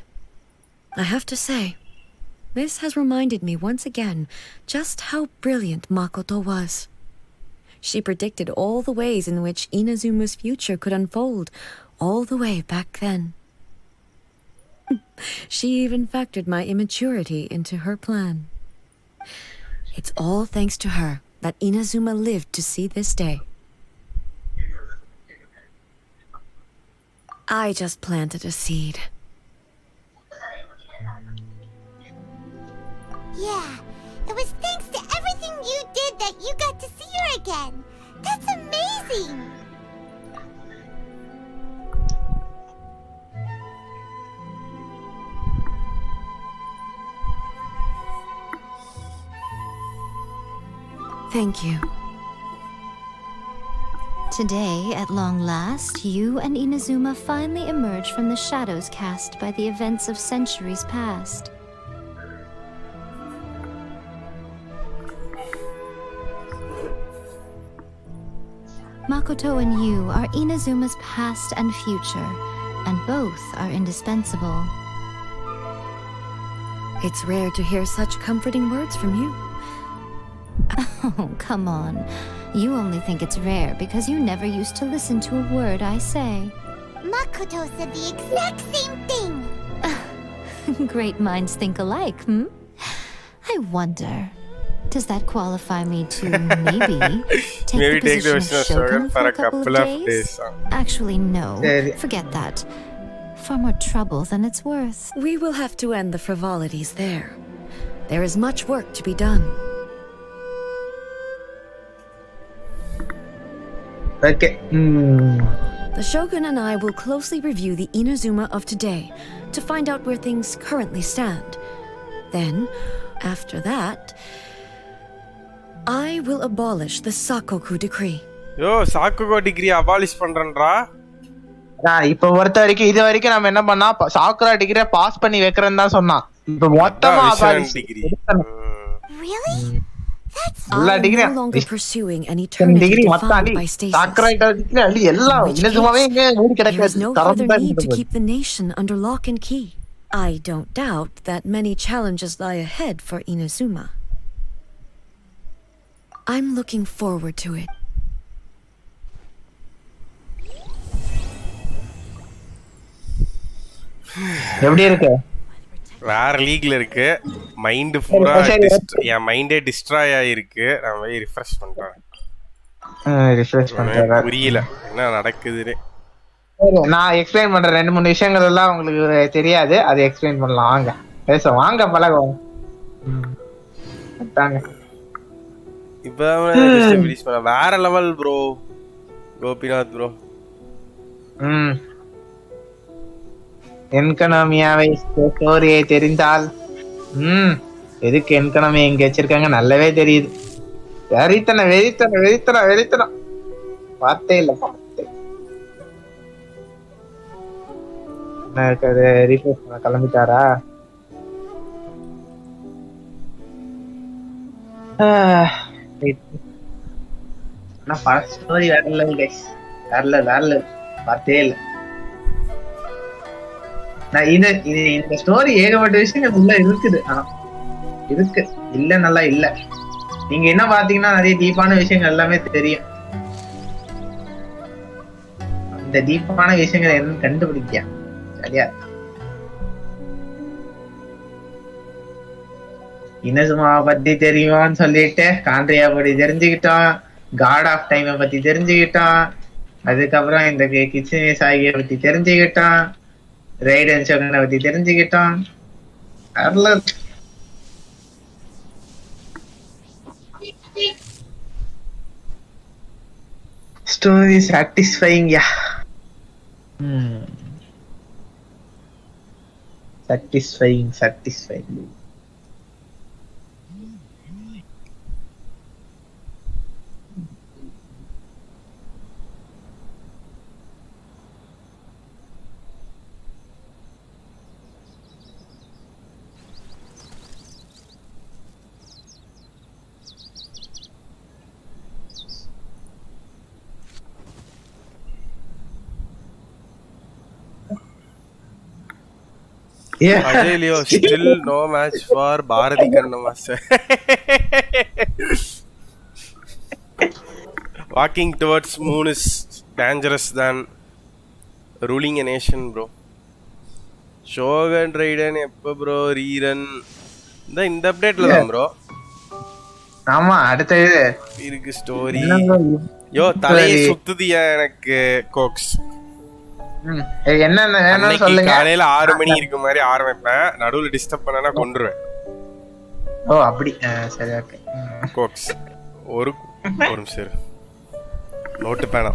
I have to say, this has reminded me once again just how brilliant Makoto was. She predicted all the ways in which Inazuma's future could unfold, all the way back then. She even factored my immaturity into her plan. It's all thanks to her that Inazuma lived to see this day. I just planted a seed. Yeah, it was thanks to everything you did that you got to see her again. That's amazing! Thank you. Today, at long last, you and Inazuma finally emerge from the shadows cast by the events of centuries past. Makoto and you are Inazuma's past and future, and both are indispensable. It's rare to hear such comforting words from you. Oh, come on. You only think it's rare because you never used to listen to a word I say. Makoto said the exact same thing! Great minds think alike, hmm? I wonder, does that qualify me to maybe take the position of Shogun for a couple of days? Actually, no. Forget that. Far more trouble than it's worth. We will have to end the frivolities there. There is much work to be done. Okay. The Shogun and I will closely review the Inazuma of today to find out where things currently stand. Then, after that, I will abolish the Sakoku decree. Yo, Sakoku decree abolish பண்றேன்றா. இப்ப இது வரைக்கும் நம்ம என்ன பண்ணா Sakura டிகிரியை pass பண்ணி வைக்கிறேன்னு தான் சொன்னான். இப்ப மொத்தமா Really? எல்லா I am degree no longer pursuing an eternity degree defined மத்தாடி by stasis. சாக்கரை டிகிரி அடி எல்லாம் In which இனசுமாவே இங்க மூடி There is கிடக்காது no திறந்து further தான் need to இருந்துட்டு keep the nation under lock and key. I don't doubt that many challenges lie ahead for Inazuma. I'm looking forward to it. எப்படி இருக்கு வேற லீக்ல இருக்கு. மைண்ட் பூரா சரி, என் மைண்டே டிஸ்ட்ராய் ஆயிருக்கு. நான் போய் ரிஃப்ரெஷ் பண்றேன். ரிஃப்ரெஷ் பண்றேன். புரியல என்ன நடக்குதுன்னு. நான் எக்ஸ்பிளைன் பண்ற 2-3 விஷயங்கள் எல்லாம் உங்களுக்கு தெரியாது. அதை எக்ஸ்பிளைன் பண்ணலாம். வாங்க பேச வாங்க பழகுவோம். இப்ப வேற லெவல் ப்ரோ கோபிநாத் ப்ரோ. என்கனாமியாவை ஸ்டோரியை தெரிந்தால் எதுக்கு என்கனாமி எங்க வச்சிருக்காங்க நல்லாவே தெரியுது. வெறித்தனம் வெறித்தனம் வெறித்தனம் வெறித்தனம் வார்த்தை இல்ல என்ன இருக்காது. ரீஃப்ரெஷ் பண்ண கிளம்பிட்டாரா? ஸ்டோரி வரல கைஸ், வரல வரல வார்த்தையே இல்லை. இந்த ஸ்டோரி ஏகப்பட்ட விஷயங்கள் உள்ள இருக்குது. இருக்கு இல்ல நல்லா இல்ல. நீங்க என்ன பாத்தீங்கன்னா நிறைய டீப்பான விஷயங்கள் எல்லாமே தெரியும். இந்த டீப்பான விஷயங்கள் என்னன்னு கண்டுபிடிக்க சரியா? இனசுமா பத்தி தெரியுமான்னு சொல்லிட்டு காண்ட்ரியா பத்தி தெரிஞ்சுக்கிட்டோம், காட் ஆஃப் டைமை பத்தி தெரிஞ்சுக்கிட்டோம், அதுக்கப்புறம் இந்த கிச்சனே சாகியை பத்தி தெரிஞ்சுக்கிட்டோம், ரைடன் ஷோகனை பத்தி தெரிஞ்சுக்கிட்டோம். Story satisfying yeah. satisfying. Yeah. Ajelio still no match for Bharati Kannamaster. Walking towards moon is dangerous than ruling a nation, bro. Shogun Raiden எப்ப bro ரீரன் இந்த அப்டேட்ல தான் bro. ஆமா அடுத்து இருக்கு ஸ்டோரி. யோ தலையே சுத்துதியா எனக்கு கோக்ஸ். என்ன சொல்லுங்க. காலையில 6 மணி இருக்கு மாதிரி ஆரம்பிப்பேன், நடுவுல டிஸ்டர்ப் பண்ணனா கொன்றுவேன். ஓ அப்படி சரி ஓகே. கோக்ஸ் ஒரு நிமிஷம் நோட்டு பேனா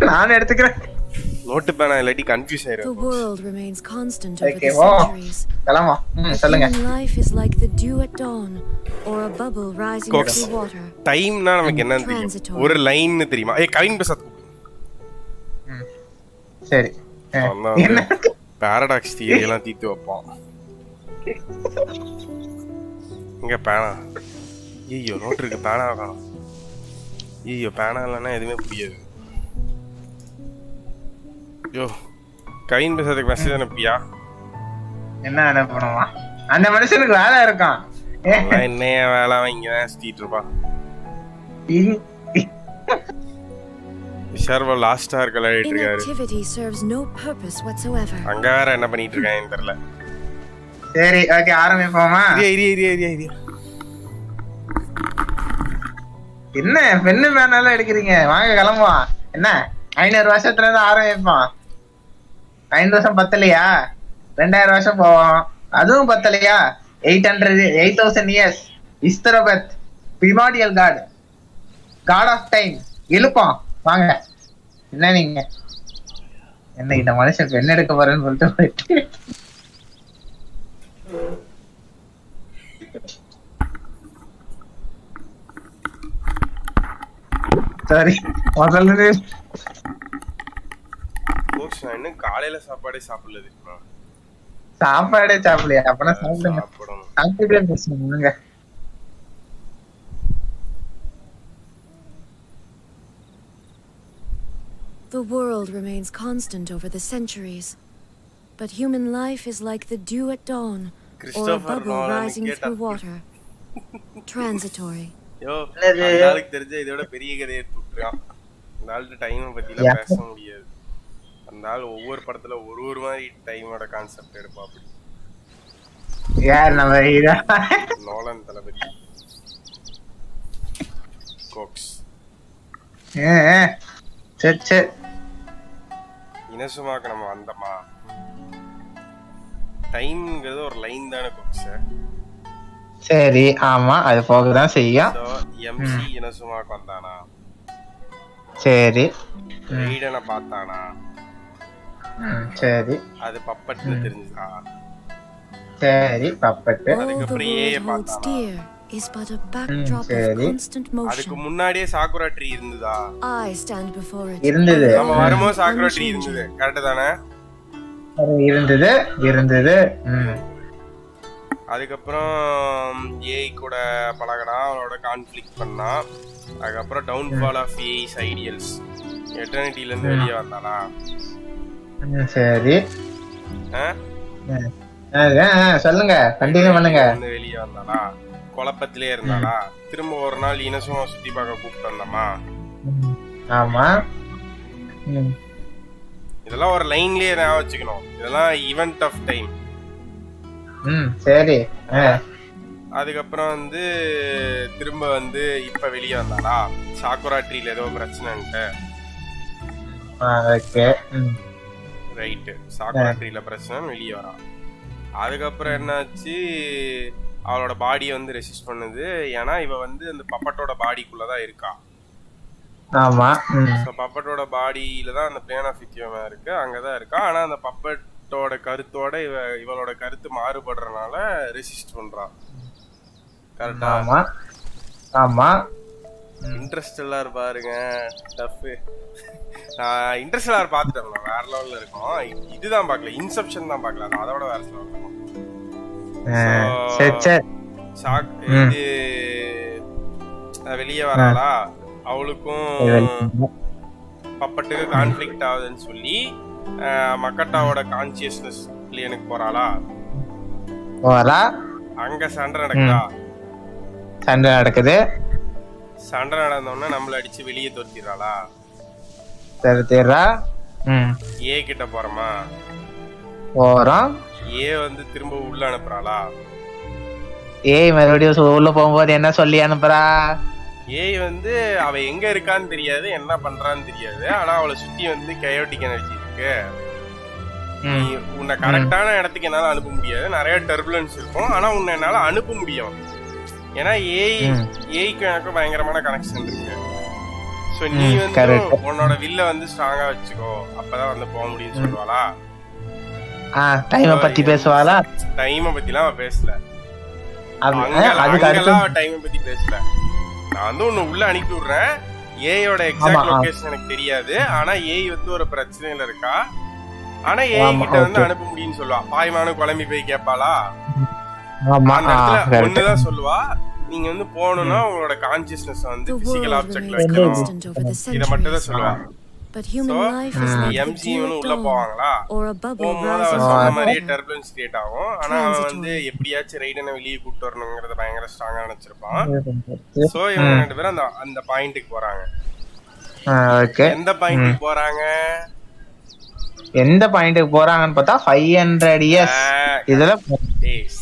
நான் எடுத்துக்கிறேன். நோட்டு பேனா இல்லாட்டி கன்ஃபியூஸ் ஆயிரும். The world remains constant over the centuries. கலமா சொல்லுங்க. Life is like the dew at dawn or a bubble rising out of water. டைம்னா நமக்கு என்னன்னு தெரியும், ஒரு லைன் தெரியுமா? கவின் பிரசாத் சரி பாரடாக்ஸ் தியரி எல்லாம் தீர்த்து வைப்போம். இங்க பேனா ஐயோ நோட் இருக்கு, பேனா காணும். ஐயோ பேனா இல்லைன்னா எதுவுமே புரியாது. ஐயோ கவின் பிரசாத்துக்கு மெசேஜ் அனுப்பியா? என்ன அனுப்பணுமா? அந்த மனுஷனுக்கு வேலை இருக்கான். என்னைய வேலை இங்கதான் சுத்திட்டு இருப்பான். சர்வ லாஸ்டா இருக்கலாயிட்டு இருக்காரு. Inactivity serves no purpose whatsoever. அங்க வேற என்ன பண்ணிட்டு இருக்கான்னு தெரியல. சரி ஓகே ஆரம்பிப்போமா? இரியா என்ன பெண்ணு மேனால எடுக்கிறீங்க? வாங்க கிளம்புவோம். என்ன 500 வருஷத்துல இருந்து ஆரம்பிப்போம். 500 வருஷம் பத்தலையா? 2000 வருஷம் போவோம். அதுவும் பத்தலையா? 8000 years. Istaroth primordial god of time எழுப்போம். வாங்க. என்ன நீங்க என்ன இந்த மனுஷன் பெண் எடுக்க போறேன்னு சொல்லிட்டு போயிட்டு சாரி முதல்ல இன்னும் காலையில சாப்பாடே சாப்பிடல. சாப்பாடே சாப்பிடலையா? அப்பனா சாப்பிடுங்க. சாப்பிட்டுட்டே பேசுங்க. The world remains constant over the centuries. But human life is like the dew at dawn, or a Christopher bubble Nolan rising get through up. water. Transitory. யோ என்னது? அந்த ஆளுக்கு தெரிஞ்ச இதோட பெரிய கதையை எடுத்துட்டான். அந்த ஆள்கிட்ட டைமை பத்திலாம் பேச முடியாது. அந்த ஆள் ஒவ்வொரு படத்துல ஒரு மாதிரி டைமோட கான்செப்ட் எடுப்பா. அப்படி யார் நம்ம ஹீரோ? நோலன் தளபதி கோக்ஸ். சரி இனசுமாக்கு நம்ம வந்தோமா? டைம்ங்கிறது ஒரு லைன் தானே கோக்ஸ். சரி ஆமா அது போகதான் செய்யும். எம்சி இனசுமாக்கு வந்தானா? சரி ரைடனை பார்த்தானா? சரி அது பப்பட்னு தெரிஞ்சுதா? சரி பப்பட்டு. All the அதுக்கப்புறம் ஏஐ world holds பார்த்தானா? dear is but a backdrop of சரி. constant அதுக்கு motion. முன்னாடியே சாக்குரா ட்ரீ இருந்ததா? I stand before it. இருந்தது. நம்ம வரும்போது சாக்குரா ட்ரீ இருந்தது. கரெக்ட் தானே? இருந்தது. அதுக்கப்புறம் ஏஐ கூட பழகனா, அவனோட கான்ஃப்ளிக்ட் பண்ணா. அதுக்கப்புறம் டவுன்ஃபால் ஆஃப் ஏஐஸ் ஐடியல்ஸ். எட்டர்னிட்டில இருந்து வெளியே வந்தானா? சரி சொல்லுங்க கண்டினியூ பண்ணுங்க. வெளியே வந்தானா? குழப்பத்திலே இருந்தானா? திரும்ப ஒரு நாள் இனசுமா சுத்தி பார்க்க கூப்பிட்டு வந்தோமா? ஆமா இதெல்லாம் ஒரு லைன்லயே நான் வச்சுக்கணும். இதெல்லாம் ஈவென்ட் ஆஃப் டைம். சரி அதுக்கப்புறம் வந்து திரும்ப வந்து இப்ப வெளியே வந்தானா? சாக்குரா ட்ரீல ஏதோ பிரச்சனைன்ட்டு. Okay right. சாக்குரா ட்ரீல பிரச்சனை வெளியே வரான். அதுக்கப்புறம் என்னாச்சு? அவளோட பாடியை வந்து ரெசிஸ்ட் பண்ணுது. ஏன்னா இவ வந்து அந்த பப்பட்டோட பாடிக்குள்ளதான் இருக்கா. ஆமா பப்பட்டோட பாடியில தான் அந்த பிளேன் ஆஃப் இத்தியோமா இருக்கு, அங்கதான் இருக்கா. ஆனா அந்த பப்பட்டோட கருத்தோட இவளோட கருத்து மாறுபடுறதுனால ரெசிஸ்ட் பண்றான். கரெக்டா? ஆமா இன்ட்ரெஸ்டெல்லாம் பாருங்க. டஃப். நான் இன்ட்ரெஸ்டெல்லாம் பார்த்துட்டேன். வேற லெவல்ல இருக்கும். இதுதான் பார்க்கல, இன்செப்ஷன் தான் பார்க்கல. அதோட வேற லெவல் இருக்கும். இது வெளியே வராளா? அவளுக்கும் பப்பட்டுக்கு கான்ஃப்ளிக்ட் ஆகுதுன்னு சொல்லி மக்கட்டாவோட கான்சியஸ்னஸ் பிளேனுக்கு போறாளா? அங்க சண்டை நடக்குதா? சண்டை நடக்குது. சண்டை நடந்தோம்னா நம்மள அடிச்சு வெளியே தோத்திடுறாளா? ஏ கிட்ட போறோமா? ஏ வந்து திரும்ப உள்ள அனுப்புறாளா? ஏய் மறுபடியும் உள்ள போகும்போது என்ன சொல்லி அனுப்புறா? ஏய் வந்து அவ எங்க இருக்கான்னு தெரியாது, என்ன பண்றான்னு தெரியாது. ஆனா அவளை சுத்தி வந்து கயோட்டிக் எனர்ஜி இருக்கு. நீ உன்னை கரெக்டான இடத்துக்கு என்னால அனுப்ப முடியாது, நிறைய டர்புலன்ஸ் இருக்கும். ஆனா உன்னை என்னால அனுப்ப முடியும். ஏன்னா ஏய்க்கு எனக்கு பயங்கரமான கனெக்ஷன் இருக்கு. சோ நீ வந்து உன்னோட வில்ல வந்து ஸ்ட்ராங்கா வச்சுக்கோ, அப்பதான் வந்து போக முடியும்னு சொல்லுவாளா? டைமை பத்தி பேசுவாளா? டைமை பத்திலாம் அவ பேசல. அங்கெல்லாம் டைமை பத்தி பேசல. நான் வந்து உன்னை உள்ள அனுப்பி விடுறேன். ஏயோட எக்ஸாக்ட் லொகேஷன் எனக்கு தெரியாது. ஆனா ஏய் வந்து ஒரு பிரச்சனையில இருக்கா. ஆனா ஏய் கிட்ட வந்து அனுப்ப முடியும்னு சொல்லுவா. பாய்மானு குழம்பி போய் கேட்பாளா? அந்த இடத்துல ஒண்ணுதான் சொல்லுவா, நீங்க வந்து போகணும்னா உங்களோட கான்சியஸ்னஸ் வந்து பிசிக்கல் ஆப்ஜெக்ட்ல வைக்கணும். இதை மட்டும் தான் சொல்லுவா. எம்சியும் உள்ள போவாங்களா? போகும்போது அவன் சொன்ன மாதிரியே டர்புலன்ஸ் கிரியேட் ஆகும். ஆனா அவன் வந்து எப்படியாச்சும் ரைடனை வெளியே கூப்பிட்டு வரணுங்கிறத பயங்கர ஸ்ட்ராங்கா நினைச்சிருப்பான். சோ இவங்க ரெண்டு பேரும் அந்த பாயிண்ட்டுக்கு போறாங்க. எந்த பாயிண்ட்டுக்கு போறாங்க? எந்த பாயிண்ட்டுக்கு போறாங்கன்னு பார்த்தா 500 இயர்ஸ். இதுல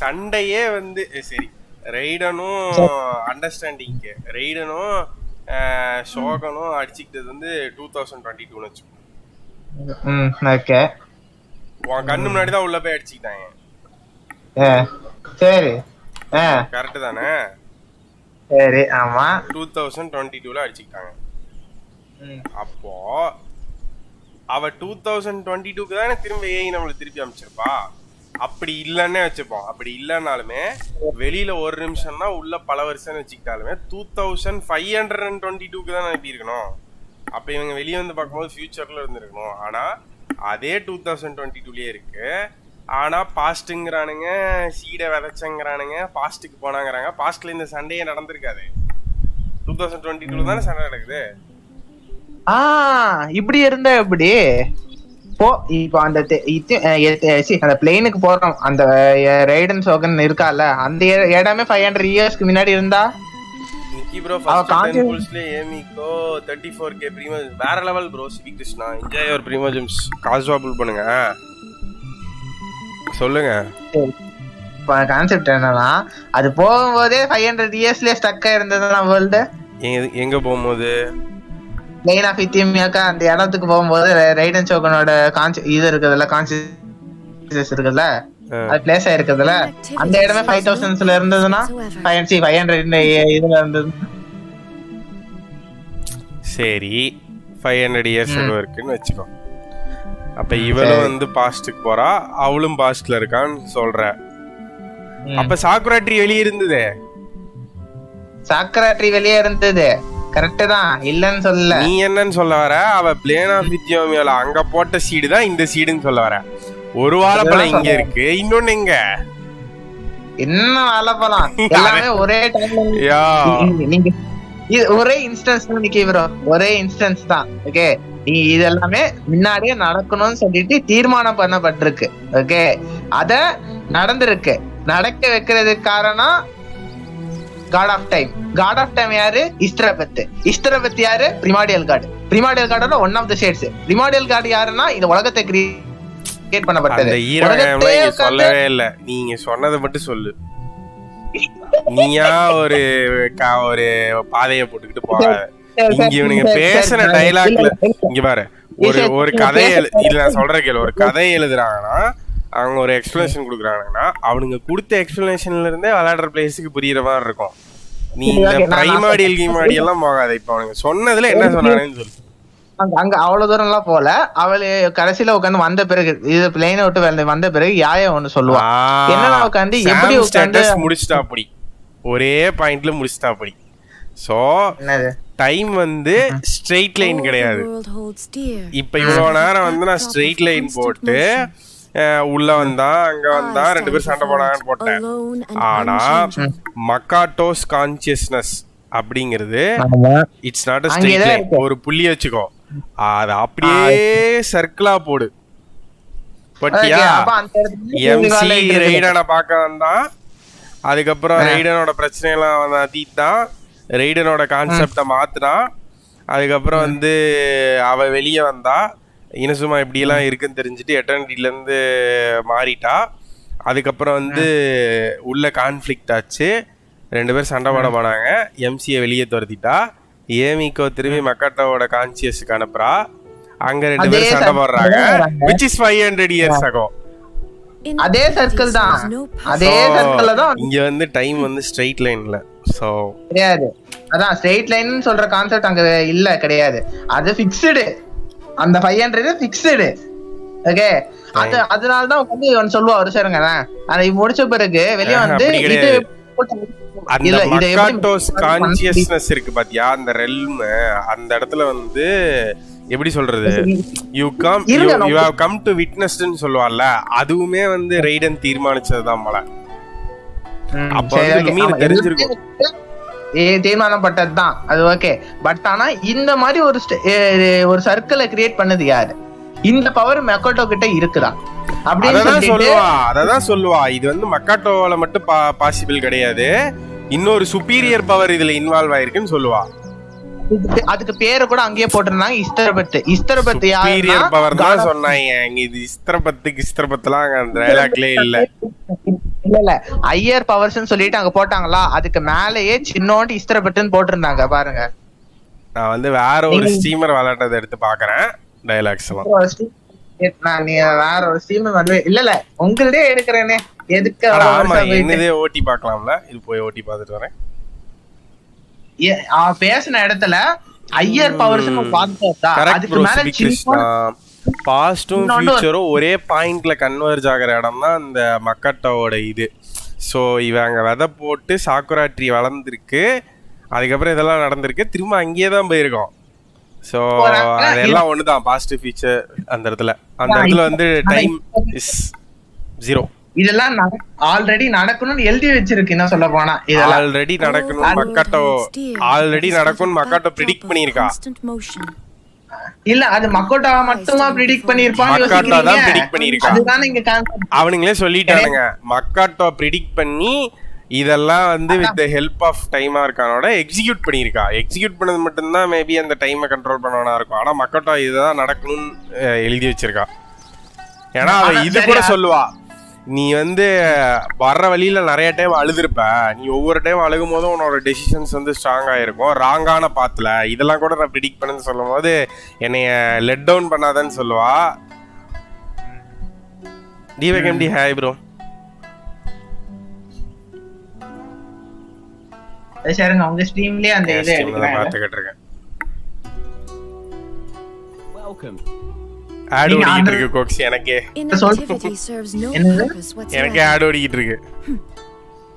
சண்டையே வந்து சரி, ரைடனும் அண்டர்ஸ்டாண்டிங்க்கு ரைடனும் ஷோகனும் அடிச்சுக்கிட்டது வந்து 2022 வச்சுக்கோ. ஓகே, உன் கண்ணு முன்னாடி தான் உள்ள போய் அடிச்சுக்கிட்டாங்க. சரி கரெக்ட் தானே? சரி ஆமா, 2022ல அடிச்சுக்கிட்டாங்க. அப்போ அவ 2022க்கு தானே திரும்ப ஏஐ நம்மளுக்கு திருப்பி அமைச்சிருப்பா. அப்படி இல்லன்னே வச்சுப்போம். அப்படி இல்லைன்னாலுமே வெளியில ஒரு நிமிஷம்னா உள்ள பல வருஷம் வச்சுக்கிட்டாலுமே 2522க்கு தான் அனுப்பி இருக்கணும். அப்ப இவங்க வெளியே வந்து பார்க்கும்போது ஃபியூச்சர்ல இருந்திருக்கணும். ஆனா அதே 2022லயே இருக்கு. ஆனா பாஸ்ட்ங்கிறானுங்க, சீடை விதைச்சங்கிறானுங்க, பாஸ்ட்டுக்கு போனாங்கிறாங்க. பாஸ்ட்ல இந்த சண்டையே நடந்திருக்காது. 2022 தானே சண்டை நடக்குது. இப்படி இருந்தா எப்படி போ இப்போ அந்த அந்த பிளேனுக்கு போறோம் அந்த ரைடன் சோகன் இருக்கால அந்த இடமே 500 இயர்ஸ்க்கு முன்னாடி இருந்தா நிக்கி ப்ரோ ஃபர்ஸ்ட் 10 புல்ஸ்ல ஏமிக்கோ 34k பிரீமியம் வேற level bro CV Krishna enjoy your premium gems காசுவா புல் பண்ணுங்க சொல்லுங்க கான்செப்ட் என்னன்னா அது போகும்போதே 500 இயர்ஸ்லயே ஸ்டக் ஆயிருந்ததுனா வேர்ல்டு எங்க போகும்போது லைன் ஆஃப் இத்தியமியாக்கா அந்த இடத்துக்கு போகும்போது ரைடன் சோகனோட இது இருக்குதுல்ல கான்சியஸ் இருக்குதுல்ல அது பிளேஸ் ஆயிருக்குதுல்ல அந்த இடமே 5000ல இருந்ததுன்னா 500 இதுல இருந்தது சரி 500 இயர்ஸ் இருக்குன்னு வச்சுக்கோ அப்ப இவளும் வந்து பாஸ்டுக்கு போறா அவளும் பாஸ்ட்ல இருக்கான்னு சொல்ற அப்ப சாக்குரா ட்ரீ வெளியே இருந்தது சாக்குரா ட்ரீ வெளியே இருந்தது கரெக்ட் தான் இல்லன்னு சொல்ல நீ என்னன்னு சொல்ல வர அவ பிளேன் ஆஃப் வித்யோமியால அங்க போட்ட சீடு தான் இந்த சீடுன்னு சொல்ல வர ஒரு வாழைப்பழம் இங்க இருக்கு இன்னொன்னு எங்க என்ன வாழைப்பழம் எல்லாமே ஒரே டைம்ல நீங்க ஒரே இன்ஸ்டன்ஸ் தான் நிக்க ப்ரோ ஒரே இன்ஸ்டன்ஸ் தான் ஓகே இது எல்லாமே முன்னாடியே நடக்கணும்னு சொல்லிட்டு தீர்மானம் பண்ணப்பட்டிருக்கு ஓகே அத நடந்திருக்கு நடக்க வைக்கிறதுக்கு காரணம் காட் ஆஃப் டைம் யாரு இஸ்திரபத் யாரு பிரிமாடியல் கார்டோட one of the shades primordial guard யாருன்னா இந்த உலகத்தை கிரியேட் பண்ணப்பட்டது சொல்லவே இல்ல நீங்க சொன்னதை மட்டும் சொல்லு நீயா ஒரு பாதையை போட்டுக்கிட்டு போற இங்க இவனுங்க பேசுற டைலாக்ல இங்க பாரு ஒரு கதையை இல்ல நான் சொல்ற கேளு ஒரு கதையை எழுதுறாங்கன்னா அவங்க ஒரு எக்ஸ்பிளனேஷன் கொடுக்குறாங்கன்னா அவனுங்க கொடுத்த எக்ஸ்பிளனேஷன்ல இருந்தே விளையாடுற பிளேஸுக்கு புரியுற மாதிரி இருக்கும் நீ இந்த பிரைமாடியல் கீமாடியல் எல்லாம் போகாத இப்ப அவனுங்க சொன்னதுல என்ன சொன்னானேன்னு சொல்லு அங்க அவ்வளவு தூரம் எல்லாம் போல அவளு கடைசியில உட்காந்து வந்த பிறகு இது பிளேனை விட்டு வந்த பிறகு யாய ஒண்ணு சொல்லுவா என்னன்னா உட்காந்து எப்படி உட்காந்து முடிச்சுட்டா அப்படி ஒரே பாயிண்ட்ல முடிச்சுட்டா அப்படி சோ டைம் வந்து ஸ்ட்ரெயிட் லைன் கிடையாது இப்ப இவ்வளவு நேரம் வந்து நான் ஸ்ட்ரெயிட் லைன் போட்டு உள்ள வந்தா அங்க வந்தா 2 பேரும் சண்டை போடாங்கன்னு போட்டேன் ஆனா மக்காட்டோஸ் கான்சியஸ்னஸ் அப்படிங்கிறது it's not a straight line ஒரு புள்ளி வச்சுக்கோ அது அப்படியே சர்க்கிளா போடு பட்டியா எம்சி ரைடனை பார்க்க வந்தா அதுக்கப்புறம் ரைடனோட பிரச்சனை எல்லாம் வந்து தீத்தான் ரைடனோட கான்செப்டை மாத்தினா அதுக்கப்புறம் வந்து அவ வெளியே வந்தா இனசுமா இப்படியெல்லாம் இருக்குன்னு தெரிஞ்சுட்டு எட்டர்னிட்டில இருந்து மாறிட்டா அதுக்கப்புறம் வந்து உள்ள கான்ஃப்ளிக்ட் ஆச்சு 2 பேர் சண்டை போட போனாங்க எம்சியை வெளியே துரத்திட்டா ஏமிக்கோ திரும்பி மக்காட்டோட கான்சியஸுக்கு அனுப்புறா அங்க 2 பேர் சண்டை போடுறாங்க which is 500 years ago அதே சர்க்கிள் தான் அதே சர்க்கிள்ல தான் இங்க வந்து டைம் வந்து ஸ்ட்ரெயிட் லைன்ல சோ கிடையாது அதான் ஸ்ட்ரெயிட் லைன் சொல்ற கான்செப்ட் அங்க இல்ல கிடையாது அது ஃபிக்ஸ்டு அந்த 500 ஃபிக்ஸ்டு ஓகே அதனால தான் வந்து இவன் சொல்லுவா ஒரு சேருங்க அதை முடிச்ச பிறகு வெளியே வந்து இது அந்த மக்காட்டோஸ் கான்சியஸ்னஸ் இருக்கு பாத்தியா அந்த ரெல்ம் அந்த இடத்துல வந்து எப்படி சொல்றது யூ ஹேவ் கம் டு விட்னஸ்ட்னு சொல்லுவாள்ல அதுவுமே வந்து ரைடன் தீர்மானிச்சதுதான் போல அப்ப வந்து லுமின் தெரிஞ்சிருக்கும் தீர்மானப்பட்டதுதான் அது ஓகே பட் ஆனா இந்த மாதிரி ஒரு சர்க்கிளை கிரியேட் பண்ணது யாரு இந்த பவர் மக்காட்டோ கிட்ட இருக்குதா அததான் சொல்லுவா இது வந்து மக்காட்டோல மட்டும் பாசிபிள் கிடையாது இன்னொரு சுப்பீரியர் பவர் இதுல இன்வால்வ் ஆயிருக்குன்னு சொல்லுவா அதுக்கு பேரை கூட அங்கேயே போட்டிருந்தாங்க இஸ்தரபத் சுப்பீரியர் பவர் தான் சொன்னாங்க இது இஸ்தரபத்துலாம் அந்த டயலாக்லயே இல்ல ஐயர் பவர்ஸ்னு சொல்லிட்டு அங்க போட்டாங்களா அதுக்கு மேலேயே சின்னோண்டு இஸ்தரபத்துன்னு போட்டிருந்தாங்க பாருங்க நான் வந்து வேற ஒரு ஸ்ட்ரீமர் விளையாட்டதை எடுத்து பாக்குறேன் டயலாக்ஸ் எல்லாம் நான் வேற ஒரு ஸ்ட்ரீமர் வந்து இல்ல உங்களே எடுக்கிறேனே எதுக்கு என்னதே ஓட்டி பார்க்கலாம்ல இது போய் ஓட்டி பார்த்துட்டு வரேன் பேசின இடத்துல ஐயர் பவர்ஸ் பார்த்தா அதுக்கு மேல பாஸ்டும் ஃபியூச்சரும் ஒரே பாயிண்ட்ல கன்வர்ஜ் ஆகிற இடம் தான் இந்த மக்காட்டோட இது ஸோ இவங்க விதை போட்டு சாக்குரா ட்ரீ வளர்ந்துருக்கு அதுக்கப்புறம் இதெல்லாம் நடந்திருக்கு திரும்ப அங்கேயே தான் போயிருக்கோம் ஸோ அதெல்லாம் ஒண்ணுதான் பாசிட்டிவ் ஃபியூச்சர் அந்த இடத்துல வந்து டைம் இஸ் 0 இதெல்லாம் ஆல்ரெடி நடக்கணும்னு எழுதி வச்சிருக்கு என்ன சொல்ல போனா ஆல்ரெடி நடக்கணும் மக்காட்டோ ப்ரெடிக்ட் பண்ணிருக்கா இல்ல அது மக்கோட்டாவை மட்டுமா ப்ரிடிக்ட் பண்ணிருப்பான்னு யோசிக்கிறீங்க. அதுதான் இங்க கான்செப்ட். அவனுங்களே சொல்லிட்டானுங்க மக்காட்டோ ப்ரிடிக்ட் பண்ணி இதெல்லாம் வந்து வித் ஹெல்ப் ஆஃப் டைமா இருக்கானோட எக்ஸிக்யூட் பண்ணியிருக்கா. எக்ஸிக்யூட் பண்ணது மட்டும்தான் மேபி அந்த டைமை கண்ட்ரோல் பண்ணவனா இருக்கும். ஆனா மக்கோட்டோ இதுதான் நடக்கணும்னு எழுதி வச்சிருக்கா. ஏன்னா அவ இது கூட சொல்லுவா, நீ வந்து வர்ற வழியில நிறைய டைம் அழுதுருப்ப, நீ ஒவ்வொரு டைம் அழுகும் போதும் உன்னோட டெசிஷன்ஸ் வந்து ஸ்ட்ராங்கா இருக்கும், ராங்கான பாத்துல இதெல்லாம் கூட நான் ப்ரிடிக்ட் பண்ணு சொல்லும் போது என்னைய லெட் டவுன் பண்ணாதன்னு சொல்லுவா. டிவகம்டி ஹாய் ப்ரோ. சரிங்க உங்க ஸ்ட்ரீம்லயே அந்த இதை பார்த்துக்கிட்டு இருக்கேன். ஆட் ஓடிக்கிட்டு இருக்கு கோக்ஸ். எனக்கே ஆட் ஓடிக்கிட்டு இருக்கு.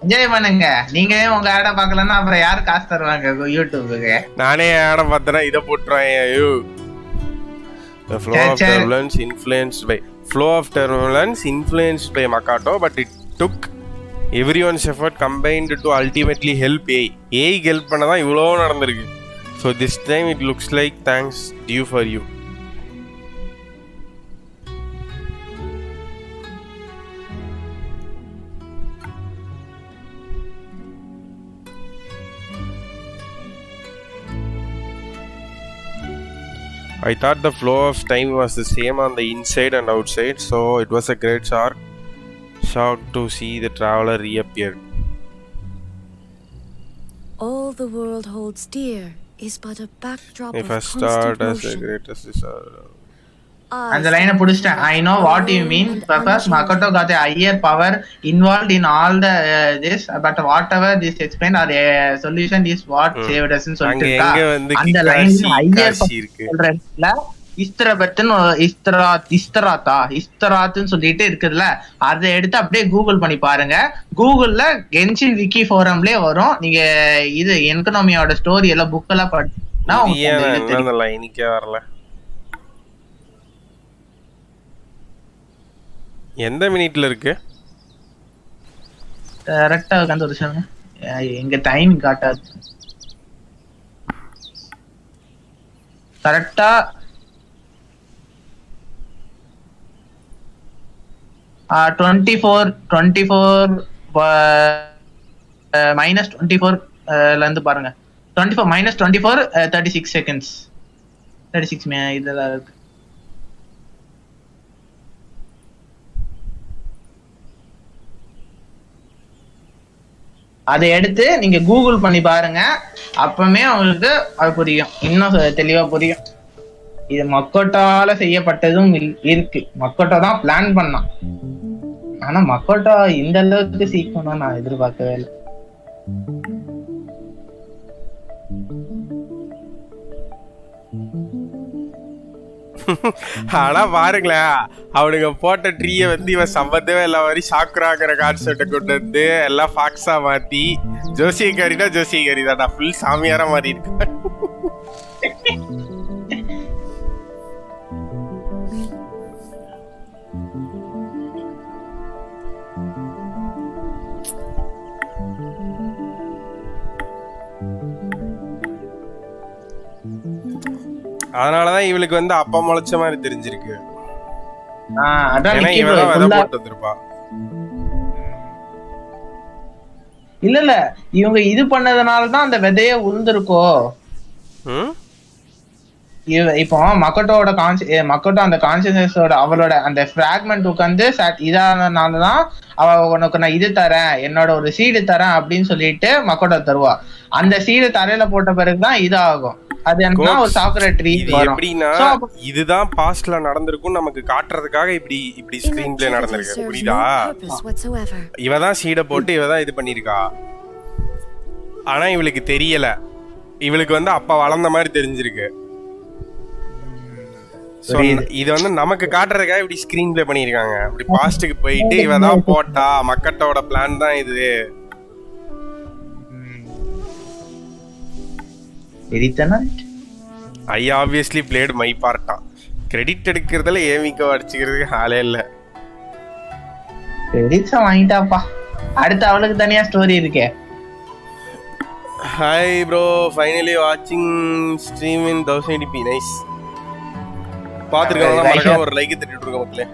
என்ஜாய் பண்ணுங்க. நீங்க உங்க ஆட பார்க்கலன்னா அப்புறம் யாரு காசு தருவாங்க யூடியூபுக்கு? நானே ஆட பார்த்தேன்னா இதை போட்டுருவேன். The flow of turbulence influenced by Makato, but it took everyone's effort combined to ultimately help AI. AI help பண்ணதான் இவ்வளோ நடந்திருக்கு. So this time it looks like thanks due for you. I thought the flow of time was the same on the inside and outside, so it was a great shock to see the traveler reappear. All the world holds dear is but a backdrop if of I start constant as motion. the greatest disaster. அந்த லைனை புடிச்சிட்டேன். I know what you mean. Because Makoto got a higher power involved in all the this, but whatever this explained or solution is what saved us ன்னு சொல்லிட்டு அந்த line higher சொல்றேன்ல இஸ்தராத்னு சொல்லிட்டு இருக்குதுல்ல, அதை எடுத்து அப்படியே கூகுள் பண்ணி பாருங்க. கூகுள்ல கென்ஷின் விக்கி ஃபோரம்லயே வரும். நீங்க இது எக்கனாமியோட ஸ்டோரி எல்லாம் புக் எல்லாம் படிச்சா உங்களுக்கு லைனுக்கே வரல. எந்த மினிட்ல இருக்கு கரெக்டா உட்காந்து ஒரு சொல்லுங்க. எங்க டைம் காட்டாது கரெக்டா. -24 ல இருந்து பாருங்க. 24 -24 36 செகண்ட்ஸ் 36 இதெல்லாம் இருக்கு. அதை எடுத்து நீங்க கூகுள் பண்ணி பாருங்க. அப்பமே உங்களுக்கு அது புரியும், இன்னும் தெளிவா புரியும். இது மக்கோட்டால செய்யப்பட்டதும் இருக்கு. மக்கோட்டா தான் பிளான் பண்ணான். ஆனா மக்கோட்டா இந்த அளவுக்கு சீக்கிரம் நான் எதிர்பார்க்கவே இல்லை. ஆனா பாருங்களேன், அவனுங்க போட்ட ட்ரீயை வந்து இவன் சம்பந்தமே எல்லா மாதிரி சாக்குராங்கிற கான்செப்டை கொண்டு வந்து எல்லாம் ஃபாக்ஸா மாத்தி ஜோசியக்காரினா ஜோசியக்காரி தான், நான் ஃபுல் சாமியாரா மாறி இருக்கேன். அதனாலதான் இவளுக்கு வந்து அப்பா முளைச்ச மாதிரி தெரிஞ்சிருக்கு. இல்ல இவங்க இது பண்ணதுனாலதான் அந்த விதைய உளுந்திருக்கோ. இப்போ மக்கோட்டோ அந்த கான்சியஸ்னஸோட அவளோட அந்த பிராக்மெண்ட் உட்காந்து இதானதுனாலதான் அவ உனக்கு நான் இது தரேன், என்னோட ஒரு சீடு தரேன் அப்படின்னு சொல்லிட்டு மக்கோட்டோ தருவா. அந்த சீடு தரையில போட்ட பிறகுதான் இதாகும். அது என்ன ஒரு சாக்குரா ட்ரீ எப்படின்னா இதுதான் பாஸ்ட்ல நடந்திருக்கும் நமக்கு காட்டுறதுக்காக இப்படி ஸ்கிரீன் பிளே நடந்திருக்கு. புரியுதா? இவதான் சீடை போட்டு இவதான் இது பண்ணிருக்கா. ஆனா இவளுக்கு தெரியல, இவளுக்கு வந்து அப்பா வளர்ந்த மாதிரி தெரிஞ்சிருக்கு. இது வந்து நமக்கு காட்டுறதுக்காக இப்படி ஸ்கிரீன் பிளே பண்ணிருக்காங்க. அப்படி பாஸ்டுக்கு போயிட்டு இவதான் போட்டா, மக்கட்டோட பிளான் தான் இது. I obviously played my part. Credit எடுக்கிறதுல ஏமிக்கோ அடிச்சுக்கிறதுக்கு ஆளே இல்ல. கிரெடிட்ஸ் வாங்கிட்டாப்பா. அடுத்து அவளுக்கு தனியா ஸ்டோரி இருக்கே. Hi bro, finally watching stream in 1080p. Nice. பாத்துருக்காங்க மறக்காம ஒரு லைக் தட்டிட்டு இருக்க மக்களே.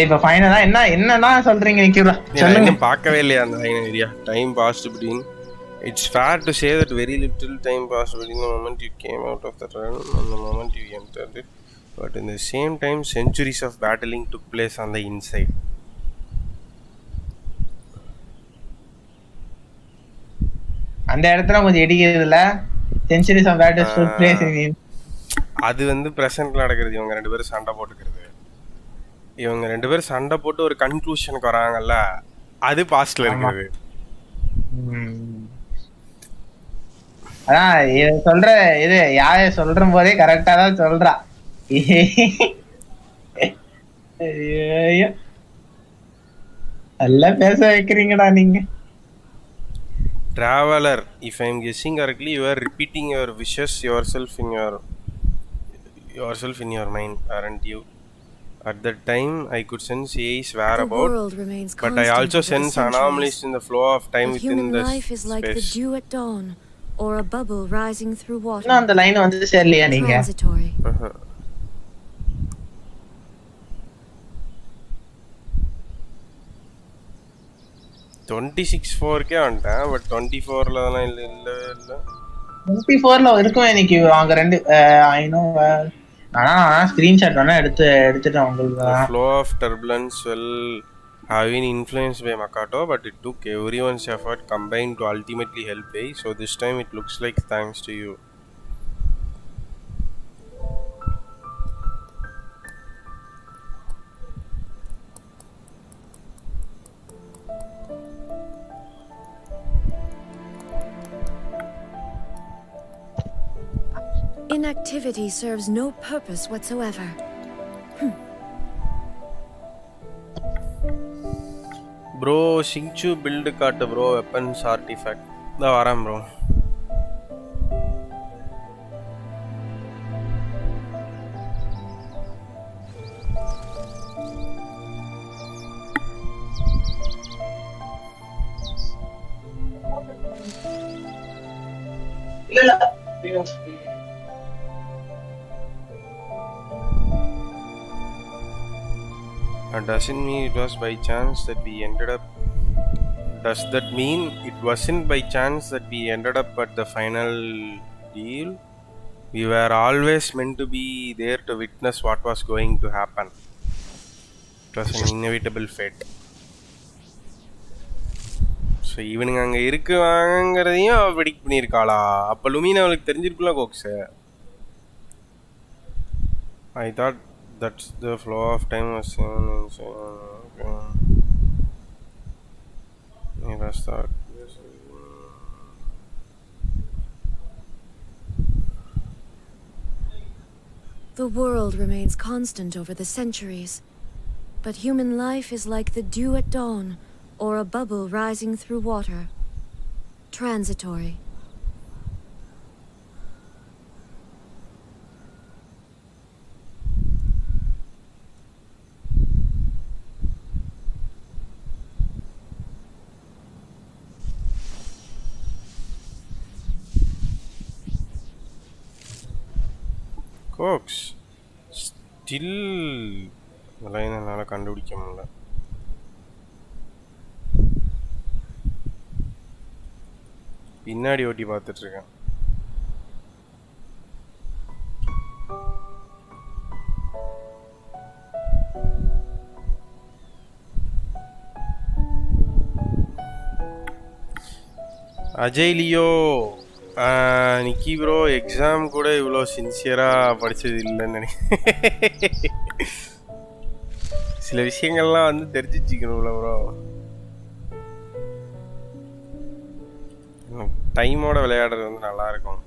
இப்ப ஃபைனலா என்னதான் சொல்றீங்க நிக்கிரா? சொல்லுங்க. பார்க்கவே இல்லையா அந்த area? Time past between. It's fair to say that very little time passed between the moment you came out of the realm and the moment you entered it. But in the same time, centuries of battling took place on the inside. அந்த இடத்துல கொஞ்சம் இடிக்குதுல. Centuries of battles took place in. அது வந்து பிரசன்ட்ல நடக்கிறது. இவங்க ரெண்டு பேரும் சண்டை போட்டுக்கிறது. இவங்க ரெண்டு பேரும் சண்டை போட்டு ஒரு கன்க்ளூஷனுக்கு வராங்கல்ல, அது பாஸ்ட்ல இருக்குது. அதான் இது சொல்ற இது யார சொல்ற போதே கரெக்டா தான் சொல்றா. நல்லா பேச வைக்கிறீங்கடா நீங்க. Traveler, if I am guessing correctly, you are repeating your wishes yourself in your mind, aren't you? At that time, I could sense AI's whereabouts, but I also sense anomalies in the flow of time within the space. Life is like the dew at dawn, or a bubble rising through water. இன்னும் அந்த line வந்து சரியில்லையா நீங்க? Transitory. 26-4 வந்துட்டேன், but 24ல தான் இல்ல 24ல இருக்குமே இன்னைக்கு. அவங்க ரெண்டு ஐ நோ. ஆனா ஸ்கிரீன்ஷாட் வேணா எடுத்துட்டேன் உங்களுக்கு. The flow of turbulence will have been influenced by Makato, but it took everyone's effort combined to ultimately help A. So this time it looks like thanks to you. Inactivity serves no purpose whatsoever. Bro, Shinchu build காட்டு bro, weapons artifact. Da varam bro. இல்ல Doesn't mean it was by chance that we ended up. Does that mean it wasn't by chance that we ended up at the final deal? We were always meant to be there to witness what was going to happen. It was an inevitable fate. So இவனுங்க அங்கே இருக்குவாங்கிறதையும் அவள் predict பண்ணியிருக்காளா? அப்போ Lumina அவளுக்கு தெரிஞ்சிருக்குல்ல கோக்ஸு. I thought that's the flow of time was The world remains constant over the centuries, but human life is like the dew at dawn, or a bubble rising through water. Transitory. கோக்ஸ் still line என்னால் கண்டுபிடிக்க முடியல. பின்னாடி ஓட்டி பார்த்துட்ருக்கேன். Ajay Leo, நிக்கி bro exam கூட இவ்வளோ சின்சியராக படித்தது இல்லைன்னு நினைக்கிறேன். சில விஷயங்கள்லாம் வந்து தெரிஞ்சு வச்சுக்கணும்ல ப்ரோ. டைமோட விளையாடுறது வந்து நல்லாயிருக்கும்.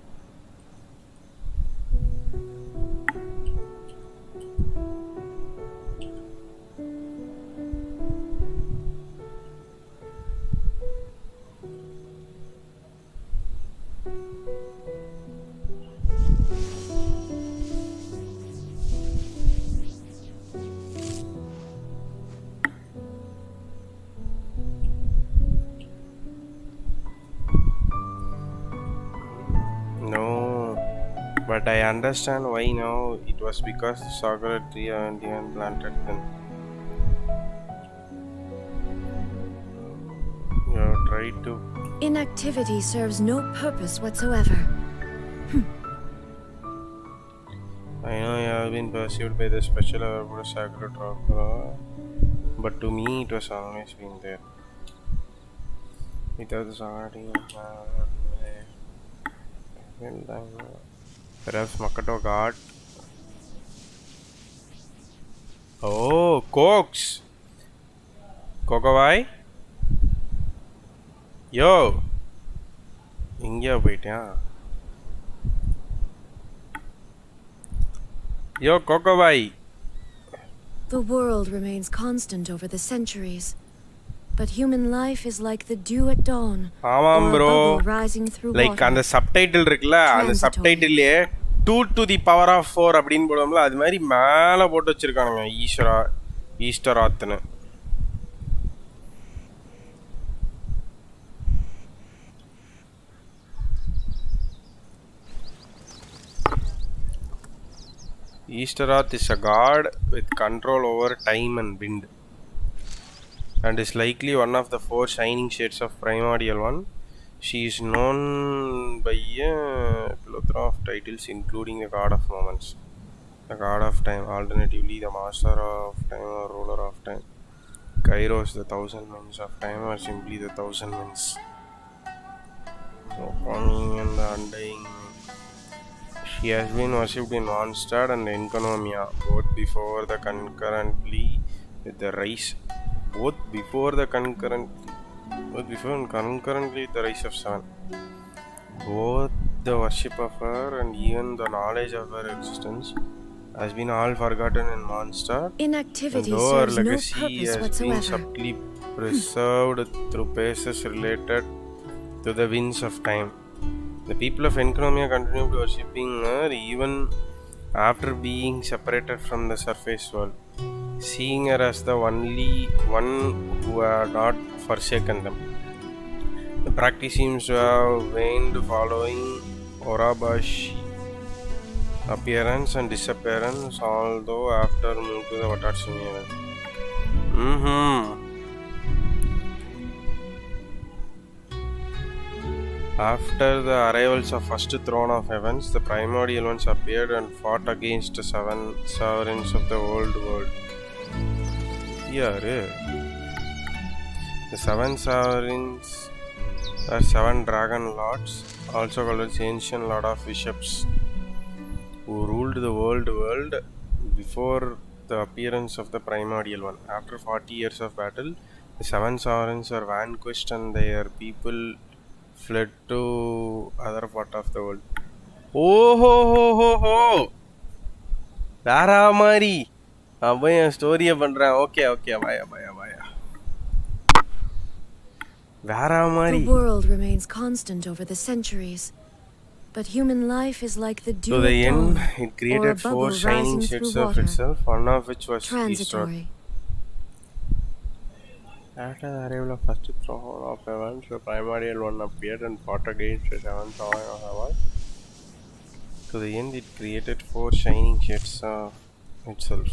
But I understand why now. It was because the Sakura tree hadn't even planted then. You tried to. Inactivity serves no purpose whatsoever. I know you have been perceived by the special Motherboard Sakura Sakura, but to me it was always been there. Without the Sakura tree, perhaps Makoto got. Oh, Cox! Kokowai? Yo! India போயிட்டியா? Yo, Kokowai! The world remains constant over the centuries. But human life is like the dew at dawn, Amam or a bro. bubble rising through Like water. அந்த subtitle இருக்குல்ல, அந்த subtitle 2 to the power of 4 அப்படின்னு போடுவோம்ல, அது மாதிரி மேலே போட்டு வச்சிருக்கானுங்க ஈஸ்டராத்னு. Easteroth is a god with control over time and wind, and is likely one of the 4 shining shades of Primordial One. She is known by a plethora of titles, including the God of Moments, the God of Time, alternatively the Master of Time or Ruler of Time, Kairos, the 1000 Winds of Time, or simply the 1000 Winds. So, coming and the undying. She has been worshipped in Mondstadt and Enconomia, both before the concurrently with the rise. Both before and concurrently with the rise of 7. Both the worship of her and even the knowledge of her existence has been all forgotten in Mondstadt. Inactivity Though her serves no legacy purpose has whatsoever. been subtly preserved through passes related to the winds of time. The people of Enconomia continue to worshipping her even after being separated from the surface world, seeing her as the only one who had not forsaken them. The practice seems to have waned following Orabashi appearance and disappearance, although after moved to the Watatsumi. After the arrivals of first throne of heavens, the primordial ones appeared and fought against the 7 sovereigns of the old world. Here, the 7 sovereigns are 7 dragon lords, also called as ancient lord of bishops, who ruled the world before the appearance of the primordial one. After 40 years of battle, the 7 sovereigns are vanquished and their people fled to other part of the world. Oh, வேற மாதிரி அப்போ என் ஸ்டோரியை பண்றேன். Okay பாயா வேற மாதிரி. The world remains constant over the centuries, but human life is like the dew To the at end, dawn, it created or a 4 bubble shining rising shades through of water. itself, one of which was Transitory. After the arrival of first throne of heavens, the primordial one appeared and fought against the 7th throne of heaven. To the end, it created 4 shining shades of itself.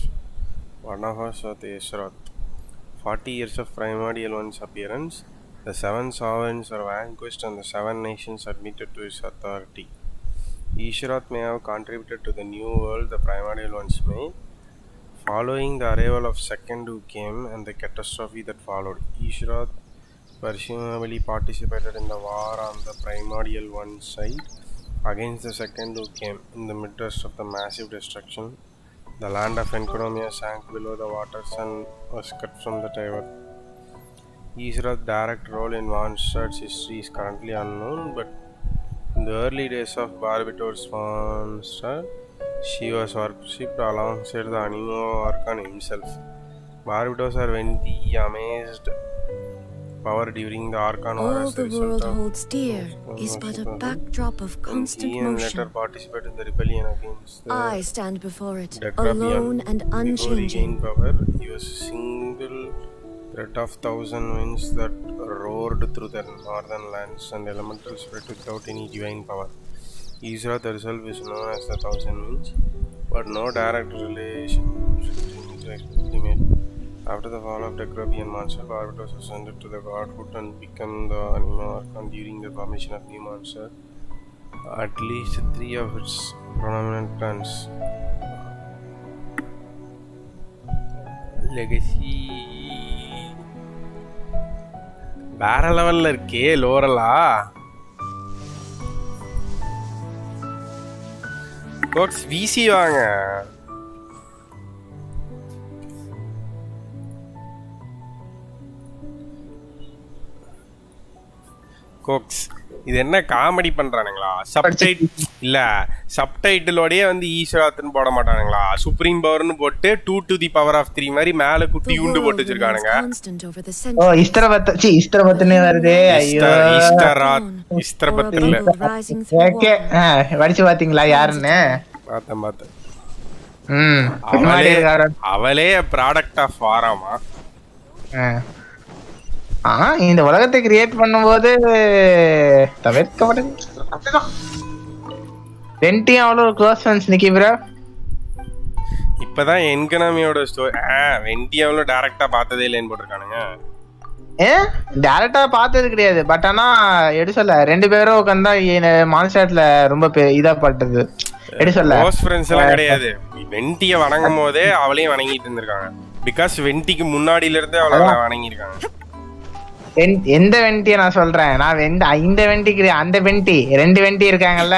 One of us was the Easteroth. 40 years of primordial one's appearance, the 7 sovereigns were vanquished and the 7 nations admitted to his authority. Easteroth may have contributed to the new world the primordial ones made. Following the arrival of second who came and the catastrophe that followed, Easteroth presumably participated in the war on the primordial one side against the second who came. In the midst of the massive destruction, the land of Enconomia sank below the waters and was cut from the Tiber. Easteroth's direct role in Mondstadt's history is currently unknown, but in the early days of Barbitor's Mondstadt, she was worshipped alongside the Animo Archon himself. Barbitos are Venti amazed power during the Archon War All as the the result world of holds dear is but a backdrop of constant He and later motion. participated in the rebellion against the I stand before it, Detrapian. alone and Before he unchanging. gained power, he was a single threat of 1000 winds that roared through the northern lands and elemental spirit without any divine power. Israel herself is known as the Thousand Winds, but no direct relation made. After the fall of the Grobian monster, Barbet was ascended to the godhood and became the Nvme Archon during the formation of new monster. At least 3 of its prominent clans. Legacy. வேற லெவல்ல இருக்கே லோரலா. கோக்ஸ் விசி வாங்க. கோக்ஸ் இது என்ன comedy பண்றானுங்களா? சப்டைட்டிலோடயே வந்து ஈஸ்வராத்னு போட மாட்டானுங்களா? Supreme பவர்னு போட்டு 2 to the power of 3 மாதிரி மேல குட்டி உண்டு போட்டு வச்சிருக்கானுங்க. ஓ இஸ்தரபத்னே வருதே. ஐயோ இஸ்தரபத் இல்ல. ஓகே படிச்சு பாத்தீங்களா யாருன்னு? பார்த்தேன். அவளே ப்ராடக்ட் ஆஃப் வாராமா. இந்த உலகத்தை கிரியேட் பண்ணும்போது தவிர்க்கப்பட்டது. வெண்டியும் அவ்வளவு க்ளோஸ் ஃப்ரெண்ட்ஸ் நிக்கி ப்ரோ. இப்பதான் என்கனாமியோட ஸ்டோரி. வெண்டி அவ்வளவு டைரக்டா பார்த்ததே இல்லைன்னு போட்டிருக்கானுங்க. டைரக்டா பார்த்தது கிடையாது. பட் ஆனா எடு சொல்ல 2 பேரும் உட்காந்தா மான்ஸ்டாட்ல ரொம்ப இதா பட்டது. எடு சொல்ல க்ளோஸ் ஃப்ரெண்ட்ஸ் எல்லாம் கிடையாது. வெண்டியை வணங்கும் போதே அவளையும் வணங்கிட்டு இருந்திருக்காங்க. பிகாஸ் வெண்டிக்கு முன்னாடியில இருந்தே அவளை வணங்கியிருக்காங்க. எந்த வெண்டிய நான் சொல்றேன்? நான் இந்த வெண்டிக்கு அந்த வெண்டி 2 வெண்டி இருக்காங்கல்ல.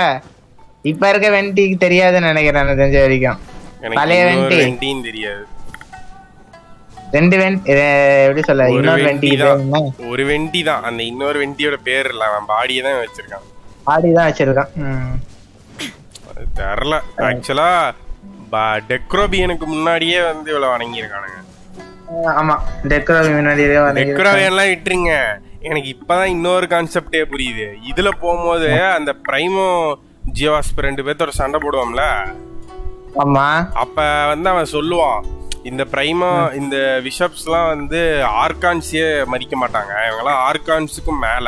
இப்ப இருக்க வெண்டிக்கு தெரியாதுன்னு நினைக்கிறேன் எனக்கு தெரிஞ்ச வரைக்கும். பழைய வெண்டியும் தெரியாது. 2 வெண்டி எப்படி சொல்ல? இன்னொரு வெண்டி ஒரு வெண்டி தான். அந்த இன்னொரு வெண்டியோட பேர் இல்ல, அவன் பாடியை தான் வச்சிருக்கான். பாடி தான் வச்சிருக்கான். தெரியல. ஆக்சுவலா டெக்ரோபியனுக்கு முன்னாடியே வந்து இவ்வளவு வணங்கியிருக்கானுங்க. ஆமா டெக்ரோபியன்லாம் விட்டுருங்க. எனக்கு இப்பதான் இன்னொரு கான்செப்டே புரியுது. இதுல போகும்போது அந்த பிரைமோ ஜியோவாஸ்பர் 2 பேர்த்தோட சண்டை போடுவோம்ல. ஆமா. அப்ப வந்து அவன் சொல்லுவான், இந்த பிரைமோ இந்த பிஷப்ஸ்லாம் வந்து ஆர்கான்ஸே மதிக்க மாட்டாங்க, இவங்கெல்லாம் ஆர்கான்ஸுக்கும் மேல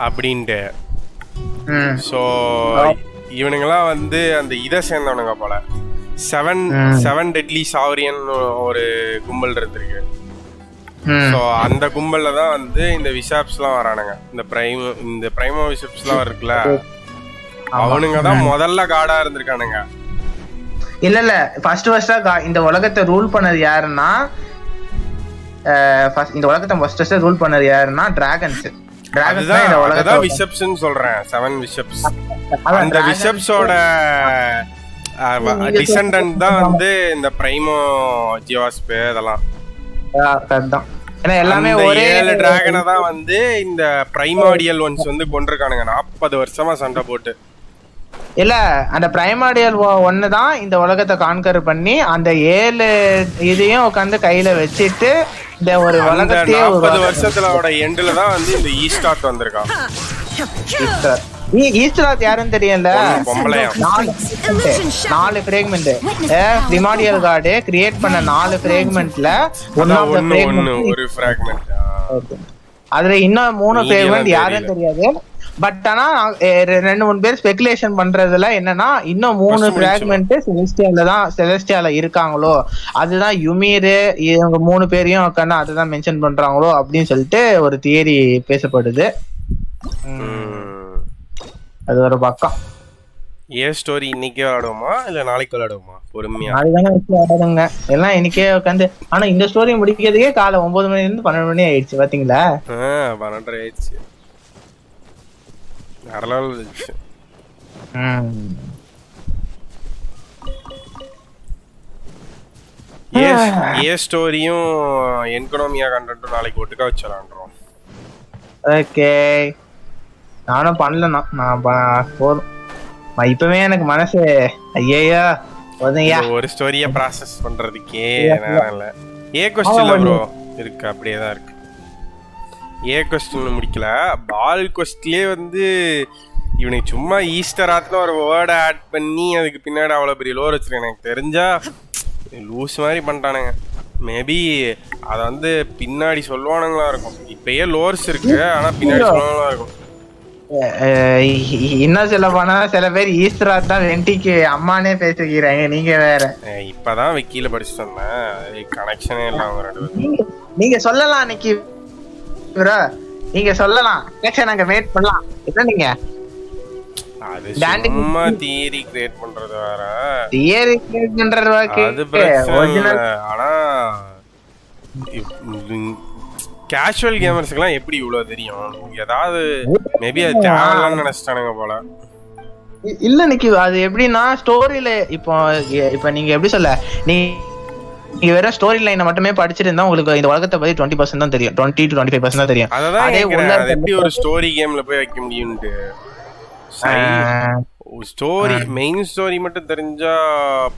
அப்படின்ட்டு. ஸோ இவனுங்கெல்லாம் வந்து அந்த இதை சேர்ந்தவனுங்க போல. 7 டெட்லி சாவரியன் ஒரு கும்பல் இருந்திருக்கு. ஸோ அந்த கும்பல்ல தான் வந்து இந்த விஷாப்ஸ்லாம் வரானுங்க. இந்த பிரைமோ விஷாப்ஸ்லாம் இருக்குல்ல, அவனுங்க தான் முதல்ல காடா இருந்திருக்கானுங்க. இல்ல ஃபர்ஸ்டா இந்த உலகத்தை ரூல் பண்ணது யாருன்னா, இந்த உலகத்தை ஃபர்ஸ்டா ரூல் பண்ணது யாருன்னா டிராகன்ஸ். அதான் விஷப்ஸ்னு சொல்றேன். 7 விஷப்ஸ். அந்த விஷப்ஸோட டிசெண்டன்ட் தான் வந்து இந்த பிரைமோ ஜியோவாஸ்பே அதெல்லாம். எல்லாமே ஒரே டிராகனை தான் வந்து இந்த பிரைமாடியல் ஒன்ஸ் வந்து கொண்டிருக்கானுங்க 40 வருஷமா சண்டை போட்டு. இல்ல அந்த பிரைமாடியல் ஒன்னு தான் இந்த உலகத்தை கான்கர் பண்ணி அந்த 7 இதையும் உட்காந்து கையில வச்சிட்டு இந்த ஒரு உலகத்தையே 40 வருஷத்தோட எண்ட்ல தான் வந்து இந்த ஈஸ்டார்ட் வந்திருக்கான். ஈஸ்டராத் யாருன்னு தெரியல. 4 ஃப்ரேக்மெண்ட் பிரிமாடியல் கார்டு கிரியேட் பண்ண 4 ஃப்ரேக்மெண்ட்ல ஒரு ஃப்ராக்மெண்ட். அதுல இன்னும் 3 ஃப்ரேக்மெண்ட் யாருன்னு தெரியாது. பட் ஆனா 2-3 பேர் ஸ்பெகுலேஷன் பண்றதுல என்னன்னா, இன்னும் 3 ஃப்ராக்மெண்ட் செலஸ்டியால இருக்காங்களோ, அதுதான் யுமீர். இவங்க 3 பேரையும் உட்காந்து அதுதான் மென்ஷன் பண்றாங்களோ அப்படின்னு சொல்லிட்டு ஒரு தியரி பேசப்படுது. அது ஒரு பக்கம். ஸ்டோரி இன்னைக்கே விளையாடுவோமா இல்ல நாளைக்கு விளையாடுவோமா? பொறுமையா விளையாடுங்க எல்லாம் இன்னைக்கே உட்காந்து. ஆனா இந்த ஸ்டோரி முடிக்கிறதுக்கே காலை 9 மணில இருந்து 12 மணி ஆயிடுச்சு பாத்தீங்களா? 12 ஆயிடுச்சு. அரலால் இருந்துச்சு. ஸ்டோரியும் என்கனாமியா கண்டென்ட்டும் நாளைக்கு ஒட்டுக்கா வச்சலான்றோம். ஓகே, நானும் பண்ணலண்ணா. நான் போதும் இப்பவே எனக்கு மனசு ஐயா ஒரு ஸ்டோரிய ப்ராசஸ் பண்றதுக்கே நேரம் இல்ல. கொஸ்டின்ல ப்ரோ இருக்கு, அப்படியே தான் இருக்கு. கொஸ்டின் முடிக்கல. பால் கொஸ்டின்லயே வந்து இவனுக்கு சும்மா ஈஸ்டர் ஆத்துல ஒரு வேர்டை ஆட் பண்ணி அதுக்கு பின்னாடி அவ்வளவு பெரிய லோர் வச்சிருக்கேன். எனக்கு தெரிஞ்சா லூஸ் மாதிரி பண்ணிட்டானுங்க. மேபி அத வந்து பின்னாடி சொல்லுவானுங்களா இருக்கும். இப்பயே லோர்ஸ் இருக்கு, ஆனா பின்னாடி சொல்லுவாங்களா இருக்கும். இன்னும் சொல்ல போனா சில பேர் ஈஸ்டரா தான் வெண்டிக்கு அம்மானே பேசிக்கிறாங்க. நீங்க வேற. இப்பதான் விக்கில படிச்சுட்டு வந்தேன், கனெக்ஷனே இல்ல அவங்க ரெண்டு பேரும். நீங்க சொல்லலாம் அன்னைக்கு ப்ரோ, நீங்க சொல்லலாம் கனெக்ஷன் அங்க மேட் பண்ணலாம். என்ன நீங்க அது சும்மா தியரி கிரியேட் பண்றது வேற, தியரி கிரியேட் பண்றது ஓகே, அது பிரச்சனை. ஆனா கேஷுவல் கேமர்ஸ்க்குலாம் எப்படி இவ்வளவு தெரியும்? ஏதாவது மேபி அது தேவையில்லைன்னு நினைச்சிட்டானுங்க போல. இல்ல இன்னைக்கு அது எப்படின்னா ஸ்டோரியில இப்போ நீங்க எப்படி சொல்ல, நீங்க வேற ஸ்டோரி லைனை மட்டுமே படிச்சிட்டு இருந்தா உங்களுக்கு இந்த உலகத்தை பத்தி 20% தான் தெரியும், 20 to 25% தான் தெரியும். அதே எப்படி ஒரு ஸ்டோரி கேம்ல போய் வைக்க முடியும்ட்டு ஸ்டோரி மெயின் ஸ்டோரி மட்டும் தெரிஞ்சா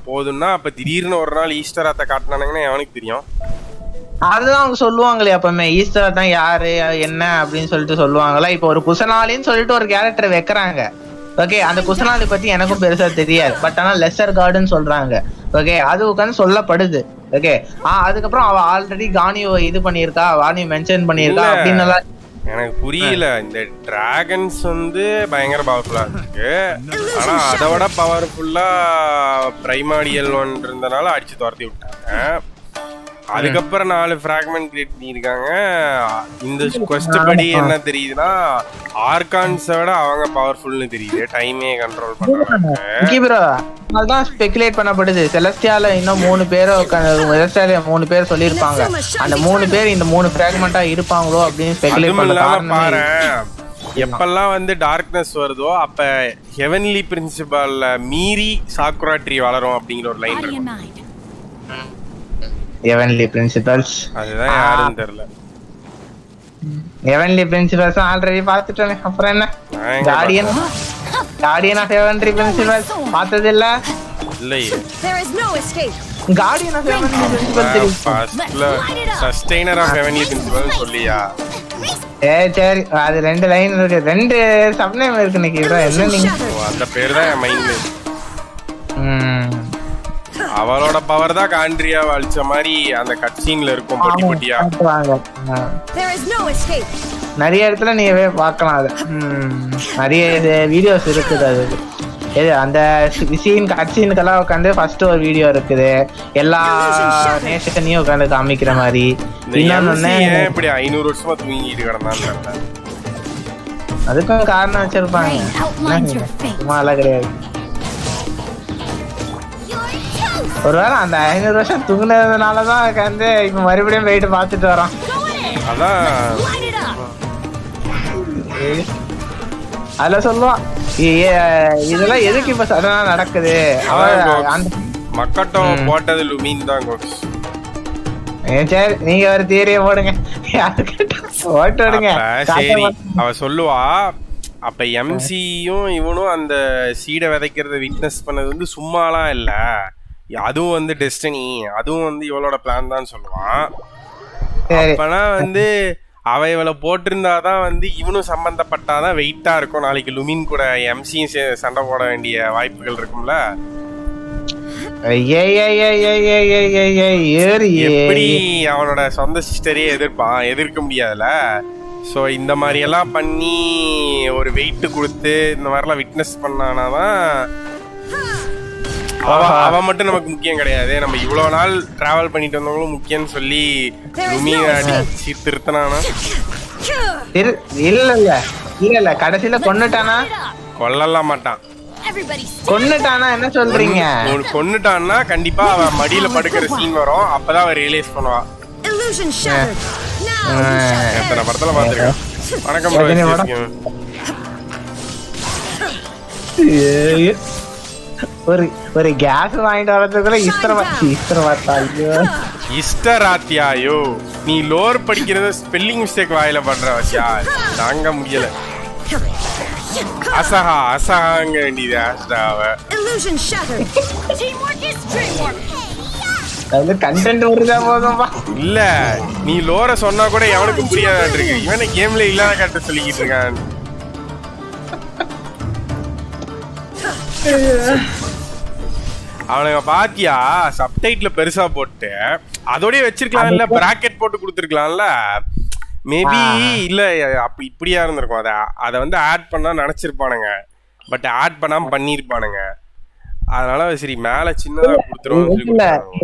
போதும்னா அப்ப திடீர்னு ஒரு நாள் ஈஸ்டர் ஆத்த காட்டினானுங்கன்னா எவனுக்கு தெரியும்? அதுதான் அவங்க சொல்லுவாங்களே எப்பவுமே, ஈஸ்டர் தான் யாரு என்ன அப்படின்னு சொல்லிட்டு சொல்லுவாங்களா. இப்போ ஒரு குசனாலின்னு சொல்லிட்டு ஒரு கேரக்டர் வைக்கிறாங்க. ஓகே, அந்த குசனாலி பத்தி எனக்கும் பெருசா தெரியாது, பட் ஆனா லெசர் கார்டுன்னு சொல்றாங்க. ஓகே, அது உட்காந்து சொல்லப்படுது. ஓகே, அதுக்கப்புறம் அவ ஆல்ரெடி கானியோ இது பண்ணியிருக்கா, வாணியோ மென்ஷன் பண்ணியிருக்கா அப்படின்னு எனக்கு புரியல. இந்த டிராகன்ஸ் வந்து பயங்கர பவர்ஃபுல்லா இருக்கு, ஆனா அதை விட பவர்ஃபுல்லா பிரைமாடியல் ஒன்று இருந்தனால அடிச்சு துரத்தி விட்டாங்க. அதுக்கப்புறம் 4 ஃபிராக்மெண்ட் கிரியேட் பண்ணியிருக்காங்க. இந்த குவெஸ்ட் படி என்ன தெரியுதுன்னா ஆர்கான்ஸை விட அவங்க பவர்ஃபுல்னு தெரியுது, டைமே கண்ட்ரோல் பண்றாங்க. அதான் ஸ்பெகுலேட் பண்ணப்படுது. செலஸ்டியால இன்னும் 3 பேரோ, செலஸ்டியால 3 பேர் சொல்லியிருப்பாங்க, அந்த 3 பேர் இந்த 3 ஃபிராக்மெண்டா இருப்பாங்களோ அப்படின்னு ஸ்பெகுலேட் பண்ணாங்க. எப்பெல்லாம் வந்து டார்க்னஸ் வருதோ அப்ப ஹெவன்லி பிரின்சிபல்ல மீறி சாக்குரா ட்ரீ வளரும் அப்படிங்கிற ஒரு லைன் இருக்கு. ஹெவன்லி பிரின்சிபல்ஸ் அதுதான் யாருன்னு தெரியல. ஹெவன்லி பிரின்சிபல்ஸ் ஆல்ரெடி பார்த்துட்டோமே, அப்புறம் என்ன கார்டியன் ஆஃப் ஹெவன்லி பிரின்சிபல்ஸ் பார்த்தது இல்ல? இல்லையே. கார்டியன் ஆஃப் ஹெவன்லி பிரின்சிபல் தெரியும், ஃபர்ஸ்ட்ல சஸ்டெய்னர் ஆஃப் ஹெவன்லி பிரின்சிபல் சொல்லியா? சரி, அது 2 லைன் இருக்கு, 2 சப்நேம் இருக்கு நிக்கி. என்ன நீங்க அந்த பேர் தான் என் மைண்ட்ல. அவளோட பவர் தான் காண்ட்ரியா அழிச்ச மாதிரி அந்த கட் சீன்ல இருக்கும், பொட்டி பொட்டியா. நிறைய இடத்துல நீங்க பார்க்கலாம், அது நிறைய வீடியோஸ் இருக்குது. அது அந்த சீன் கட் சீனுக்கெல்லாம் உட்காந்து ஃபர்ஸ்ட் ஒரு வீடியோ இருக்குது, எல்லா நேஷனையும் உட்காந்து காமிக்கிற மாதிரி. இன்னொன்னு இப்படி 500 வருஷமா தூங்கிட்டு கிடந்தான்னு அதுக்கும் காரணம் வச்சிருப்பாங்க, சும்மா எல்லாம் கிடையாது. ஒருவேளை அந்த 500 வருஷம் தூங்குனதுனாலதான் உட்காந்து இப்ப மறுபடியும் போயிட்டு பாத்துட்டு வரோம். அதுல சொல்லுவான் இதெல்லாம் எதுக்கு இப்ப சடனா நடக்குது, மக்கட்டோ போட்டது லுமின் தான். சரி, நீங்க ஒரு தியரிய போடுங்க, போட்டு விடுங்க. சரி, அவ சொல்லுவா அப்ப எம்சியும் இவனும் அந்த சீடை விதைக்கிறத விட்னஸ் பண்ணது வந்து சும்மாலாம் இல்ல, அதுவும் வந்து டெஸ்டினி, அதுவும் வந்து இவளோட பிளான் தான் சொல்லுவான். அப்பனா வந்து அவ இவளை போட்டிருந்தாதான் வந்து இவனும் சம்பந்தப்பட்டாதான் வெயிட்டா இருக்கும், நாளைக்கு லுமின் கூட எம்சியும் சண்டை போட வேண்டிய வாய்ப்புகள் இருக்கும்ல. எப்படி அவனோட சொந்த சிஸ்டரே எதிர்க்க முடியாதுல. ஸோ இந்த மாதிரி எல்லாம் பண்ணி ஒரு வெயிட் கொடுத்து இந்த மாதிரிலாம் விட்னஸ் பண்ணானாதான் அவன் மட்டும் நமக்கு முக்கியம் கிடையாது, நம்ம இவ்வளவு நாள் டிராவல் பண்ணிட்டு வந்தவங்களும் முக்கியம்னு சொல்லி லுமியை அடிச்சு திருத்தனானா. இல்ல கடைசியில கொன்னுட்டானா? கொல்லலாம் மாட்டான். கொன்னுட்டானா என்ன சொல்றீங்க? கொன்னுட்டான்னா கண்டிப்பா அவன் மடியில படுக்கிற சீன் வரும், அப்பதான் அவன் ரியலைஸ் பண்ணுவான். எத்தனை படத்துல பாத்துருக்கேன். வணக்கம். ஒரு கேஸ் வாங்கிட்டு வரதுக்குள்ள இஸ்டராத்தியாயோ நீ லோர் படிக்கிறது ஸ்பெல்லிங் மிஸ்டேக் வாயில பண்ற வச்சியா, தாங்க முடியல. அசகாங்க வேண்டியது ஆஸ்டாவ. கண்டென்ட் வருதா போதும்பா. இல்ல நீ லோர சொன்னா கூட எவனுக்கு புரியாதான் இருக்கு, இவனை கேம்ல இல்லாத கட்ட சொல்லிக்கிட்டு இருக்கான். அவனுங்க பாத்தியா சப்டைட்டில் பெருசா போட்டு அதோடய வச்சிருக்கலாம், இல்ல பிராக்கெட் போட்டு கொடுத்துருக்கலாம்ல. மேபி இல்ல அப்படி இப்படியா இருந்திருக்கும். அதை வந்து ஆட் பண்ணா நினைச்சிருப்பானுங்க, பட் ஆட் பண்ணாம பண்ணிருப்பானுங்க. அதனால சரி மேல சின்னதா கொடுத்துருவோம்.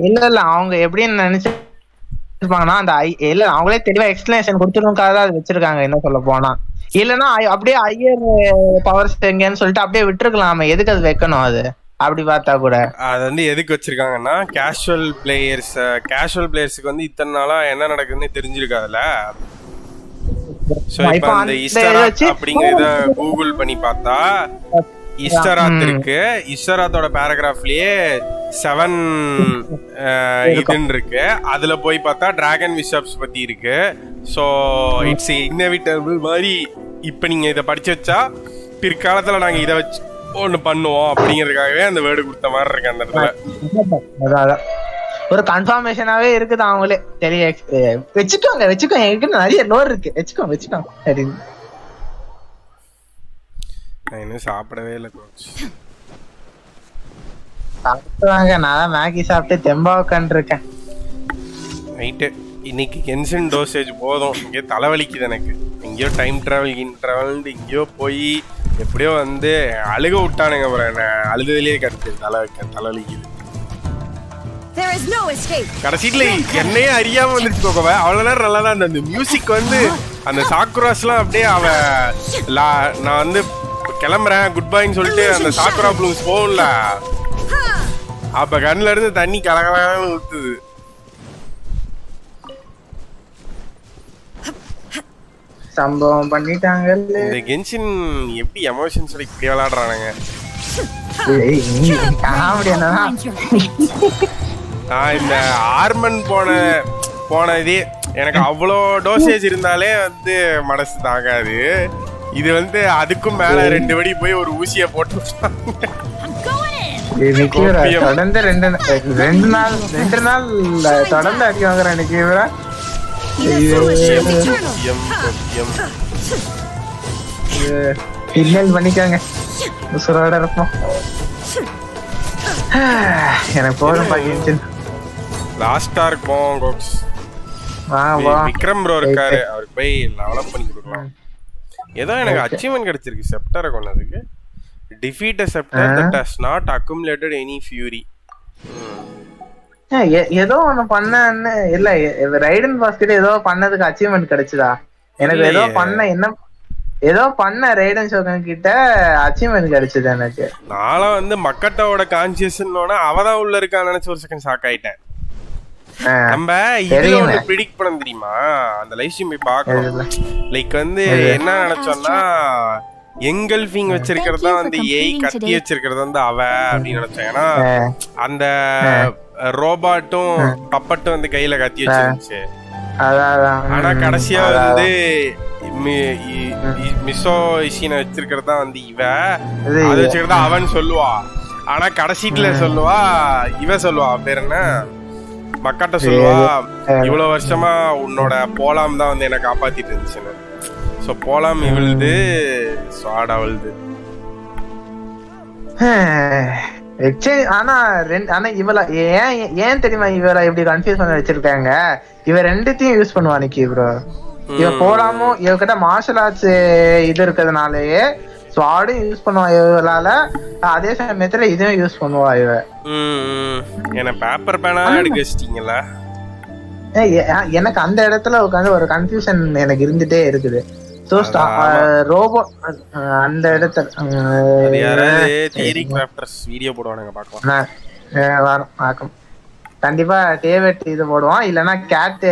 இல்ல அவங்க எப்படின்னு நினைச்சிருப்பாங்கன்னா அந்த இல்ல அவங்களே தெளிவா எக்ஸ்பிளனேஷன் கொடுத்துருக்காக தான் அது வச்சிருக்காங்க. என்ன சொல்ல போனா இல்லன்னா அப்படியே ஹையர் பவர்ஸ் எங்கன்னு சொல்லிட்டு அப்படியே விட்டுருக்கலாம். எதுக்கு அது வைக்கணும்? அது அப்படி பார்த்தா கூட அது வந்து எதுக்கு வச்சிருக்காங்கன்னா கேஷுவல் பிளேயர்ஸுக்கு வந்து இத்தனை நாளா என்ன நடக்குதுன்னு தெரிஞ்சிருக்காதுல்ல. சோ இப்போ அந்த இஸ்டராத் அப்படிங்கறத கூகுள் பண்ணி பார்த்தா இஸ்டராத் இருக்கு. இஸ்டராத்தோட பேராகிராஃப்லயே 7 இதுன்னு இருக்கு. அதுல போய் பார்த்தா டிராகன் பிஷப்ஸ் பத்தி இருக்கு. ஸோ இட்ஸ் இன்னெவிட்டபிள் மாதிரி இப்போ நீங்க இதை படிச்சு வச்சா பிற்காலத்துல நாங்க இதை வச்சு ஒண்ணு பண்ணுவோம் அப்படிங்கறதுக்காகவே அந்த வேர்டு கொடுத்த மாதிரி இருக்கு அந்த இடத்துல. ஒரு கன்ஃபர்மேஷனாவே இருக்குது. அவங்களே தெரிய வச்சுக்கோங்க என்கிட்ட நிறைய லோர் இருக்கு, வச்சுக்கோங்க அப்படின்னு. நான் இன்னும் சாப்பிடவே இல்லை. சாப்பிடுவாங்க. நான் தான் மேகி சாப்பிட்டு தெம்பா உட்காந்துருக்கேன். நைட்டு இன்னைக்கு கென்ஷன் டோசேஜ் போதும். இங்கே தலைவலிக்குது எனக்கு. எங்கேயோ டைம் ட்ராவல் எங்கேயோ போய் எப்படியோ வந்து அழுக விட்டானுங்க. அப்புறம் என்ன அழுதுலயே கருத்து தலைவலிக்குது. கடைசியில என்னையே அறியாம வந்துட்டு போகவே அவ்வளவு நேரம் நல்லா தான் இருந்தது. மியூசிக் வந்து அந்த சாக்குராஸ்லாம் அப்படியே நான் வந்து கிளம்புறேன் குட் பைன்னு சொல்லிட்டு அந்த சாக்குரா ப்ளூஸ் போகல. அப்ப கண்ணுல இருந்து தண்ணி கலகலன்னு ஊத்துது. சம்பவம் பண்ணிட்டாங்க. இந்த கென்ஷின் எப்படி எமோஷன்ஸ் இப்படி விளையாடுறானுங்க. நான் இந்த ஆர்மன் போனதே எனக்கு அவ்வளோ டோசேஜ் இருந்தாலே வந்து மனசு தாங்காது. இது வந்து அதுக்கும் மேல 2 வடி போய் ஒரு ஊசிய போட்டு தொடர்ந்து 2 நாள் தொடர்ந்து அடி வாங்குறேன் எனக்கு. சிக்னல் பண்ணிக்காங்க உசுரோட இருப்போம். எனக்கு போதும் பாக்கியம். லாஸ்டா இருக்கும் கோக்ஸ். விக்ரம் ப்ரோ இருக்காரு, அவருக்கு போய் லெவலப் பண்ணி கொடுக்கலாம். ஏதோ எனக்கு அச்சீவ்மென்ட் கிடைச்சிருக்கு செப்டரை கொண்டதுக்கு. Defeat a scepter that has not accumulated any fury. ஏதோ ஒண்ணு பண்ணன்னு இல்ல ரைடன் பாஸ்கெட் ஏதோ பண்ணதுக்கு அச்சீவ்மென்ட் கிடைச்சதா? எனக்கு ஏதோ பண்ண ரைடன் ஷோகன் கிட்ட அச்சீவ்மென்ட் கிடைச்சது எனக்கு. நானும் வந்து மக்கட்டோட கான்சியஸ்னோட அவதான் உள்ள இருக்கான்னு நினைச்சு ஒரு செகண்ட் ஷாக் ஆயிட்டேன். நம்ம இதுல ஒண்ணு ப்ரெடிக்ட் பண்ண தெரியுமா? அந்த லைவ் ஸ்ட்ரீம் போய் பார்க்கணும். லைக் வந்து என்ன நினைச்சோம்னா எங்கல்ஃபிங் வச்சிருக்கிறதா வந்து ஏய் கத்தி வச்சிருக்கிறது வந்து அவ அப்படின்னு நினைச்சேன். ஏன்னா அந்த ரோபாட்டும் பப்பட்டும் வந்து கையில கத்தி வச்சிருந்துச்சு. ஆனா கடைசியா வந்து மிசோ இஷின வச்சிருக்கிறதா வந்து இவ அது வச்சிருக்கிறதா அவன் சொல்லுவா. ஆனா கடைசிட்டுல சொல்லுவா இவ சொல்லுவா பேர் என்ன மக்காட்ட சொல்லுவா இவ்வளவு வருஷமா உன்னோட போலாம் தான் வந்து என்ன காப்பாத்திட்டு இருந்துச்சுன்னு. சோ போலாம் இவளுது ஸ்வாட் அவளுது. ஆனா இவள ஏன் தெரியுமா இவரை இப்படி கன்ஃபியூஸ் பண்ண வச்சிருக்காங்க? இவ ரெண்டுத்தையும் யூஸ் பண்ணுவா நிக்கி ப்ரோ. இவ போலாமும் இவகிட்ட மார்ஷல் ஆர்ட்ஸ் இது இருக்கிறதுனாலயே ஸ்வாடும் யூஸ் பண்ணுவா இவளால. அதே சமயத்துல இதையும் யூஸ் பண்ணுவா இவ. என்ன பேப்பர் பேனா எடுக்க வச்சிட்டீங்களா? எனக்கு அந்த இடத்துல உட்காந்து ஒரு கன்ஃபியூஷன் எனக்கு இருந்துட்டே இருக்குது. ரோபோ அந்த இடத்துல தியரி கிராஃப்டர்ஸ் வீடியோ போடுவானுங்க பார்க்கலாம். கண்டிப்பா டேவிட் இது போடுவான். இல்லனா கேட்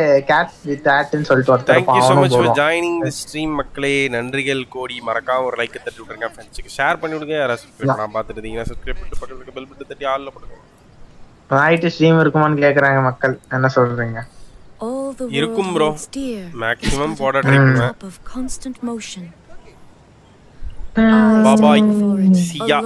வித் ஆட்னு சொல்லிட்டு ஒருத்தர். Thank you so much for joining the stream மக்களே. நன்றிகள் கோடி. மறக்காம ஒரு லைக் தட்டி விட்டுருங்க, ஃப்ரெண்ட்ஸ்க்கு ஷேர் பண்ணி விடுங்க. யாரா சப்ஸ்கிரைப் பண்ணாம பார்த்துட்டு இருந்தீங்கன்னா சப்ஸ்கிரைப் பண்ணிட்டு பக்கத்துல இருக்க பெல் பட்டன் தட்டி ஆல்ல போடுங்க. நைட் ஸ்ட்ரீம் இருக்குமான்னு கேக்குறாங்க மக்கள், என்ன சொல்றீங்க? இருக்கும் ப்ரோ, மேக்ஸிமம் போட ட்ரை பண்ணுவேன். Bye bye. See ya.